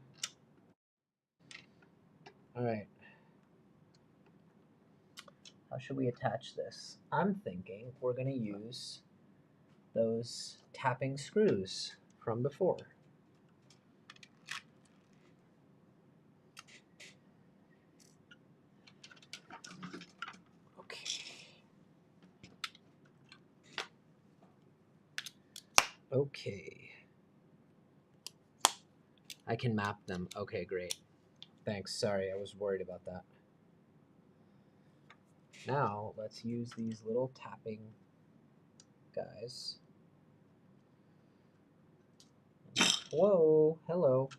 All right. How should we attach this? I'm thinking we're going to use those tapping screws from before. Okay. I can map them. Okay, great. Thanks. Sorry, I was worried about that. Now, let's use these little tapping guys. Whoa, hello.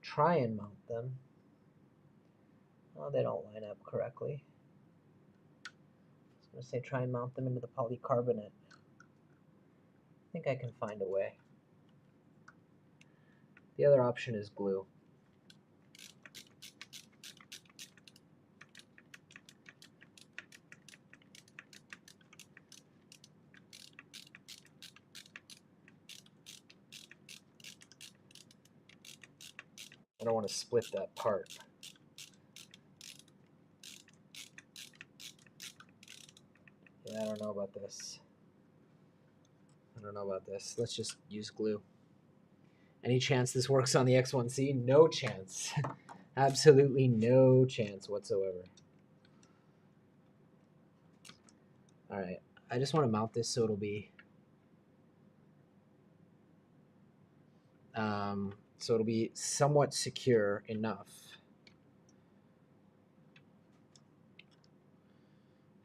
Try and mount them. Oh, they don't line up correctly. I was going to say try and mount them into the polycarbonate. I think I can find a way. The other option is glue. I don't want to split that part. Yeah, I don't know about this. Let's just use glue. Any chance this works on the X1C? No chance. Absolutely no chance whatsoever. All right, I just want to mount this so it'll be somewhat secure enough.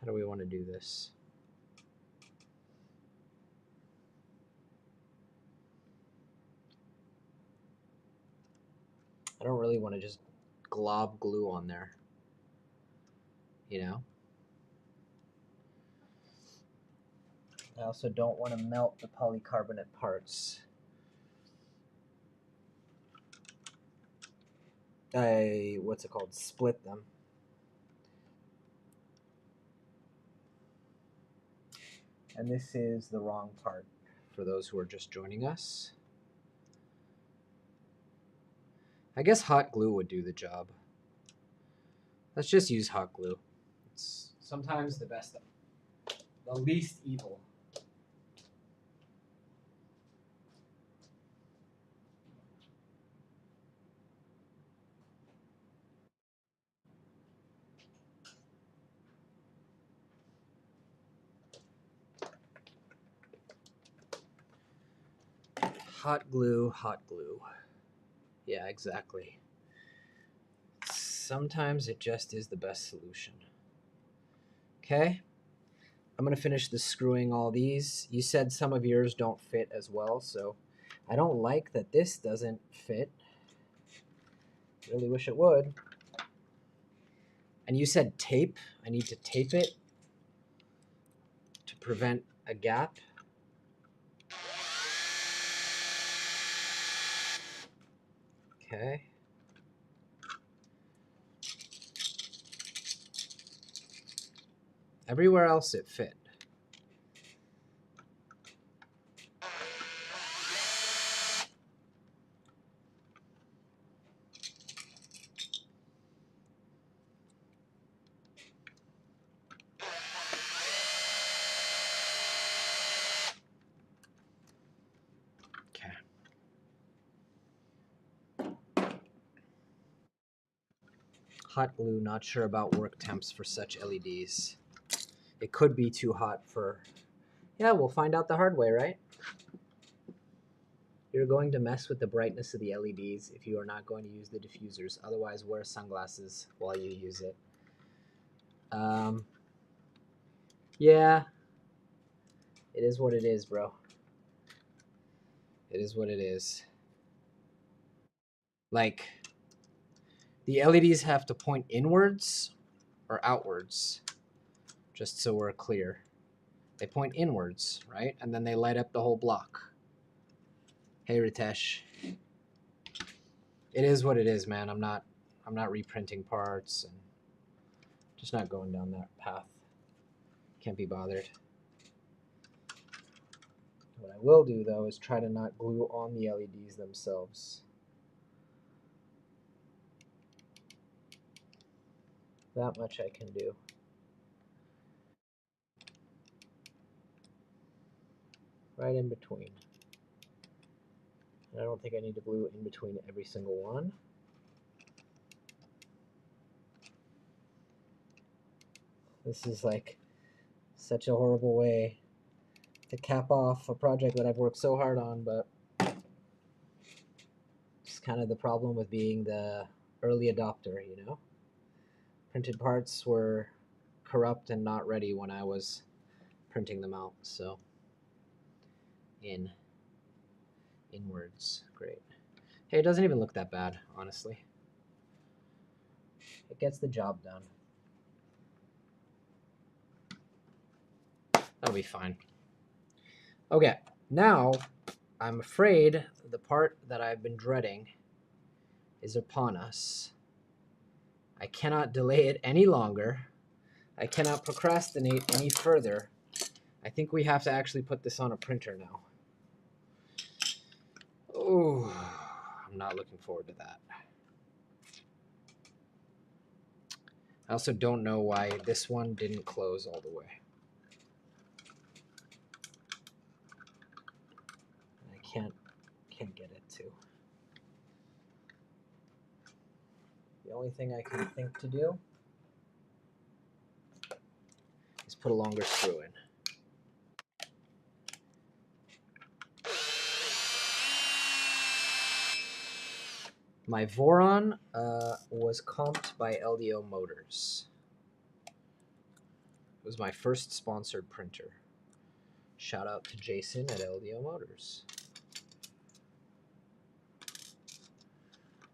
How do we want to do this? I don't really want to just glob glue on there, you know? I also don't want to melt the polycarbonate parts. What's it called? Split them. And this is the wrong part for those who are just joining us. I guess hot glue would do the job. Let's just use hot glue. It's sometimes the best, the least evil. Hot glue, hot glue. Yeah, exactly. Sometimes it just is the best solution. Okay, I'm gonna finish the screwing all these. You said some of yours don't fit as well, so I don't like that this doesn't fit. Really wish it would. And you said tape. I need to tape it to prevent a gap. Okay. Everywhere else it fit. Okay. Hot glue, not sure about work temps for such LEDs. It could be too hot for... Yeah, we'll find out the hard way, right? You're going to mess with the brightness of the LEDs if you are not going to use the diffusers. Otherwise, wear sunglasses while you use it. Yeah. It is what it is, bro. It is what it is. Like, the LEDs have to point inwards or outwards, just so we're clear. They point inwards, right? And then they light up the whole block. Hey, Ritesh. It is what it is, man. I'm not reprinting parts and just not going down that path. Can't be bothered. What I will do, though, is try to not glue on the LEDs themselves. That much I can do. Right in between. And I don't think I need to glue in between every single one. This is like such a horrible way to cap off a project that I've worked so hard on, but it's kind of the problem with being the early adopter, you know? Printed parts were corrupt and not ready when I was printing them out, so inwards, great. Hey, it doesn't even look that bad, honestly. It gets the job done. That'll be fine. Okay, now I'm afraid the part that I've been dreading is upon us. I cannot delay it any longer. I cannot procrastinate any further. I think we have to actually put this on a printer now. Oh, I'm not looking forward to that. I also don't know why this one didn't close all the way. I can't get it to. The only thing I can think to do is put a longer screw in. My Voron was comped by LDO Motors. It was my first sponsored printer. Shout out to Jason at LDO Motors.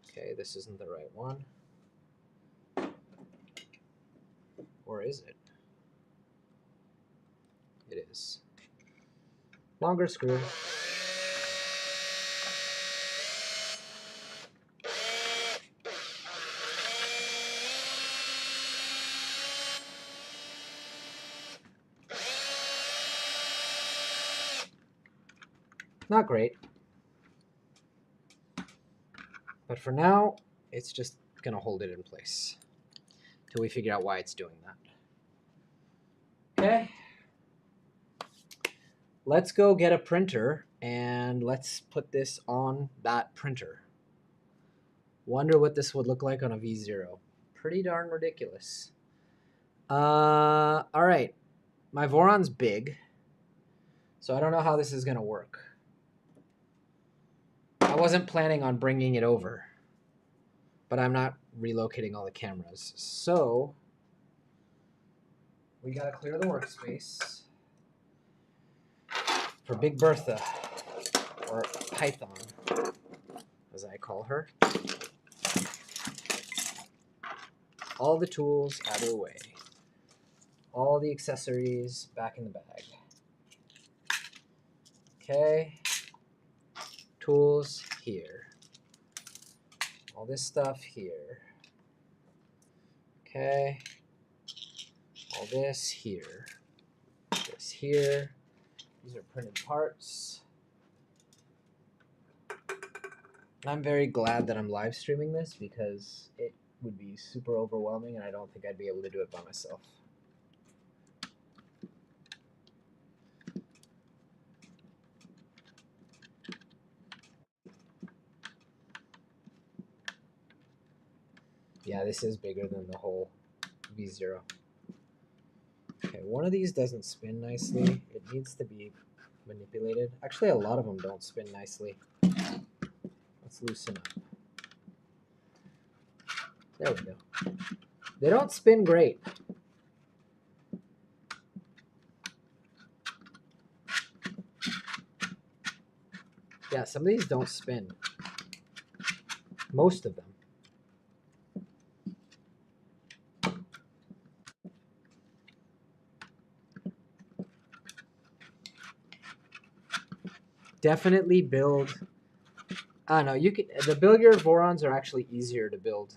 Okay, this isn't the right one. Or is it? It is. Longer screw. Not great. But for now, it's just gonna hold it in place till we figure out why it's doing that. Okay. Let's go get a printer and let's put this on that printer. Wonder what this would look like on a V0. Pretty darn ridiculous. All right. My Voron's big, so I don't know how this is gonna work. I wasn't planning on bringing it over, but I'm not relocating all the cameras. So we gotta clear the workspace for Big Bertha, or Python, as I call her. All the tools out of the way. All the accessories back in the bag. Okay. Tools here. All this stuff here. Okay. All this here. This here. These are printed parts. I'm very glad that I'm live streaming this because it would be super overwhelming and I don't think I'd be able to do it by myself. Yeah, this is bigger than the whole V0. Okay, one of these doesn't spin nicely. It needs to be manipulated. Actually, a lot of them don't spin nicely. Let's loosen up. There we go. They don't spin great. Yeah, some of these don't spin. Most of them. Definitely build. I don't know. You can. The bigger Vorons are actually easier to build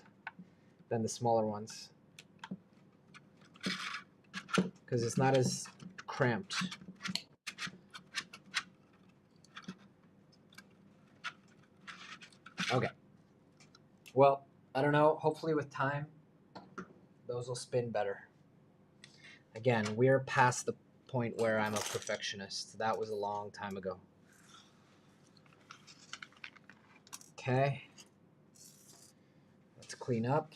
than the smaller ones because it's not as cramped. Okay. Well, I don't know. Hopefully, with time, those will spin better. Again, we're past the point where I'm a perfectionist. That was a long time ago. Okay. Let's clean up.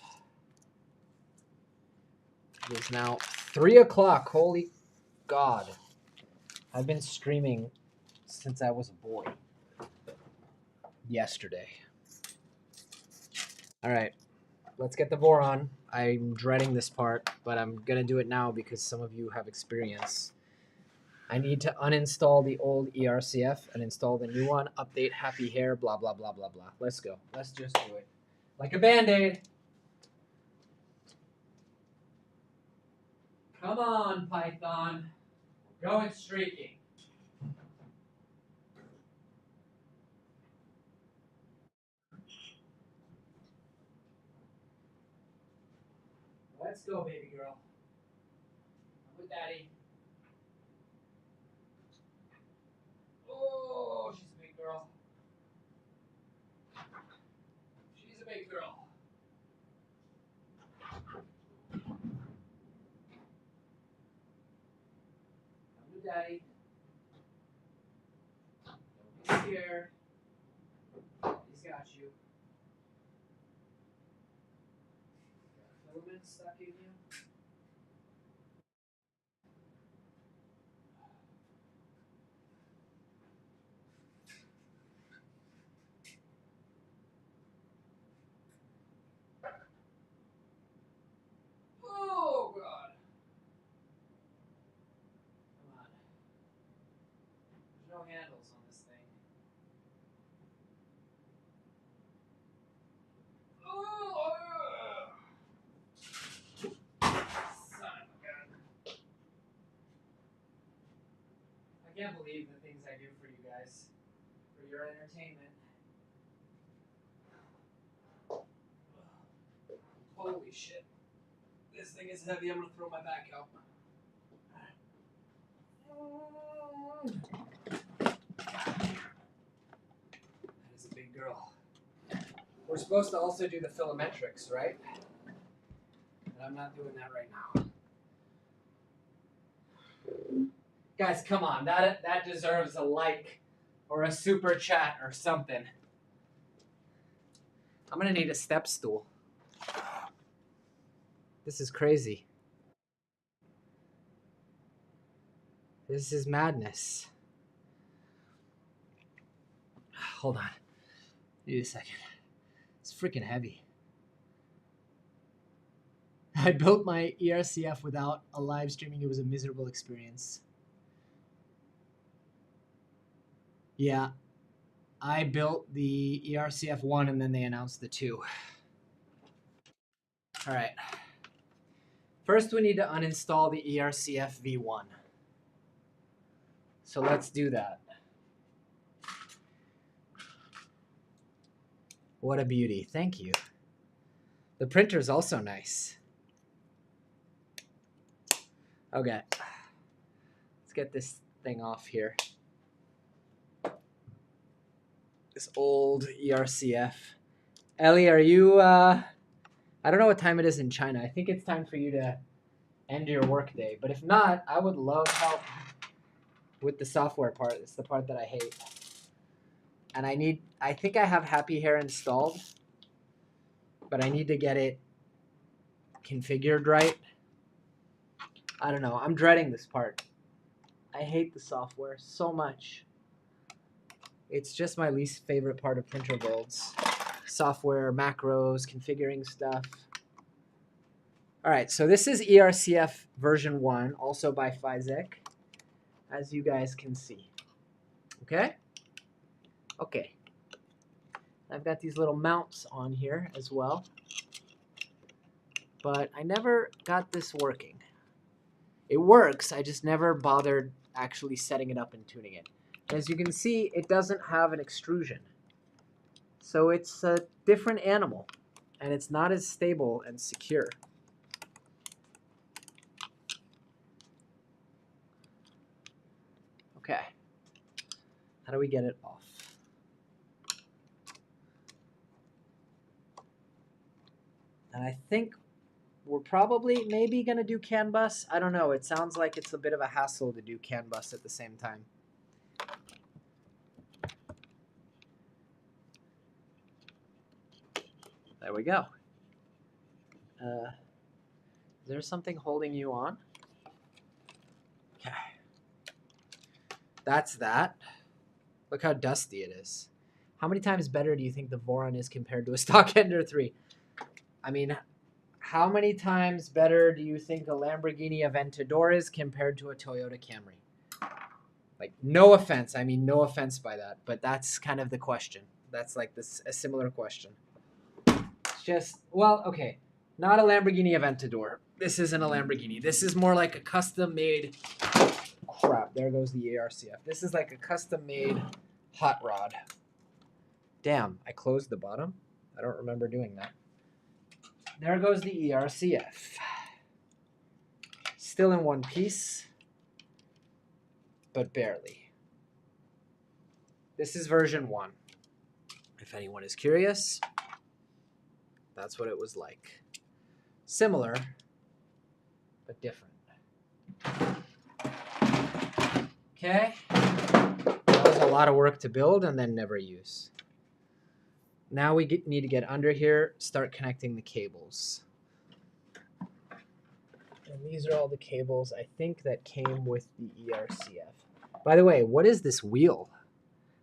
It is now 3 o'clock. Holy God. I've been streaming since I was a boy. Yesterday. All right. Let's get the Voron. I'm dreading this part, but I'm going to do it now because some of you have experience. I need to uninstall the old ERCF and install the new one. Update happy hair, blah, blah, blah, blah, blah. Let's go. Let's just do it. Like a Band-Aid. Come on, Python. Going streaking. Let's go, baby girl. I'm with daddy. Oh, she's a big girl. She's a big girl. I'm with daddy. Don't be scared. He's got you. Got filament stuck in you. Oh, God. Come on. There's no handles on this thing. Oh, son of a gun. I can't believe the things I do for you guys, for your entertainment. Holy shit. This thing is heavy. I'm going to throw my back out. That is a big girl. We're supposed to also do the filametrics, right? But I'm not doing that right now. Guys, come on. That deserves a like or a super chat or something. I'm going to need a step stool. This is crazy. This is madness. Hold on. Need a second. It's freaking heavy. I built my ERCF without a live streaming. It was a miserable experience. Yeah. I built the ERCF 1 and then they announced the 2. All right. First, we need to uninstall the ERCF v1. So let's do that. What a beauty. Thank you. The printer's also nice. Okay. Let's get this thing off here. This old ERCF. Ellie, are you, I don't know what time it is in China. I think it's time for you to end your workday. But if not, I would love help with the software part. It's the part that I hate. And I think I have Happy Hair installed, but I need to get it configured right. I don't know. I'm dreading this part. I hate the software so much. It's just my least favorite part of printer builds. Software, macros, configuring stuff. All right, so this is ERCF version 1, also by Physek, as you guys can see. Okay? Okay. I've got these little mounts on here as well, but I never got this working. It works, I just never bothered actually setting it up and tuning it. As you can see, it doesn't have an extrusion. So it's a different animal, and it's not as stable and secure. Okay. How do we get it off? And I think we're probably maybe going to do CAN bus. I don't know. It sounds like it's a bit of a hassle to do CAN bus at the same time. There we go. Is there something holding you on? Okay. That's that. Look how dusty it is. How many times better do you think the Voron is compared to a stock Ender 3? I mean, how many times better do you think a Lamborghini Aventador is compared to a Toyota Camry? Like, no offense. I mean, no offense by that, but that's kind of the question. That's like a similar question. It's just, well, okay, not a Lamborghini Aventador. This isn't a Lamborghini. This is more like a custom-made, crap, there goes the ERCF. This is like a custom-made hot rod. Damn, I closed the bottom. I don't remember doing that. There goes the ERCF. Still in one piece, but barely. This is version 1. If anyone is curious, that's what it was like. Similar, but different. Okay. That was a lot of work to build and then never use. Now we need to get under here, start connecting the cables. And these are all the cables I think that came with the ERCF. By the way, what is this wheel?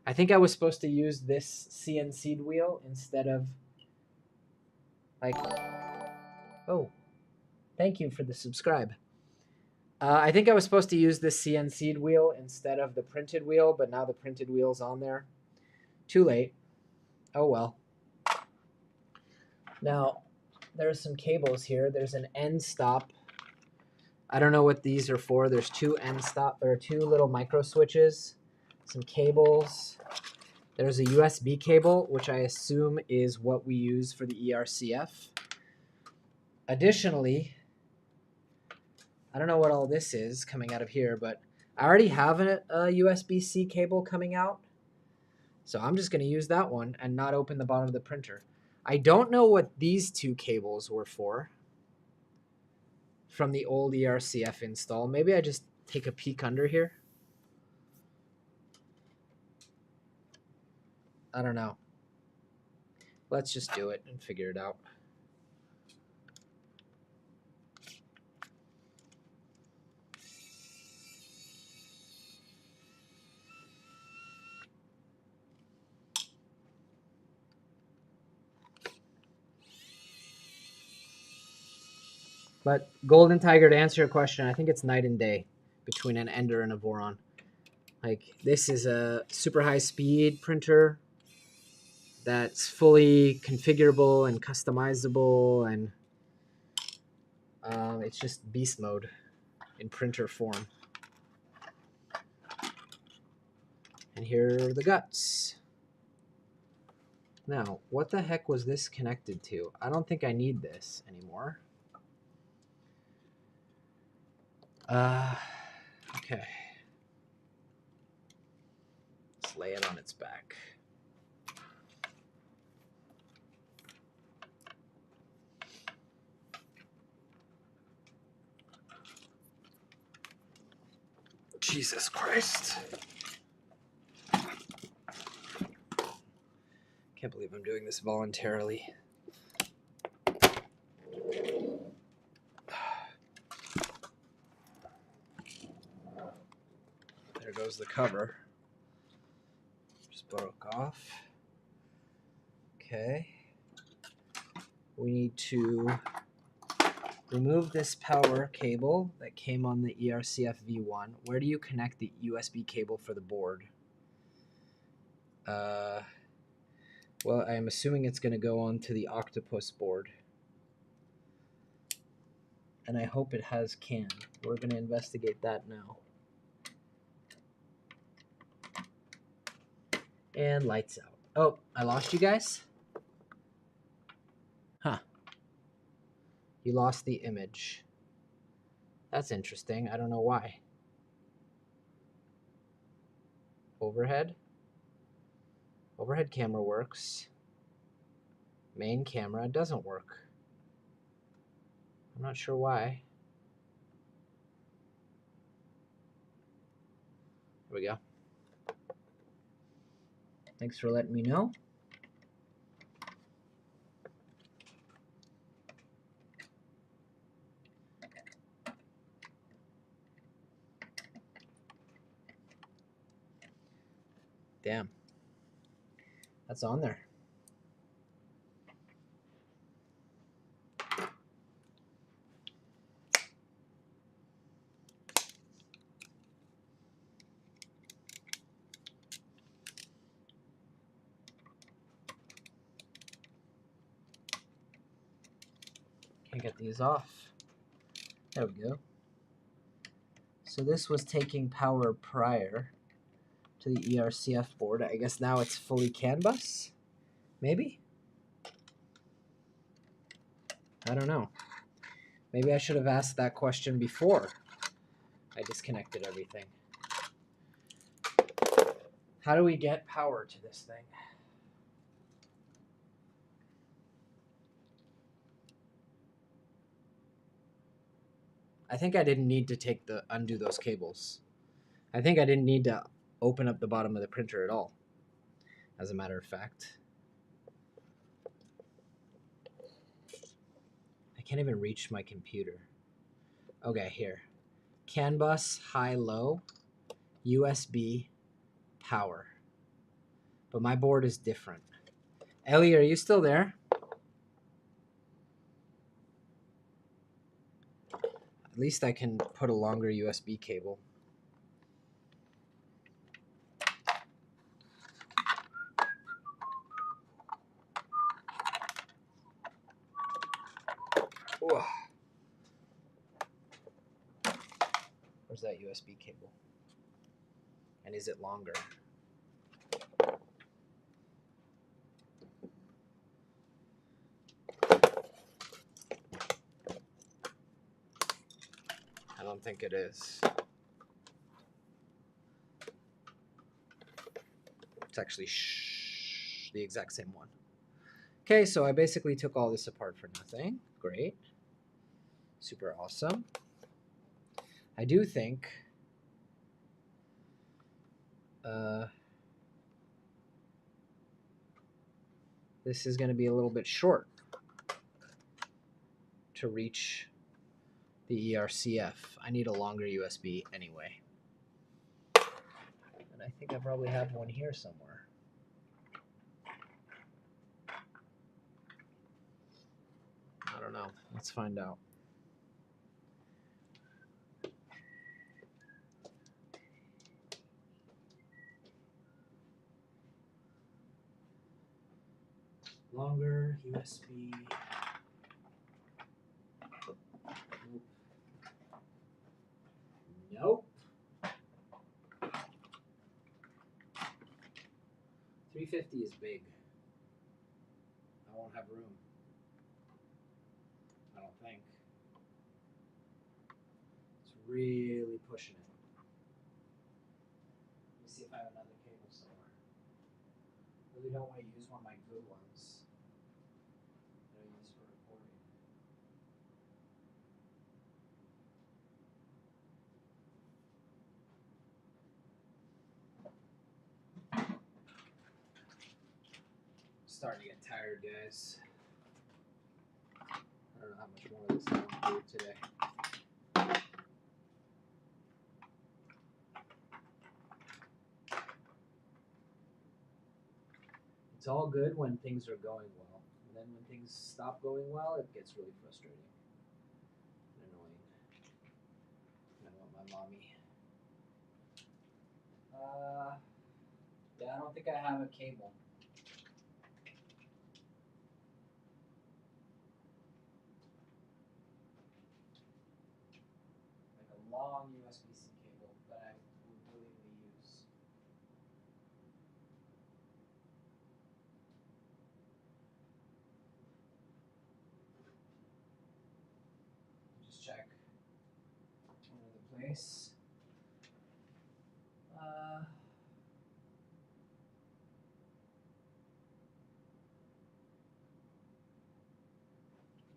I think I was supposed to use this CNC'd wheel instead of like, oh, thank you for the subscribe. I think I was supposed to use this CNC'd wheel instead of the printed wheel, but now the printed wheel's on there. Too late. Oh well. Now, there's some cables here. There's an end stop. I don't know what these are for. There's two end stop, or two little micro switches, some cables. There's a USB cable, which I assume is what we use for the ERCF. Additionally, I don't know what all this is coming out of here, but I already have a USB-C cable coming out. So I'm just going to use that one and not open the bottom of the printer. I don't know what these two cables were for from the old ERCF install. Maybe I just take a peek under here. I don't know. Let's just do it and figure it out. But Golden Tiger, to answer your question, I think it's night and day between an Ender and a Voron. Like, this is a super high speed printer that's fully configurable and customizable, and it's just beast mode in printer form. And here are the guts. Now, what the heck was this connected to? I don't think I need this anymore. Okay. Let's lay it on its back. Jesus Christ. Can't believe I'm doing this voluntarily. There goes the cover. Just broke off. Okay. We need to remove this power cable that came on the ERCF V1. Where do you connect the USB cable for the board? Well, I'm assuming it's going to go onto the Octopus board. And I hope it has CAN. We're going to investigate that now. And lights out. Oh, I lost you guys? Huh. You lost the image. That's interesting. I don't know why. Overhead? Overhead camera works. Main camera doesn't work. I'm not sure why. There we go. Thanks for letting me know. Damn. That's on there. Can't get these off. There we go. So this was taking power prior to the ERCF board. I guess now it's fully CAN bus? Maybe? I don't know. Maybe I should have asked that question before I disconnected everything. How do we get power to this thing? I think I didn't need to undo those cables. I think I didn't need to open up the bottom of the printer at all, as a matter of fact. I can't even reach my computer. Okay, here. CAN bus, high, low, USB, power. But my board is different. Ellie, are you still there? At least I can put a longer USB cable. Whoa. Where's that USB cable? And is it longer? I don't think it is. It's actually the exact same one. Okay, so I basically took all this apart for nothing. Great. Super awesome. I do think this is going to be a little bit short to reach the ERCF. I need a longer USB anyway. And I think I probably have one here somewhere. I don't know. Let's find out. Longer USB. Nope. 350 is big. room. I don't think. It's really pushing it. Let me see if I have another cable somewhere. Really don't want to use one of my good ones that I use for recording. Starting to get tired, guys. I don't know how much more of this I want to do today. It's all good when things are going well. And then when things stop going well, it gets really frustrating and annoying. I want my mommy. Yeah, I don't think I have a cable. Like a long USB-C cable that I would willingly use. Just check one other place.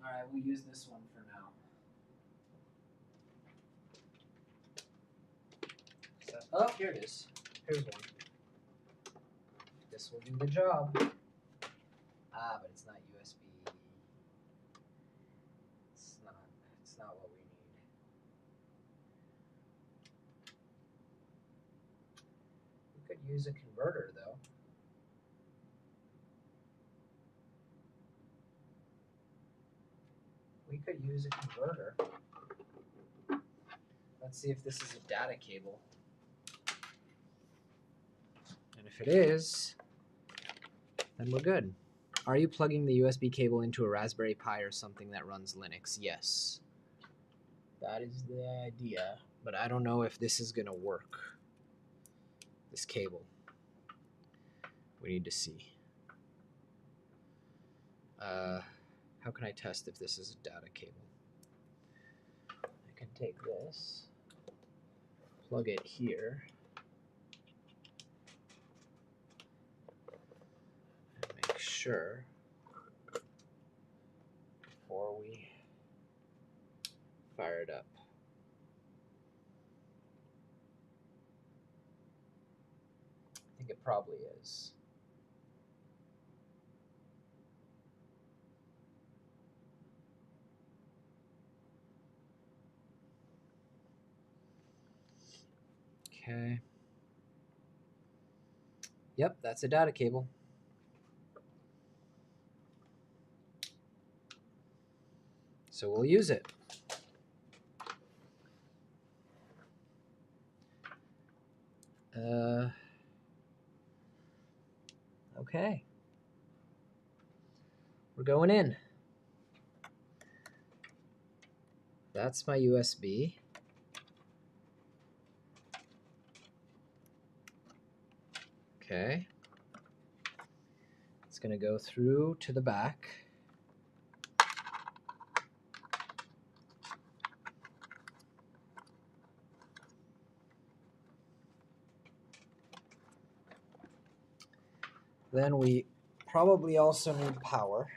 Alright, we'll use this one for now. So, oh, here it is. Here's one. This will do the job. Ah, but it's not USB. It's not what we need. We could use a converter though. We could use a converter. Let's see if this is a data cable. And if it is, then we're good. Are you plugging the USB cable into a Raspberry Pi or something that runs Linux? Yes. That is the idea. But I don't know if this is going to work. This cable. We need to see. How can I test if this is a data cable? I can take this, plug it here, and make sure before we fire it up. I think it probably is. Okay. Yep, that's a data cable. So we'll use it. Okay. We're going in. That's my USB. Okay. It's going to go through to the back. Then we probably also need power.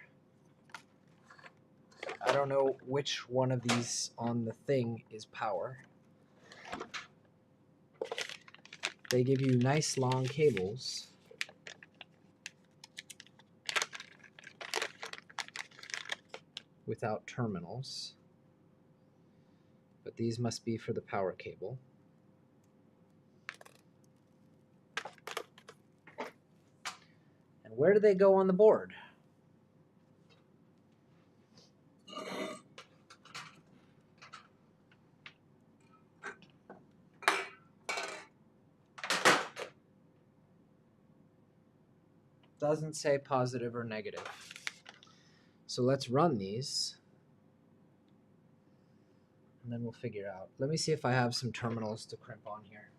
I don't know which one of these on the thing is power. They give you nice long cables. Without terminals. But these must be for the power cable. And where do they go on the board? Doesn't say positive or negative. So let's run these. And then we'll figure out. Let me see if I have some terminals to crimp on here.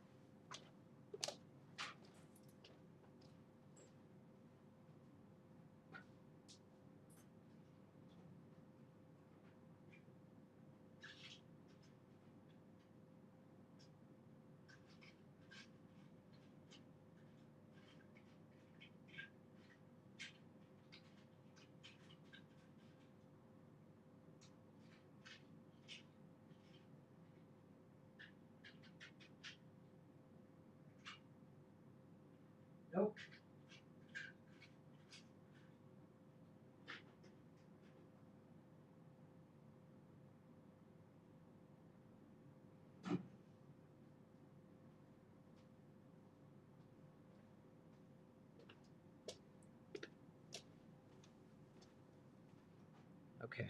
Okay.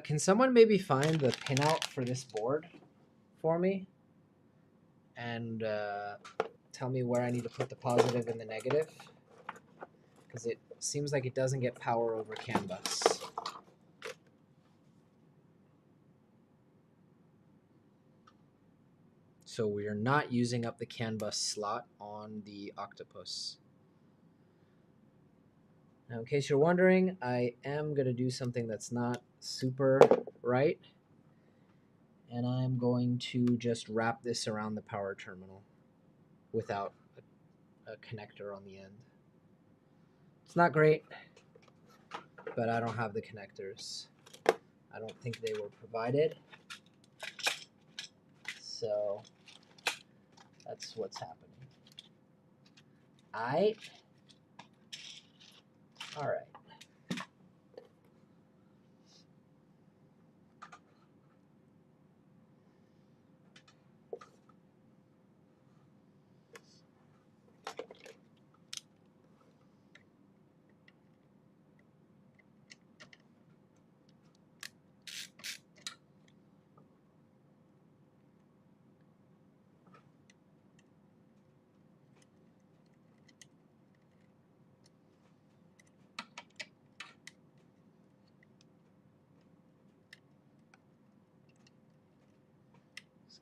Can someone maybe find the pinout for this board for me? And tell me where I need to put the positive and the negative? Because it seems like it doesn't get power over CAN bus. So we are not using up the CAN bus slot on the Octopus. Now, in case you're wondering, I am going to do something that's not super right. And I'm going to just wrap this around the power terminal without a connector on the end. It's not great, but I don't have the connectors. I don't think they were provided. So that's what's happening. All right.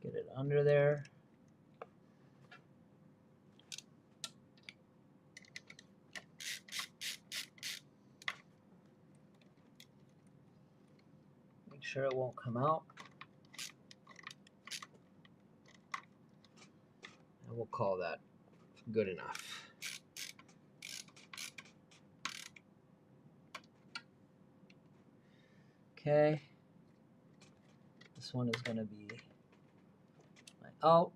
Let's get it under there. Make sure it won't come out. And we'll call that good enough. Okay. This one is going to be my out.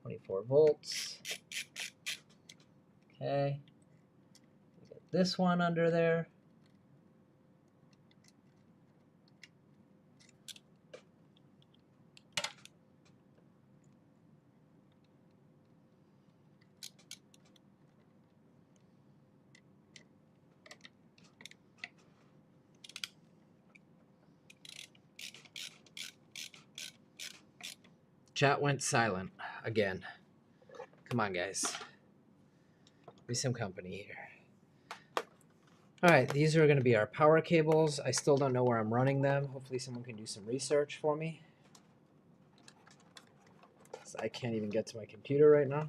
24 volts. Okay. Get this one under there. Chat went silent again. Come on, guys. Be some company here. All right, these are going to be our power cables. I still don't know where I'm running them. Hopefully someone can do some research for me. I can't even get to my computer right now.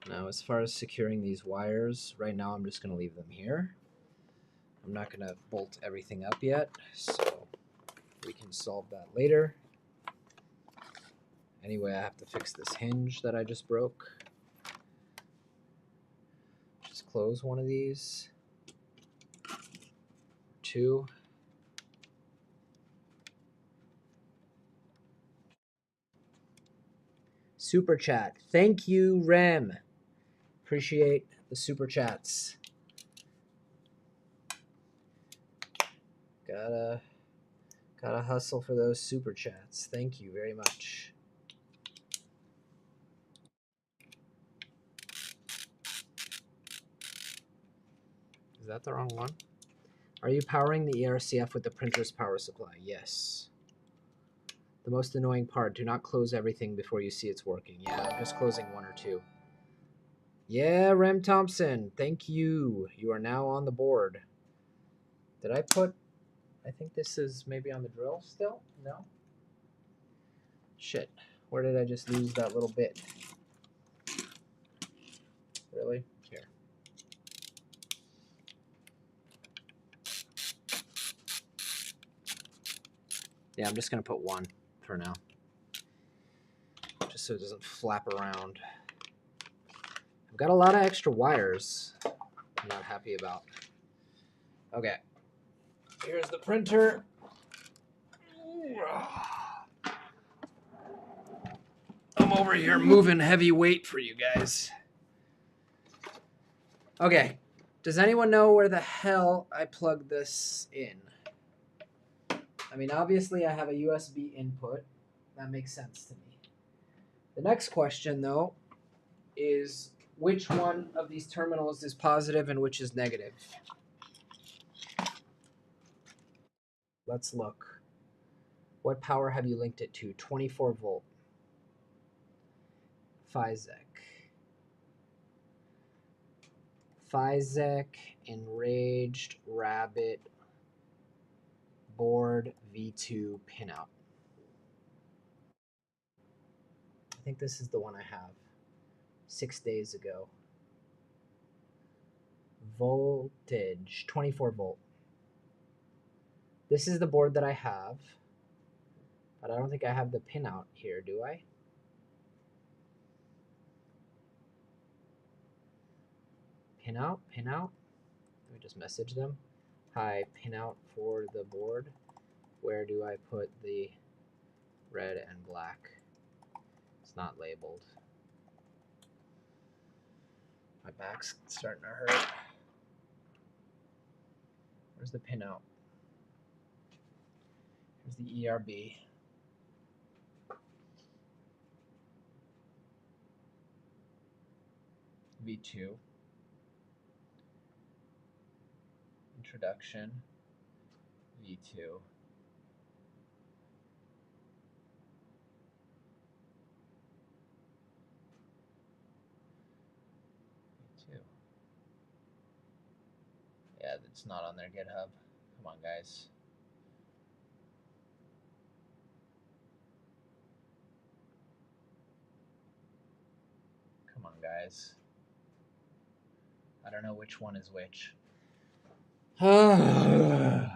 Now, as far as securing these wires, right now I'm just going to leave them here. I'm not going to bolt everything up yet, so we can solve that later. Anyway, I have to fix this hinge that I just broke. Just close one of these. Two. Super chat. Thank you, Rem. Appreciate the super chats. Gotta hustle for those super chats. Thank you very much. Is that the wrong one? Are you powering the ERCF with the printer's power supply? Yes. The most annoying part, do not close everything before you see it's working. Yeah, I'm just closing one or two. Yeah, Rem Thompson, thank you. You are now on the board. Did I put, I think this is maybe on the drill still? No? Shit, where did I just lose that little bit? Really? Here. Yeah, I'm just going to put one for now. Just so it doesn't flap around. I've got a lot of extra wires I'm not happy about. Okay. Here's the printer. I'm over here moving heavy weight for you guys. Okay. Does anyone know where the hell I plug this in? I mean, obviously I have a USB input. That makes sense to me. The next question, though, is which one of these terminals is positive and which is negative? Let's look. What power have you linked it to? 24 volt. Physec, Enraged, Rabbit, Board, V2, Pinout. I think this is the one I have 6 days ago. Voltage, 24 volt. This is the board that I have, but I don't think I have the pinout here, do I? Pinout? Let me just message them. Hi, pinout for the board. Where do I put the red and black? It's not labeled. My back's starting to hurt. Where's the pinout? Here's the ERB. V2. Introduction. V2. V2. Yeah, it's not on their GitHub. Come on, guys. Come on, guys. I don't know which one is which. I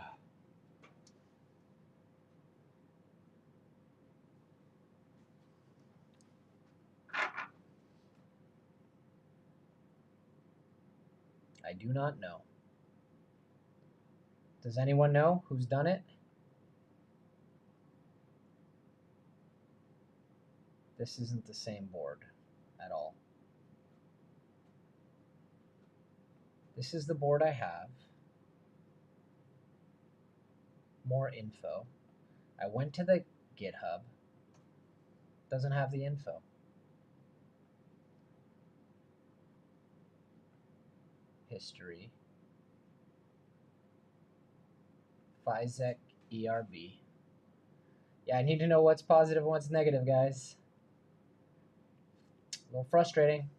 do not know. Does anyone know who's done it? This isn't the same board at all. This is the board I have. More info. I went to the GitHub. Doesn't have the info. History. Physec ERB. Yeah, I need to know what's positive and what's negative, guys. A little frustrating.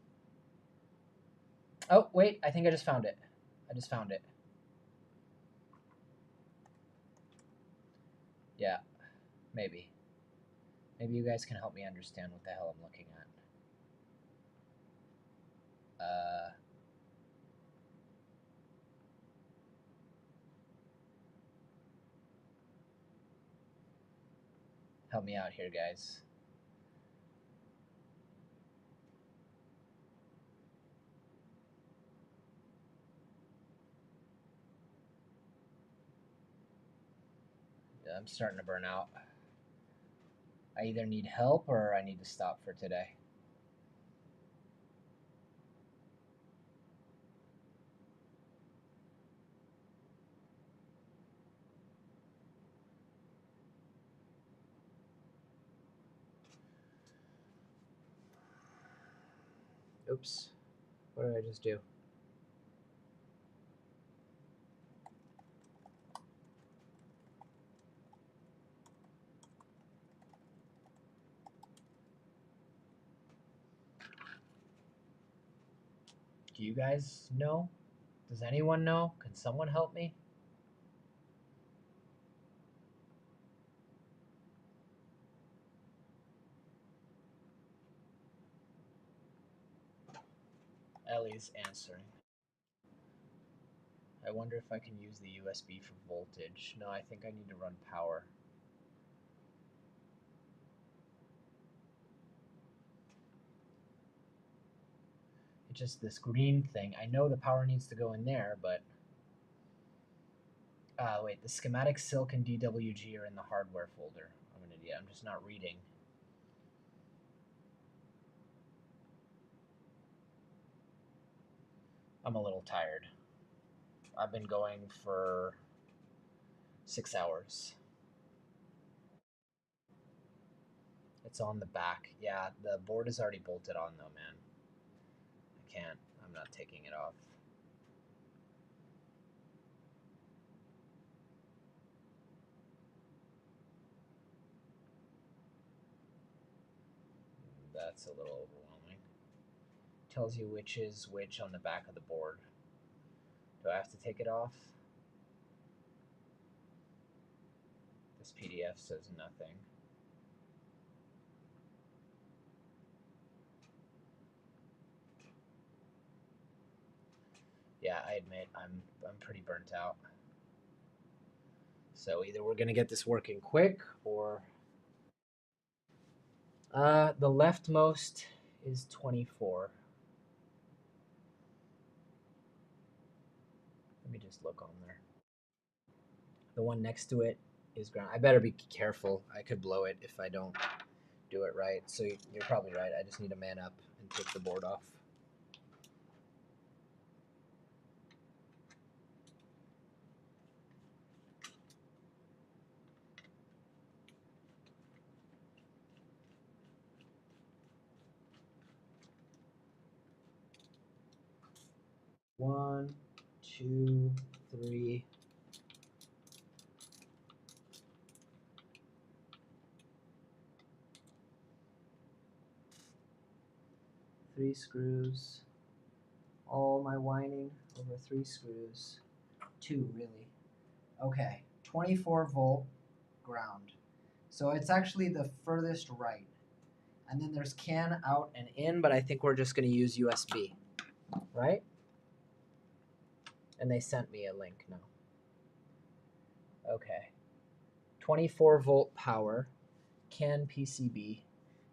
Oh, wait, I think I just found it. Yeah, maybe. Maybe you guys can help me understand what the hell I'm looking at. Help me out here, guys. Yeah, I'm starting to burn out. I either need help or I need to stop for today. Oops. What did I just do? Do you guys know? Does anyone know? Can someone help me? Ellie's answering. I wonder if I can use the USB for voltage. No, I think I need to run power. It's just this green thing. I know the power needs to go in there, but... wait, the schematic silk and DWG are in the hardware folder. I'm an idiot. I'm just not reading. I'm a little tired. I've been going for 6 hours. It's on the back. Yeah, the board is already bolted on though, man. I can't. I'm not taking it off. That's a little overwhelming. Tells you which is which on the back of the board. Do I have to take it off? This PDF says nothing. Yeah, I admit I'm pretty burnt out. So either we're gonna get this working quick, or the leftmost is 24. Let me just look on there. The one next to it is ground. I better be careful. I could blow it if I don't do it right. So you're probably right. I just need to man up and take the board off. One, two, three. Three screws. All my whining over 3 screws. 2, really. Okay, 24 volt ground. So it's actually the furthest right. And then there's CAN out and in, but I think we're just going to use USB, right? And they sent me a link now. Okay. 24 volt power, CAN PCB,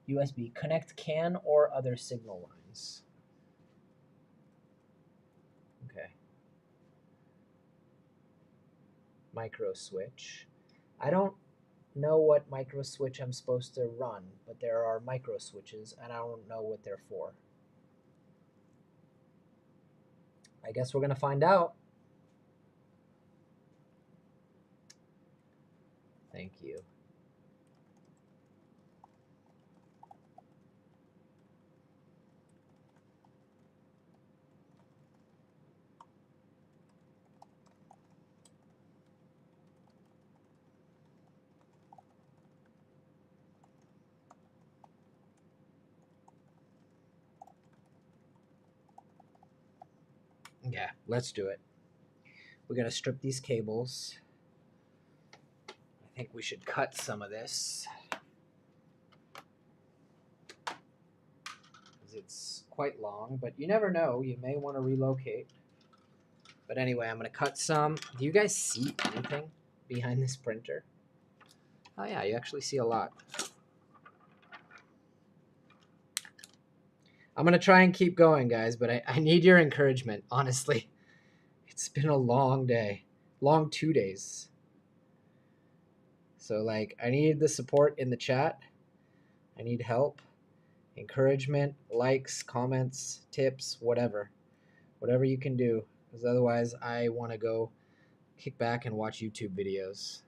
USB. Connect CAN or other signal lines. Okay. Micro switch. I don't know what micro switch I'm supposed to run, but there are micro switches and I don't know what they're for. I guess we're going to find out. Thank you. Yeah, let's do it. We're going to strip these cables. I think we should cut some of this. It's quite long, but you never know. You may want to relocate. But anyway, I'm going to cut some. Do you guys see anything behind this printer? Oh yeah, you actually see a lot. I'm going to try and keep going, guys, but I need your encouragement, honestly. It's been a long day. Long 2 days. So, like, I need the support in the chat. I need help, encouragement, likes, comments, tips, whatever. Whatever you can do, because otherwise I want to go kick back and watch YouTube videos.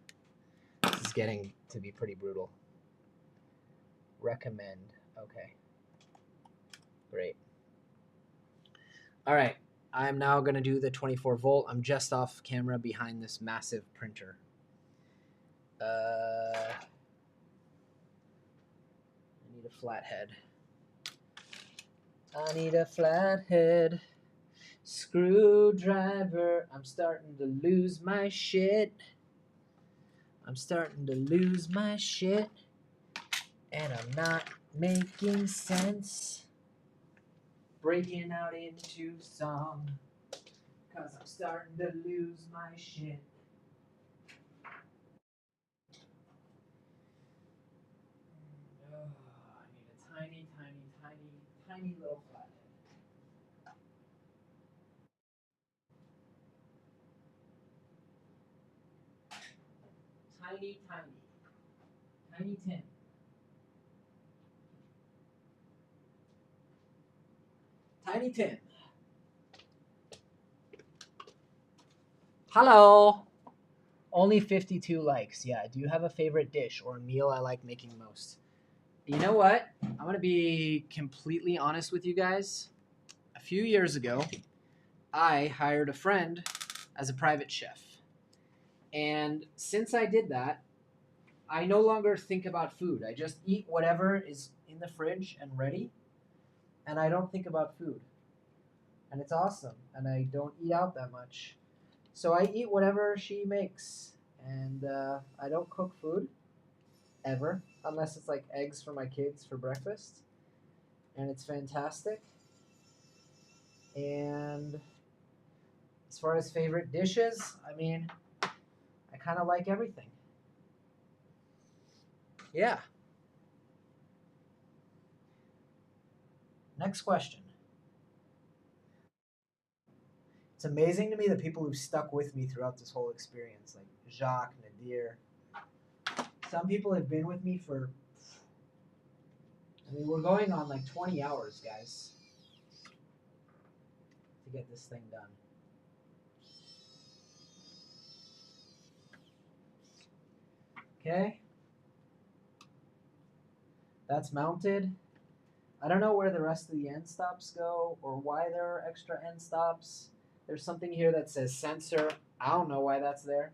This is getting to be pretty brutal. Recommend. Okay. Great. All right. I'm now going to do the 24 volt. I'm just off camera behind this massive printer. I need a flathead. I need a flathead. Screwdriver. I'm starting to lose my shit. I'm starting to lose my shit. And I'm not making sense. Breaking out into song. Cause I'm starting to lose my shit. Oh, I need a tiny, tiny, tiny, tiny little flathead. Tiny, tiny. Tiny Tim. Tiny Tim. Hello. Only 52 likes. Yeah. Do you have a favorite dish or meal I like making most? You know what? I'm going to be completely honest with you guys. A few years ago, I hired a friend as a private chef. And since I did that, I no longer think about food. I just eat whatever is in the fridge and ready, and I don't think about food. And it's awesome, and I don't eat out that much. So I eat whatever she makes, and I don't cook food ever, unless it's like eggs for my kids for breakfast, and it's fantastic. And as far as favorite dishes, I mean, I kind of like everything. Yeah. Next question. It's amazing to me the people who've stuck with me throughout this whole experience, like Jacques, Nadir. Some people have been with me for, I mean, we're going on like 20 hours, guys, to get this thing done. Okay. That's mounted. I don't know where the rest of the end stops go or why there are extra end stops. There's something here that says sensor. I don't know why that's there.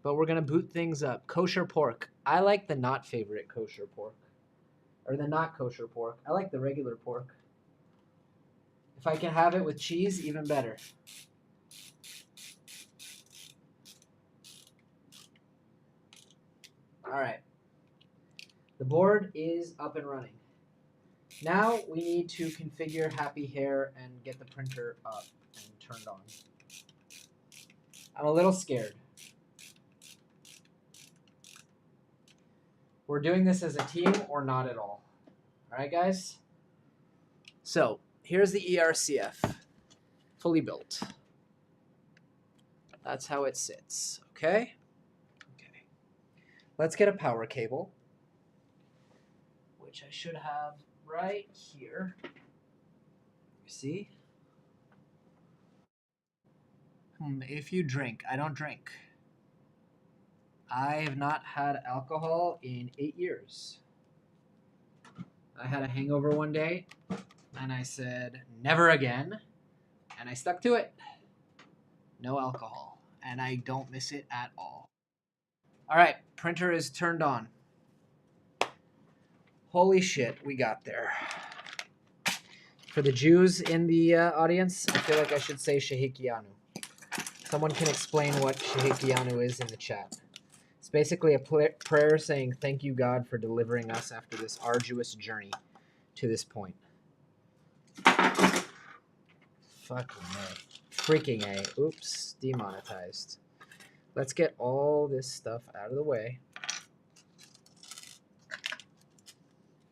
But we're going to boot things up. Kosher pork. I like the not favorite kosher pork. Or the not kosher pork. I like the regular pork. If I can have it with cheese, even better. All right. The board is up and running. Now we need to configure Happy Hair and get the printer up and turned on. I'm a little scared. We're doing this as a team or not at all. All right, guys? So here's the ERCF, fully built. That's how it sits, okay? Okay. Let's get a power cable, which I should have right here. You see? If you drink, I don't drink. I have not had alcohol in 8 years. I had a hangover one day, and I said, never again, and I stuck to it. No alcohol, and I don't miss it at all. All right, printer is turned on. Holy shit, we got there. For the Jews in the audience, I feel like I should say Shehikianu. Someone can explain what Shehikianu is in the chat. It's basically a prayer saying, thank you, God, for delivering us after this arduous journey to this point. Fucking A. Freaking A. Oops, demonetized. Let's get all this stuff out of the way.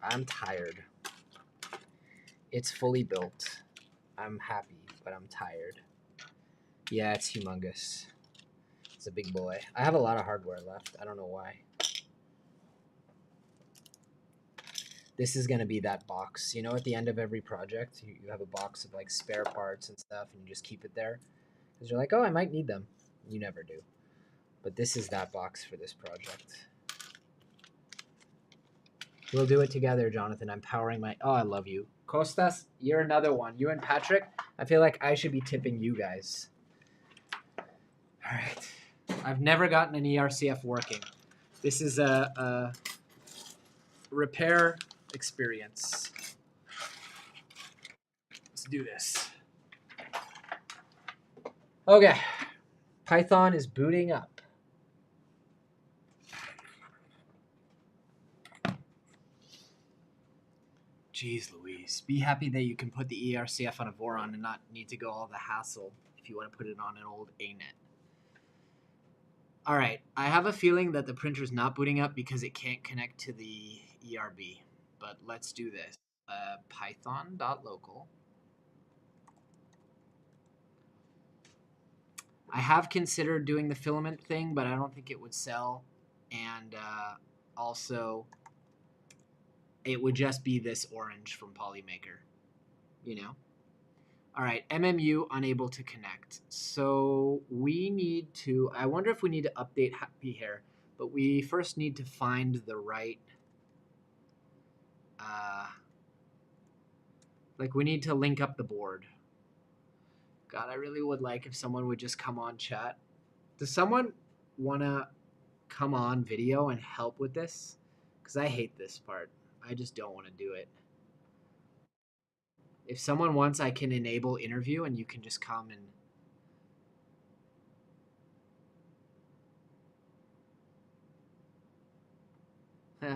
I'm tired. It's fully built. I'm happy, but I'm tired. Yeah, it's humongous. It's a big boy. I have a lot of hardware left. I don't know why. This is going to be that box. You know, at the end of every project, you have a box of like spare parts and stuff, and you just keep it there. Because you're like, oh, I might need them. You never do. But this is that box for this project. We'll do it together, Jonathan. I'm powering my... Oh, I love you. Kostas, you're another one. You and Patrick, I feel like I should be tipping you guys. All right. I've never gotten an ERCF working. This is a repair experience. Let's do this. Okay. Python is booting up. Jeez Louise. Be happy that you can put the ERCF on a Voron and not need to go all the hassle if you want to put it on an old ANET. All right. I have a feeling that the printer's not booting up because it can't connect to the ERB. But let's do this. Python.local. I have considered doing the filament thing, but I don't think it would sell. And also... it would just be this orange from Polymaker, you know? All right, MMU unable to connect. So we need to, I wonder if we need to update Happy Hair, but we first need to find the right Like, we need to link up the board. God, I really would like if someone would just come on chat. Does someone want to come on video and help with this? Because I hate this part. I just don't want to do it. If someone wants, I can enable interview and you can just come and...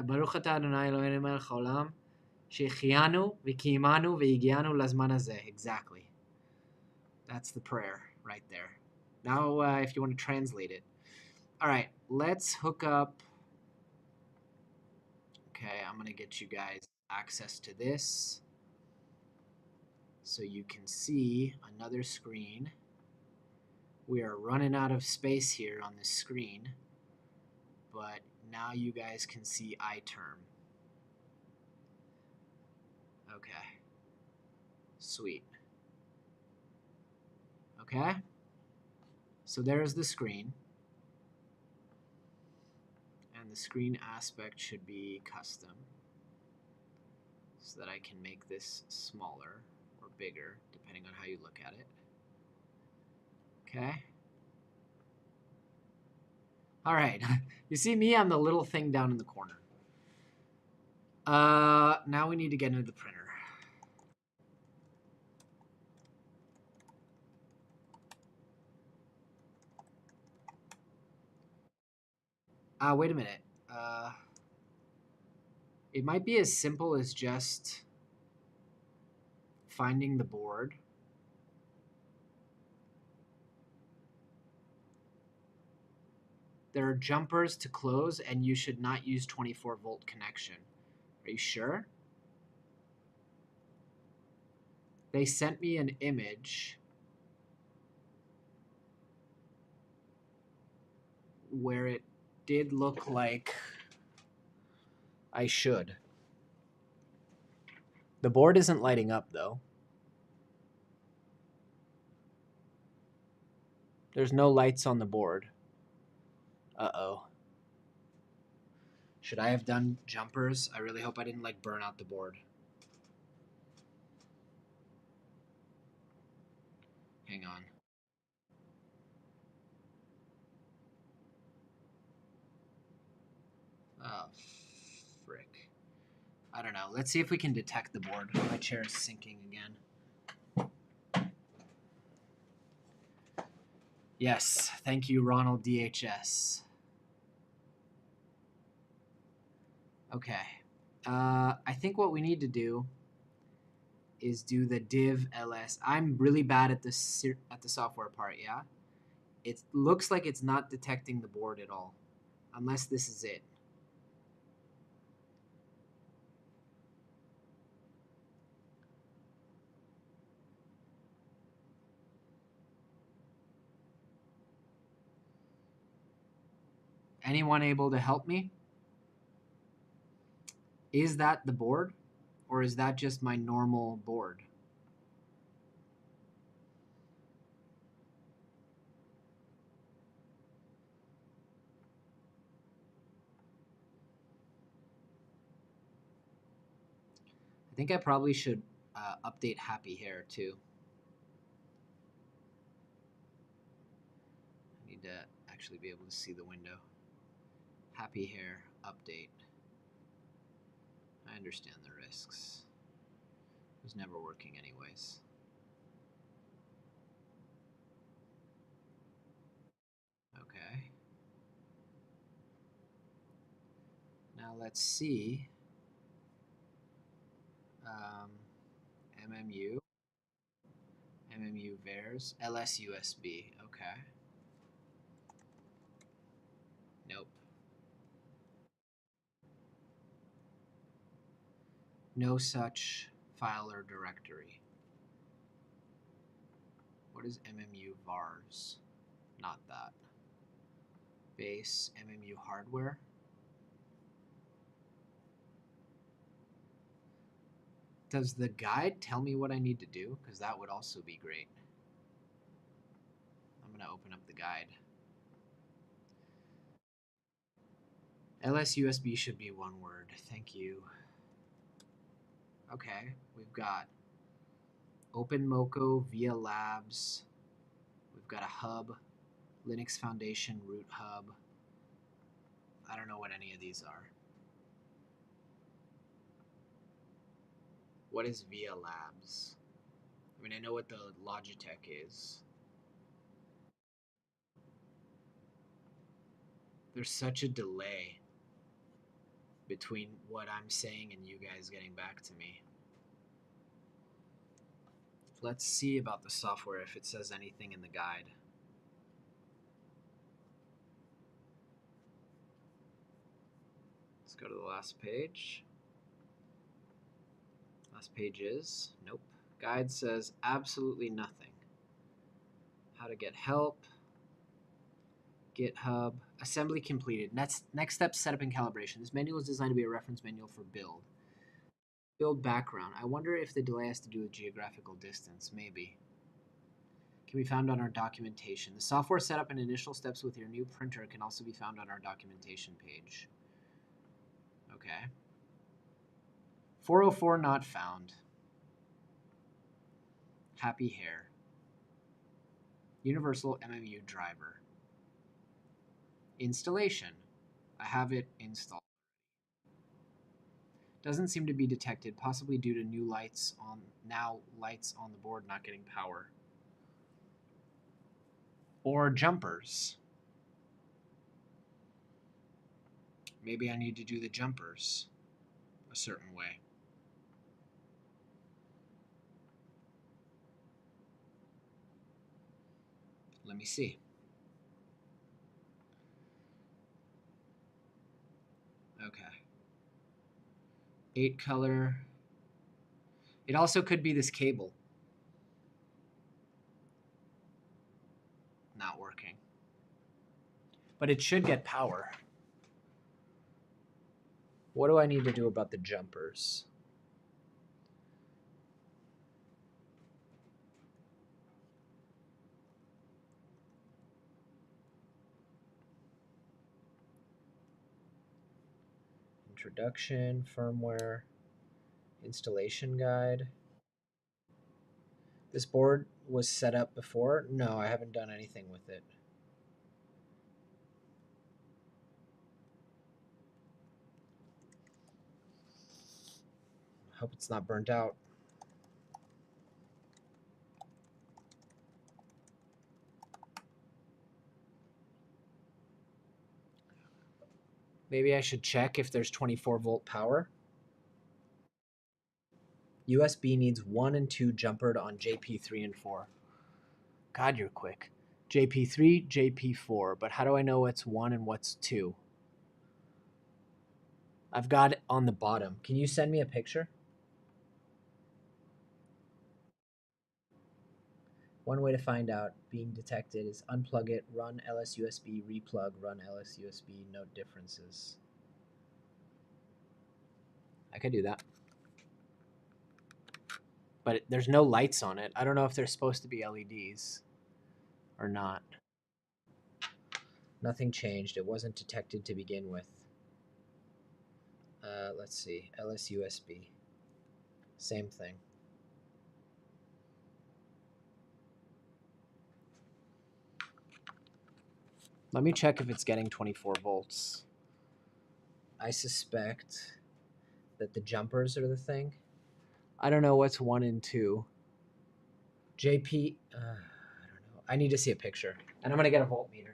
ברוך אתה אדוני אלוהינו מלך העולם שהחיינו וקיימנו והגיענו לזמן הזה. Exactly. That's the prayer right there. Now, if you want to translate it. All right, let's hook up. Okay, I'm going to get you guys access to this so you can see another screen. We are running out of space here on this screen, but now you guys can see iTerm. Okay, sweet. Okay, so there's the screen. And the screen aspect should be custom so that I can make this smaller or bigger depending on how you look at it. Okay. All right. You see me? I'm the little thing down in the corner. Now we need to get into the printer. Wait a minute. It might be as simple as just finding the board. There are jumpers to close, and you should not use 24-volt connection. Are you sure? They sent me an image where it did look like I should. The board isn't lighting up, though. There's no lights on the board. Uh-oh. Should I have done jumpers? I really hope I didn't, like, burn out the board. Hang on. Oh, frick. I don't know. Let's see if we can detect the board. My chair is sinking again. Yes. Thank you, Ronald DHS. Okay. I think what we need to do is do the div ls. I'm really bad at the software part, yeah? It looks like it's not detecting the board at all, unless this is it. Anyone able to help me? Is that the board, or is that just my normal board? I think I probably should update Happy Hair too. I need to actually be able to see the window. Happy Hair update. I understand the risks. It was never working anyways. Okay. Now let's see. MMU. MMU VARs. LS USB. Okay. Nope. No such file or directory. What is MMU VARs? Not that. Base MMU hardware. Does the guide tell me what I need to do? Because that would also be great. I'm going to open up the guide. LS USB should be one word. Thank you. Okay, we've got OpenMoko, VIA Labs. We've got a hub, Linux Foundation root hub. I don't know what any of these are. What is VIA Labs? I mean, I know what the Logitech is. There's such a delay between what I'm saying and you guys getting back to me. Let's see about the software if it says anything in the guide. Let's go to the last page. Last page is, nope. Guide says absolutely nothing. How to get help. GitHub. Assembly completed. Next step, setup and calibration. This manual is designed to be a reference manual for build. Build background. I wonder if the delay has to do with geographical distance. Maybe. Can be found on our documentation. The software setup and initial steps with your new printer can also be found on our documentation page. Okay. 404 not found. Happy hair. Universal MMU driver. Installation. I have it installed. Doesn't seem to be detected, possibly due to new lights on the board not getting power. Or jumpers. Maybe I need to do the jumpers a certain way. Let me see. Okay. 8 color. It also could be this cable not working. But it should get power. What do I need to do about the jumpers? Introduction, firmware, installation guide. This board was set up before? No, I haven't done anything with it. Hope it's not burnt out. Maybe I should check if there's 24-volt power. USB needs 1 and 2 jumpered on JP3 and 4. God, you're quick. JP3, JP4, but how do I know what's 1 and what's 2? I've got it on the bottom. Can you send me a picture? One way to find out being detected is unplug it, run LSUSB, replug, run LSUSB, note differences. I could do that. But there's no lights on it. I don't know if they're supposed to be LEDs or not. Nothing changed. It wasn't detected to begin with. Let's see. LSUSB. Same thing. Let me check if it's getting 24 volts. I suspect that the jumpers are the thing. I don't know what's 1 and 2. JP, I don't know. I need to see a picture. And I'm going to get a voltmeter.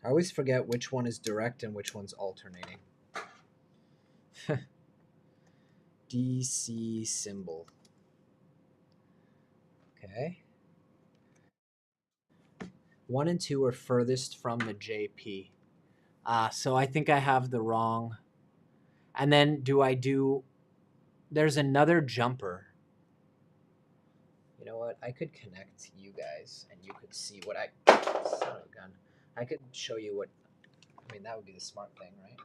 I always forget which one is direct and which one's alternating. DC symbol. Okay. 1 and 2 are furthest from the JP. So I think I have the wrong. And then there's another jumper. You know what? I could connect you guys and you could see what son of a gun. I could show you what, I mean, that would be the smart thing, right?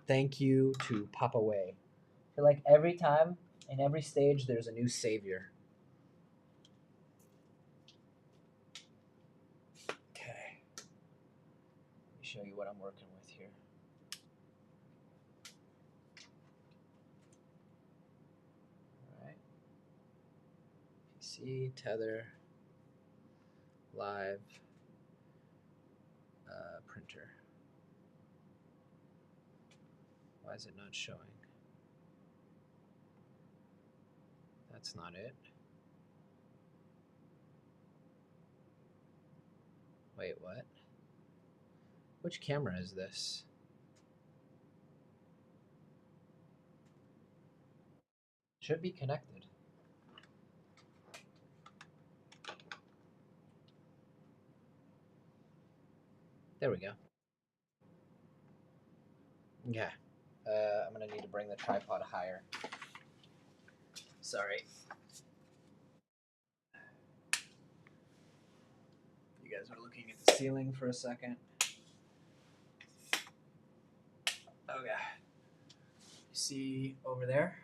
Thank you to Papa Way. I feel like every time, in every stage, there's a new savior. Okay. Let me show you what I'm working with here. All right. PC, tether, live, printer. Why is it not showing? That's not it. Wait, what? Which camera is this? Should be connected. There we go. Yeah. I'm gonna need to bring the tripod higher. Sorry. You guys are looking at the ceiling for a second. Okay. You see over there?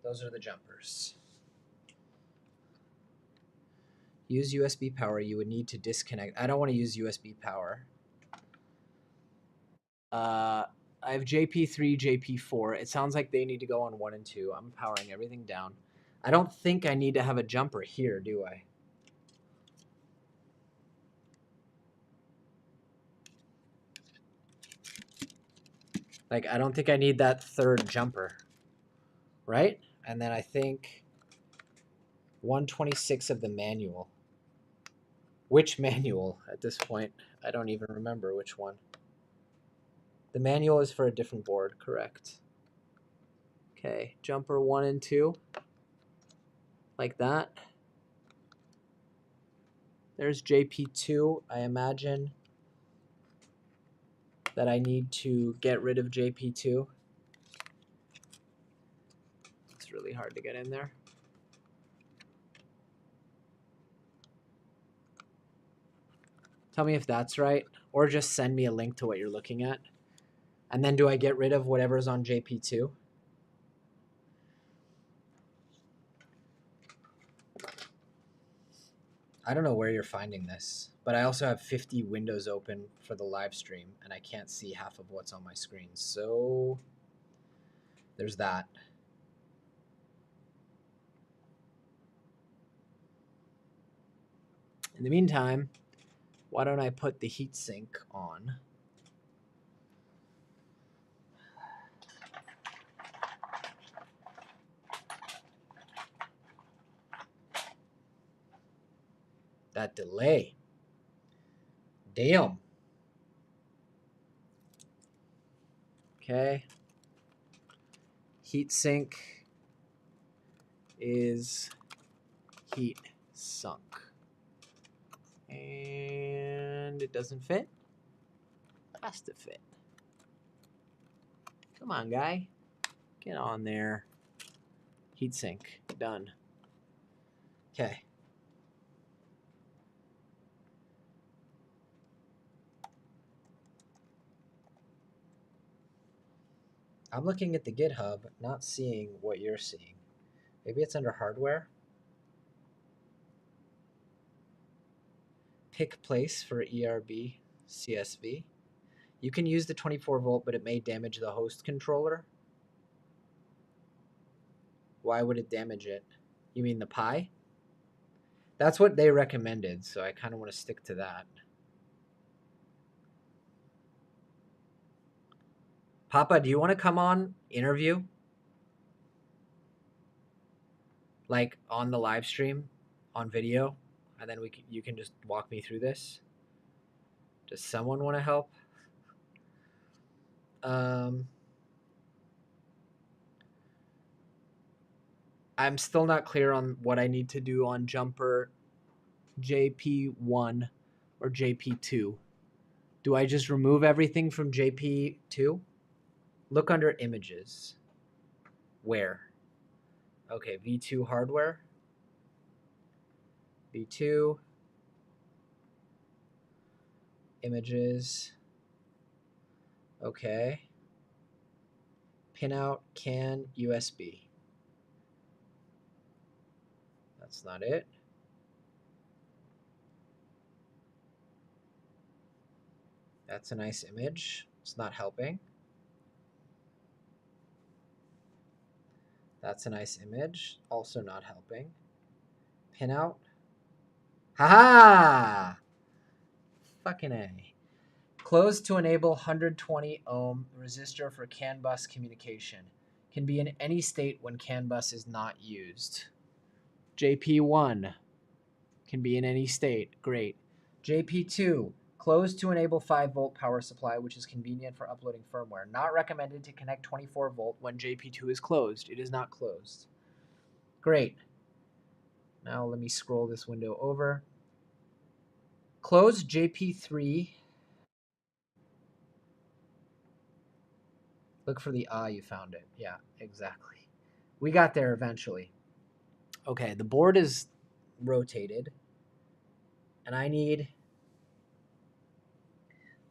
Those are the jumpers. Use USB power. You would need to disconnect. I don't want to use USB power. I have JP3, JP4. It sounds like they need to go on 1 and 2. I'm powering everything down. I don't think I need to have a jumper here, do I? Like, I don't think I need that third jumper, right? And then I think 126 of the manual. Which manual at this point? I don't even remember which one. The manual is for a different board, correct? Okay, jumper 1 and 2, like that. There's JP2. I imagine that I need to get rid of JP2. It's really hard to get in there. Tell me if that's right, or just send me a link to what you're looking at. And then do I get rid of whatever's on JP2? I don't know where you're finding this, but I also have 50 windows open for the live stream, and I can't see half of what's on my screen. So there's that. In the meantime, why don't I put the heatsink on? That delay. Damn. Okay. Heatsink is heat sunk. And it doesn't fit. It has to fit. Come on, guy. Get on there. Heatsink. Done. Okay. I'm looking at the GitHub, not seeing what you're seeing. Maybe it's under hardware. Pick place for ERB CSV. You can use the 24 volt, but it may damage the host controller. Why would it damage it? You mean the Pi? That's what they recommended, so I kind of want to stick to that. Papa, do you want to come on interview? Like on the live stream, on video, and then you can just walk me through this? Does someone want to help? I'm still not clear on what I need to do on jumper JP1 or JP2. Do I just remove everything from JP2? Look under images. Where? Okay, V2 hardware. V2. Images. Okay. Pinout, CAN, USB. That's not it. That's a nice image. It's not helping. That's a nice image. Also not helping. Pinout. Haha! Fucking A. Closed to enable 120 ohm resistor for CAN bus communication. Can be in any state when CAN bus is not used. JP1 can be in any state. Great. JP2, closed to enable 5-volt power supply, which is convenient for uploading firmware. Not recommended to connect 24 volt when JP2 is closed. It is not closed. Great. Now let me scroll this window over. Close JP3. Look for the you found it. Yeah, exactly. We got there eventually. Okay, the board is rotated. And I need...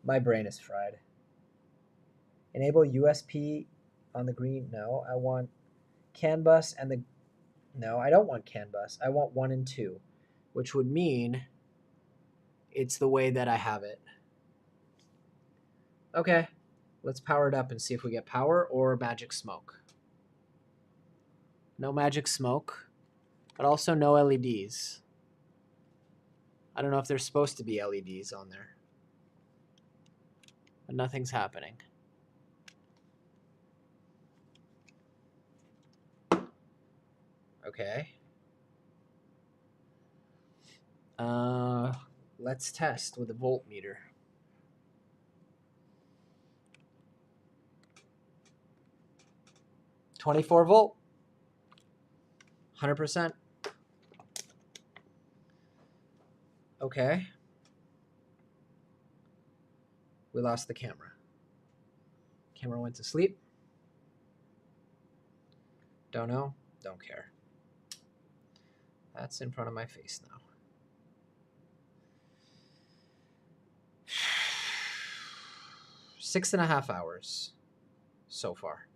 My brain is fried. Enable USP on the green. No, I want CAN bus and the... No, I don't want CAN bus. I want 1 and 2, which would mean it's the way that I have it. Okay, let's power it up and see if we get power or magic smoke. No magic smoke, but also no LEDs. I don't know if there's supposed to be LEDs on there. But nothing's happening. Okay. Let's test with a voltmeter. $24 volt. 100%. Okay. We lost the camera. Camera went to sleep. Don't know. Don't care. That's in front of my face now. Six and a half hours so far.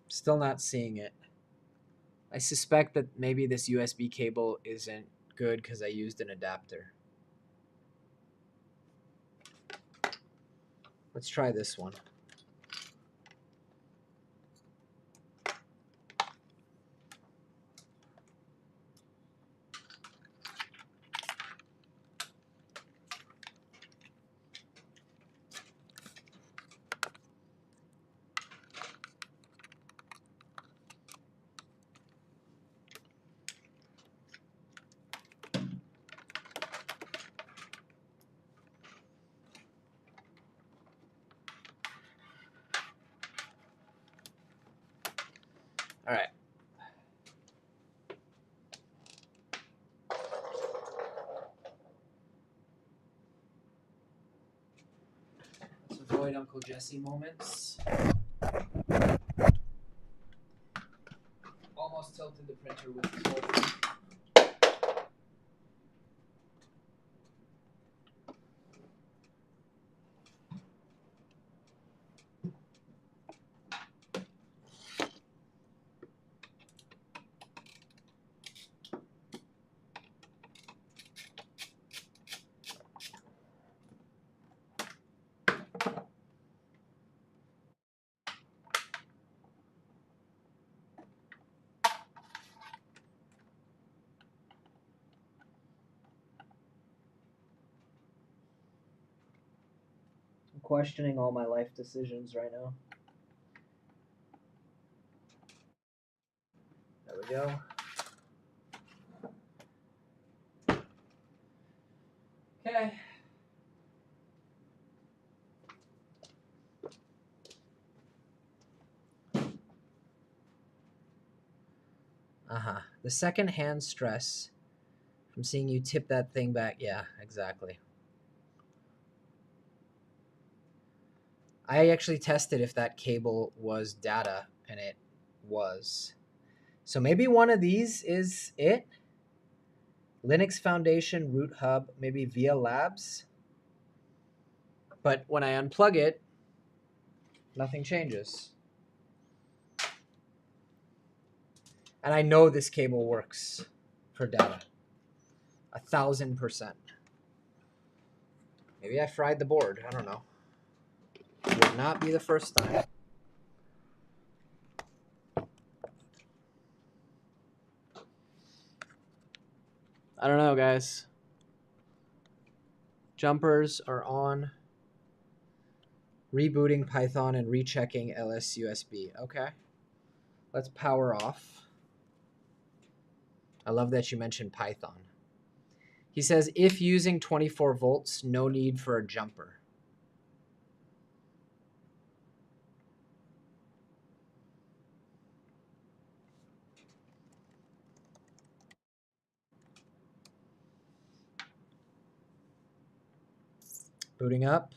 Still not seeing it. I suspect that maybe this USB cable isn't good because I used an adapter. Let's try this one. All right. Let's avoid Uncle Jesse moments. Almost tilted the printer with this whole thing. I'm questioning all my life decisions right now. There we go. Okay. the second hand stress from seeing you tip that thing back. Yeah, exactly. I actually tested if that cable was data, and it was. So maybe one of these is it. Linux Foundation, Root Hub, maybe via Labs. But when I unplug it, nothing changes. And I know this cable works for data. 1,000%. Maybe I fried the board. I don't know. It would not be the first time. I don't know, guys. Jumpers are on. Rebooting Python and rechecking LSUSB. Okay. Let's power off. I love that you mentioned Python. He says, if using 24 volts, no need for a jumper. Booting up.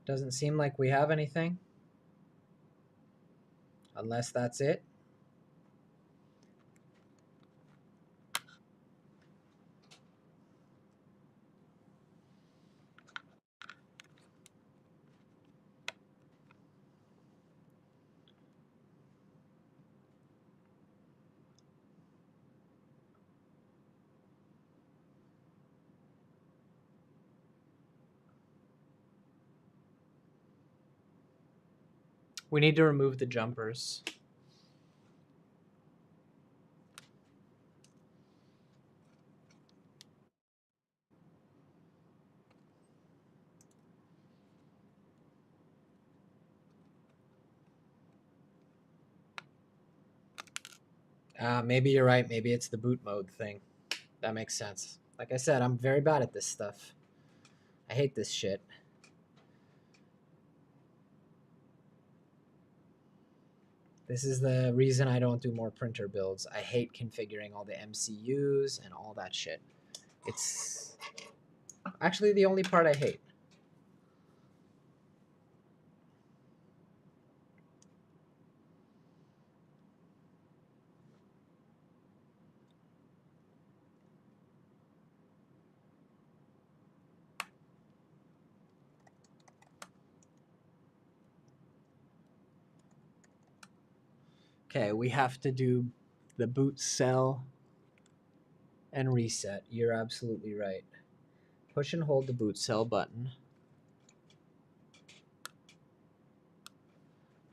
Doesn't seem like we have anything. Unless that's it. We need to remove the jumpers. Maybe you're right. Maybe it's the boot mode thing. That makes sense. Like I said, I'm very bad at this stuff. I hate this shit. This is the reason I don't do more printer builds. I hate configuring all the MCUs and all that shit. It's actually the only part I hate. Okay, we have to do the boot cell and reset. You're absolutely right. Push and hold the boot cell button.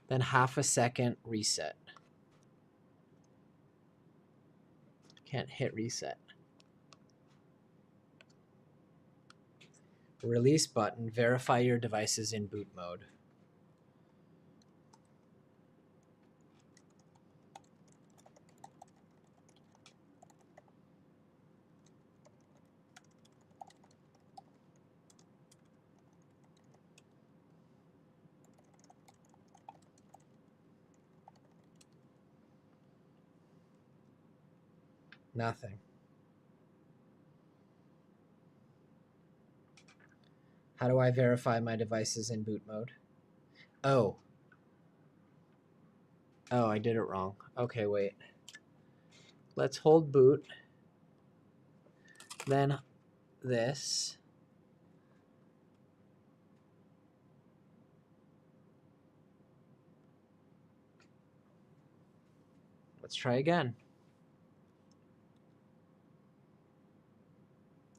Then half a second reset. Can't hit reset. Release button. Verify your device is in boot mode. Nothing. How do I verify my device is in boot mode? Oh. Oh, I did it wrong. Okay, wait. Let's hold boot. Then this. Let's try again.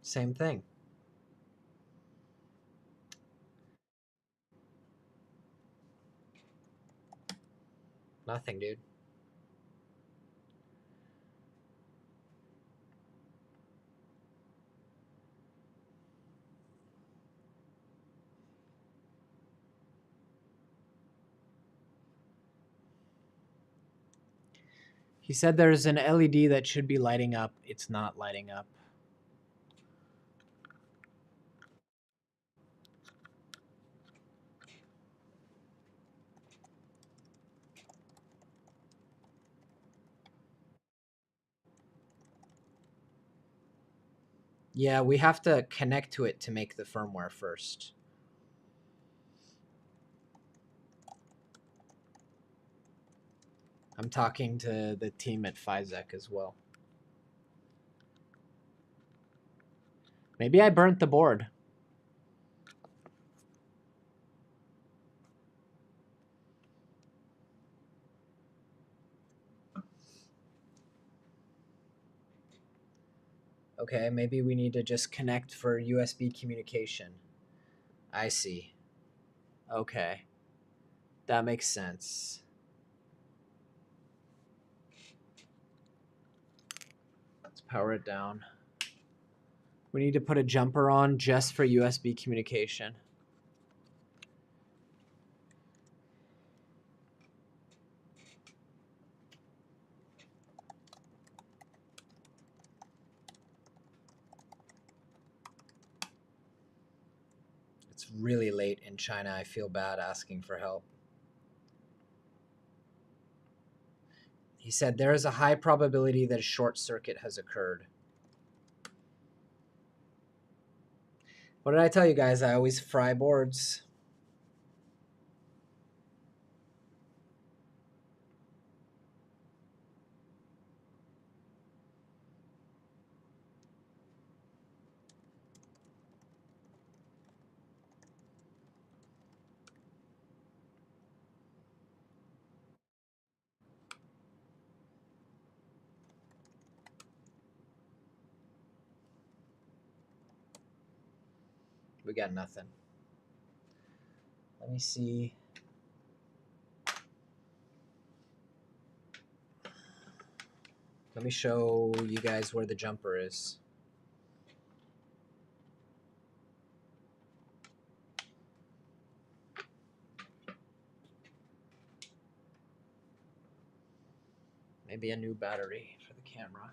Same thing. Nothing, dude. He said there's an LED that should be lighting up. It's not lighting up. Yeah, we have to connect to it to make the firmware first. I'm talking to the team at Physec as well. Maybe I burnt the board. Okay, maybe we need to just connect for USB communication. I see. Okay. That makes sense. Let's power it down. We need to put a jumper on just for USB communication. It's really late in China. I feel bad asking for help. He said there is a high probability that a short circuit has occurred. What did I tell you guys? I always fry boards. We got nothing. Let me see. Let me show you guys where the jumper is. Maybe a new battery for the camera.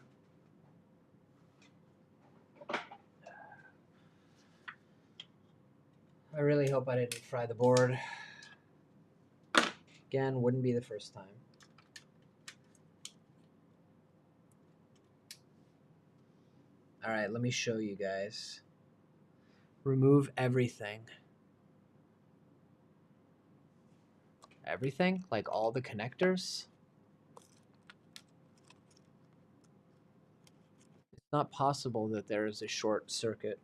I really hope I didn't fry the board. Again, wouldn't be the first time. All right, let me show you guys. Remove everything. Everything? Like all the connectors? It's not possible that there is a short circuit.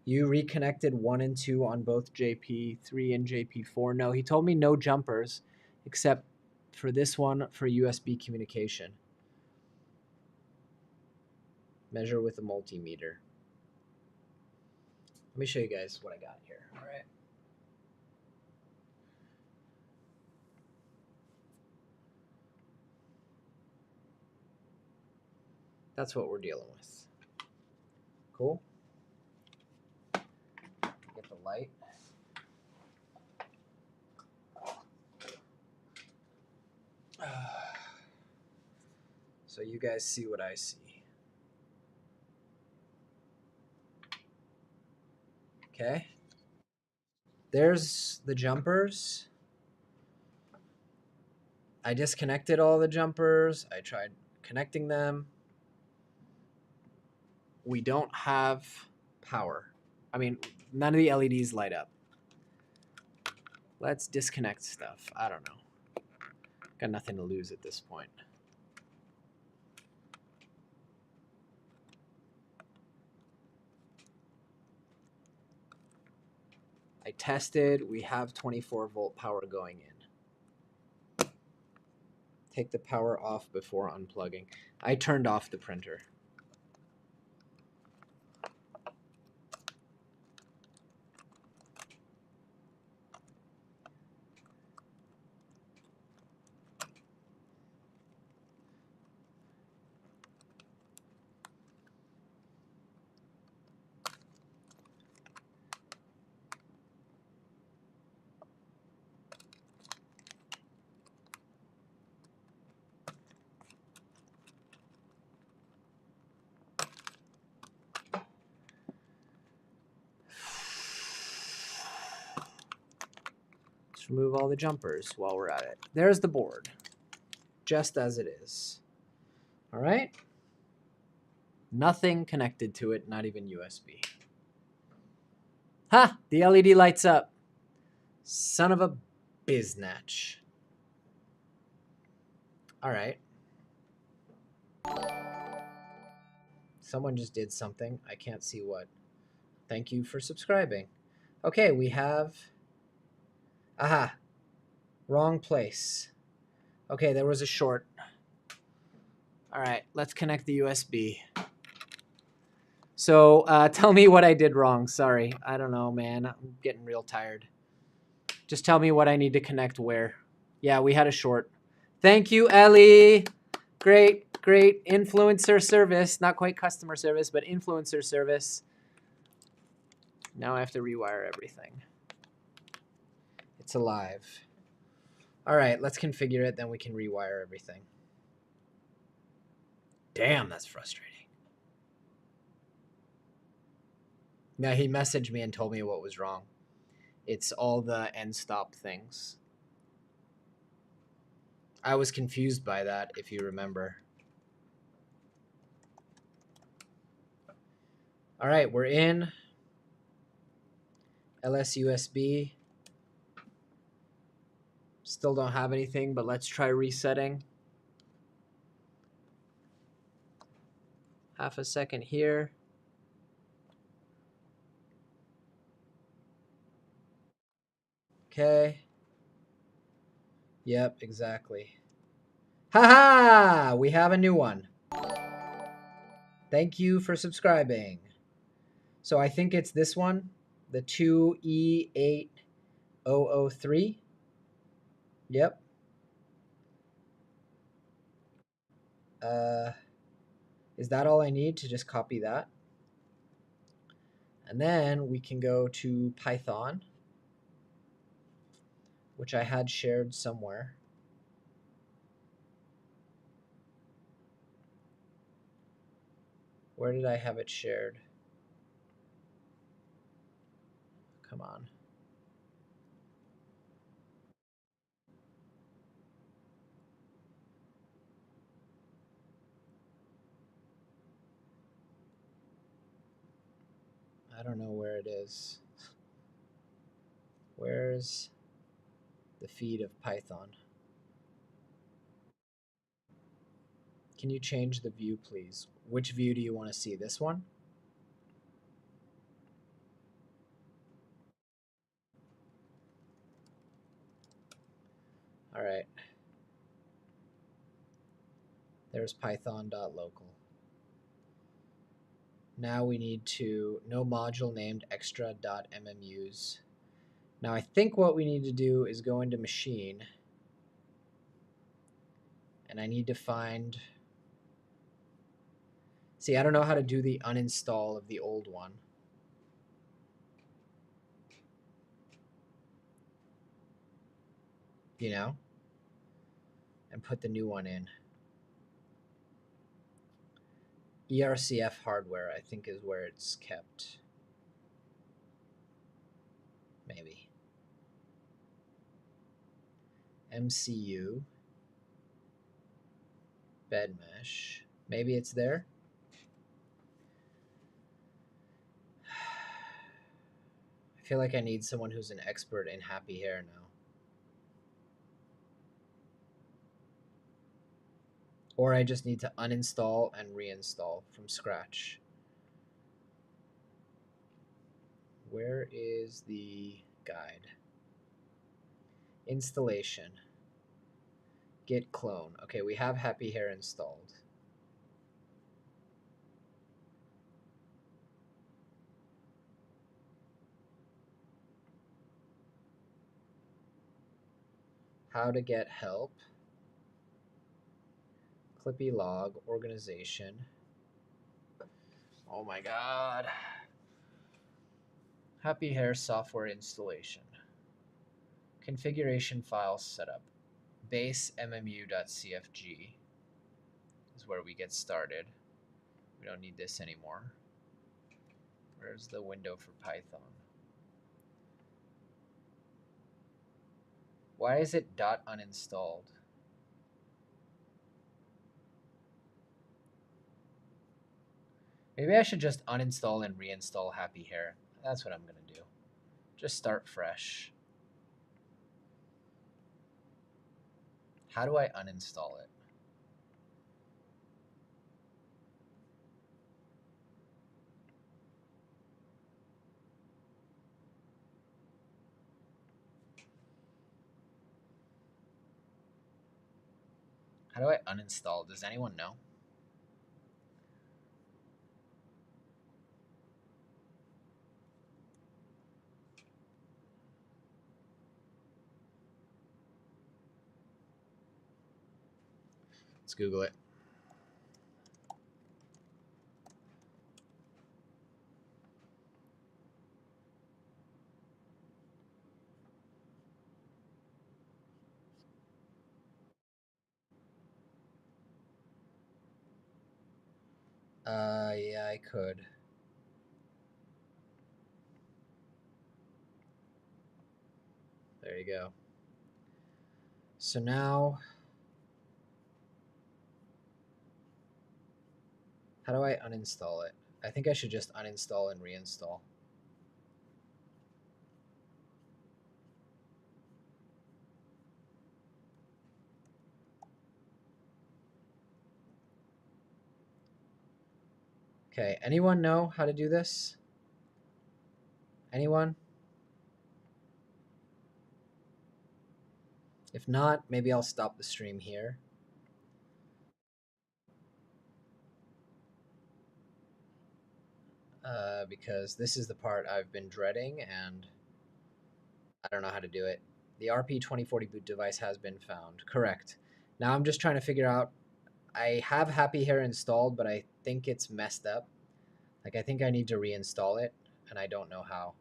You reconnected 1 and 2 on both JP3 and JP4. No, he told me no jumpers, except for this one for USB communication. Measure with a multimeter. Let me show you guys what I got here. All right. That's what we're dealing with. Cool. Get the light. So you guys see what I see. Okay. There's the jumpers. I disconnected all the jumpers. I tried connecting them. We don't have power. I mean, none of the LEDs light up. Let's disconnect stuff. I don't know. Got nothing to lose at this point. I tested. We have 24-volt power going in. Take the power off before unplugging. I turned off the printer. remove all the jumpers while we're at it. There's the board, just as it is. All right. Nothing connected to it, not even USB. Ha! The LED lights up. Son of a biznatch. All right. Someone just did something. I can't see what. Thank you for subscribing. Okay, we have... Aha. Wrong place. Okay, there was a short. All right, let's connect the USB. So tell me what I did wrong. Sorry. I don't know, man. I'm getting real tired. Just tell me what I need to connect where. Yeah, we had a short. Thank you, Ellie. Great, great influencer service. Not quite customer service, but influencer service. Now I have to rewire everything. It's alive. All right, let's configure it, then we can rewire everything. Damn, that's frustrating. Now he messaged me and told me what was wrong. It's all the end stop things. I was confused by that, if you remember. All right, we're in. LSUSB. Still don't have anything, but let's try resetting. Half a second here. Okay. Yep, exactly. Haha! We have a new one. Thank you for subscribing. So I think it's this one, the 2E8003. Yep. Is that all I need to just copy that? And then we can go to Python, which I had shared somewhere. Where did I have it shared? Come on. I don't know where it is. Where's the feed of Python? Can you change the view, please? Which view do you want to see? This one? All right. There's python.local. Now we need to no module named extra.mmus. Now I think what we need to do is go into machine, and I need to find... See, I don't know how to do the uninstall of the old one. You know? And put the new one in. ERCF hardware, I think, is where it's kept. Maybe. MCU. Bed mesh. Maybe it's there. I feel like I need someone who's an expert in happy hair now. Or I just need to uninstall and reinstall from scratch. Where is the guide? Installation. Git clone. Okay, we have happy hair installed. How to get help. Clippy log, organization. Oh my god. Happy hair software installation. Configuration file setup. Base MMU.cfg is where we get started. We don't need this anymore. Where's the window for Python? Why is it .uninstalled? Maybe I should just uninstall and reinstall Happy Hair. That's what I'm going to do. Just start fresh. How do I uninstall it? How do I uninstall? Does anyone know? Let's Google it. Yeah, I could. There you go. So now, how do I uninstall it? I think I should just uninstall and reinstall. Okay, anyone know how to do this? Anyone? If not, maybe I'll stop the stream here. Because this is the part I've been dreading and I don't know how to do it. The RP2040 boot device has been found. Correct. Now I'm just trying to figure out, I have Happy Hair installed, but I think it's messed up. Like, I think I need to reinstall it, and I don't know how.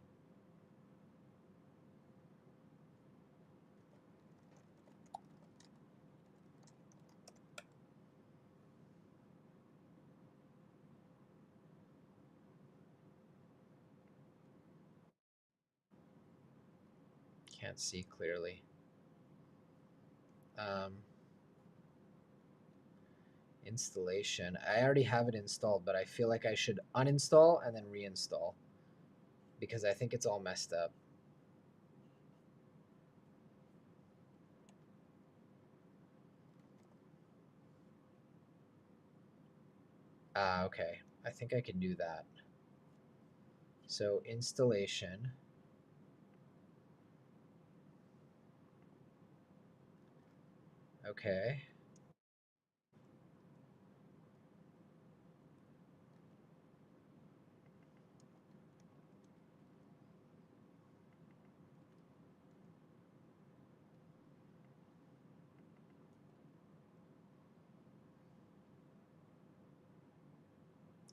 Can't see clearly. Installation. I already have it installed, but I feel like I should uninstall and then reinstall because I think it's all messed up. Okay. I think I can do that. So installation. Okay.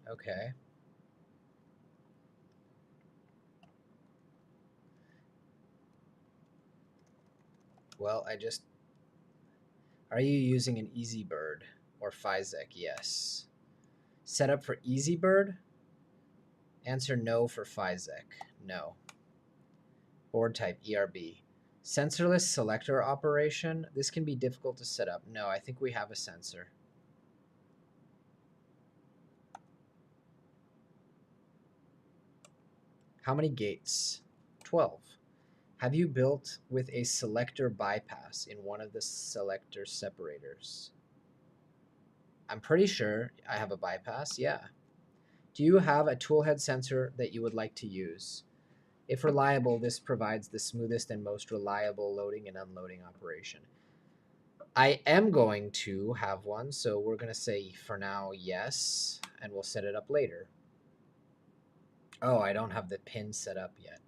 Okay. Well, are you using an EasyBird or Physec? Yes. Setup for EasyBird? Answer no for Physec. No. Board type ERB. Sensorless selector operation. This can be difficult to set up. No, I think we have a sensor. How many gates? 12. Have you built with a selector bypass in one of the selector separators? I'm pretty sure I have a bypass, yeah. Do you have a toolhead sensor that you would like to use? If reliable, this provides the smoothest and most reliable loading and unloading operation. I am going to have one, so we're going to say for now yes, and we'll set it up later. Oh, I don't have the pin set up yet.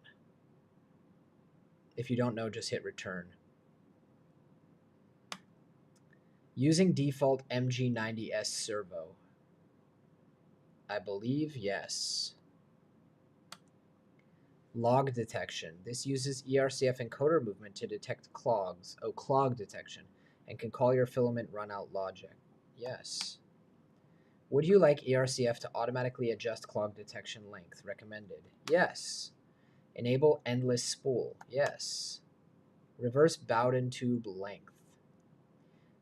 If you don't know, just hit return. Using default MG90S servo. I believe yes. Log detection. This uses ERCF encoder movement to detect clogs. Oh, clog detection. And can call your filament runout logic. Yes. Would you like ERCF to automatically adjust clog detection length? Recommended. Yes. Enable endless spool. Yes. Reverse Bowden tube length.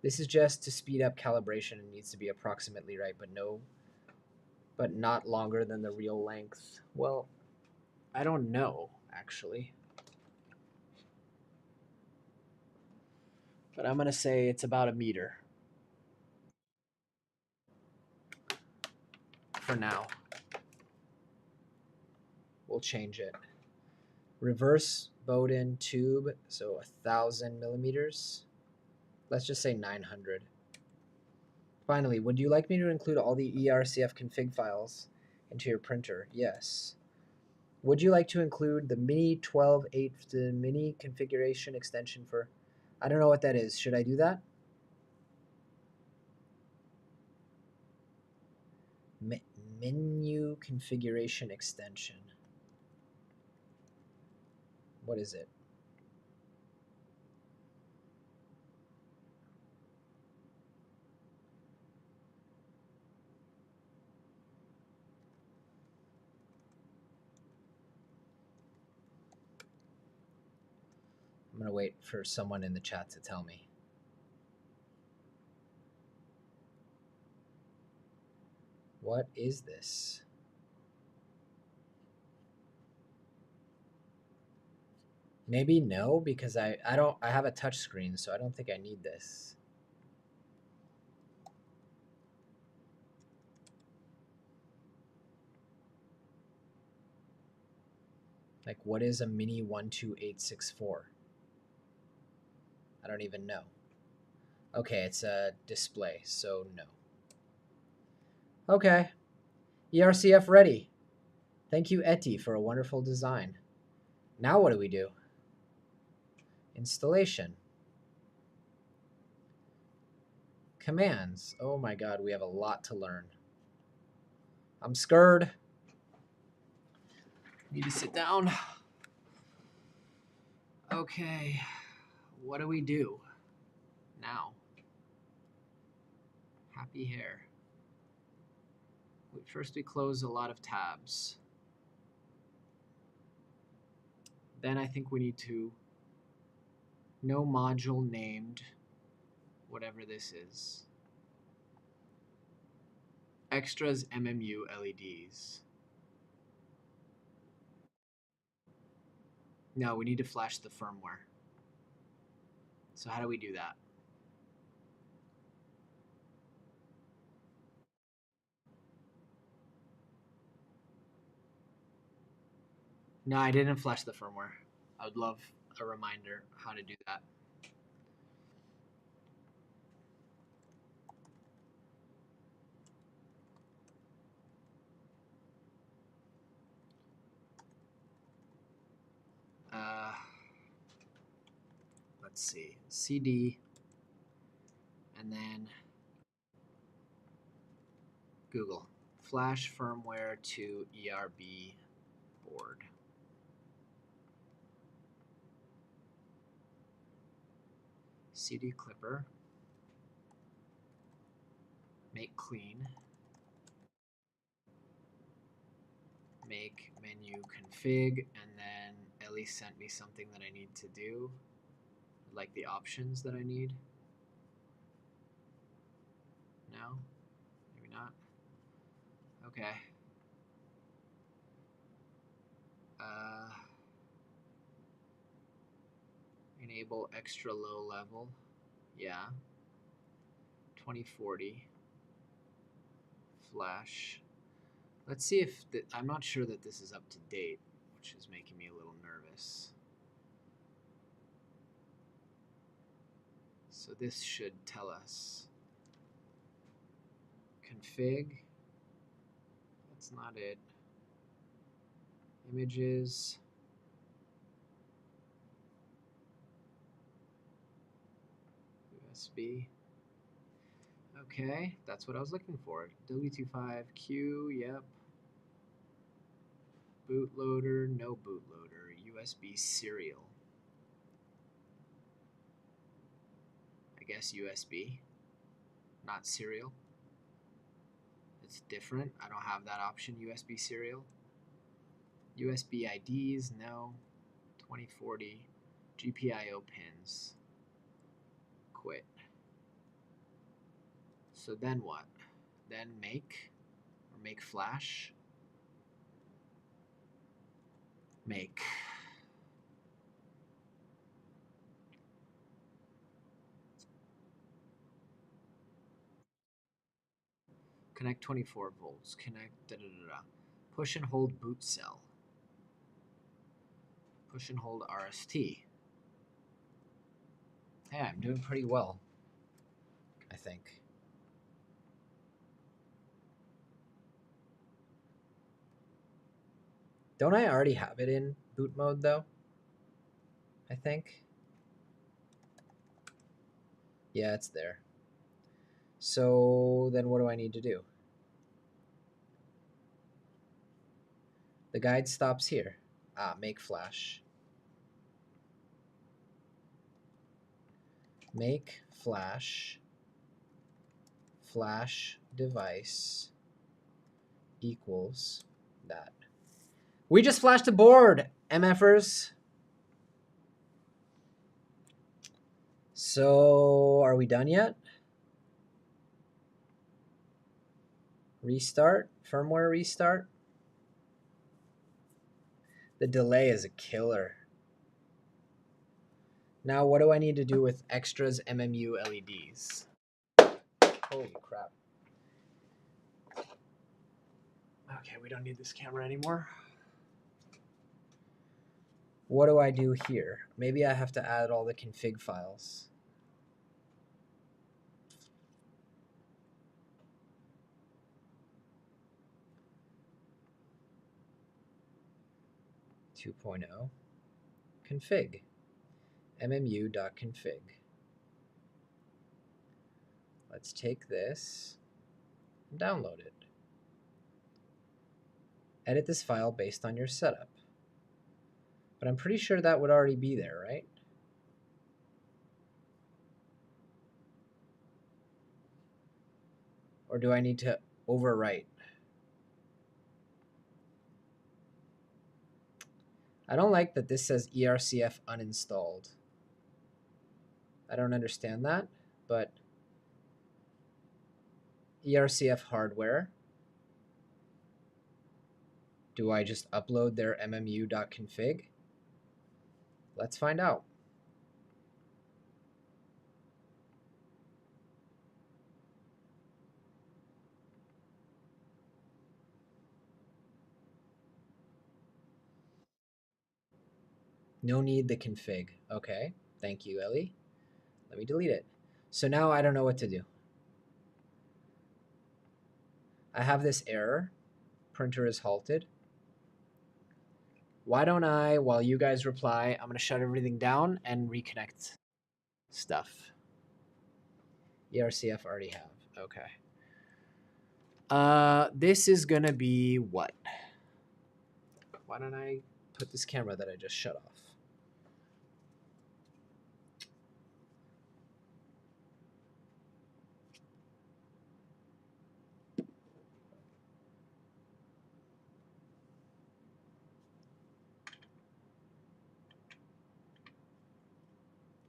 This is just to speed up calibration and needs to be approximately right, but not longer than the real length. Well, I don't know, actually. But I'm going to say it's about 1 meter. For now. We'll change it. Reverse Bowden tube, so 1,000 millimeters. Let's just say 900. Finally, would you like me to include all the ERCF config files into your printer? Yes. Would you like to include the Mini 12.8, the Mini configuration extension for... I don't know what that is. Should I do that? Menu configuration extension. What is it? I'm going to wait for someone in the chat to tell me. What is this? Maybe no, because I have a touch screen, so I don't think I need this. Like, what is a Mini 12864? I don't even know. Okay, it's a display, so no. Okay. ERCF ready. Thank you, Etty, for a wonderful design. Now what do we do? Installation. Commands. Oh my god, we have a lot to learn. I'm scared. Need to sit down. Okay. What do we do now? Happy hair. First we close a lot of tabs. Then I think we need to no module named whatever this is. Extras MMU LEDs. No, we need to flash the firmware. So how do we do that? No, I didn't flash the firmware. I would love a reminder how to do that. Let's see, CD, and then Google, flash firmware to ERB board. CD clipper, make clean, make menu config, and then Ellie sent me something that I need to do, like the options that I need. No? Maybe not. Okay. Enable extra low level. Yeah. 2040. Flash. Let's see if I'm not sure that this is up to date, which is making me a little nervous. So this should tell us. Config. That's not it. Images. USB. Okay, that's what I was looking for. W25Q, yep. Bootloader, no bootloader. USB serial. I guess USB, not serial. It's different. I don't have that option, USB serial. USB IDs, no. 2040. GPIO pins. Quit. So then what? Then make, or make flash. Make. Connect 24 volts. Connect da da da da. Push and hold boot cell. Push and hold RST. Hey, I'm doing pretty well, I think. Don't I already have it in boot mode though? I think. Yeah, it's there. So then what do I need to do? The guide stops here. Make flash. Make flash device equals that. We just flashed a board, MFers. So are we done yet? Restart, firmware restart. The delay is a killer. Now what do I need to do with extras MMU LEDs? Holy crap. Okay, we don't need this camera anymore. What do I do here? Maybe I have to add all the config files. Config. MMU.config. Let's take this and download it. Edit this file based on your setup. But I'm pretty sure that would already be there, right? Or do I need to overwrite? I don't like that this says ERCF uninstalled. I don't understand that, but ERCF hardware. Do I just upload their MMU.config? Let's find out. No need the config. Okay, thank you, Ellie. Let me delete it. So now I don't know what to do. I have this error. Printer is halted. Why don't I, while you guys reply, I'm going to shut everything down and reconnect stuff. ERCF already have. Okay. This is going to be what? Why don't I put this camera that I just shut off?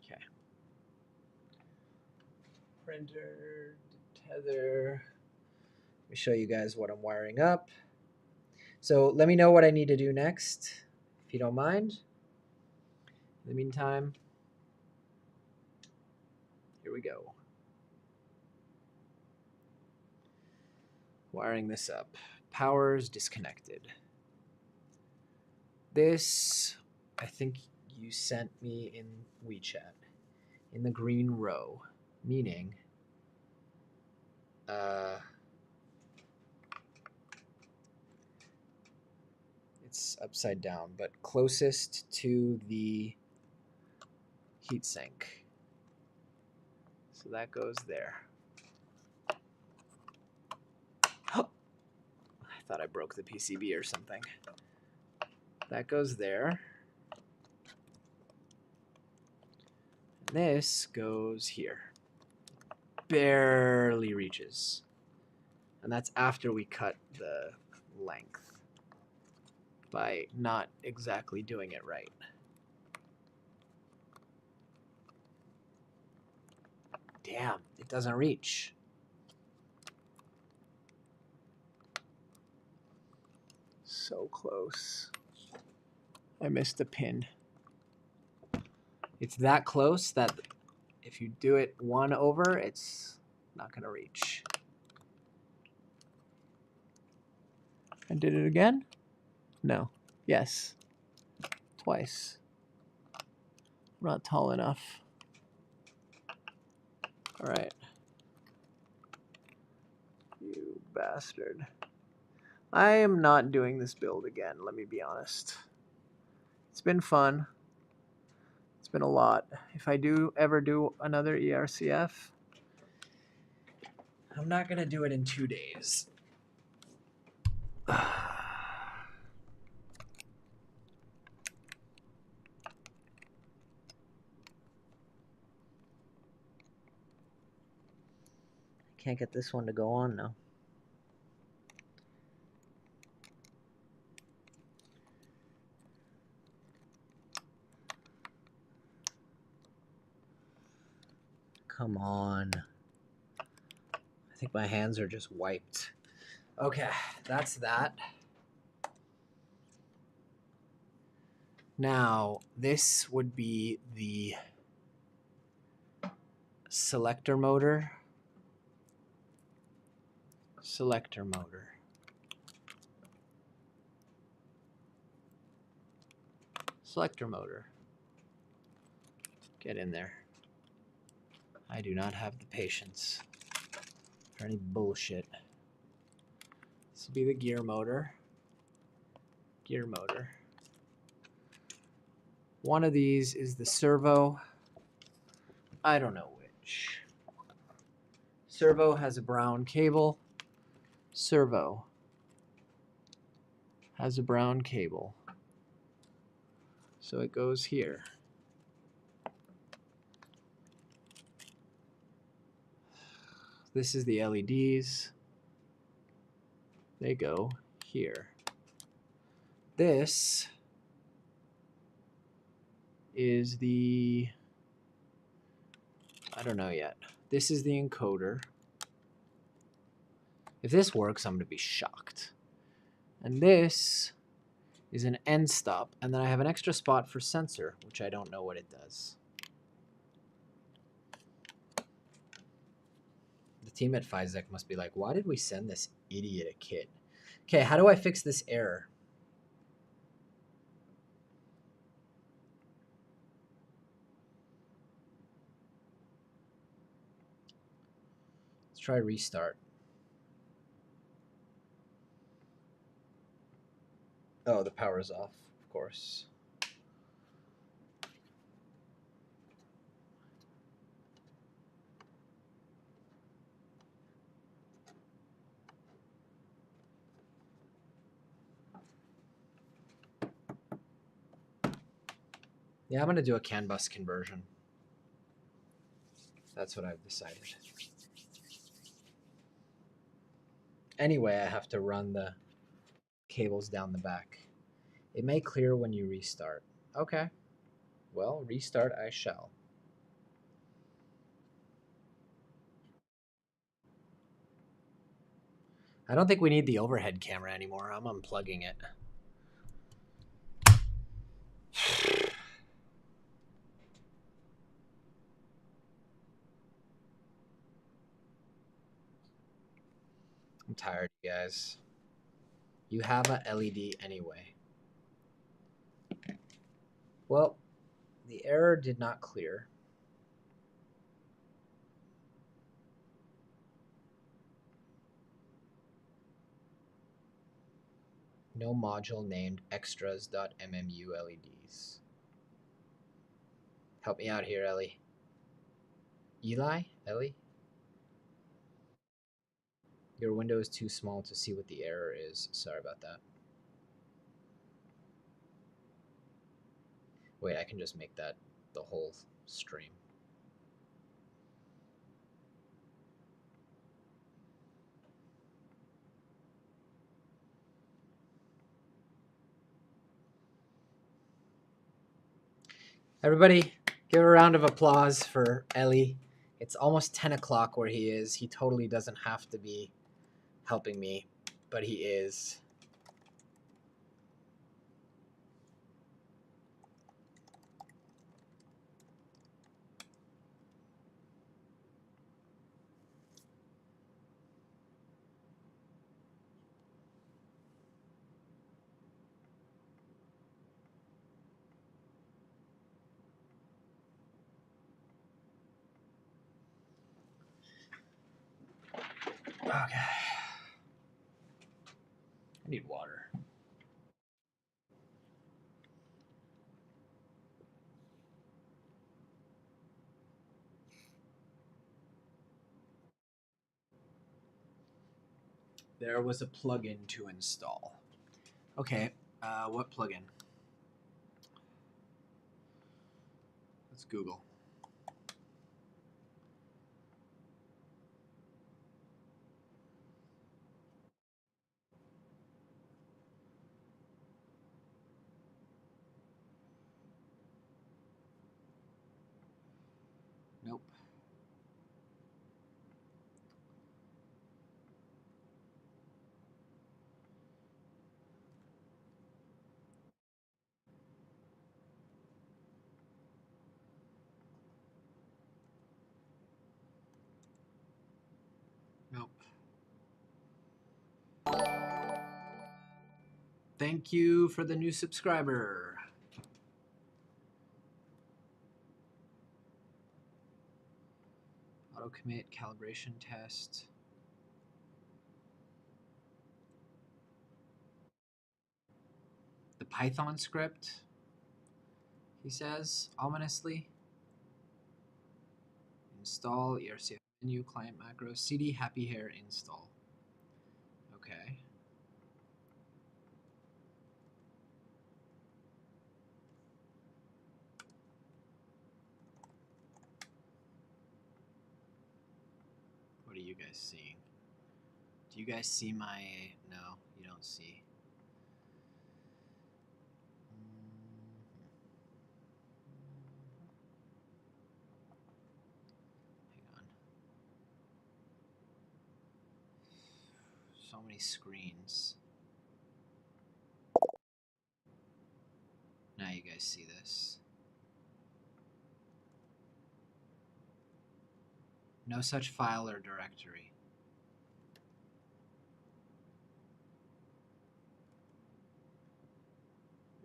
Okay. Printer, tether. Let me show you guys what I'm wiring up. So let me know what I need to do next, if you don't mind. In the meantime, here we go. Wiring this up. Power's disconnected. This, I think you sent me in WeChat, in the green row, meaning it's upside down, but closest to the heatsink. So that goes there. I thought I broke the PCB or something. That goes there. And this goes here. Barely reaches. And that's after we cut the length by not exactly doing it right. damn, it doesn't reach. So close. I missed a pin. It's that close that if you do it 1 over, it's not going to reach. I did it again? No. Yes. Twice. I'm not tall enough. All right. You bastard. I am not doing this build again, let me be honest. It's been fun. It's been a lot. If I do ever do another ERCF, I'm not going to do it in 2 days. Can't get this one to go on now. Come on. I think my hands are just wiped. Okay, that's that. Now, this would be the selector motor. Selector motor. Selector motor. Get in there. I do not have the patience for any bullshit. This will be the gear motor. Gear motor. One of these is the servo. I don't know which. Servo has a brown cable. Servo has a brown cable. So it goes here. This is the LEDs. They go here. This is the, I don't know yet. This is the encoder. If this works, I'm going to be shocked. And this is an end stop. And then I have an extra spot for sensor, which I don't know what it does. The team at Physec must be like, why did we send this idiot a kit? Okay, how do I fix this error? Let's try restart. Oh, the power's off, of course. Yeah, I'm going to do a CAN bus conversion. That's what I've decided. Anyway, I have to run the cables down the back. It may clear when you restart. Okay. Well, restart I shall. I don't think we need the overhead camera anymore. I'm unplugging it. I'm tired, guys. You have a LED anyway. Well, the error did not clear. No module named extras.mmu LEDs. Help me out here, Ellie. Eli? Ellie? Your window is too small to see what the error is. Sorry about that. Wait, I can just make that the whole stream. Everybody, give a round of applause for Ellie It's almost 10 o'clock where he is. He totally doesn't have to be helping me, but he is. Okay. I need water. There was a plugin to install. Okay, what plugin? Let's Google. Nope. Nope. Thank you for the new subscriber. Auto commit calibration test. The Python script, he says ominously. Install ERCF menu client macro cd happy hair install. Okay. What are you guys seeing? Do you guys see my... No, you don't see. Hang on. So many screens. Now you guys see this. No such file or directory.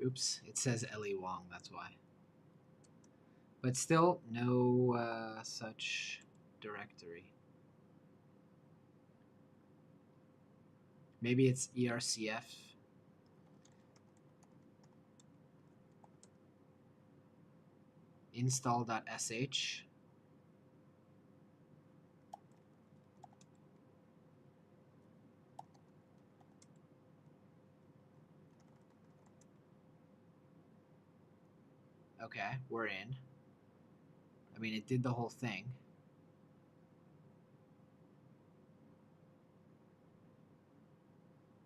Oops, it says Ellie Wong, that's why. But still, no such directory. Maybe it's ERCF. Install.sh. Okay, we're in. I mean, it did the whole thing.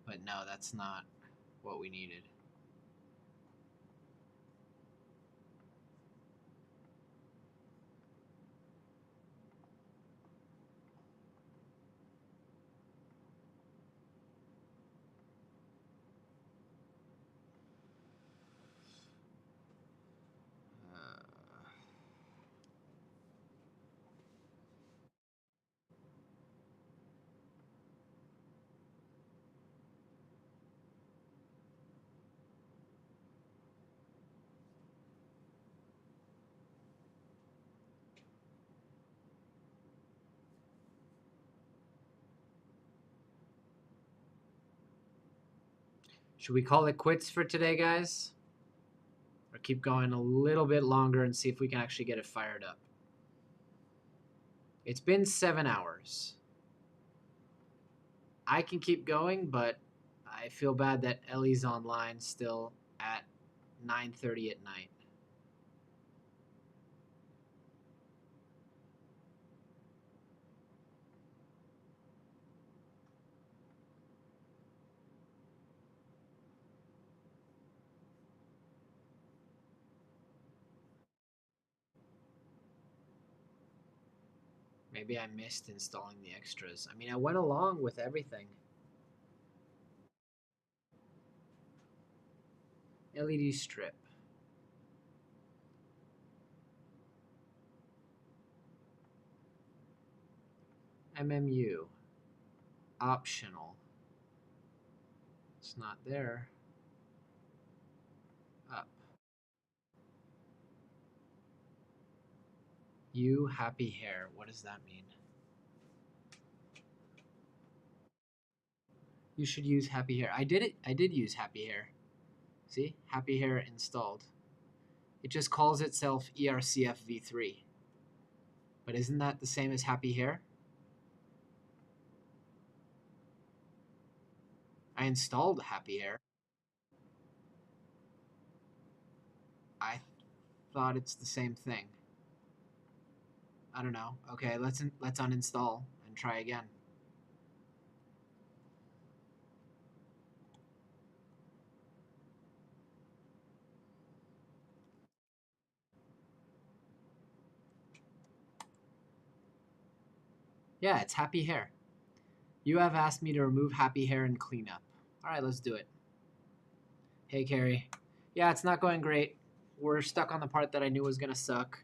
But no, that's not what we needed. Should we call it quits for today, guys? Or keep going a little bit longer and see if we can actually get it fired up? It's been 7 hours. I can keep going, but I feel bad that Ellie's online still at 9:30 at night. Maybe I missed installing the extras. I mean, I went along with everything. LED strip. MMU. Optional. It's not there. Up. You happy hair. What does that mean? You should use happy hair. I did it. I did use happy hair. See? Happy hair installed. It just calls itself ERCF v3. But isn't that the same as happy hair? I installed happy hair. I thought it's the same thing. I don't know. Okay, let's uninstall and try again. Yeah, it's happy hair. You have asked me to remove happy hair and clean up. All right, let's do it. Hey, Carrie. Yeah, it's not going great. We're stuck on the part that I knew was going to suck,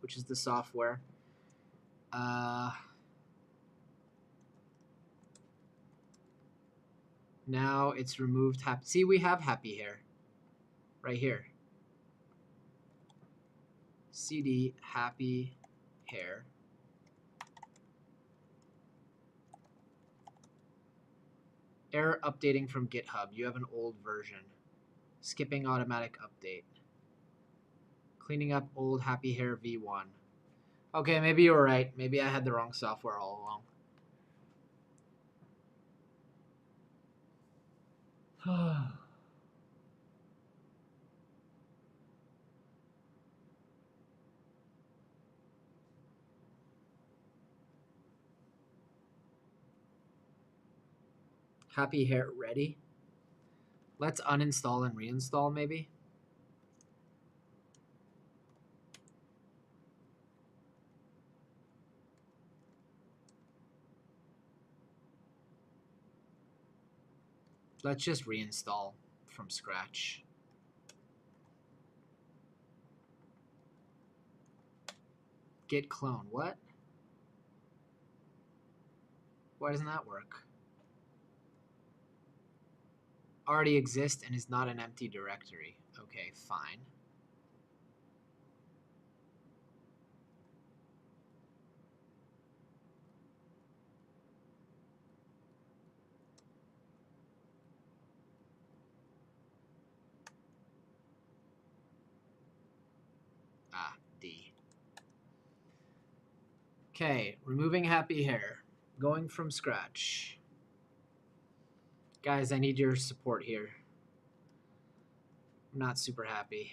which is the software. Now it's removed happy. See, we have happy hair right here. CD happy hair. Error updating from GitHub. You have an old version. Skipping automatic update. Cleaning up old happy hair v1. Okay, maybe you were right. Maybe I had the wrong software all along. Happy hair ready. Let's uninstall and reinstall maybe. Let's just reinstall from scratch. Git clone. What? Why doesn't that work? Already exists and is not an empty directory. Okay, fine. D. Okay, removing happy hair. Going from scratch. Guys, I need your support here. I'm not super happy.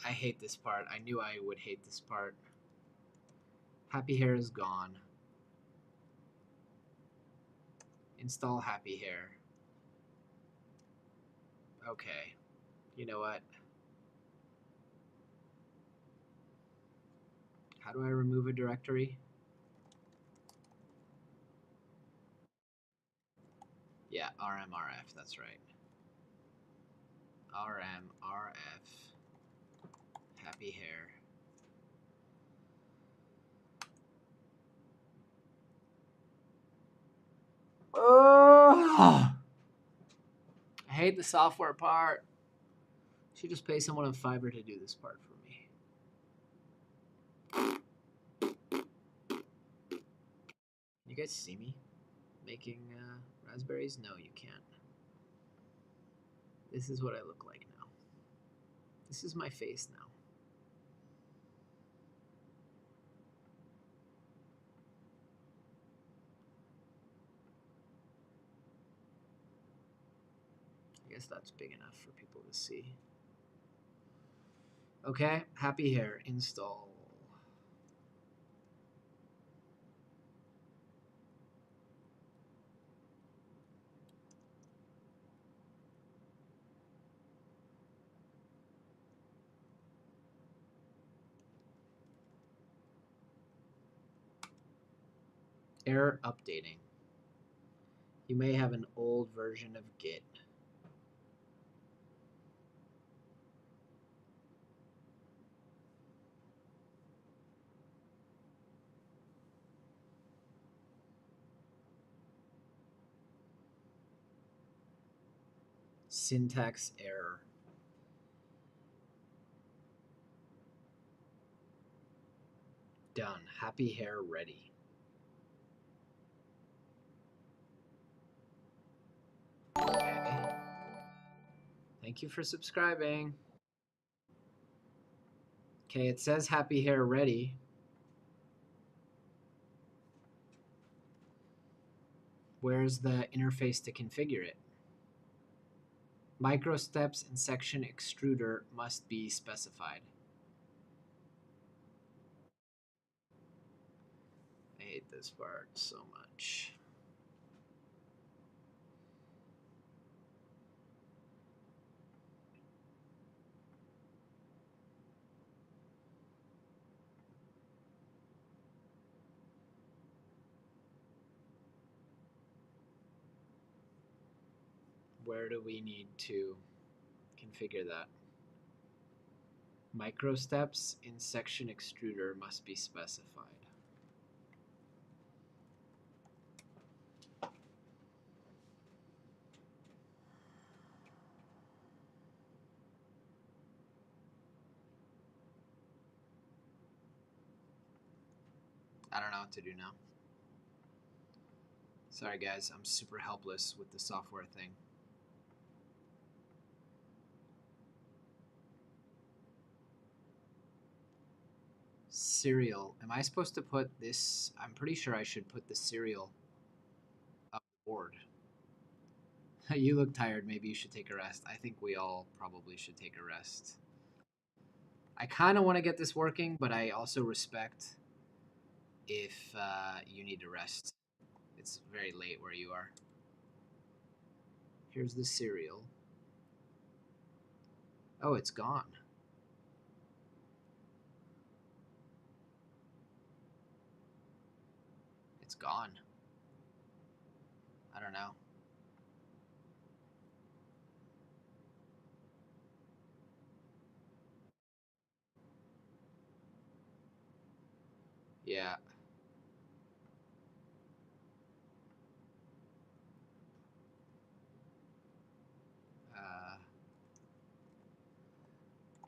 I hate this part. I knew I would hate this part. Happy hair is gone. Install happy hair. Okay. You know what? How do I remove a directory? Yeah, RMRF, that's right. RMRF. Happy hair. Oh! I hate the software part. Should just pay someone on Fiverr to do this part for me. You guys see me making raspberries? No, you can't. This is what I look like now. This is my face now. I guess that's big enough for people to see. Okay, happy hair, install. Error updating. You may have an old version of Git. Syntax error. Done. Happy hair ready. Okay. Thank you for subscribing. Okay, it says happy hair ready. Where's the interface to configure it? Micro steps and section extruder must be specified. I hate this part so much. Where do we need to configure that? Micro steps in section extruder must be specified. I don't know what to do now. Sorry guys, I'm super helpless with the software thing. Serial. Am I supposed to put this? I'm pretty sure I should put the serial up the board. You look tired. Maybe you should take a rest. I think we all probably should take a rest. I kind of want to get this working, but I also respect if you need to rest. It's very late where you are. Here's the serial. Oh, it's gone. It's gone. I don't know. Yeah.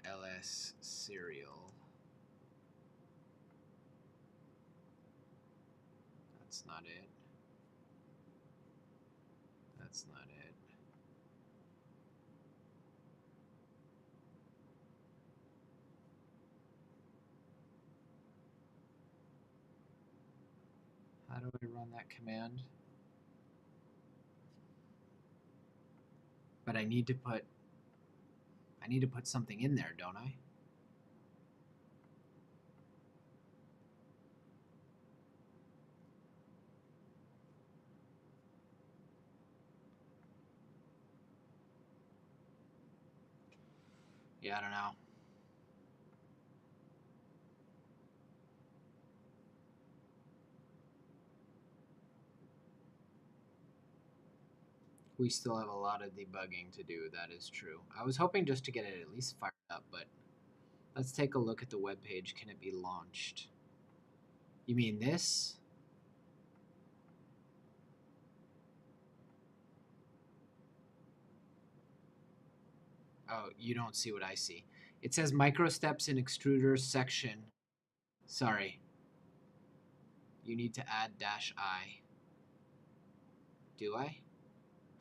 LS serial. That's not it. That's not it. How do I run that command? But I need to put something in there, don't I? Yeah, I don't know. We still have a lot of debugging to do, that is true. I was hoping just to get it at least fired up, but let's take a look at the web page. Can it be launched? You mean this? Oh, you don't see what I see. It says micro steps in extruder section. Sorry. You need to add -I. Do I?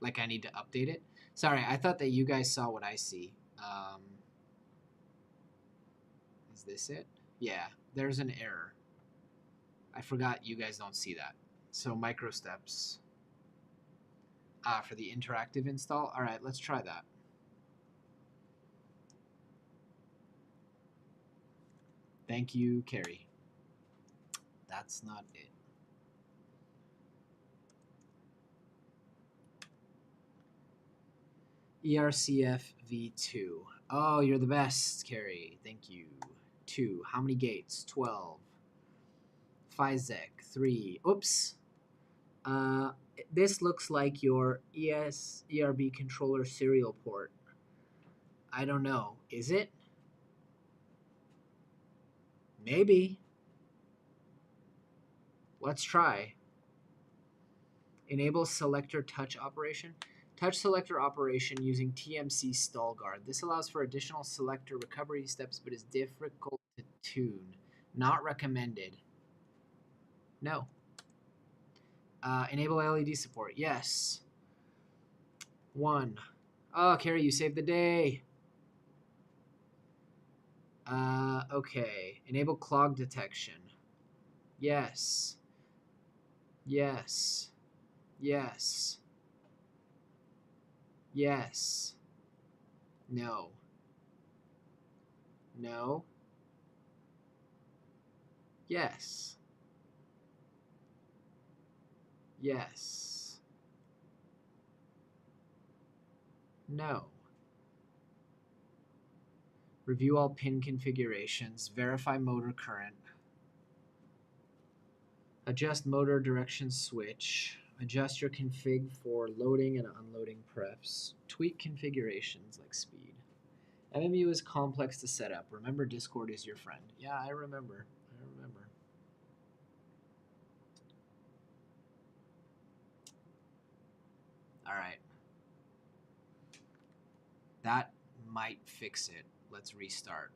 Like I need to update it? Sorry, I thought that you guys saw what I see. Is this it? Yeah, there's an error. I forgot you guys don't see that. So micro steps. For the interactive install? All right, let's try that. Thank you, Carrie. That's not it. ERCF v2. Oh, you're the best, Carrie. Thank you. 2. How many gates? 12. Physec. 3. Oops. This looks like your ERB controller serial port. I don't know. Is it? Maybe. Let's try. Enable selector touch operation. Touch selector operation using TMC stall guard. This allows for additional selector recovery steps but is difficult to tune. Not recommended. No. Enable LED support. Yes. 1. Oh, Carrie, you saved the day. Okay. Enable clog detection. Yes. Yes. Yes. Yes. No. No. Yes. Yes. No. Review all pin configurations. Verify motor current. Adjust motor direction switch. Adjust your config for loading and unloading prefs. Tweak configurations like speed. MMU is complex to set up. Remember, Discord is your friend. Yeah, I remember. All right. That might fix it. Let's restart.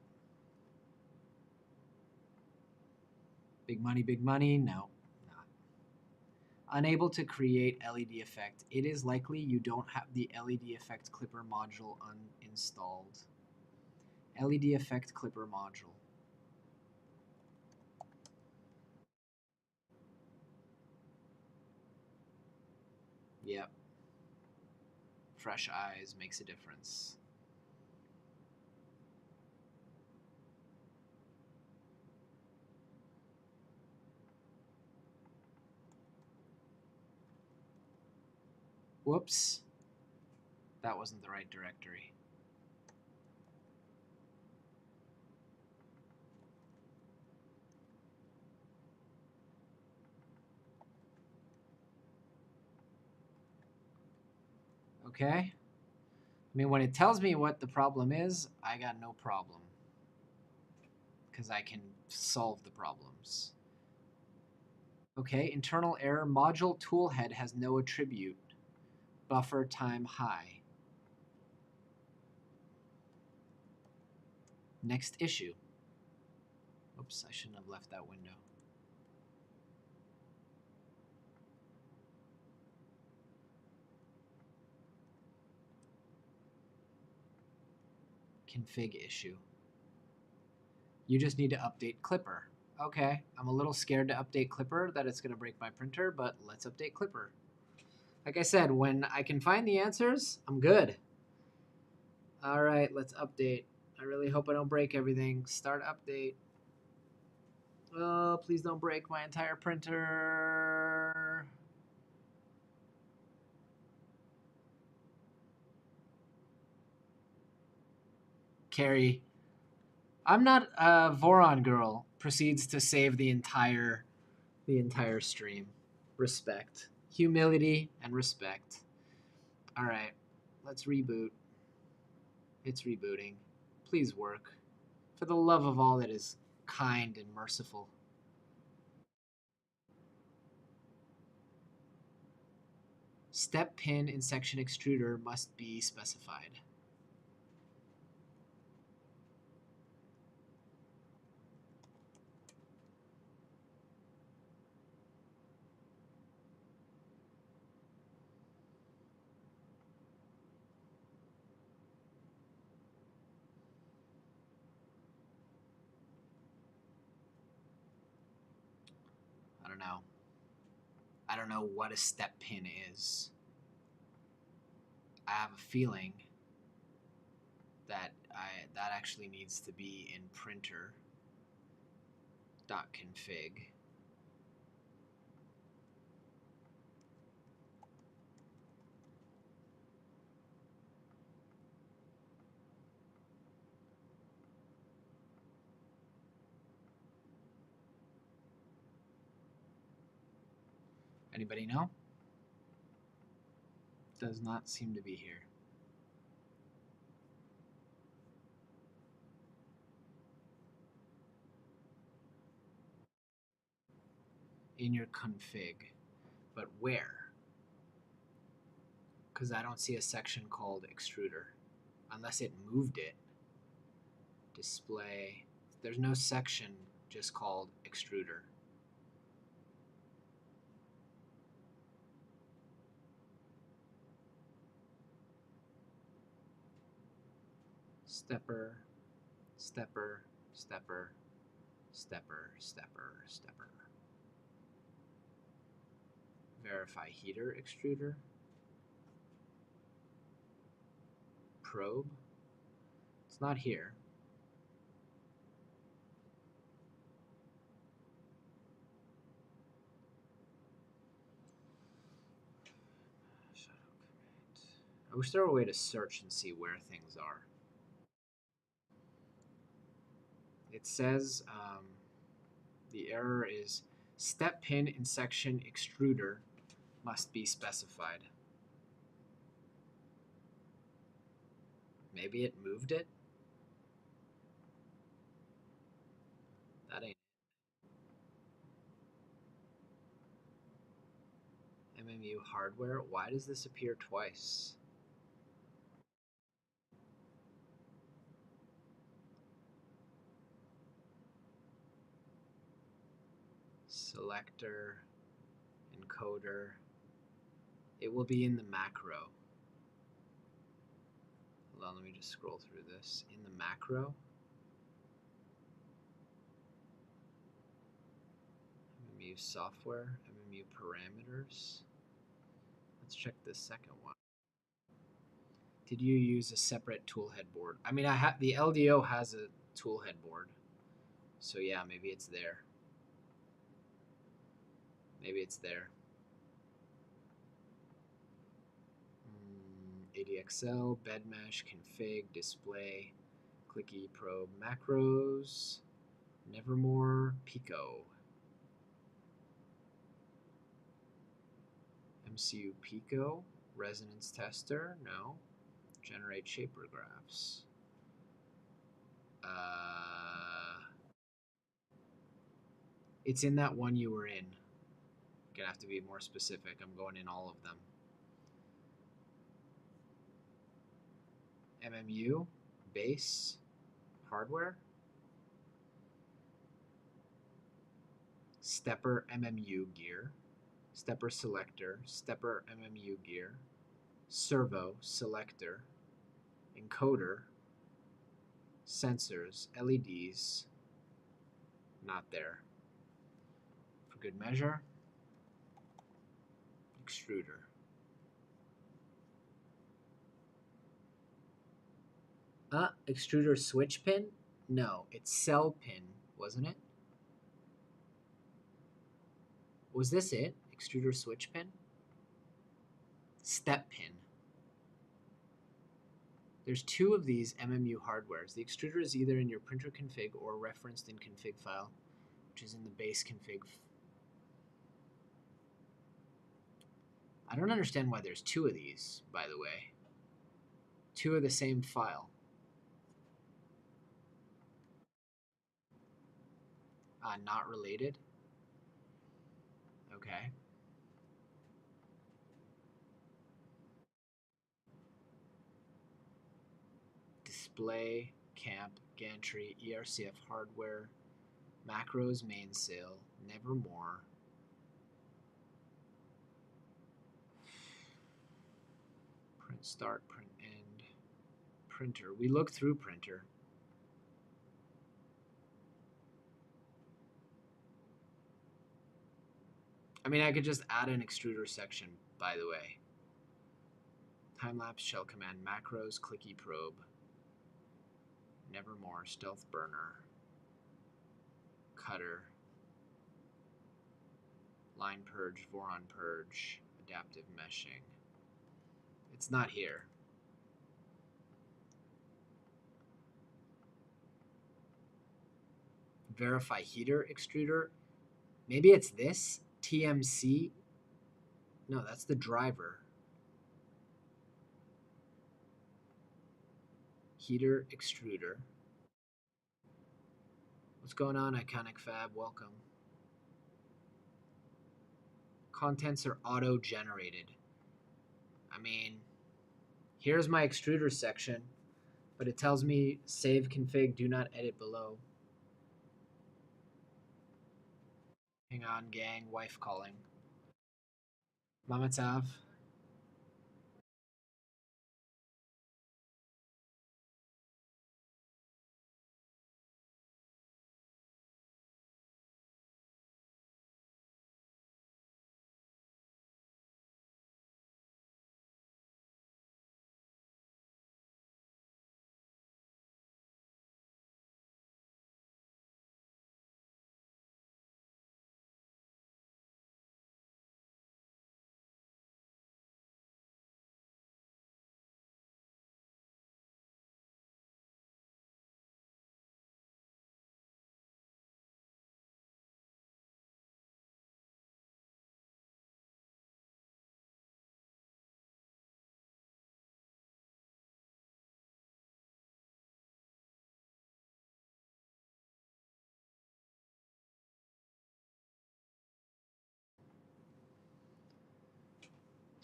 Big money? No, not. Unable to create LED effect. It is likely you don't have the LED effect clipper module uninstalled. LED effect clipper module. Yep. Fresh eyes makes a difference. Whoops. That wasn't the right directory. Okay. I mean, when it tells me what the problem is, I got no problem. Because I can solve the problems. Okay, internal error. Module toolhead has no attribute. Buffer time high. Next issue. Oops, I shouldn't have left that window. Config issue. You just need to update Clipper. Okay, I'm a little scared to update Clipper that it's going to break my printer, but let's update Clipper. Like I said, when I can find the answers, I'm good. All right, let's update. I really hope I don't break everything. Start update. Oh, please don't break my entire printer. Carrie, I'm not a Voron girl. Proceeds to save the entire stream. Respect, humility, and respect. All right, let's reboot. It's rebooting. Please work. For the love of all that is kind and merciful. Step pin in section extruder must be specified. I don't know. I don't know what a step pin is. I have a feeling that that actually needs to be in printer.config. Anybody know? Does not seem to be here. In your config, but where? Because I don't see a section called extruder, unless it moved it. Display. There's no section just called extruder. Stepper, stepper, stepper, stepper, stepper, stepper. Verify heater extruder. Probe. It's not here. I wish there were a way to search and see where things are. It says the error is step pin in section extruder must be specified. Maybe it moved it? That ain't it. MMU hardware. Why does this appear twice? Selector, encoder. It will be in the macro. Hold on, let me just scroll through this. In the macro. MMU software, MMU parameters. Let's check this second one. Did you use a separate toolhead board? I mean, the LDO has a toolhead board. So yeah, maybe it's there. Maybe it's there. ADXL, bed mesh, config, display, clicky, probe, macros, Nevermore, Pico. MCU Pico, resonance tester, no. Generate shaper graphs. It's in that one you were in. Gonna have to be more specific. I'm going in all of them. MMU, base, hardware, stepper MMU gear, stepper selector, stepper MMU gear, servo selector, encoder, sensors, LEDs, not there. For good measure, extruder. Extruder switch pin? No, it's cell pin, wasn't it? Was this it? Extruder switch pin? Step pin. There's two of these MMU hardwares. The extruder is either in your printer config or referenced in config file, which is in the base config. I don't understand why there's two of these, by the way. Two of the same file. Not related? Okay. Display, camp, gantry, ERCF hardware, macros, mainsail, Nevermore. Print start, print end, printer. We look through printer. I mean, I could just add an extruder section, by the way. Time-lapse, shell command, macros, clicky probe, Nevermore, stealth burner, cutter, line purge, Voron purge, adaptive meshing. It's not here. Verify heater extruder. Maybe it's this TMC No, that's the driver. Heater extruder. What's going on, Iconic Fab? Welcome. Contents are auto-generated. I mean, here's my extruder section, but it tells me save config, do not edit below. Hang on, gang, wife calling. Mama Tav.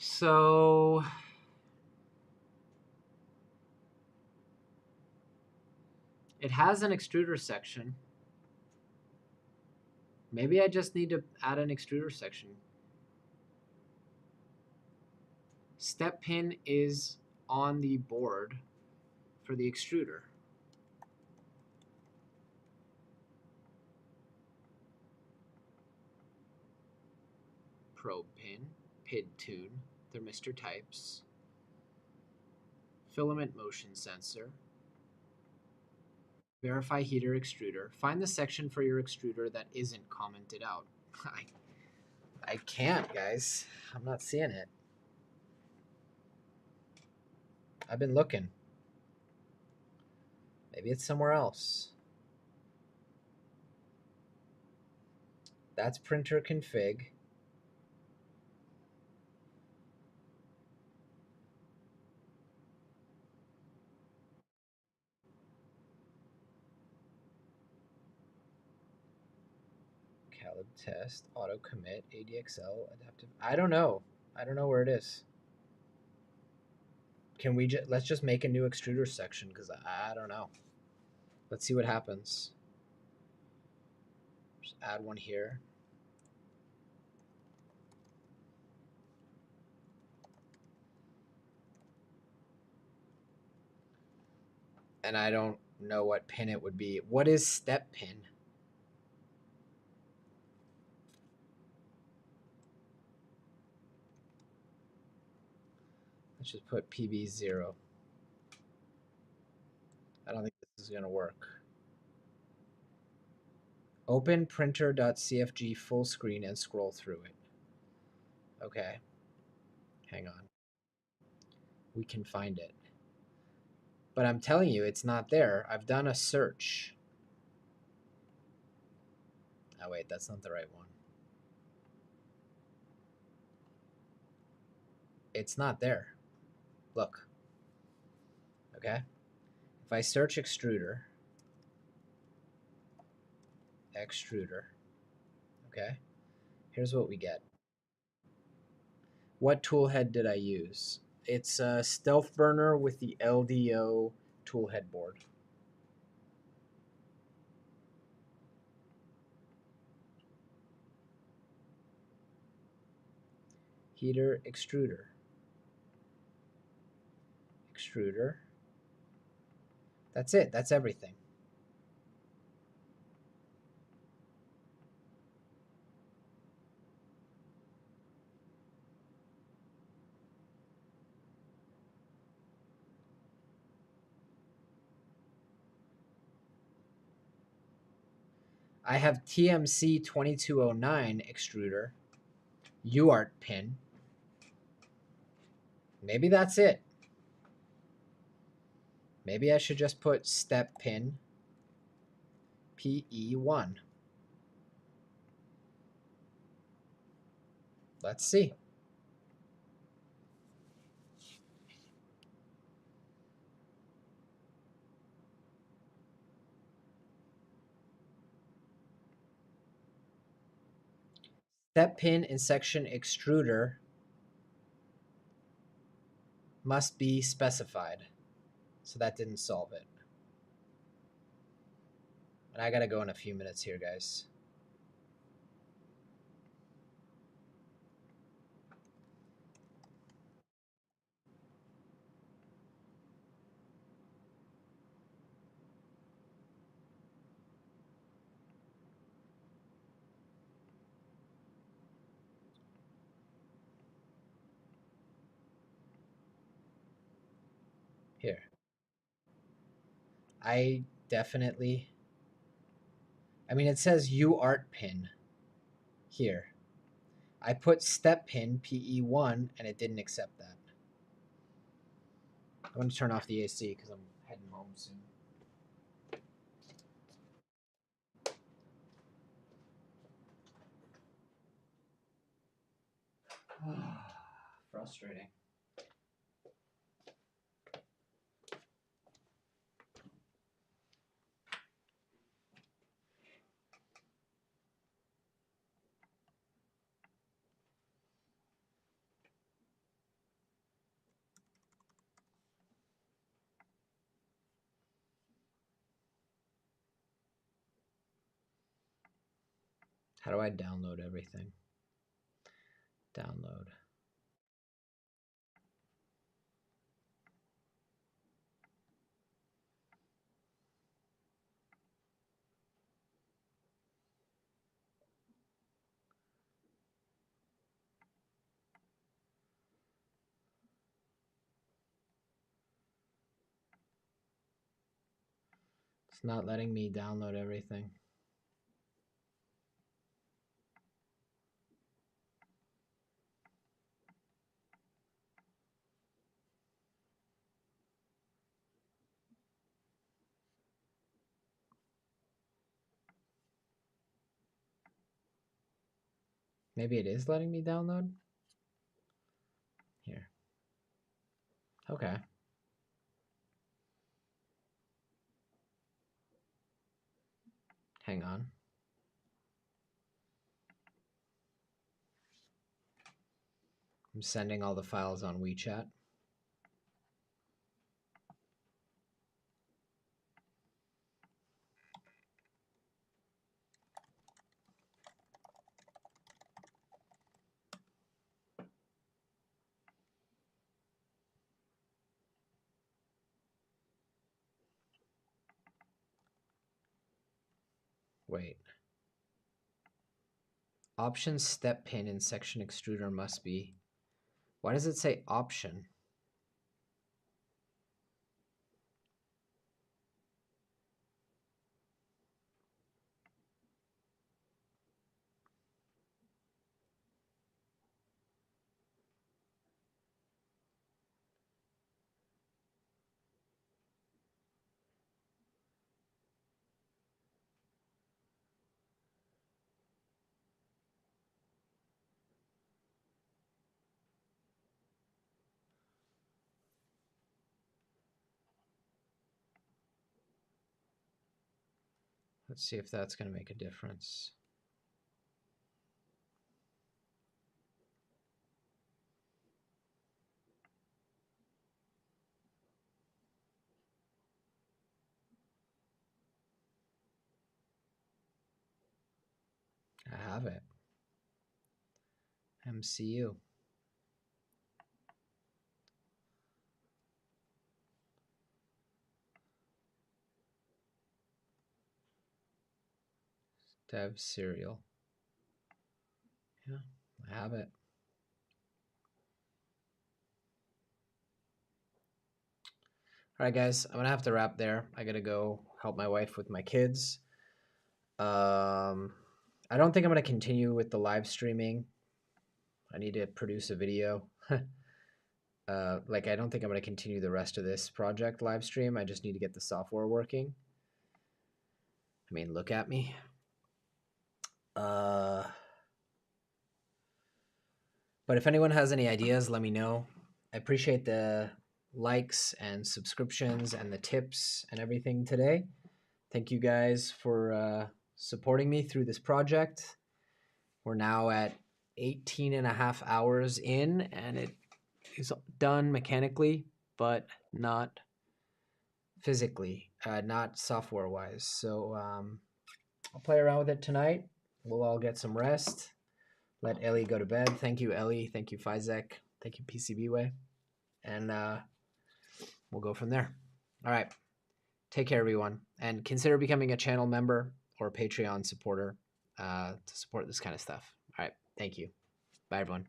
So it has an extruder section. Maybe I just need to add an extruder section. Step pin is on the board for the extruder. Probe pin, PID tune, thermistor types, filament motion sensor, verify heater extruder. Find the section for your extruder that isn't commented out. I can't, guys. I'm not seeing it. I've been looking. Maybe it's somewhere else. That's printer config. Calib test, auto commit, ADXL, adaptive. I don't know. I don't know where it is. Can we let's just make a new extruder section because I don't know. Let's see what happens. Just add one here. And I don't know what pin it would be. What is step pin? Let's just put PB0. I don't think this is going to work. Open printer.cfg full screen and scroll through it. Okay. Hang on. We can find it. But I'm telling you, it's not there. I've done a search. Oh, wait, that's not the right one. It's not there. Look. Okay. If I search extruder, okay, here's what we get. What toolhead did I use? It's a Stealth Burner with the LDO toolhead board. Heater extruder. Extruder. That's it. That's everything. I have TMC 2209 extruder, UART pin. Maybe that's it. Maybe I should just put step pin PE1. Let's see. step pin in section extruder must be specified. So that didn't solve it. And I gotta go in a few minutes here, guys. Here. I mean, it says UART pin here. I put step pin PE1 and it didn't accept that. I'm going to turn off the AC because I'm heading home soon. Frustrating. How do I download everything? Download. It's not letting me download everything. Maybe it is letting me download? Here. Okay. Hang on. I'm sending all the files on WeChat. Wait. Option step pin in section extruder must be. Why does it say option? Let's see if that's going to make a difference. I have it. MCU. Dev serial. Yeah, I have it. All right, guys, I'm going to have to wrap there. I got to go help my wife with my kids. I don't think I'm going to continue with the live streaming. I need to produce a video. Like, I don't think I'm going to continue the rest of this project live stream. I just need to get the software working. I mean, look at me. But if anyone has any ideas, let me know. I appreciate the likes and subscriptions and the tips and everything today. Thank you guys for supporting me through this project. We're now at 18 and a half hours in, and it is done mechanically, but not physically, not software wise. So I'll play around with it tonight. We'll all get some rest. Let Ellie go to bed. Thank you, Ellie. Thank you, Fizek. Thank you, PCBWay. And we'll go from there. All right. Take care, everyone. And consider becoming a channel member or a Patreon supporter to support this kind of stuff. All right. Thank you. Bye, everyone.